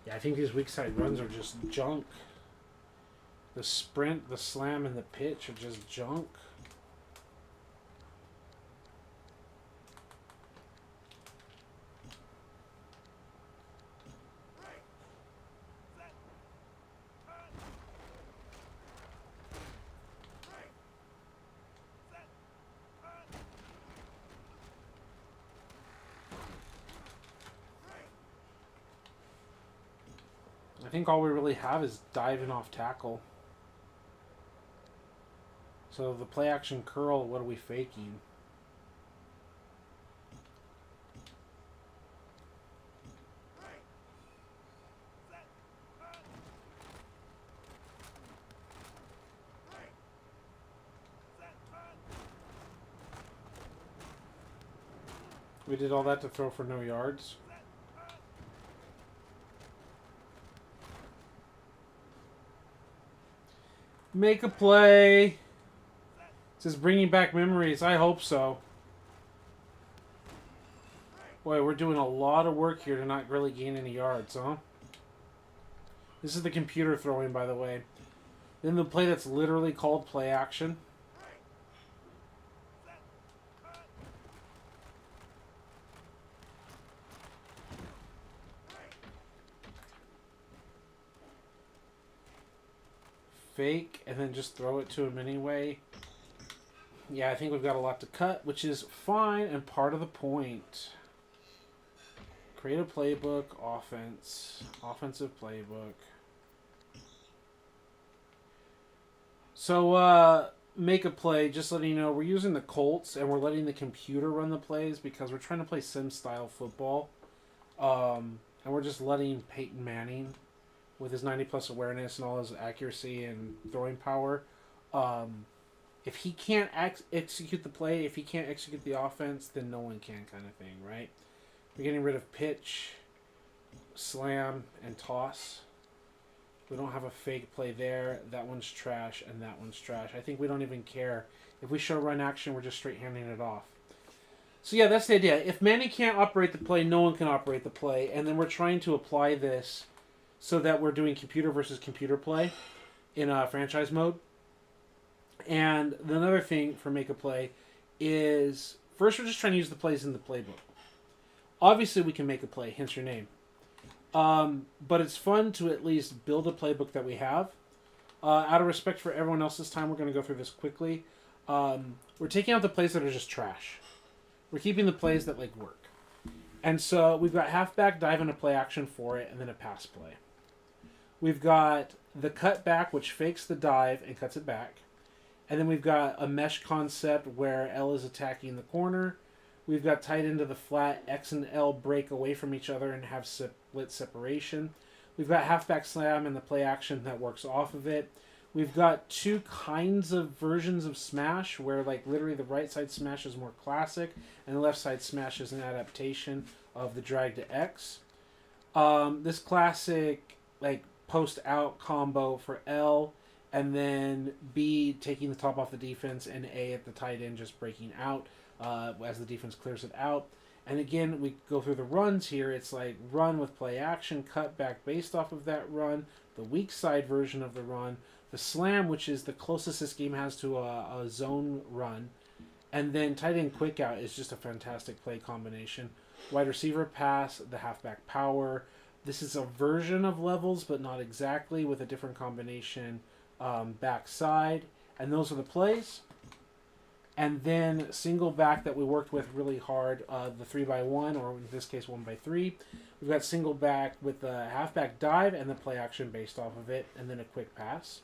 Yeah, I think these weak side runs are just junk. The sprint, the slam, and the pitch are just junk. I think all we really have is diving off tackle. So the play action curl, what are we faking? We did all that to throw for no yards. Make a play. This is bringing back memories. I hope so. Boy, we're doing a lot of work here to not really gain any yards, huh? This is the computer throwing, by the way. Then the play that's literally called play action. Fake, and then just throw it to him anyway. Yeah, I think we've got a lot to cut, which is fine and part of the point. Create a playbook, offense, offensive playbook. So, make a play, just letting you know, we're using the Colts and we're letting the computer run the plays because we're trying to play sim-style football. And we're just letting Peyton Manning, with his 90-plus awareness and all his accuracy and throwing power, if he can't execute the play, if he can't execute the offense, then no one can, kind of thing, right? We're getting rid of pitch, slam, and toss. We don't have a fake play there. That one's trash, and that one's trash. I think we don't even care. If we show run action, we're just straight handing it off. So yeah, that's the idea. If Manny can't operate the play, no one can operate the play. And then we're trying to apply this so that we're doing computer versus computer play in franchise mode. And another thing for make a play is, first we're just trying to use the plays in the playbook. Obviously we can make a play, hence your name. But it's fun to at least build a playbook that we have. Out of respect for everyone else's time, we're going to go through this quickly. We're taking out the plays that are just trash. We're keeping the plays that work. And so we've got halfback dive and a play action for it, and then a pass play. We've got the cut back, which fakes the dive and cuts it back. And then we've got a mesh concept where L is attacking the corner. We've got tight into the flat, X and L break away from each other and have split separation. We've got halfback slam and the play action that works off of it. We've got two kinds of versions of smash where literally the right side smash is more classic and the left side smash is an adaptation of the drag to X. This classic post out combo for L, and then B taking the top off the defense and A at the tight end just breaking out as the defense clears it out. And again, we go through the runs here. It's run with play action, cut back based off of that run, the weak side version of the run, the slam, which is the closest this game has to a zone run, and then tight end quick out is just a fantastic play combination. Wide receiver pass, the halfback power. This is a version of levels, but not exactly, with a different combination backside. And those are the plays. And then single back that we worked with really hard, the 3x1, or in this case 1x3. We've got single back with the halfback dive and the play action based off of it, and then a quick pass.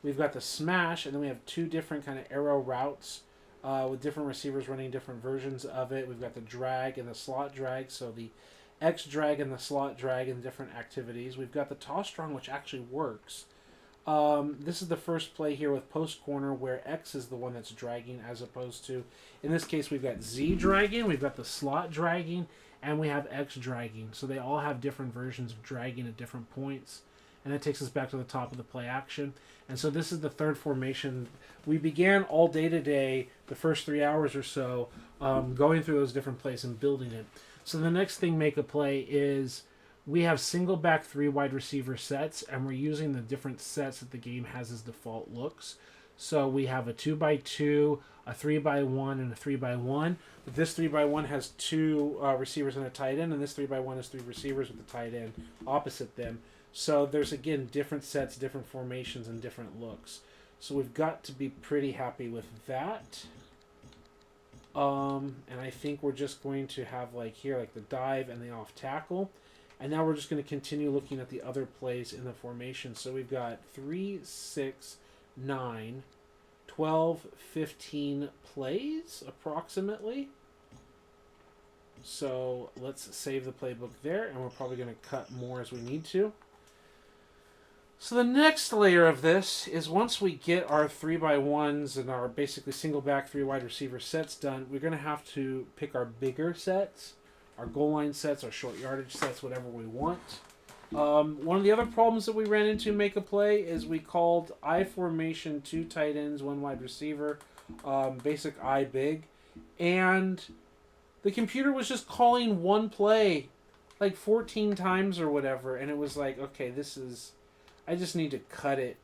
We've got the smash, and then we have two different kind of arrow routes with different receivers running different versions of it. We've got the drag and the slot drag, so the X drag and the slot drag and different activities. We've got the toss strong, which actually works. This is the first play here with post corner where X is the one that's dragging, as opposed to, in this case, we've got Z dragging, we've got the slot dragging, and we have X dragging. So they all have different versions of dragging at different points. And that takes us back to the top of the play action. And so this is the third formation. We began all day today, the first 3 hours or so, going through those different plays and building it. So the next thing, make a play, is we have single back 3 wide receiver sets, and we're using the different sets that the game has as default looks. So we have a 2x2, a 3x1, and a 3x1. But this 3x1 has 2 receivers and a tight end, and this 3x1 has 3 receivers with a tight end opposite them. So there's, again, different sets, different formations, and different looks. So we've got to be pretty happy with that. And I think we're just going to have, like here, like the dive and the off tackle. And now we're just going to continue looking at the other plays in the formation. So we've got 3, 6, 9, 12, 15 plays, approximately. So let's save the playbook there, and we're probably going to cut more as we need to. So the next layer of this is, once we get our 3x1s and our basically single back 3 wide receiver sets done, we're going to have to pick our bigger sets, our goal line sets, our short yardage sets, whatever we want. One of the other problems that we ran into in Make a Play is we called I formation 2 tight ends, 1 wide receiver, basic I big, and the computer was just calling one play like 14 times or whatever, and it was like, okay, this is... I just need to cut it.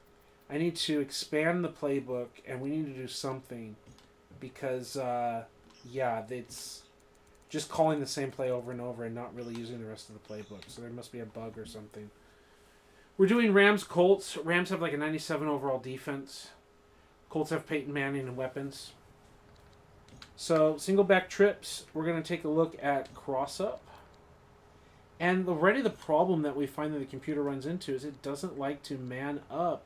I need to expand the playbook, and we need to do something, because, yeah, it's just calling the same play over and over and not really using the rest of the playbook. So there must be a bug or something. We're doing Rams-Colts. Rams have like a 97 overall defense. Colts have Peyton Manning and weapons. So single back trips, we're going to take a look at cross-up. And already the problem that we find that the computer runs into is it doesn't like to man up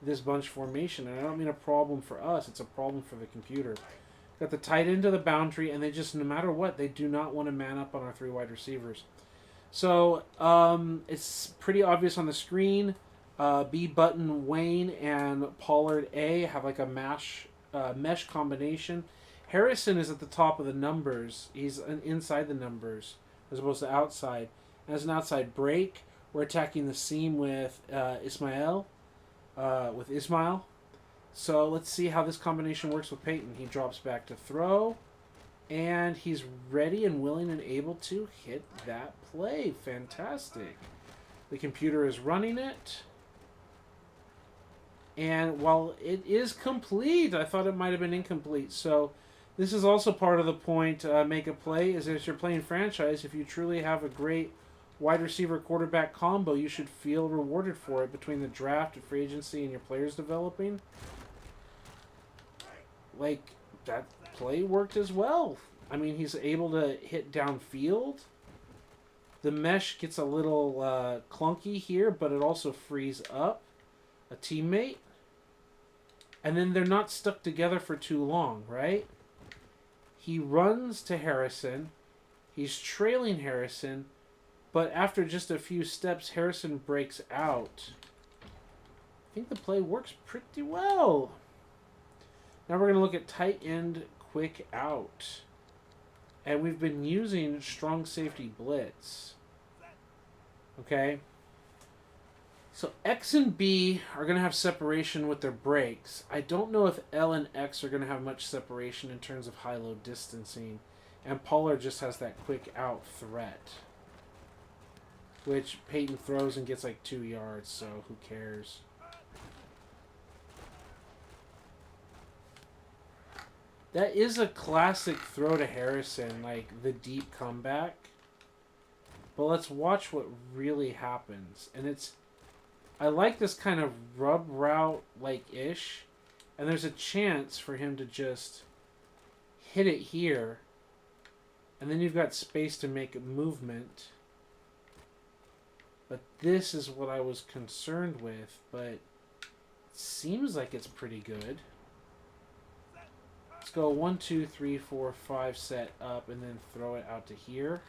this bunch formation. And I don't mean a problem for us, it's a problem for the computer. Got the tight end to the boundary, and they just, no matter what, they do not want to man up on our 3 wide receivers. So it's pretty obvious on the screen. B button Wayne and Pollard A have like a mesh combination. Harrison is at the top of the numbers. He's inside the numbers as opposed to outside. As an outside break, we're attacking the seam with Ismail. So let's see how this combination works with Peyton. He drops back to throw, and he's ready and willing and able to hit that play. Fantastic. The computer is running it. And while it is complete, I thought it might have been incomplete. So this is also part of the point, Make a Play, is as you're playing franchise, if you truly have a great wide receiver quarterback combo, you should feel rewarded for it between the draft, free agency, and your players developing. Like, that play worked as well. I mean, he's able to hit downfield. The mesh gets a little clunky here, but it also frees up a teammate. And then they're not stuck together for too long, right? He runs to Harrison. He's trailing Harrison. But after just a few steps, Harrison breaks out. I think the play works pretty well. Now we're going to look at tight end quick out. And we've been using strong safety blitz. Okay. So X and B are going to have separation with their breaks. I don't know if L and X are going to have much separation in terms of high-low distancing. And Pollard just has that quick out threat, which Peyton throws and gets like 2 yards, so who cares? That is a classic throw to Harrison, like the deep comeback. But let's watch what really happens. And I like this kind of rub route like-ish. And there's a chance for him to just hit it here. And then you've got space to make a movement. But this is what I was concerned with. But it seems like it's pretty good. Let's go 1, 2, 3, 4, 5 set up and then throw it out to here.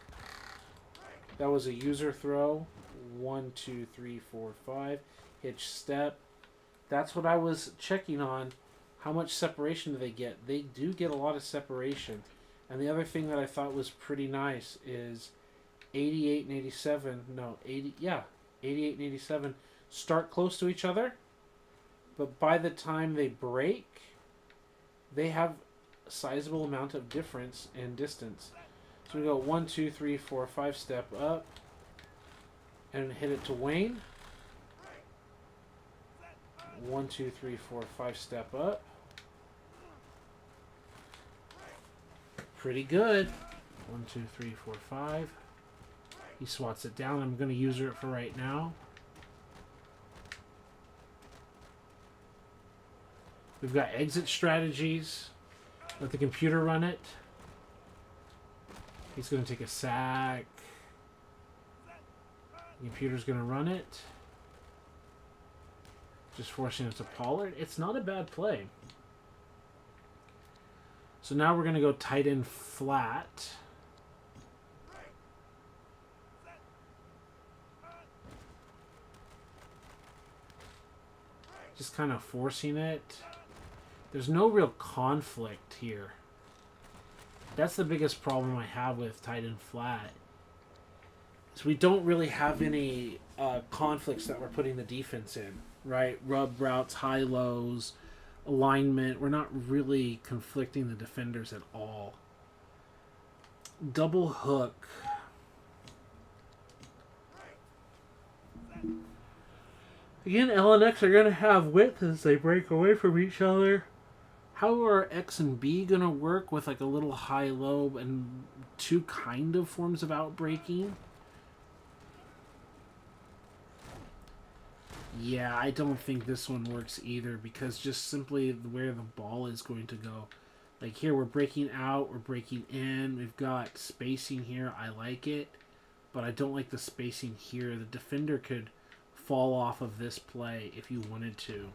That was a user throw. 1, 2, 3, 4, 5. Hitch step. That's what I was checking on. How much separation do they get? They do get a lot of separation. And the other thing that I thought was pretty nice is 88 and 87. No, 80. Yeah, 88 and 87 start close to each other. But by the time they break, they have a sizable amount of difference in distance. So we go 1, 2, 3, 4, 5 step up. And hit it to Wayne. 1, 2, 3, 4, 5 step up. Pretty good. 1, 2, 3, 4, 5. He swats it down. I'm going to use it for right now. We've got exit strategies. Let the computer run it. He's going to take a sack. The computer's going to run it. Just forcing it to Pollard. It's not a bad play. So now we're going to go tight end flat. Just kind of forcing it. There's no real conflict here. That's the biggest problem I have with tight end flat. So we don't really have any conflicts that we're putting the defense in, right? Rub routes, high lows, alignment. We're not really conflicting the defenders at all. Double hook. Again, L and X are going to have width as they break away from each other. How are X and B going to work with like a little high-low and two kind of forms of outbreaking? Yeah, I don't think this one works either because just simply where the ball is going to go. Like here, we're breaking out, we're breaking in, we've got spacing here. I like it, but I don't like the spacing here. The defender could fall off of this play if you wanted to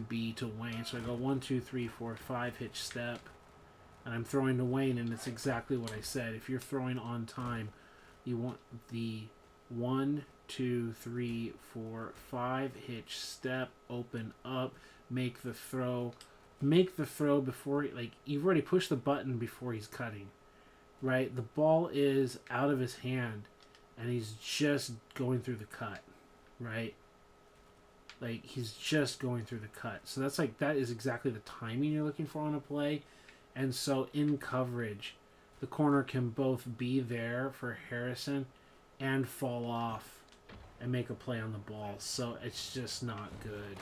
be to Wayne. So I go 1, 2, 3, 4, 5, hitch step, and I'm throwing to Wayne, and it's exactly what I said. If you're throwing on time, you want the 1, 2, 3, 4, 5, hitch step, open up, make the throw before, like, you've already pushed the button before he's cutting, right? The ball is out of his hand, and he's just going through the cut, right? Like, he's just going through the cut. So that's like, that is exactly the timing you're looking for on a play. And so in coverage, the corner can both be there for Harrison and fall off and make a play on the ball. So it's just not good.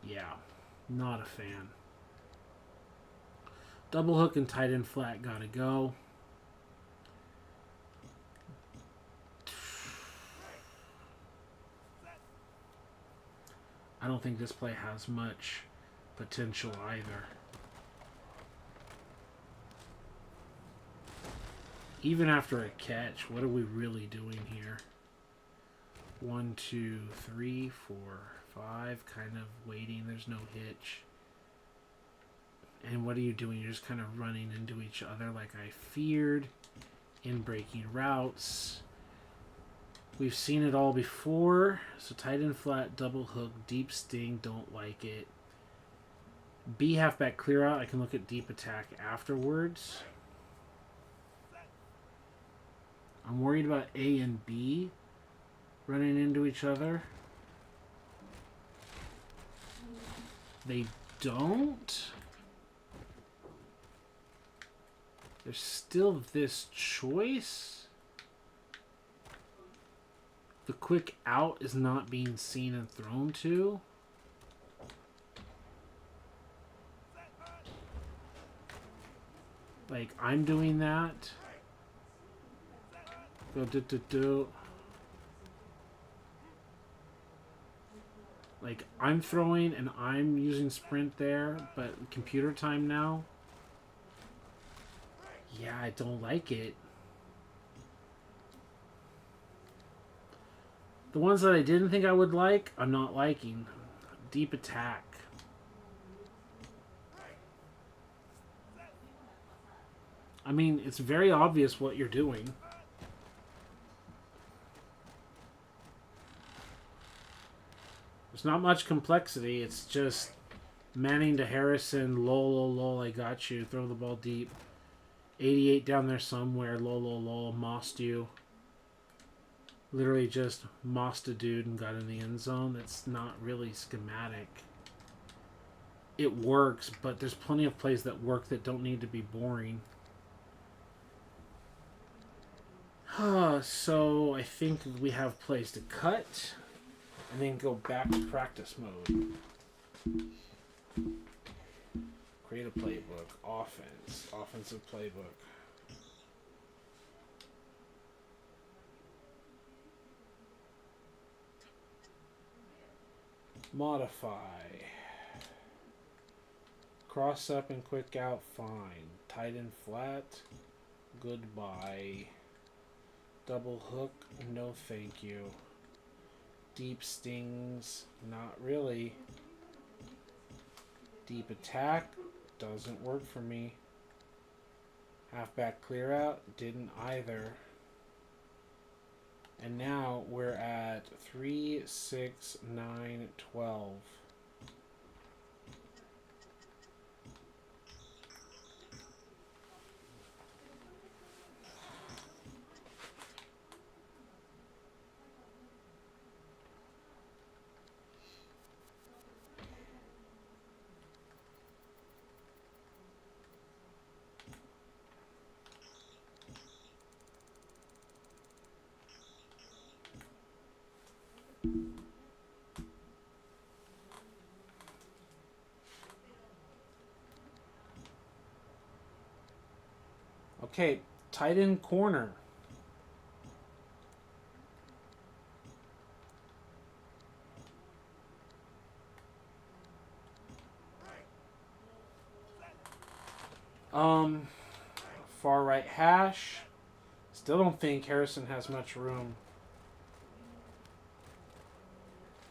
Yeah, not a fan. Double hook and tight end flat gotta go. I don't think this play has much potential either. Even after a catch, what are we really doing here? 1, 2, 3, 4, 5, kind of waiting. There's no hitch. And what are you doing? You're just kind of running into each other like I feared. In breaking routes. We've seen it all before. So tight end flat, double hook, deep sting, don't like it. B halfback clear out. I can look at deep attack afterwards. I'm worried about A and B running into each other. They don't. There's still this choice. The quick out is not being seen and thrown to. Like, I'm doing that. Go do. Like, I'm throwing and I'm using sprint there, but computer time now. Yeah, I don't like it. The ones that I didn't think I would like, I'm not liking. Deep attack. I mean, it's very obvious what you're doing. There's not much complexity. It's just Manning to Harrison, lol, I got you. Throw the ball deep. 88 down there somewhere, lol, mossed you. Literally just mossed a dude and got in the end zone. That's not really schematic. It works, but there's plenty of plays that work that don't need to be boring. So I think we have plays to cut and then go back to practice mode. Create a playbook. Offense. Offensive playbook. Modify. Cross up and quick out, fine. Tight and flat, goodbye. Double hook, no thank you. Deep stings, not really. Deep attack, doesn't work for me. Halfback clear out, didn't either. And now we're at 3, 6, 9, 12. Okay, tight end corner. Far right hash. Still don't think Harrison has much room.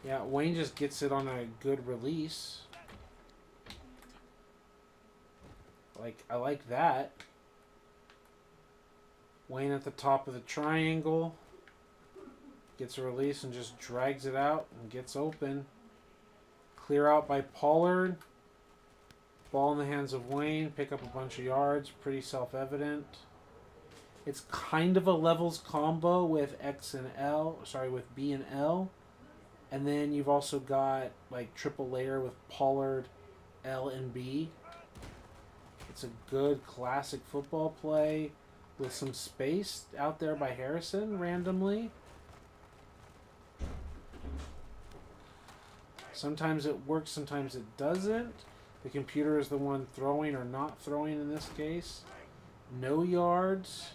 Yeah, Wayne just gets it on a good release. I like that. Wayne at the top of the triangle. Gets a release and just drags it out and gets open. Clear out by Pollard. Ball in the hands of Wayne. Pick up a bunch of yards. Pretty self-evident. It's kind of a levels combo with X and L. Sorry, with B and L. And then you've also got like triple layer with Pollard, L and B. It's a good classic football play with some space out there by Harrison randomly. Sometimes it works, sometimes it doesn't. The computer is the one throwing or not throwing in this case. No yards.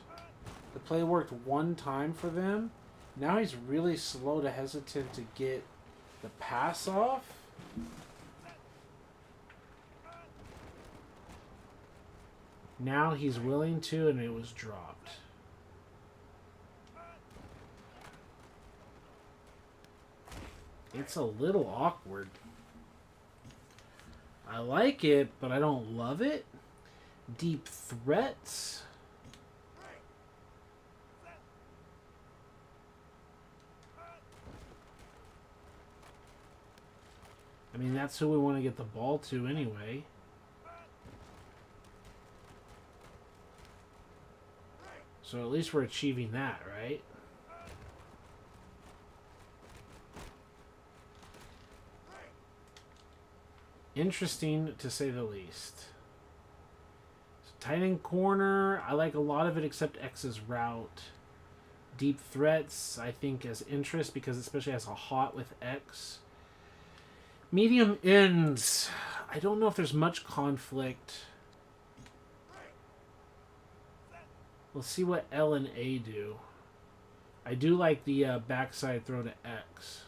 The play worked one time for them. Now he's really slow to hesitant to get the pass off. Now he's willing to, and it was dropped. It's a little awkward. I like it, but I don't love it. Deep threats. I mean, that's who we want to get the ball to anyway. So at least we're achieving that, right? Interesting, to say the least. So tight end corner, I like a lot of it except X's route. Deep threats, I think, as interest because it especially has a hot with X. Medium ends, I don't know if there's much conflict. Let's see what L and A do. I do like the backside throw to X.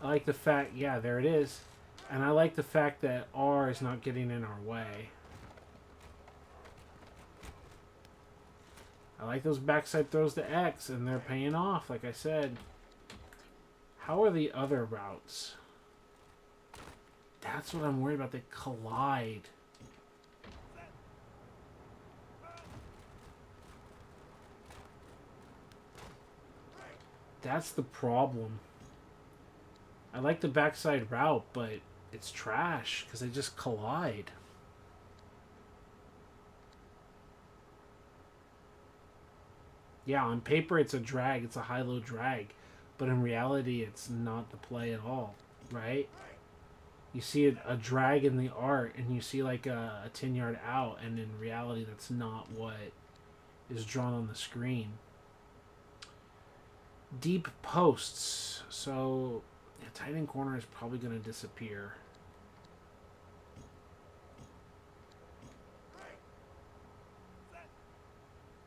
I like the fact, yeah, there it is. And I like the fact that R is not getting in our way. I like those backside throws to X, and they're paying off, like I said. How are the other routes? That's what I'm worried about. They collide. That's the problem. I like the backside route, but it's trash because they just collide. Yeah, on paper it's a drag. It's a high-low drag. But in reality, it's not the play at all, right? You see a drag in the art, and you see like a 10-yard out, and in reality, that's not what is drawn on the screen. Deep posts. So, yeah, tight end corner is probably going to disappear.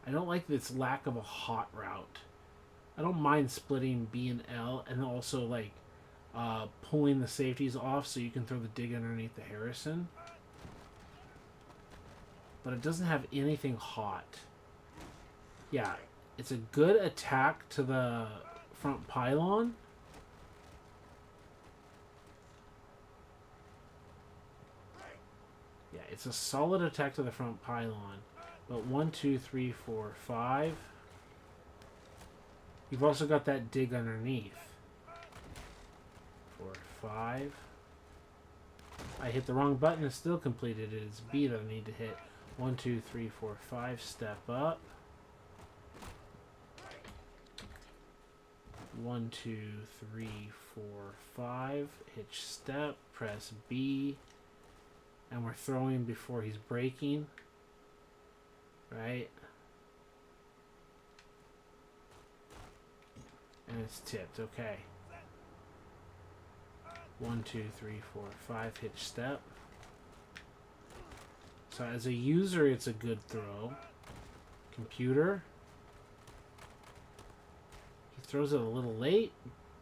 I don't like this lack of a hot route. I don't mind splitting B and L, and also like pulling the safeties off so you can throw the dig underneath the Harrison. But it doesn't have anything hot. Yeah, it's a good attack to the front pylon. Yeah, it's a solid attack to the front pylon. But 1, 2, 3, 4, 5. You've also got that dig underneath. 4, 5. I hit the wrong button and still completed it. It's B that I need to hit. 1, 2, 3, 4, 5. Step up. 1, 2, 3, 4, 5. Hitch step. Press B. And we're throwing before he's breaking. Right? And it's tipped. Okay. 1, 2, 3, 4, 5. Hitch step. So as a user, it's a good throw. Computer. He throws it a little late,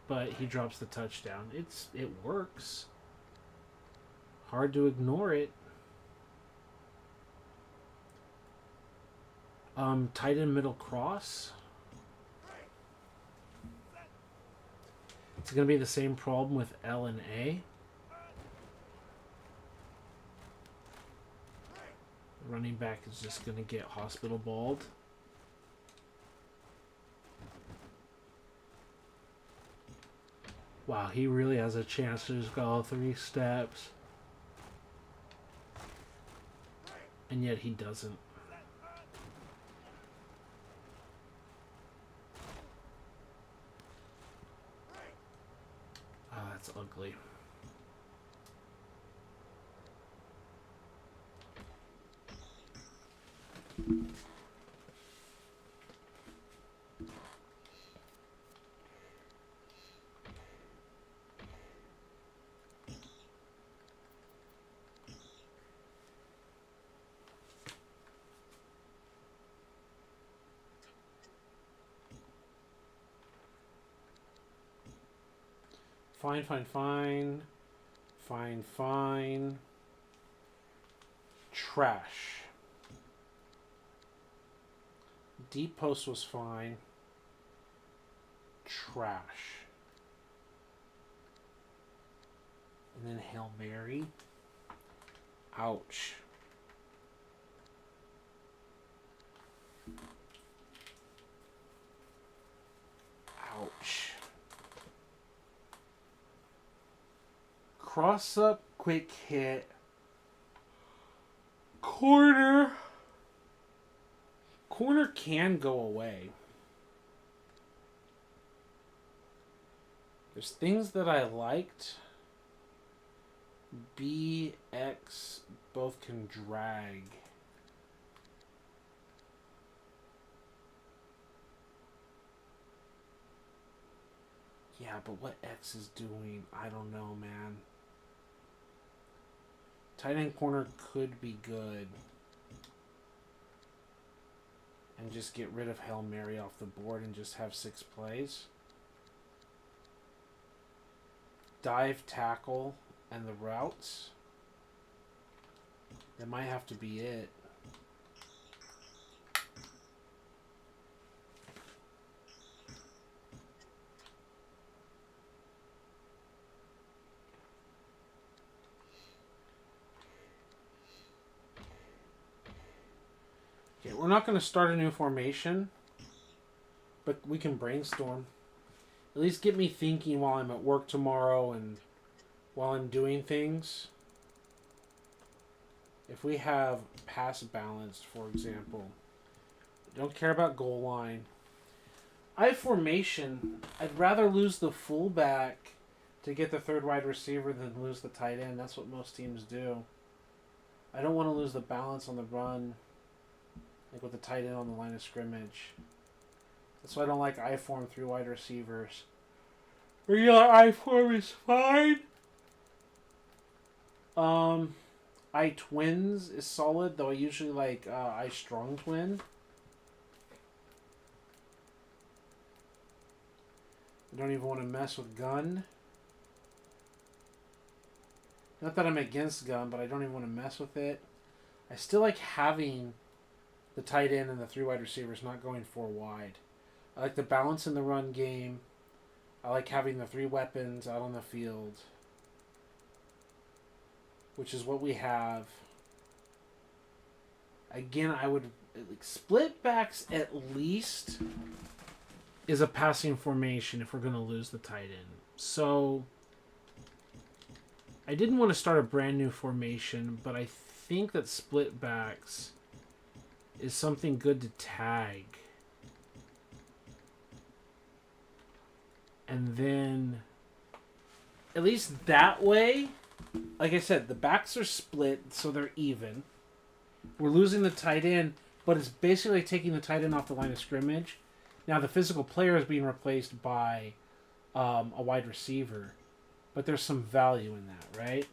but he drops the touchdown. It works. Hard to ignore it. Tight end middle cross. It's going to be the same problem with L and A. The running back is just going to get hospital balled. Wow, he really has a chance to just go all 3 steps. And yet he doesn't. Ah, that's ugly. Fine. Trash. Deep post was fine. Trash. And then Hail Mary. Ouch. Ouch. Cross up, quick hit. Corner. Corner can go away. There's things that I liked. B, X, both can drag. Yeah, but what X is doing, I don't know, man. Tight end corner could be good. And just get rid of Hail Mary off the board and just have 6 plays. Dive, tackle, and the routes. That might have to be it. Okay, we're not going to start a new formation, but we can brainstorm. at least get me thinking while I'm at work tomorrow and while I'm doing things. If we have pass balanced, for example, don't care about goal line. I have formation. I'd rather lose the fullback to get the third wide receiver than lose the tight end. That's what most teams do. I don't want to lose the balance on the run, like with the tight end on the line of scrimmage. That's why I don't like I form 3 wide receivers. Regular I form is fine. I twins is solid, though I usually like I strong twin. I don't even want to mess with gun. Not that I'm against gun, but I don't even want to mess with it. I still like having the tight end and the 3 wide receivers not going 4 wide. I like the balance in the run game. I like having the 3 weapons out on the field, which is what we have. Again, I would like split backs at least is a passing formation if we're going to lose the tight end. So I didn't want to start a brand new formation, but I think that split backs is something good to tag. And then at least that way, like I said, the backs are split, so they're even. We're losing the tight end, but it's basically taking the tight end off the line of scrimmage. Now the physical player is being replaced by a wide receiver, but there's some value in that, right?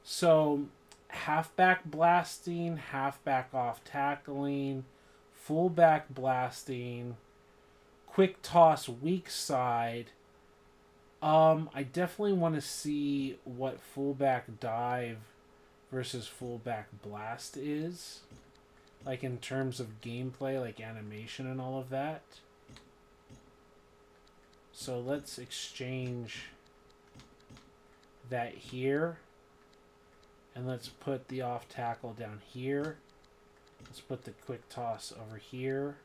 So halfback blasting, halfback off tackling, fullback blasting, quick toss weak side. I definitely want to see what fullback dive versus fullback blast is, like in terms of gameplay, like animation and all of that. So let's exchange that here, and let's put the off tackle down here. Let's put the quick toss over here.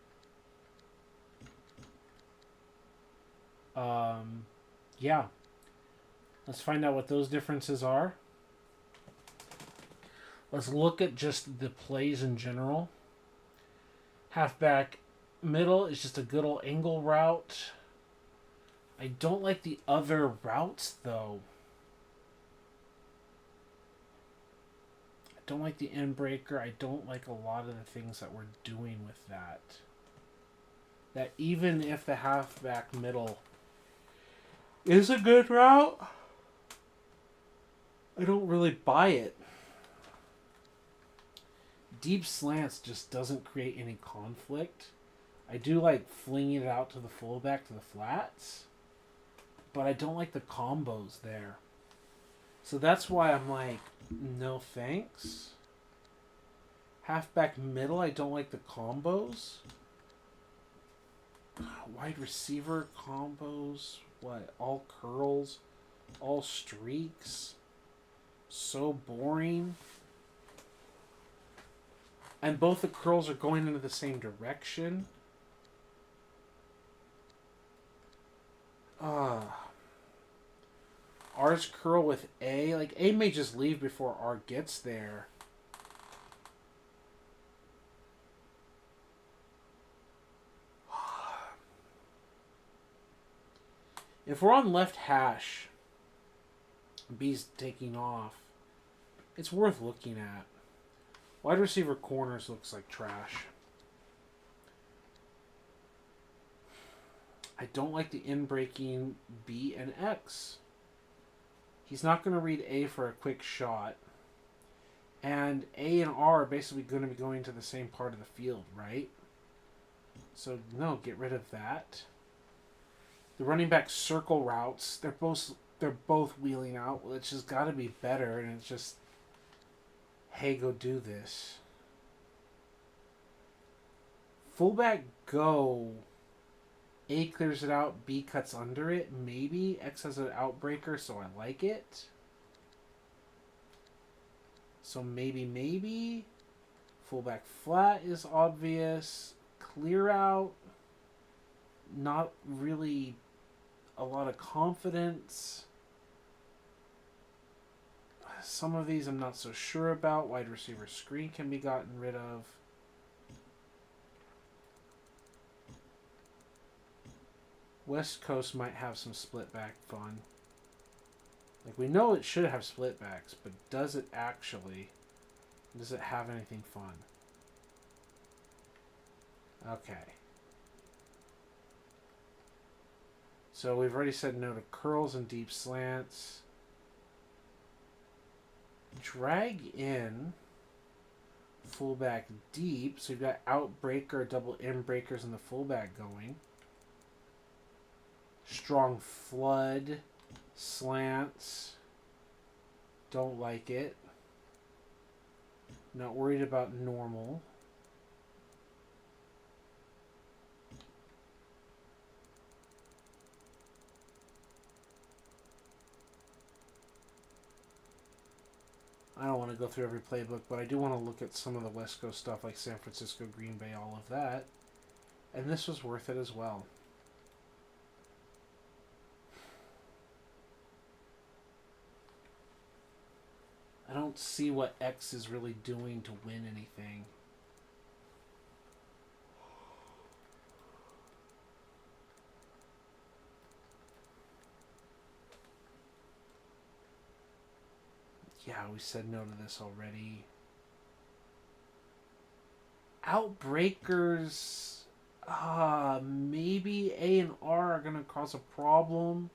Yeah. Let's find out what those differences are. Let's look at just the plays in general. Halfback middle is just a good old angle route. I don't like the other routes, though. I don't like the end breaker. I don't like a lot of the things that we're doing with that. That even if the halfback middle is a good route, I don't really buy it. Deep slants just doesn't create any conflict. I do like flinging it out to the fullback to the flats, but I don't like the combos there. So that's why I'm like, no thanks. Halfback middle, I don't like the combos. Wide receiver combos, what? All curls, all streaks. So boring. And both the curls are going into the same direction. R's curl with A. Like, A may just leave before R gets there. If we're on left hash, B's taking off, it's worth looking at. Wide receiver corners looks like trash. I don't like the in-breaking B and X. He's not going to read A for a quick shot. And A and R are basically going to be going to the same part of the field, right? So, no, get rid of that. The running back circle routes, they're both wheeling out. Well, it's just got to be better, and it's just, hey, go do this. Fullback go. A clears it out, B cuts under it, maybe. X has an outbreaker, so I like it. So maybe. Fullback flat is obvious. Clear out, not really a lot of confidence. Some of these I'm not so sure about. Wide receiver screen can be gotten rid of. West Coast might have some split back fun. Like, we know it should have split backs, but does it actually? Does it have anything fun? Okay. So we've already said no to curls and deep slants. Drag in fullback deep. So you've got outbreaker, double in breakers in the fullback going. Strong flood, slants. Don't like it. Not worried about normal. I don't want to go through every playbook, but I do want to look at some of the West Coast stuff like San Francisco, Green Bay, all of that. And this was worth it as well. I don't see what X is really doing to win anything. Yeah, we said no to this already. Outbreakers, maybe A and R are going to cause a problem.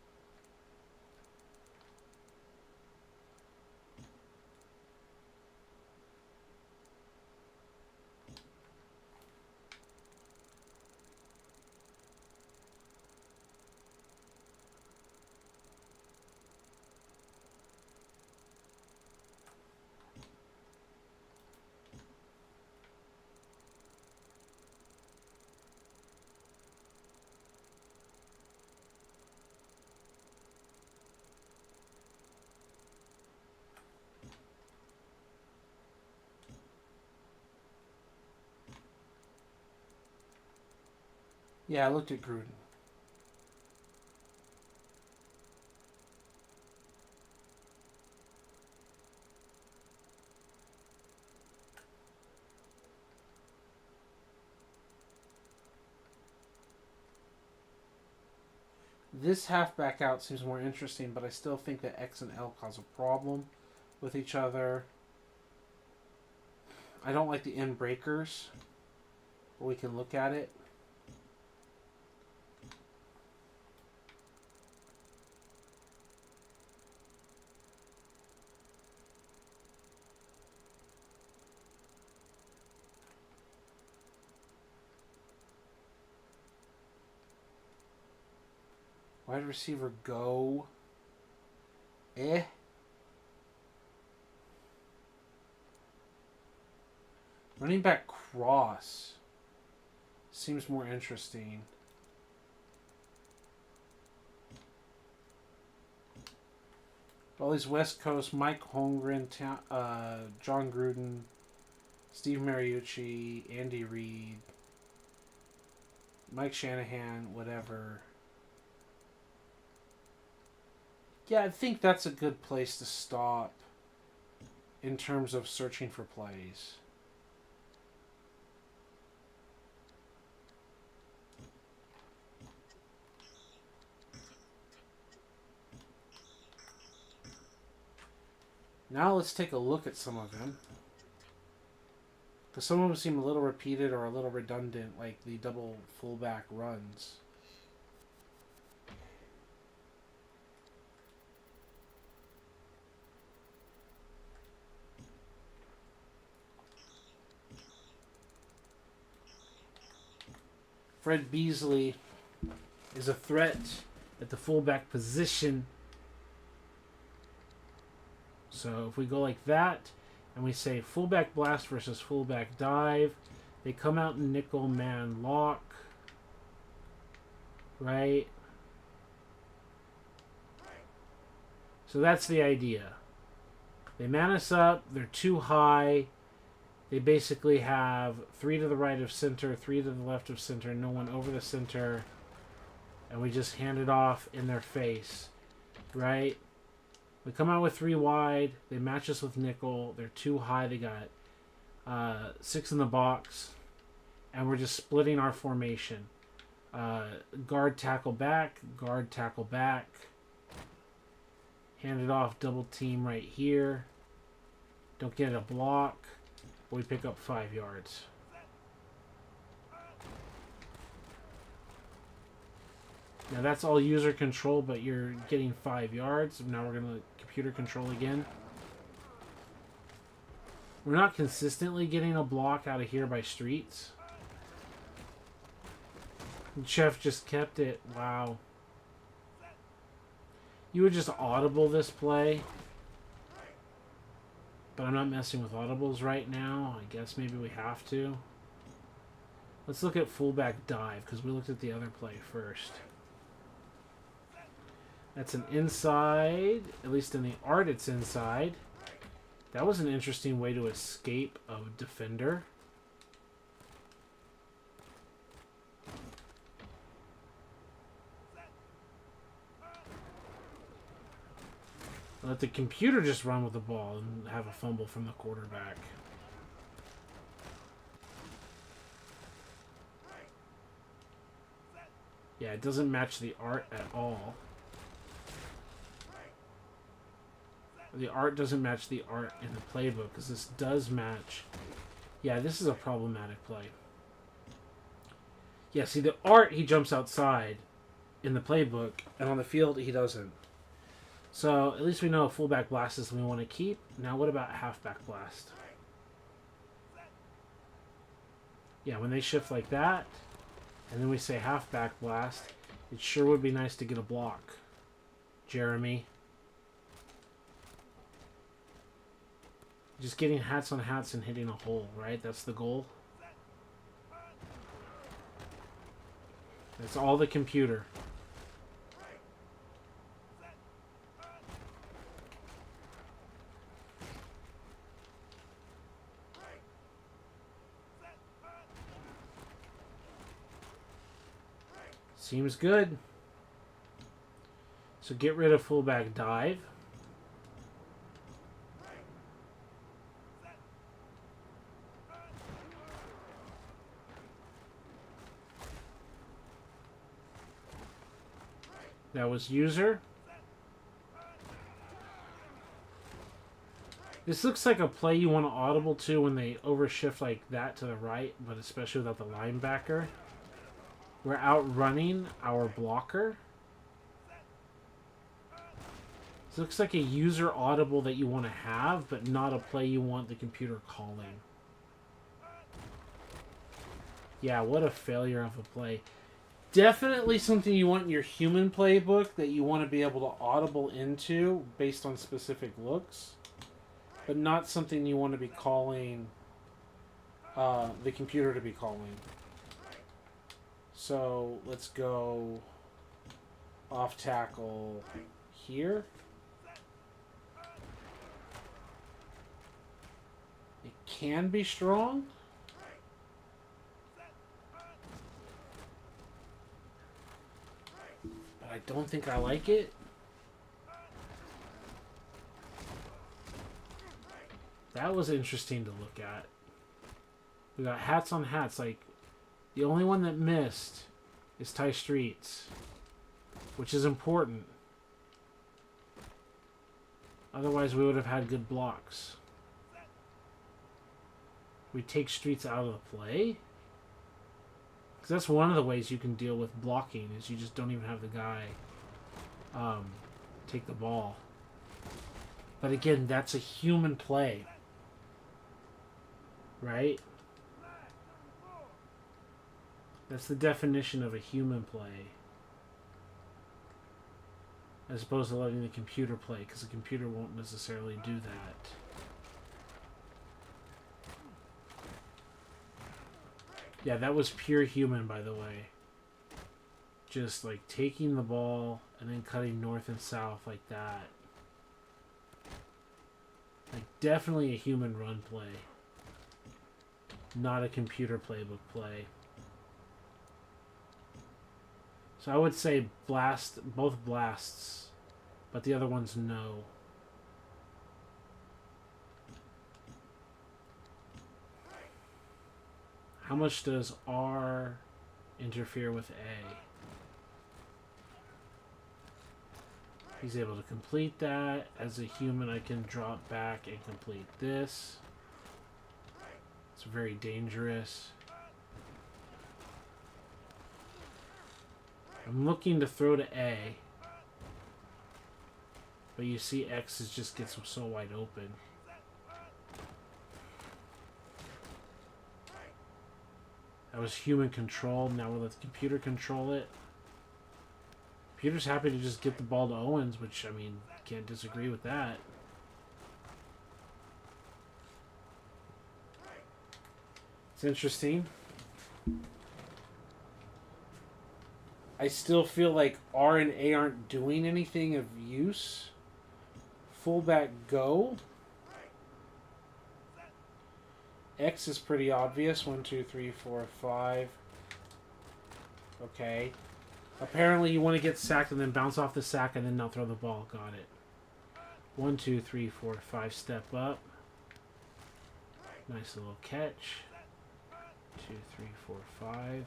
Yeah, I looked at Gruden. This halfback out seems more interesting, but I still think that X and L cause a problem with each other. I don't like the in breakers, but we can look at it. Wide receiver go. Running back cross seems more interesting. All these West Coast, Mike Holmgren, John Gruden, Steve Mariucci, Andy Reid, Mike Shanahan, whatever. Yeah, I think that's a good place to stop in terms of searching for plays. Now let's take a look at some of them. Because some of them seem a little repeated or a little redundant, like the double fullback runs. Fred Beasley is a threat at the fullback position. So if we go like that, and we say fullback blast versus fullback dive, they come out in nickel man lock, right? So that's the idea. They man us up, they're too high. They basically have 3 to the right of center, 3 to the left of center, no one over the center. and we just hand it off in their face, right? We come out with 3 wide. They match us with nickel. They're too high. They got 6 in the box, and we're just splitting our formation. Guard, tackle back. Guard, tackle back. Hand it off, double team right here. Don't get a block. We pick up 5 yards. Now that's all user control, but you're getting 5 yards. Now we're going to computer control again. We're not consistently getting a block out of here by streets. Chef just kept it. Wow. You would just audible this play. But I'm not messing with audibles right now. I guess maybe we have to. Let's look at fullback dive, because we looked at the other play first. That's an inside. At least in the art, it's inside. That was an interesting way to escape a defender. Let the computer just run with the ball and have a fumble from the quarterback. Yeah, it doesn't match the art at all. The art doesn't match the art in the playbook, because this does match. Yeah, this is a problematic play. Yeah, see, the art, he jumps outside in the playbook, and on the field, he doesn't. So, at least we know a fullback blast is what we want to keep. Now, what about halfback blast? Yeah, when they shift like that, and then we say halfback blast, it sure would be nice to get a block. Jeremy. Just getting hats on hats and hitting a hole, right? That's the goal. That's all the computer. Seems good. So get rid of fullback dive. That was user. This looks like a play you want to audible to when they overshift like that to the right, but especially without the linebacker. We're outrunning our blocker. This looks like a user audible that you want to have, but not a play you want the computer calling. Yeah, what a failure of a play. Definitely something you want in your human playbook that you want to be able to audible into based on specific looks, but not something you want to be calling the computer to be calling. So let's go off tackle here. It can be strong. But I don't think I like it. That was interesting to look at. We got hats on hats. Like, the only one that missed is Ty Streets, which is important. Otherwise, we would have had good blocks. We take Streets out of the play. Because that's one of the ways you can deal with blocking, is you just don't even have the guy take the ball. But again, that's a human play. Right? That's the definition of a human play. As opposed to letting the computer play, because the computer won't necessarily do that. Yeah, that was pure human, by the way. Just like taking the ball and then cutting north and south like that. Like, definitely a human run play. Not a computer playbook play. So I would say blast, both blasts, but the other one's no. How much does R interfere with A? He's able to complete that. As a human, I can drop back and complete this. It's very dangerous. I'm looking to throw to A. But you see X is just gets so wide open. That was human control. Now we'll let the computer control it. Computer's happy to just get the ball to Owens, which, I mean, can't disagree with that. It's interesting. I still feel like R and A aren't doing anything of use. Fullback go. X is pretty obvious. 1, 2, 3, 4, 5. Okay. Apparently you want to get sacked and then bounce off the sack and then not throw the ball. Got it. 1, 2, 3, 4, 5. Step up. Nice little catch. 2, 3, 4, 5.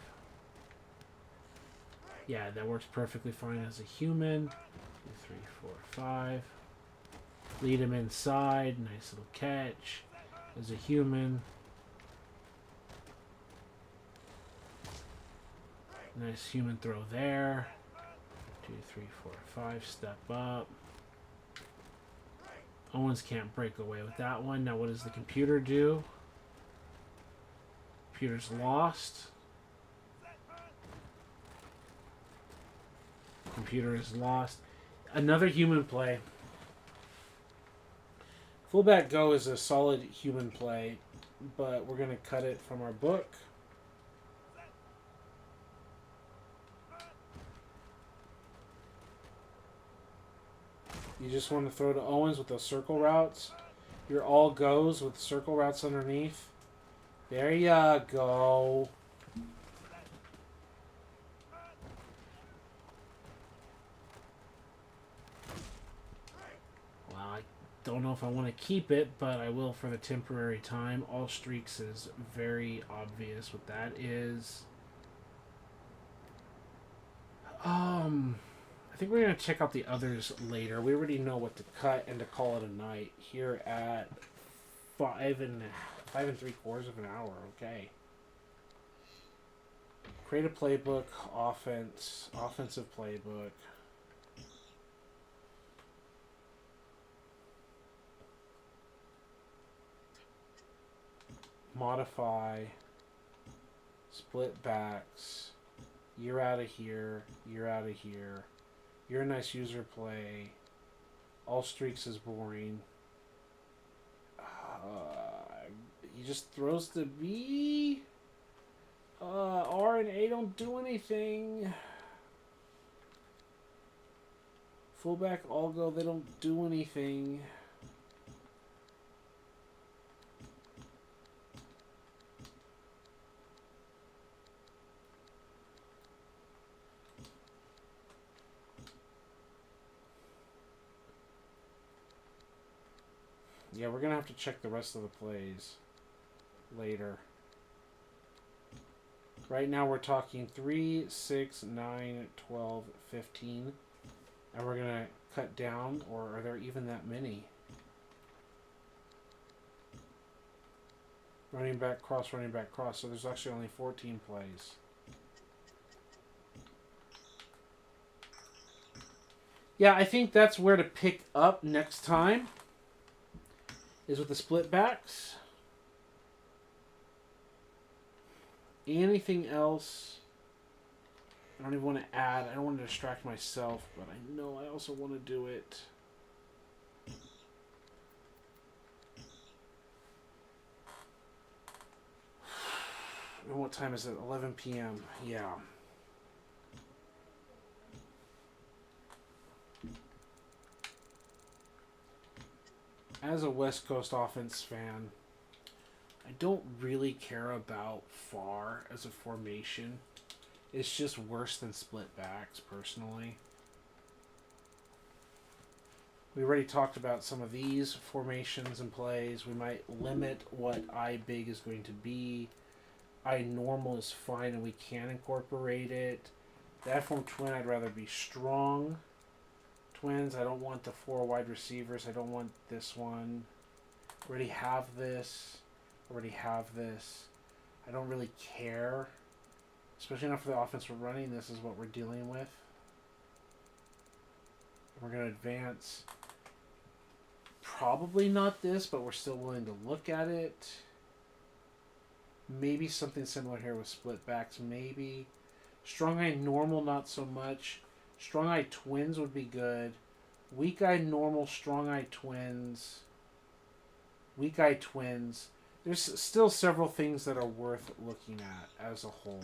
Yeah, that works perfectly fine as a human. 2, 3, 4, 5. Lead him inside. Nice little catch as a human. Nice human throw there. 2, 3, 4, 5. Step up. Owens can't break away with that one. Now what does the computer do? Computer's lost. Computer is lost. Another human play. Fullback go is a solid human play, but we're going to cut it from our book. You just want to throw to Owens with those circle routes. Your all goes with circle routes underneath. There you go. Well, I don't know if I want to keep it, but I will for the temporary time. All streaks is very obvious what that is. I think we're going to check out the others later. We already know what to cut and to call it a night here at 5 3/4 of an hour. Okay. Create a playbook, offensive playbook. Modify, split backs, you're out of here, you're out of here. You're a nice user play. All streaks is boring. He just throws the B. R and A don't do anything. Fullback all go, they don't do anything. Yeah, we're going to have to check the rest of the plays later. Right now we're talking 3, 6, 9, 12, 15. And we're going to cut down, or are there even that many? Running back, cross, so there's actually only 14 plays. Yeah, I think that's where to pick up next time. Is with the split backs. Anything else? I don't even want to add. I don't want to distract myself, but I know I also want to do it. And what time is it? 11 p.m. Yeah. As a West Coast offense fan, I don't really care about far as a formation. It's just worse than split backs, personally. We already talked about some of these formations and plays. We might limit what I big is going to be. I normal is fine and we can incorporate it. The F-form twin, I'd rather be strong twins. I don't want the 4 wide receivers. I don't want this one. Already have this. Already have this. I don't really care. Especially not for the offense we're running. This is what we're dealing with. We're going to advance. Probably not this, but we're still willing to look at it. Maybe something similar here with split backs. Maybe. Strong eye normal, not so much. Strong eye twins would be good. Weak eye normal, strong eye twins. Weak eye twins. There's still several things that are worth looking at as a whole.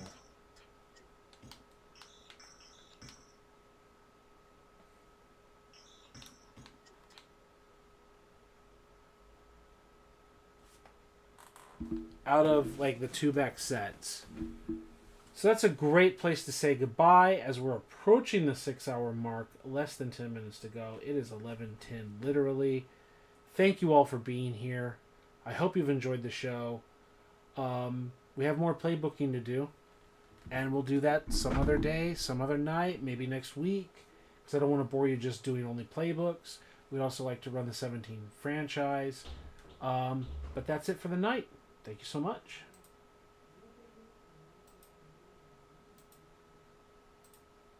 Out of like the 2-back sets. So that's a great place to say goodbye as we're approaching the 6-hour mark. Less than 10 minutes to go. It is 11:10 literally. Thank you all for being here. I hope you've enjoyed the show. We have more playbooking to do. And we'll do that some other day, some other night, maybe next week. Because I don't want to bore you just doing only playbooks. We'd also like to run the 17 franchise. But that's it for the night. Thank you so much.